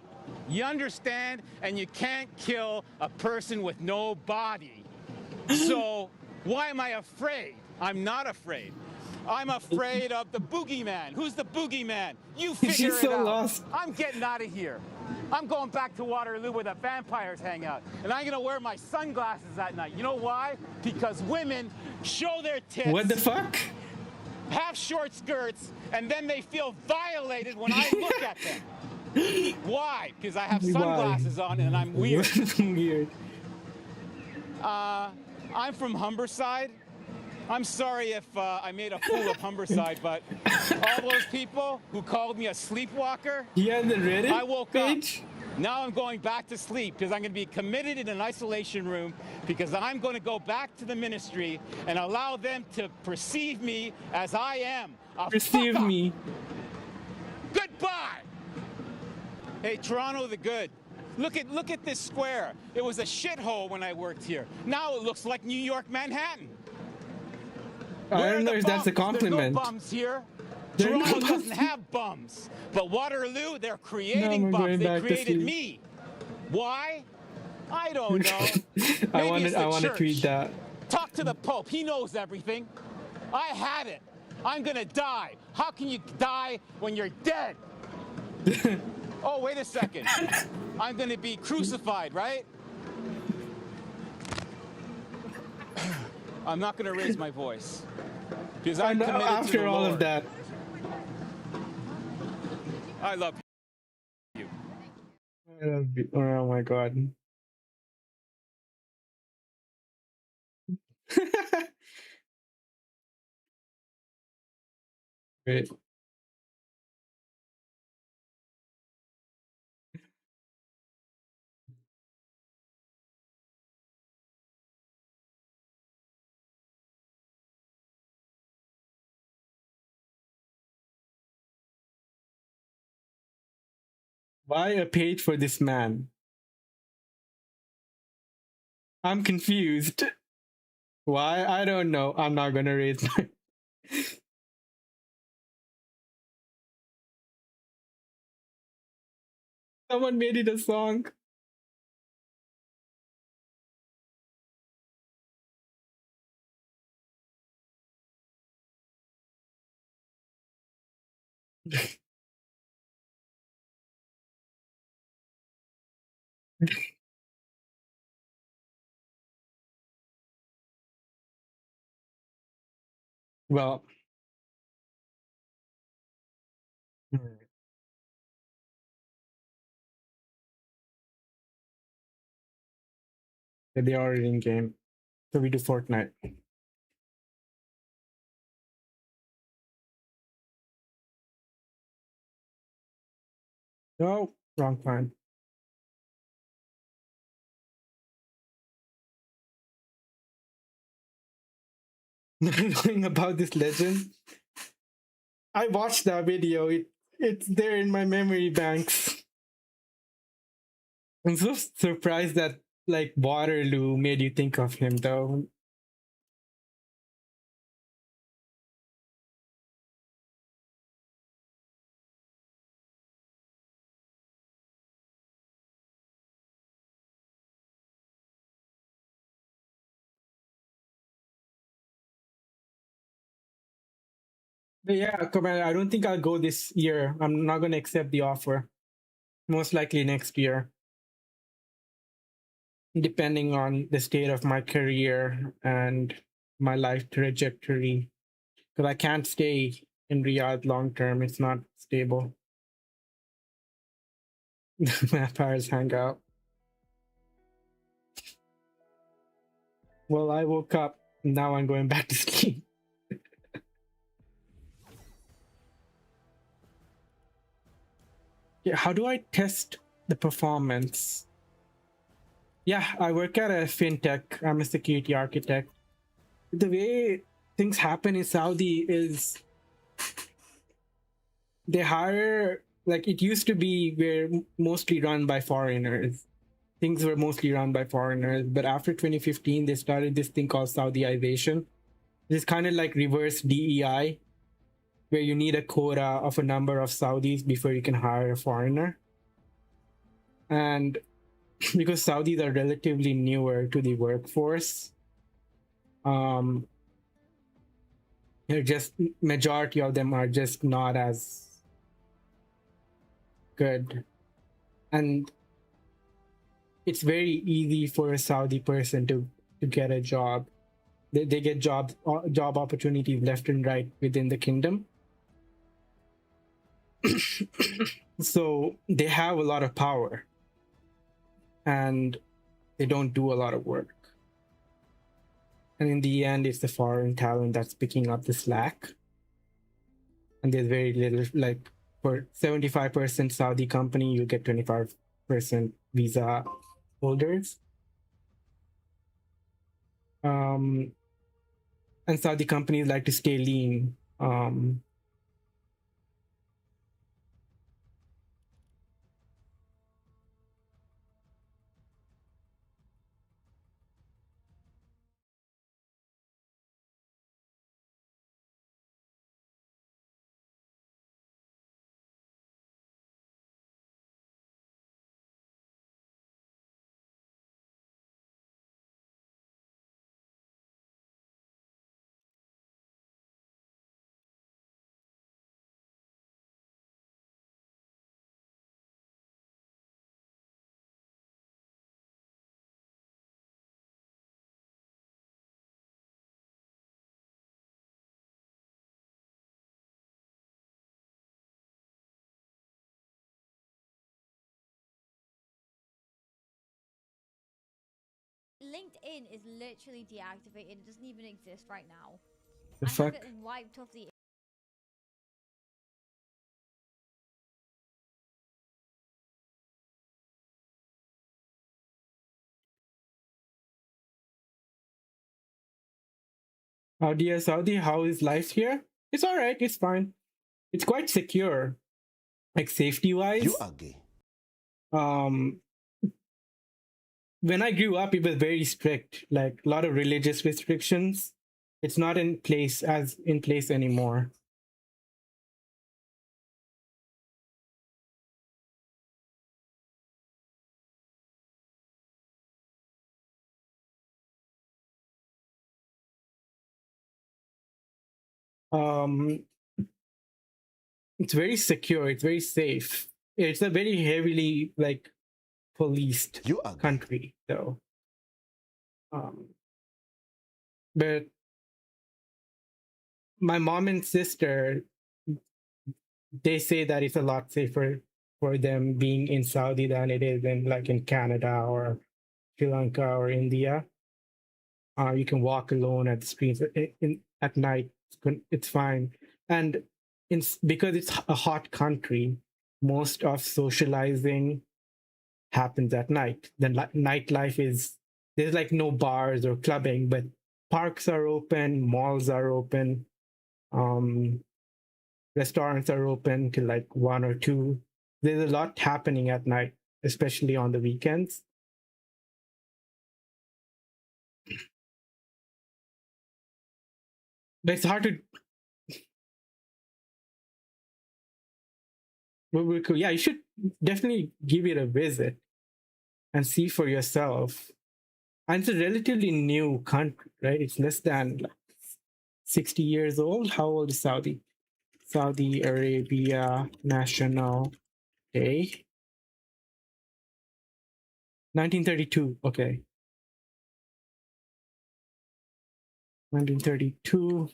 [SPEAKER 15] You understand? And you can't kill a person with no body. So why am I afraid? I'm not afraid. I'm afraid of the boogeyman. Who's the boogeyman? You figure
[SPEAKER 1] She's
[SPEAKER 15] it
[SPEAKER 1] so
[SPEAKER 15] out.
[SPEAKER 1] lost.
[SPEAKER 15] I'm getting out of here. I'm going back to Waterloo where the vampires hang out. And I'm going to wear my sunglasses at night. You know why? Because women show their tits.
[SPEAKER 1] What the fuck?
[SPEAKER 15] Have short skirts, and then they feel violated when I look at them. Why? Because I have sunglasses on and I'm weird.
[SPEAKER 1] Weird.
[SPEAKER 15] I'm from Humberside. I'm sorry if I made a fool of Humberside, but all those people who called me a sleepwalker,
[SPEAKER 1] Yeah, the Reddit
[SPEAKER 15] I woke
[SPEAKER 1] page?
[SPEAKER 15] up. Now I'm going back to sleep because I'm going to be committed in an isolation room because I'm going to go back to the ministry and allow them to perceive me as I am.
[SPEAKER 1] Receive me.
[SPEAKER 15] Goodbye. Hey, Toronto the Good. Look at this square. It was a shithole when I worked here. Now it looks like New York, Manhattan.
[SPEAKER 1] I don't know if that's a compliment.
[SPEAKER 15] There's no bums here.
[SPEAKER 1] There are no
[SPEAKER 15] Toronto
[SPEAKER 1] bums.
[SPEAKER 15] doesn't have bums. But Waterloo, they're
[SPEAKER 1] No,
[SPEAKER 15] creating
[SPEAKER 1] I'm
[SPEAKER 15] bums.
[SPEAKER 1] going
[SPEAKER 15] They
[SPEAKER 1] back to
[SPEAKER 15] created
[SPEAKER 1] sleep.
[SPEAKER 15] me. Why? I don't know.
[SPEAKER 1] I
[SPEAKER 15] Maybe
[SPEAKER 1] want
[SPEAKER 15] it's
[SPEAKER 1] to.
[SPEAKER 15] the
[SPEAKER 1] I want to
[SPEAKER 15] church.
[SPEAKER 1] tweet that.
[SPEAKER 15] Talk to the Pope. He knows everything. I had it. I'm gonna die. How can you die when you're dead? Oh, wait a second. I'm gonna be crucified, right? I'm not gonna raise my voice because I'm
[SPEAKER 1] And
[SPEAKER 15] committed to
[SPEAKER 1] after
[SPEAKER 15] the
[SPEAKER 1] all
[SPEAKER 15] Lord.
[SPEAKER 1] of that,
[SPEAKER 15] I love you.
[SPEAKER 1] oh my god. Wait. Why a page for this man? I'm confused. Why? I don't know. I'm not gonna raise my. Someone made it a song. Well, they already in game. So we do Fortnite. No, wrong time. Knowing about this legend, I watched that video. It's there in my memory banks. I'm so surprised that like Waterloo made you think of him though. But yeah, Commander, I don't think I'll go this year. I'm not gonna accept the offer. Most likely next year. Depending on the state of my career and my life trajectory. Because I can't stay in Riyadh long term. It's not stable. Vampires hang out. Well, I woke up. Now I'm going back to sleep. Yeah, how do I test the performance? Yeah, I work at a fintech. I'm a security architect. The way things happen in Saudi is they hire, like it used to be where mostly run by foreigners. Things were mostly run by foreigners, but after 2015, they started this thing called Saudiization. It's kind of like reverse DEI, where you need a quota of a number of Saudis before you can hire a foreigner. And because Saudis are relatively newer to the workforce, they're just majority of them are just not as good, and it's very easy for a Saudi person to get a job. They get job opportunities left and right within the kingdom. So they have a lot of power, and they don't do a lot of work. And in the end, it's the foreign talent that's picking up the slack. And there's very little, like for 75% Saudi company, you get 25% visa holders. And Saudi companies like to stay lean.
[SPEAKER 8] LinkedIn is literally deactivated. It doesn't even exist right now.
[SPEAKER 1] The
[SPEAKER 8] I
[SPEAKER 1] fuck?
[SPEAKER 8] have it wiped off the.
[SPEAKER 1] Dear Saudi, how is life here? It's all right. It's fine. It's quite secure, like safety wise.
[SPEAKER 2] You are gay.
[SPEAKER 1] When I grew up, it was very strict, like a lot of religious restrictions. It's not in place anymore. Um, it's very secure. It's very safe. It's a very heavily like policed country, though. But my mom and sister, they say that it's a lot safer for them being in Saudi than it is in Canada or Sri Lanka or India. You can walk alone at the streets at night. It's fine, and because it's a hot country, most of socializing happens at night. Then nightlife is there's like no bars or clubbing, but parks are open, malls are open, restaurants are open till like 1 or 2. There's a lot happening at night, especially on the weekends. But it's hard to. Yeah, you should definitely give it a visit and see for yourself. And it's a relatively new country, right? It's less than like 60 years old. How old is Saudi? Saudi Arabia National Day. 1932. Okay. 1932.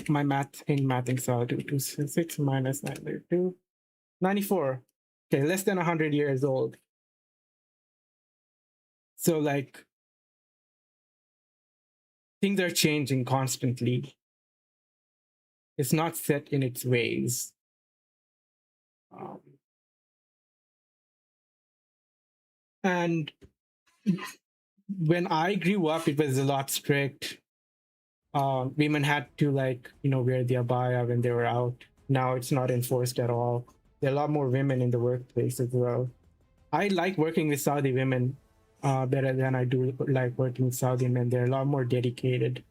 [SPEAKER 1] My math ain't mathing, so I'll do 266 minus 932. 94. Okay, less than 100 years old. So like things are changing constantly. It's not set in its ways. And when I grew up, it was a lot strict. Women had to wear the abaya when they were out. Now it's not enforced at all. There are a lot more women in the workplace as well. I like working with Saudi women better than I do like working with Saudi men. They're a lot more dedicated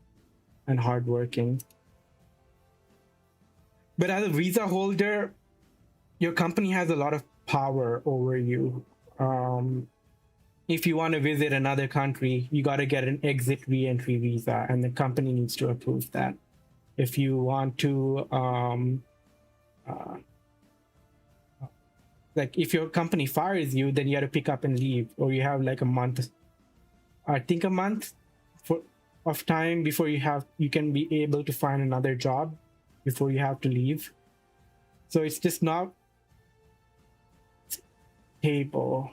[SPEAKER 1] and hardworking. But as a visa holder, your company has a lot of power over you. If you want to visit another country, you got to get an exit re-entry visa, and the company needs to approve that. If you want to, like, if your company fires you, then you got to pick up and leave, or you have like a month, I think a month of time before you can be able to find another job before you have to leave. So it's just not stable.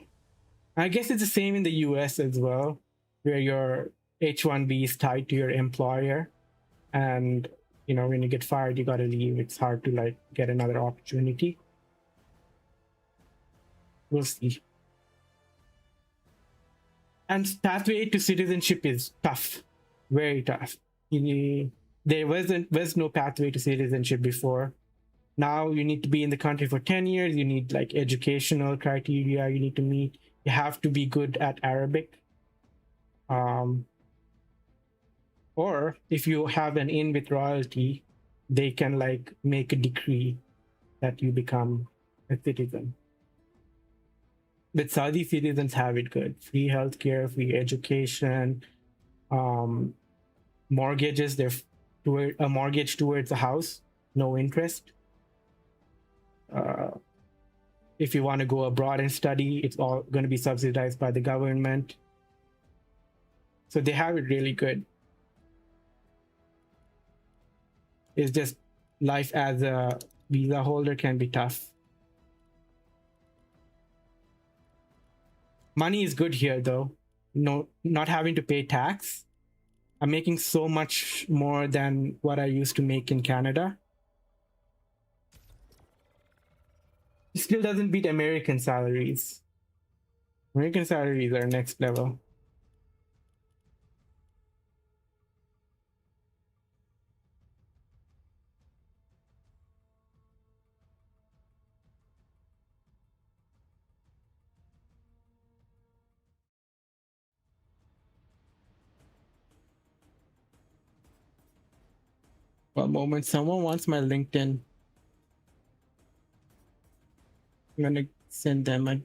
[SPEAKER 1] I guess it's the same in the US as well, where your H-1B is tied to your employer, and when you get fired, you got to leave. It's hard to like get another opportunity. We'll see. And pathway to citizenship is tough, very tough. There was no pathway to citizenship before. Now you need to be in the country for 10 years. You need like educational criteria you need to meet. You have to be good at Arabic. Or if you have an in with royalty, they can like make a decree that you become a citizen. But Saudi citizens have it good. Free healthcare, free education, mortgages. They're a mortgage towards a house, no interest. If you want to go abroad and study, it's all going to be subsidized by the government. So they have it really good. It's just life as a visa holder can be tough. Money is good here though. No, not having to pay tax. I'm making so much more than what I used to make in Canada. It still doesn't beat American salaries. American salaries are next level. One moment, someone wants my LinkedIn. I'm gonna send them a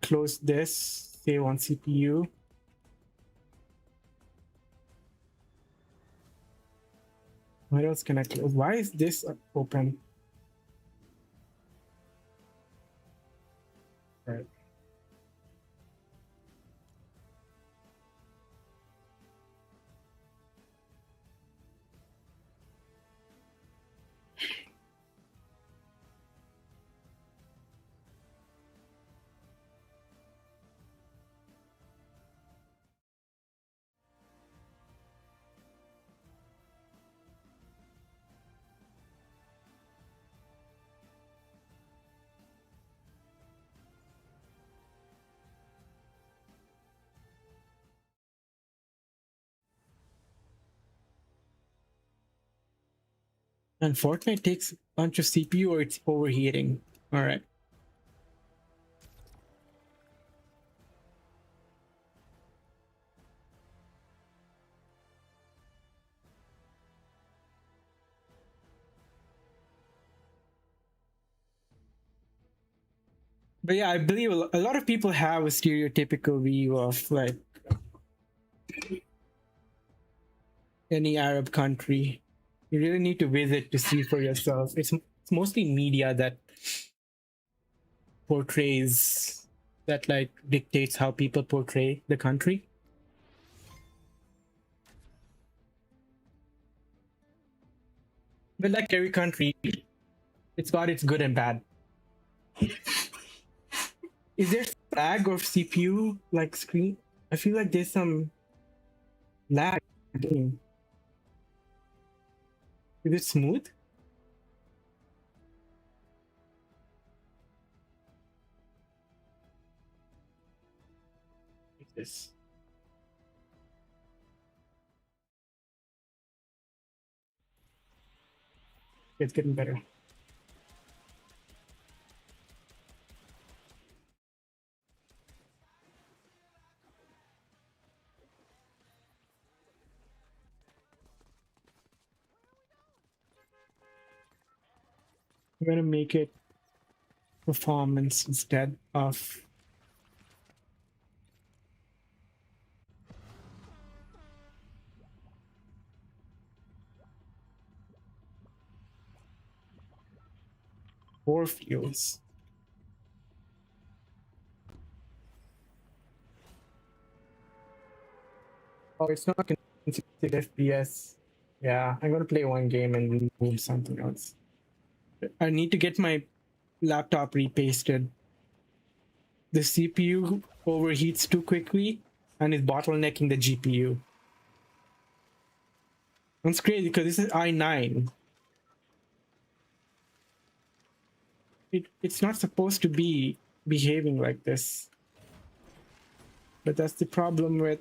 [SPEAKER 1] close this, save on CPU. What else can I close? Why is this open? All right. And Fortnite takes a bunch of CPU or it's overheating. All right. But yeah, I believe a lot of people have a stereotypical view of like any Arab country. You really need to visit to see for yourself. It's mostly media that portrays, that like dictates how people portray the country. But like every country, it's got its good and bad. Is there lag or CPU like screen? I feel like there's some lag. Is it smooth? Like this. It's getting better. I'm gonna make it performance instead of four fuels. Oh, it's not consecutive FPS. Yeah, I'm gonna play one game and move something else. I need to get my laptop repasted. The CPU overheats too quickly and is bottlenecking the GPU. That's crazy because this is i9. It's not supposed to be behaving like this. But that's the problem with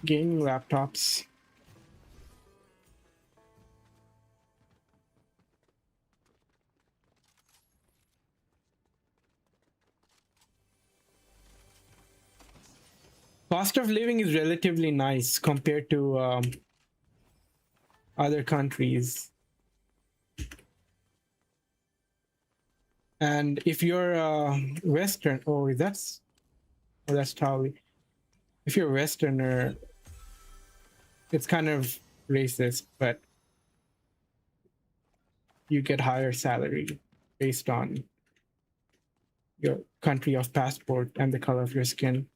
[SPEAKER 1] gaming laptops. Cost of living is relatively nice compared to other countries. And if you're Western, that's Tali. If you're a Westerner, it's kind of racist, but you get higher salary based on your country of passport and the color of your skin.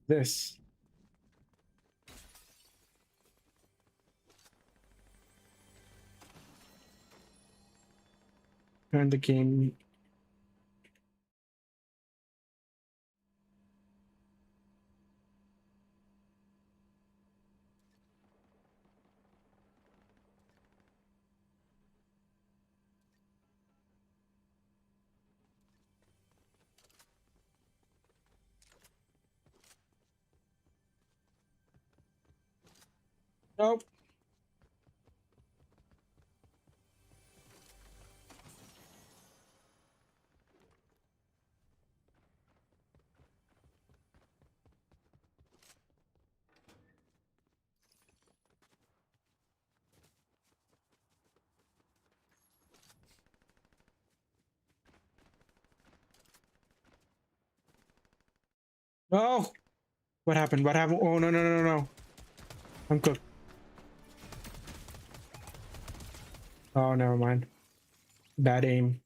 [SPEAKER 1] This. Turn the game. Nope. Oh, what happened? What happened? Oh, no, no, no, no. I'm cooked. Oh, never mind. Bad aim.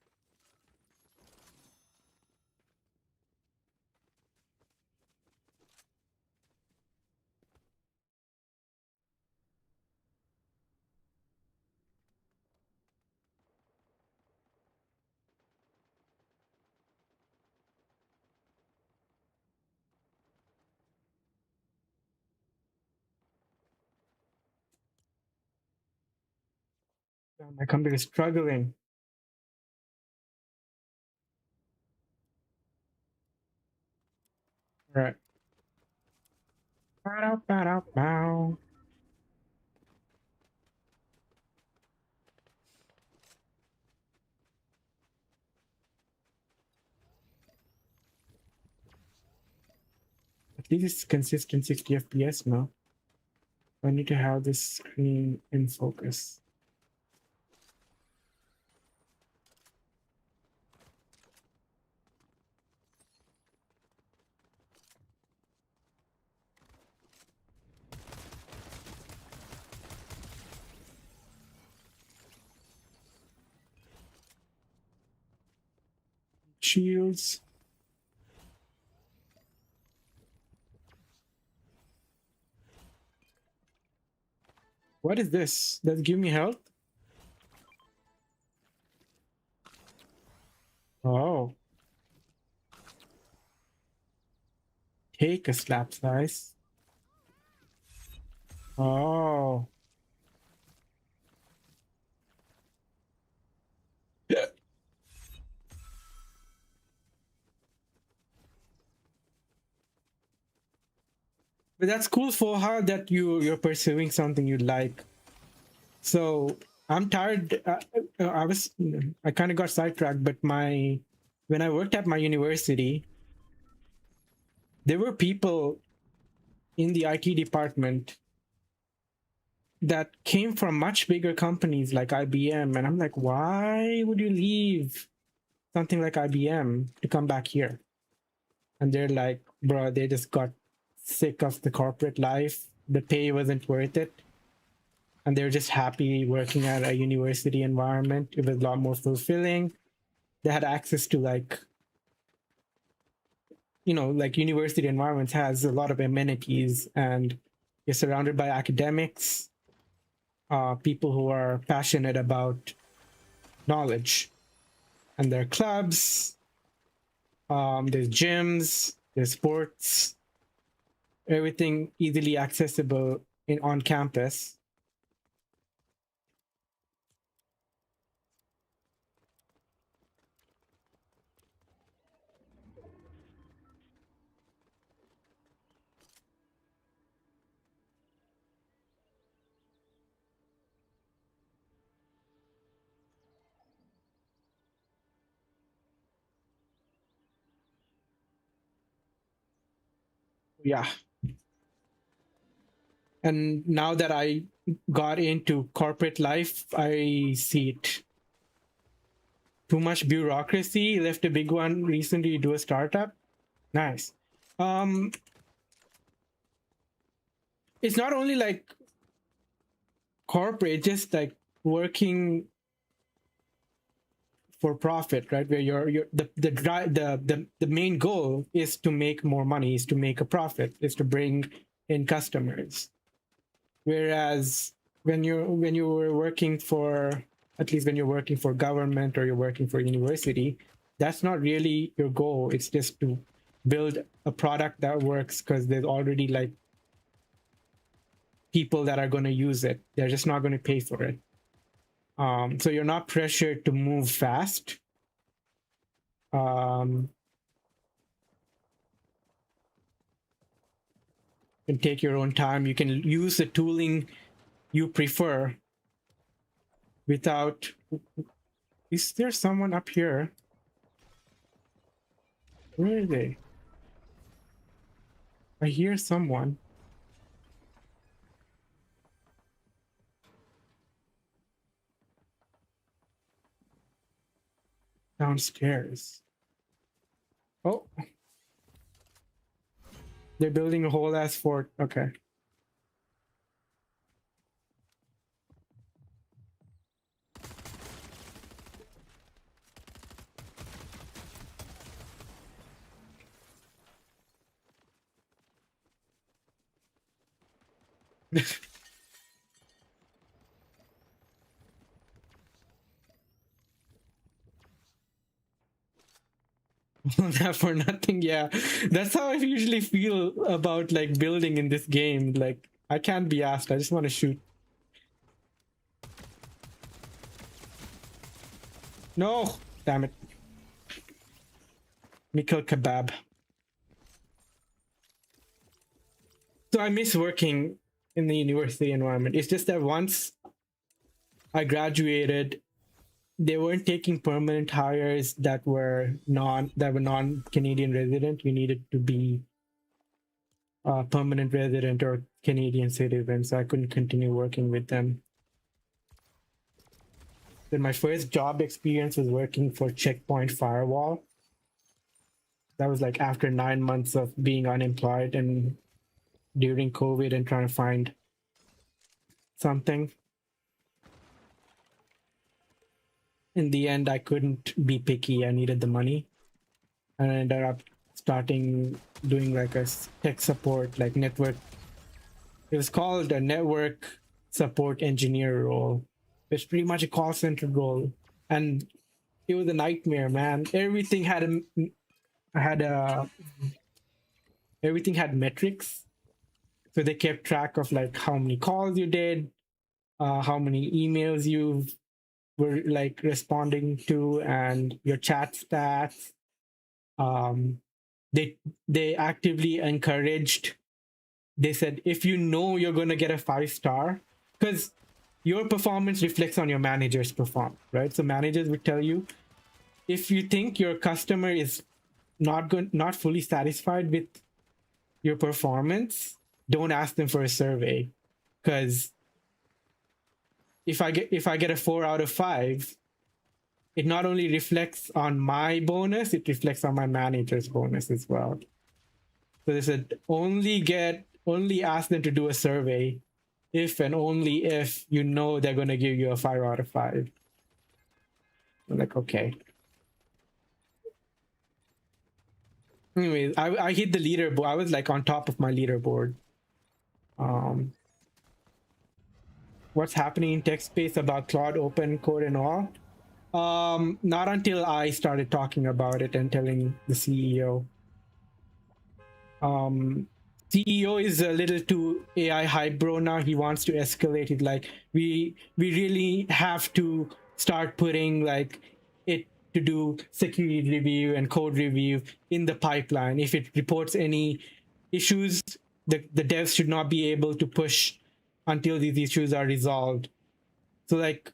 [SPEAKER 1] My computer is struggling. All right. Bow, bow, bow. At least it's consistent 60 FPS now. I need to have this screen in focus. Shields. What is this? Does it give me health? Oh. Take a slap slice. Oh. But that's cool for her that you're pursuing something you like. So I'm tired. I kind of got sidetracked, but when I worked at my university, there were people in the IT department that came from much bigger companies like IBM. And I'm like, why would you leave something like IBM to come back here? And they're like, bro, they just got sick of the corporate life. The pay wasn't worth it. And they're just happy working at a university environment. It was a lot more fulfilling. They had access to like university environments has a lot of amenities, and you're surrounded by academics, people who are passionate about knowledge. And there are clubs, there's gyms, there's sports, everything easily accessible on campus. Yeah. And now that I got into corporate life, I see it. Too much bureaucracy. Left a big one recently to do a startup. Nice. It's not only like corporate, just like working for profit, right? Where the main goal is to make more money, is to make a profit, is to bring in customers. Whereas when you were working for, at least when you're working for government or you're working for university, that's not really your goal. It's just to build a product that works because there's already like people that are going to use it. They're just not going to pay for it. So you're not pressured to move fast. And take your own time. You can use the tooling you prefer without... Is there someone up here? Where are they? I hear someone. Downstairs. Oh. They're building a whole ass fort. Okay. That for nothing. Yeah, that's how I usually feel about like building in this game. Like, I can't be asked, I just want to shoot. No, damn it. Mikkel kebab. So I miss working in the university environment. It's just that once I graduated, they weren't taking permanent hires that were non-Canadian resident. You needed to be a permanent resident or Canadian citizen, so I couldn't continue working with them. Then my first job experience was working for Checkpoint Firewall. That was like after 9 months of being unemployed and during COVID and trying to find something. In the end, I couldn't be picky. I needed the money. And I ended up doing like a tech support, like network. It was called a network support engineer role. It's pretty much a call center role. And it was a nightmare, man. Everything had everything had metrics. So they kept track of like how many calls you did, how many emails you were like responding to, and your chat stats. They actively encouraged. They said, if you know you're going to get a 5-star, because your performance reflects on your manager's performance, right? So managers would tell you, if you think your customer is not fully satisfied with your performance, don't ask them for a survey, because if I get a 4 out of 5, it not only reflects on my bonus, it reflects on my manager's bonus as well. So they said only ask them to do a survey if and only if you know they're going to give you a 5 out of 5. I'm like, okay. Anyways, I hit the leaderboard. I was like on top of my leaderboard. What's happening in tech space about Claude open code and all? Not until I started talking about it and telling the CEO. CEO is a little too AI hype bro now. He wants to escalate it. Like we really have to start putting like it to do security review and code review in the pipeline. If it reports any issues, the devs should not be able to push until these issues are resolved. So like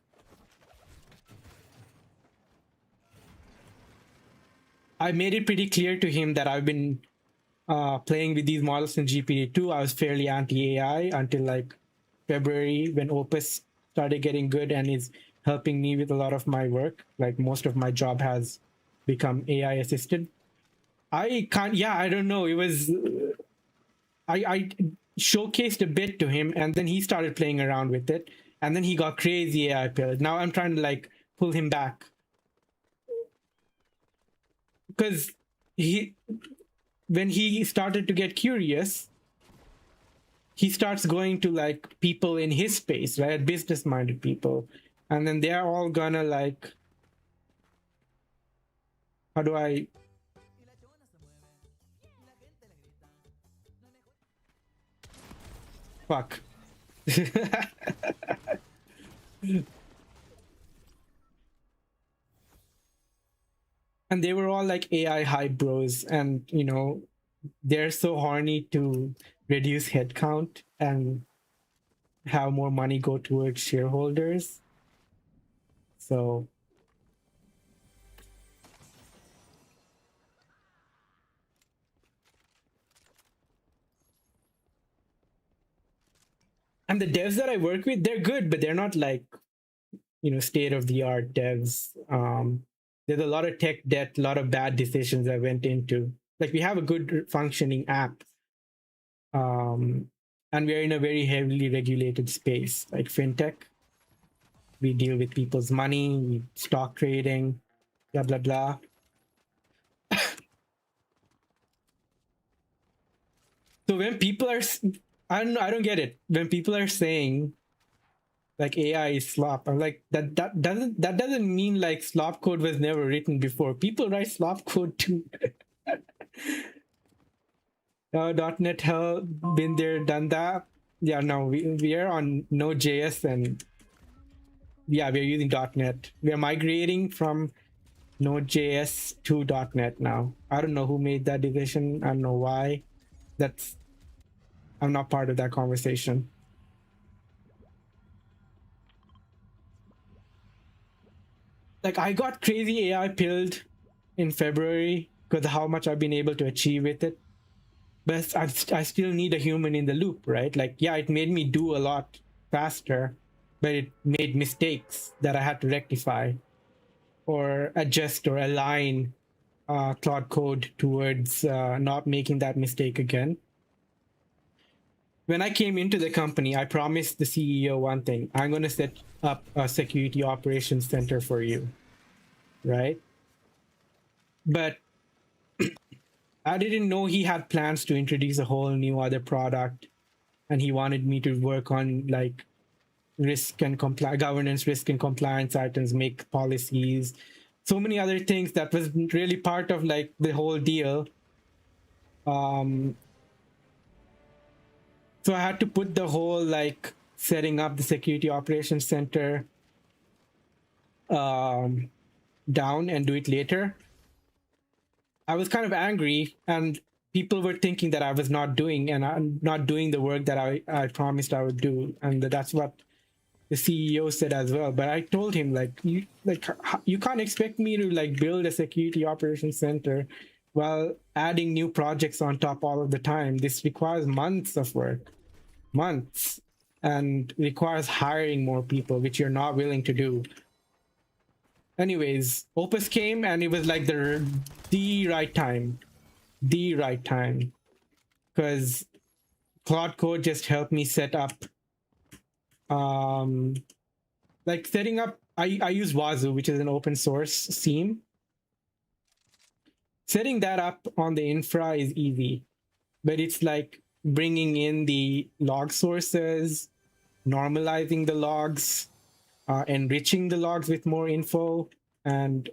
[SPEAKER 1] I made it pretty clear to him that I've been playing with these models in GPT-2. I was fairly anti-AI until like February when Opus started getting good and is helping me with a lot of my work. Like most of my job has become AI assisted. I don't know. It was, I showcased a bit to him and then he started playing around with it. And then he got crazy AI pills. Now I'm trying to like pull him back. Because when he started to get curious, he starts going to like people in his space, right? Business-minded people. And then they're all gonna like, how do I... Fuck. And they were all like AI hype bros, and you know, they're so horny to reduce headcount and have more money go towards shareholders. So and the devs that I work with, they're good, but they're not like, you know, state-of-the-art devs. There's a lot of tech debt, a lot of bad decisions I went into. Like we have a good functioning app, and we're in a very heavily regulated space, like fintech. We deal with people's money, stock trading, blah blah blah. So when people are, I don't get it. When people are saying like AI is slop, I'm like that doesn't mean like slop code was never written before. People write slop code too. .NET hell, been there, done that. Yeah, no, we are on Node.js and yeah, we're using .NET. We are migrating from Node.js to .NET now. I don't know who made that decision. I don't know why. I'm not part of that conversation. Like I got crazy AI pilled in February because of how much I've been able to achieve with it. But I still need a human in the loop, right? Like, yeah, it made me do a lot faster, but it made mistakes that I had to rectify or adjust or align Claude Code towards not making that mistake again. When I came into the company, I promised the CEO one thing. I'm going to set up a security operations center for you, right? But I didn't know he had plans to introduce a whole new other product, and he wanted me to work on like risk and governance, risk and compliance items, make policies, so many other things that was really part of like the whole deal. So I had to put the whole like setting up the security operations center down and do it later. I was kind of angry, and people were thinking that I was not doing, and I'm not doing the work that I promised I would do, and that's what the CEO said as well. But I told him like you can't expect me to like build a security operations center while adding new projects on top all of the time. This requires months of work, months, and requires hiring more people, which you're not willing to do. Anyways, Opus came and it was like the right time, because Cloud Code just helped me set up, like setting up. I use Wazoo, which is an open source theme. Setting that up on the infra is easy, but it's like bringing in the log sources, normalizing the logs, enriching the logs with more info, and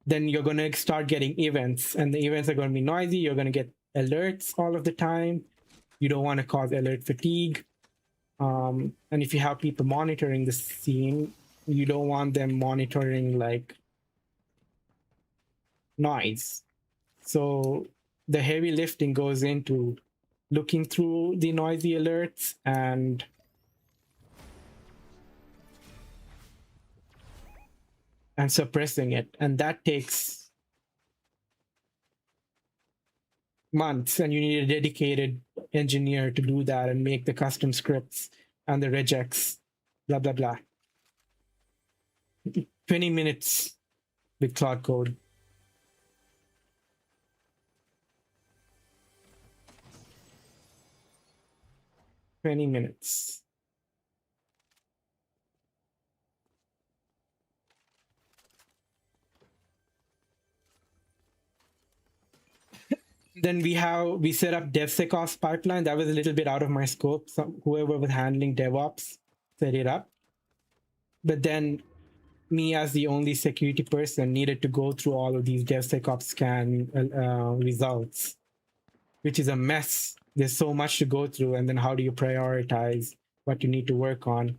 [SPEAKER 1] then you're going to start getting events, and the events are going to be noisy. You're going to get alerts all of the time. You don't want to cause alert fatigue. And if you have people monitoring the scene, you don't want them monitoring like noise. So the heavy lifting goes into looking through the noisy alerts and suppressing it. And that takes months, and you need a dedicated engineer to do that and make the custom scripts and the regex, blah, blah, blah. 20 minutes with Cloud Code. Minutes. Then we set up DevSecOps pipeline. That was a little bit out of my scope. So whoever was handling DevOps set it up. But then me as the only security person needed to go through all of these DevSecOps scan results, which is a mess. There's so much to go through, and then how do you prioritize what you need to work on?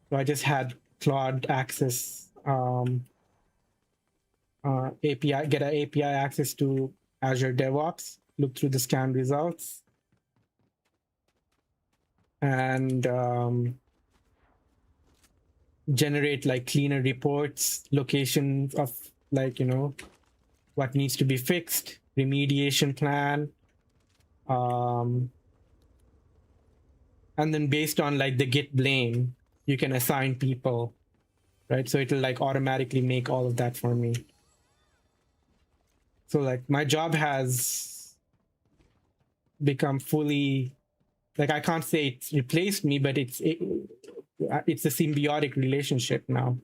[SPEAKER 1] So I just had Claude access API, get an API access to Azure DevOps, look through the scan results, and generate like cleaner reports, locations of like, you know, what needs to be fixed, remediation plan, and then based on like the Git blame, you can assign people, right? So it'll like automatically make all of that for me. So like my job has become fully, like I can't say it's replaced me, but it's a symbiotic relationship now.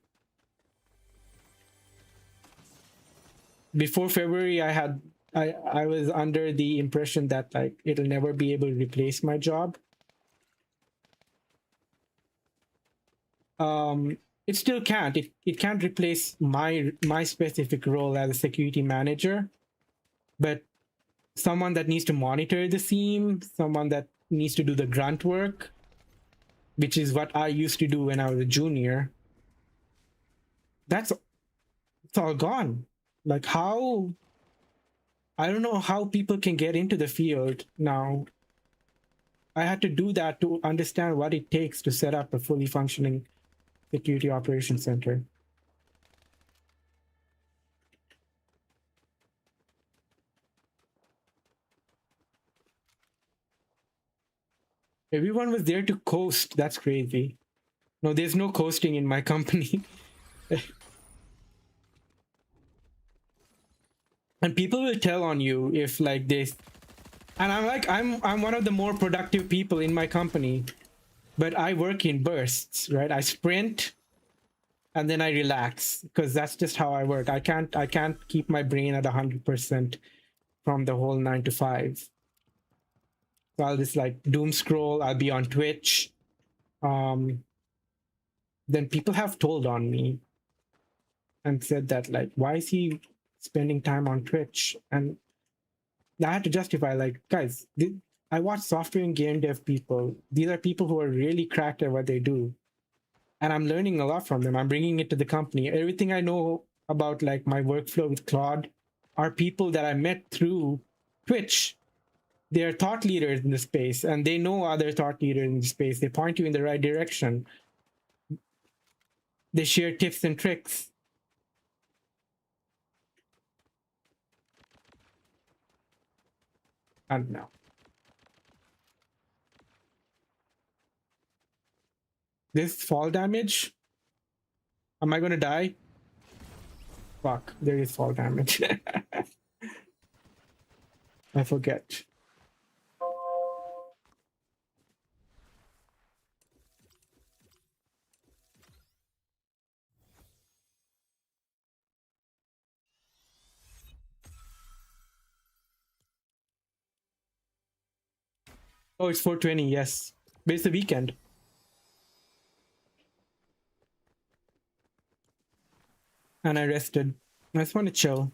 [SPEAKER 1] Before February, I was under the impression that like it'll never be able to replace my job. It still can't. It can't replace my specific role as a security manager, but someone that needs to monitor the theme, someone that needs to do the grunt work, which is what I used to do when I was a junior. It's all gone. Like how, I don't know how people can get into the field now. I had to do that to understand what it takes to set up a fully functioning security operations center. Everyone was there to coast. That's crazy. No, there's no coasting in my company. And people will tell on you if like this. And I'm like, I'm one of the more productive people in my company, but I work in bursts, right? I sprint and then I relax because that's just how I work. I can't keep my brain at 100% from the whole 9 to 5. So I'll just like doom scroll. I'll be on Twitch. Then people have told on me and said that like, why is he spending time on Twitch? And I had to justify like, guys, I watch software and game dev people. These are people who are really cracked at what they do. And I'm learning a lot from them. I'm bringing it to the company. Everything I know about like my workflow with Claude are people that I met through Twitch. They're thought leaders in the space, and they know other thought leaders in the space. They point you in the right direction. They share tips and tricks. I don't know. This fall damage? Am I gonna die? Fuck, there is fall damage. I forget. Oh, it's 420, yes. But it's the weekend. And I rested. I just want to chill.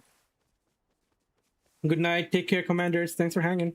[SPEAKER 1] Good night. Take care, commanders. Thanks for hanging.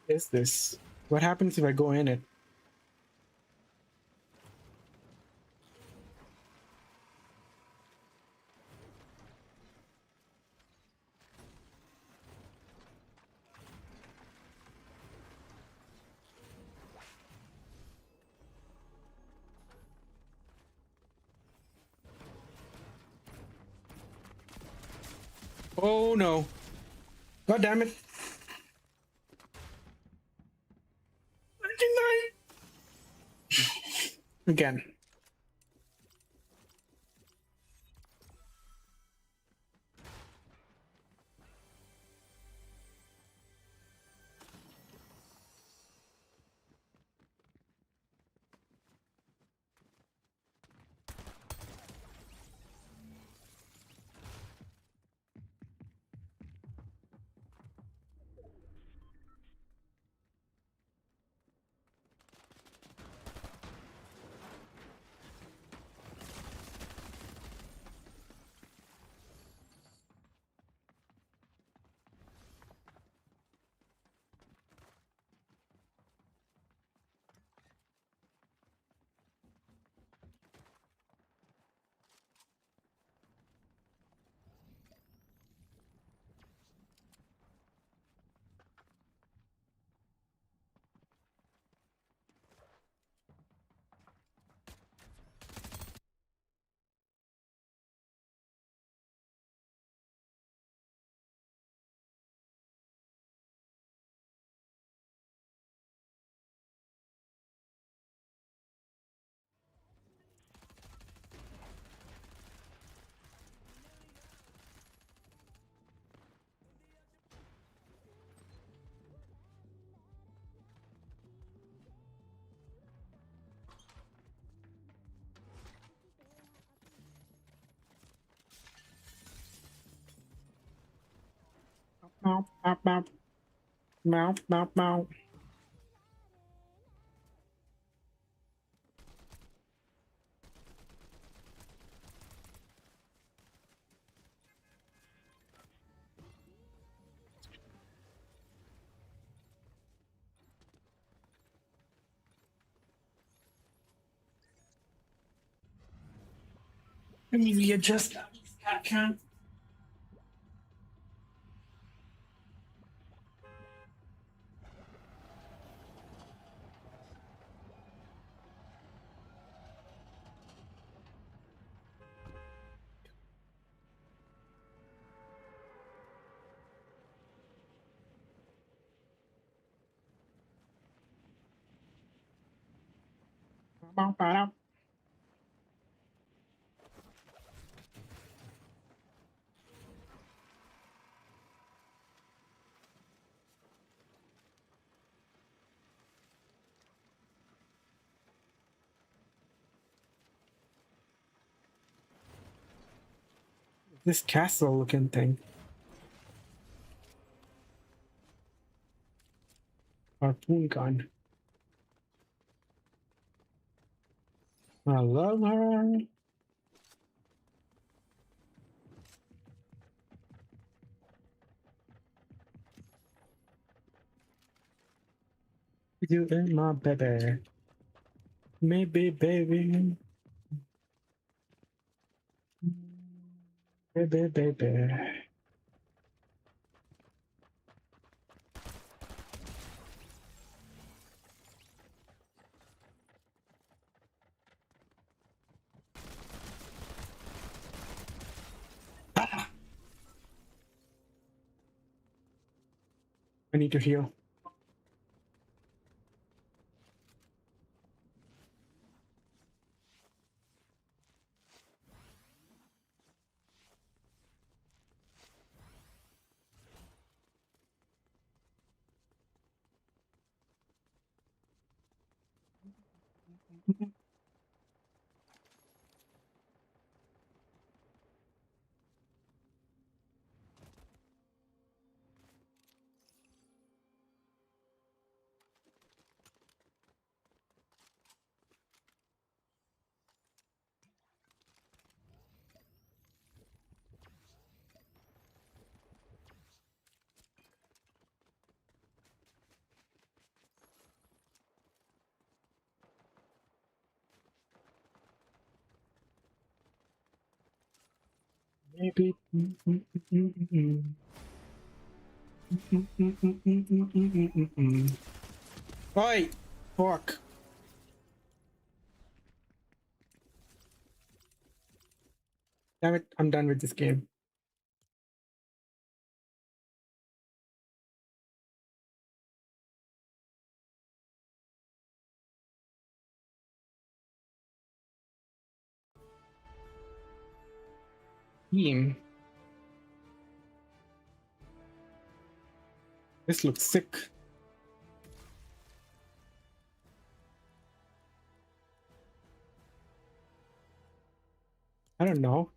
[SPEAKER 1] What is this? What happens if I go in it? Oh no. God damn it. 99. Again. Meow, meow, meow. Meow, meow, meow. Let me readjust that caption. Bow, bow, bow. This castle looking thing. Harpoon gun. I love her. You and my baby. Maybe, baby. Baby, baby. I need to heal. Maybe. Oi! Fuck. Damn it, I'm done with this game. Team. This looks sick. I don't know.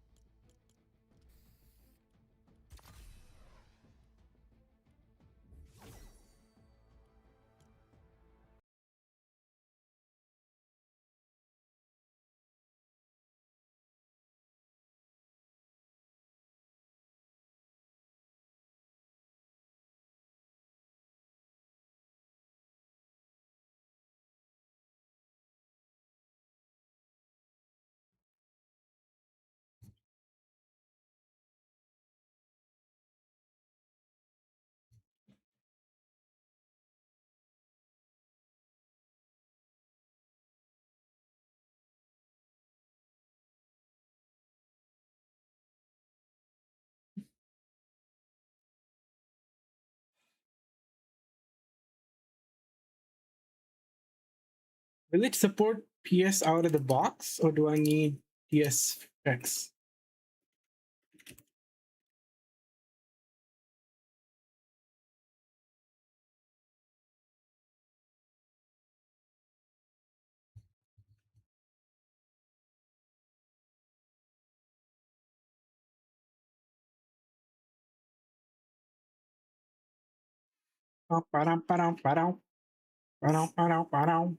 [SPEAKER 1] Will it support PS out of the box or do I need PS specs? Ba-dum, ba-dum, ba-dum. Ba-dum, ba-dum, ba-dum.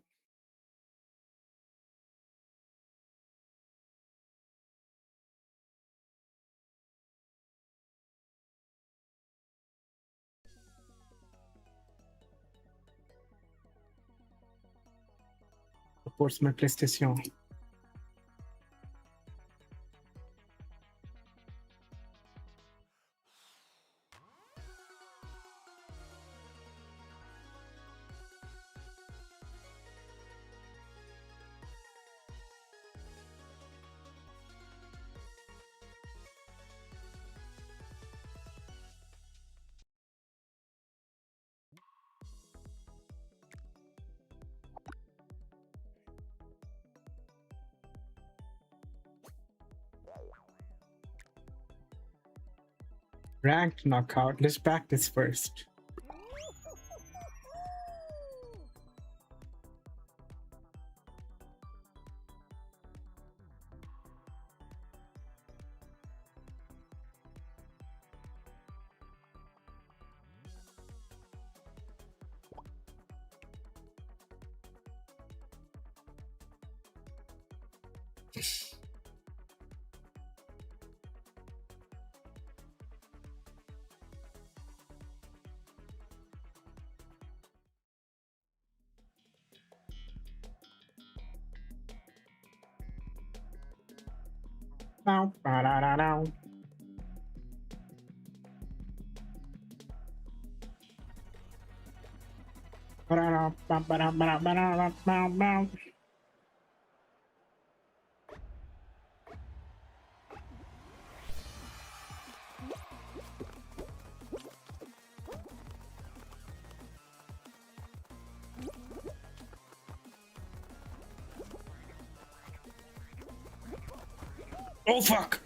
[SPEAKER 1] Supports my PlayStation. Ranked knockout. Let's practice first. Bow, ba-da-da-dow. Ba-da-da, ba-da-da, ba-da-da, bow, bow. Oh fuck!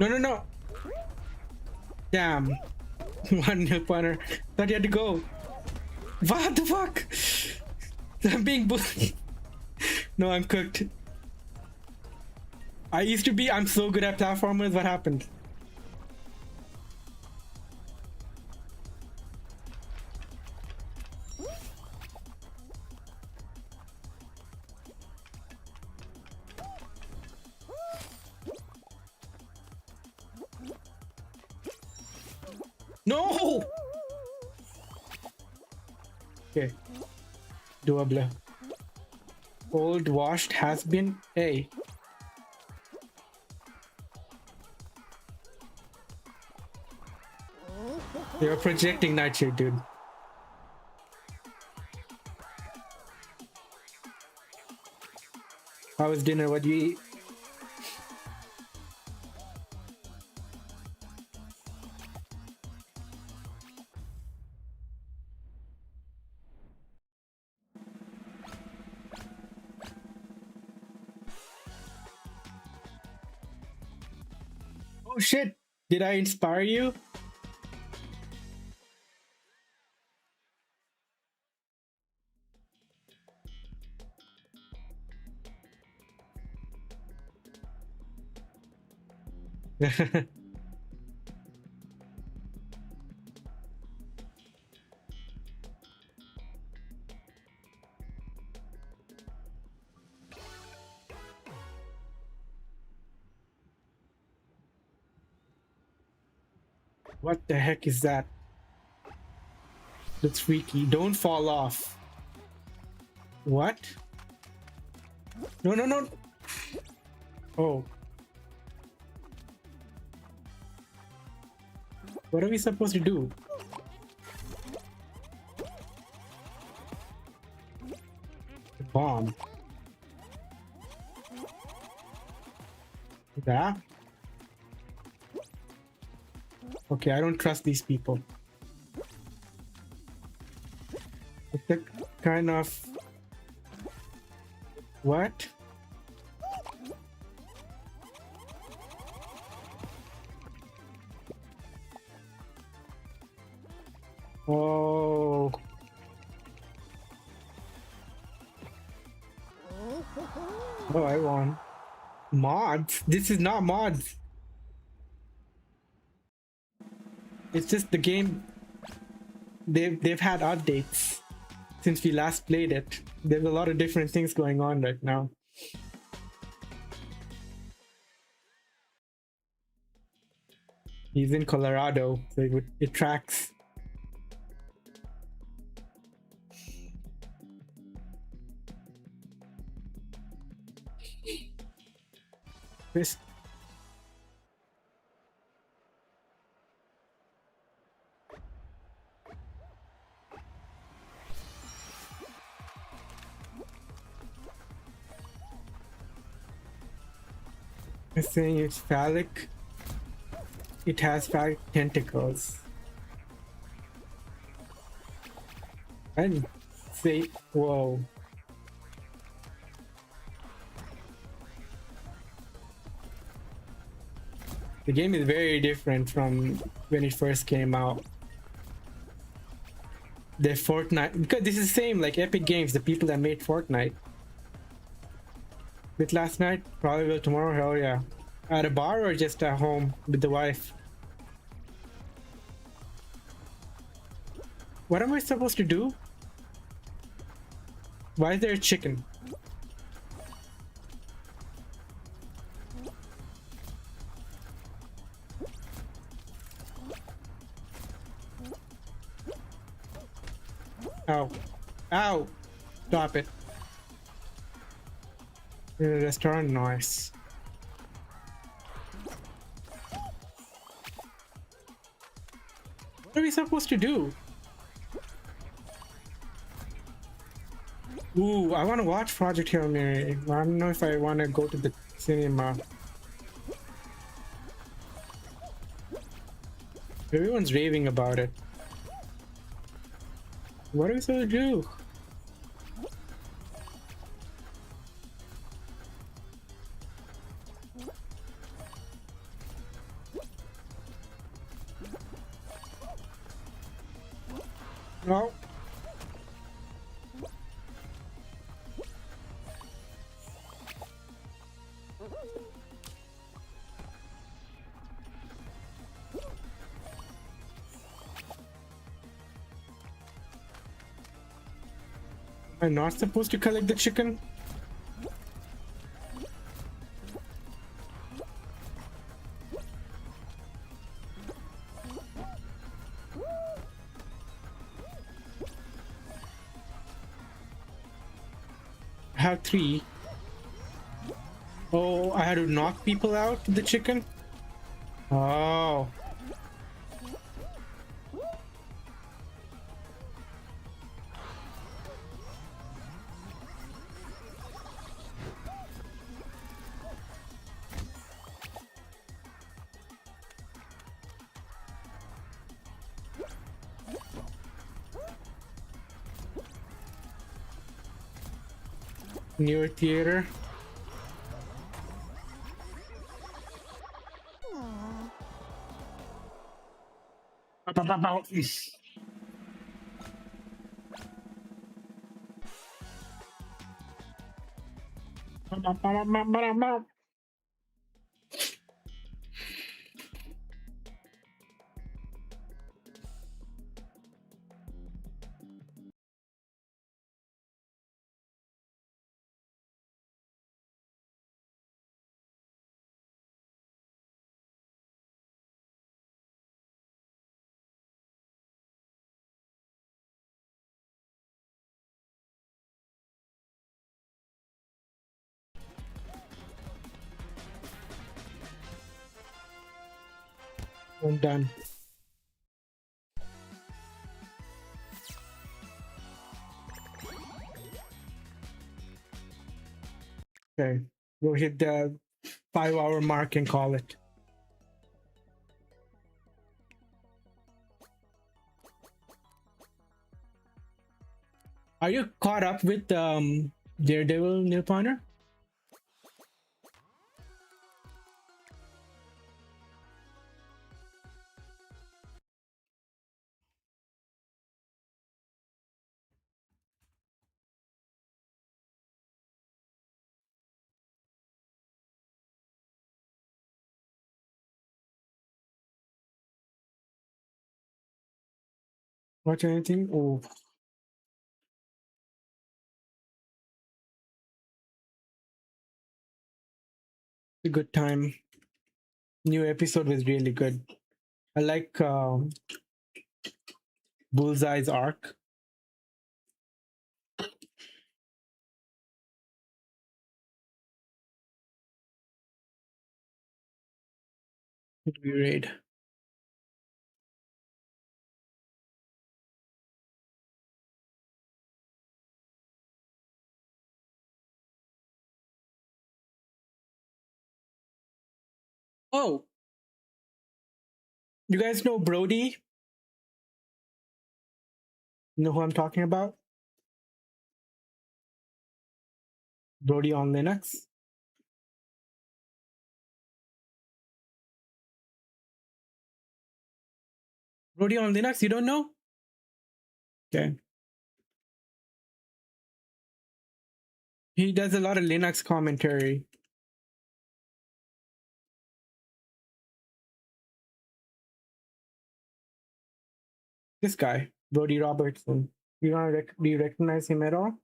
[SPEAKER 1] No, no, no! Damn. One nil pointer. Thought you had to go. What the fuck? I'm being bullied. No, I'm cooked. I'm so good at platformers. What happened? No! Okay. Doable. Old washed has been A. You're projecting Nightshade, dude. How was dinner? What do you eat? Oh shit! Did I inspire you? What the heck is that? That's freaky. Don't fall off. What? No, no, no. Oh. What are we supposed to do? Bomb. That? Okay, I don't trust these people. It's a kind of... What? Oh. Oh, I won. Mods? This is not mods. It's just the game. They've had updates since we last played it. There's a lot of different things going on right now. He's in Colorado, so it tracks. This is saying it's phallic. It has phallic tentacles. I'd say, whoa. The game is very different from when it first came out. The Fortnite, because this is the same like Epic Games, the people that made Fortnite. With last night, probably will tomorrow, hell yeah. At a bar or just at home with the wife? What am I supposed to do? Why is there a chicken? Ow. Ow! Stop it. Restaurant noise. What are we supposed to do? Ooh, I want to watch Project Hail Mary. I don't know if I want to go to the cinema. Everyone's raving about it. What are we supposed to do? No. Am I not supposed to collect the chicken? I have 3. Oh, I had to knock people out with the chicken? Oh. Newer theater. I'm done. Okay, we'll hit the 5-hour mark and call it. Are you caught up with Daredevil, Neil Ponder? Watch anything? Oh, a good time. New episode was really good. I like Bullseye's arc. Did we raid? Oh, you guys know Brody? You know who I'm talking about? Brody on Linux. Brody on Linux, you don't know? Okay. He does a lot of Linux commentary. This guy, Brody Robertson. You don't do you recognize him at all?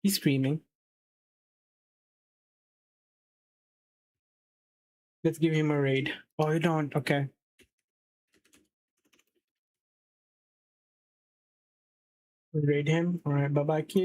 [SPEAKER 1] He's streaming. Let's give him a raid. Oh, you don't? Okay. We'll raid him. All right. Bye bye, kid.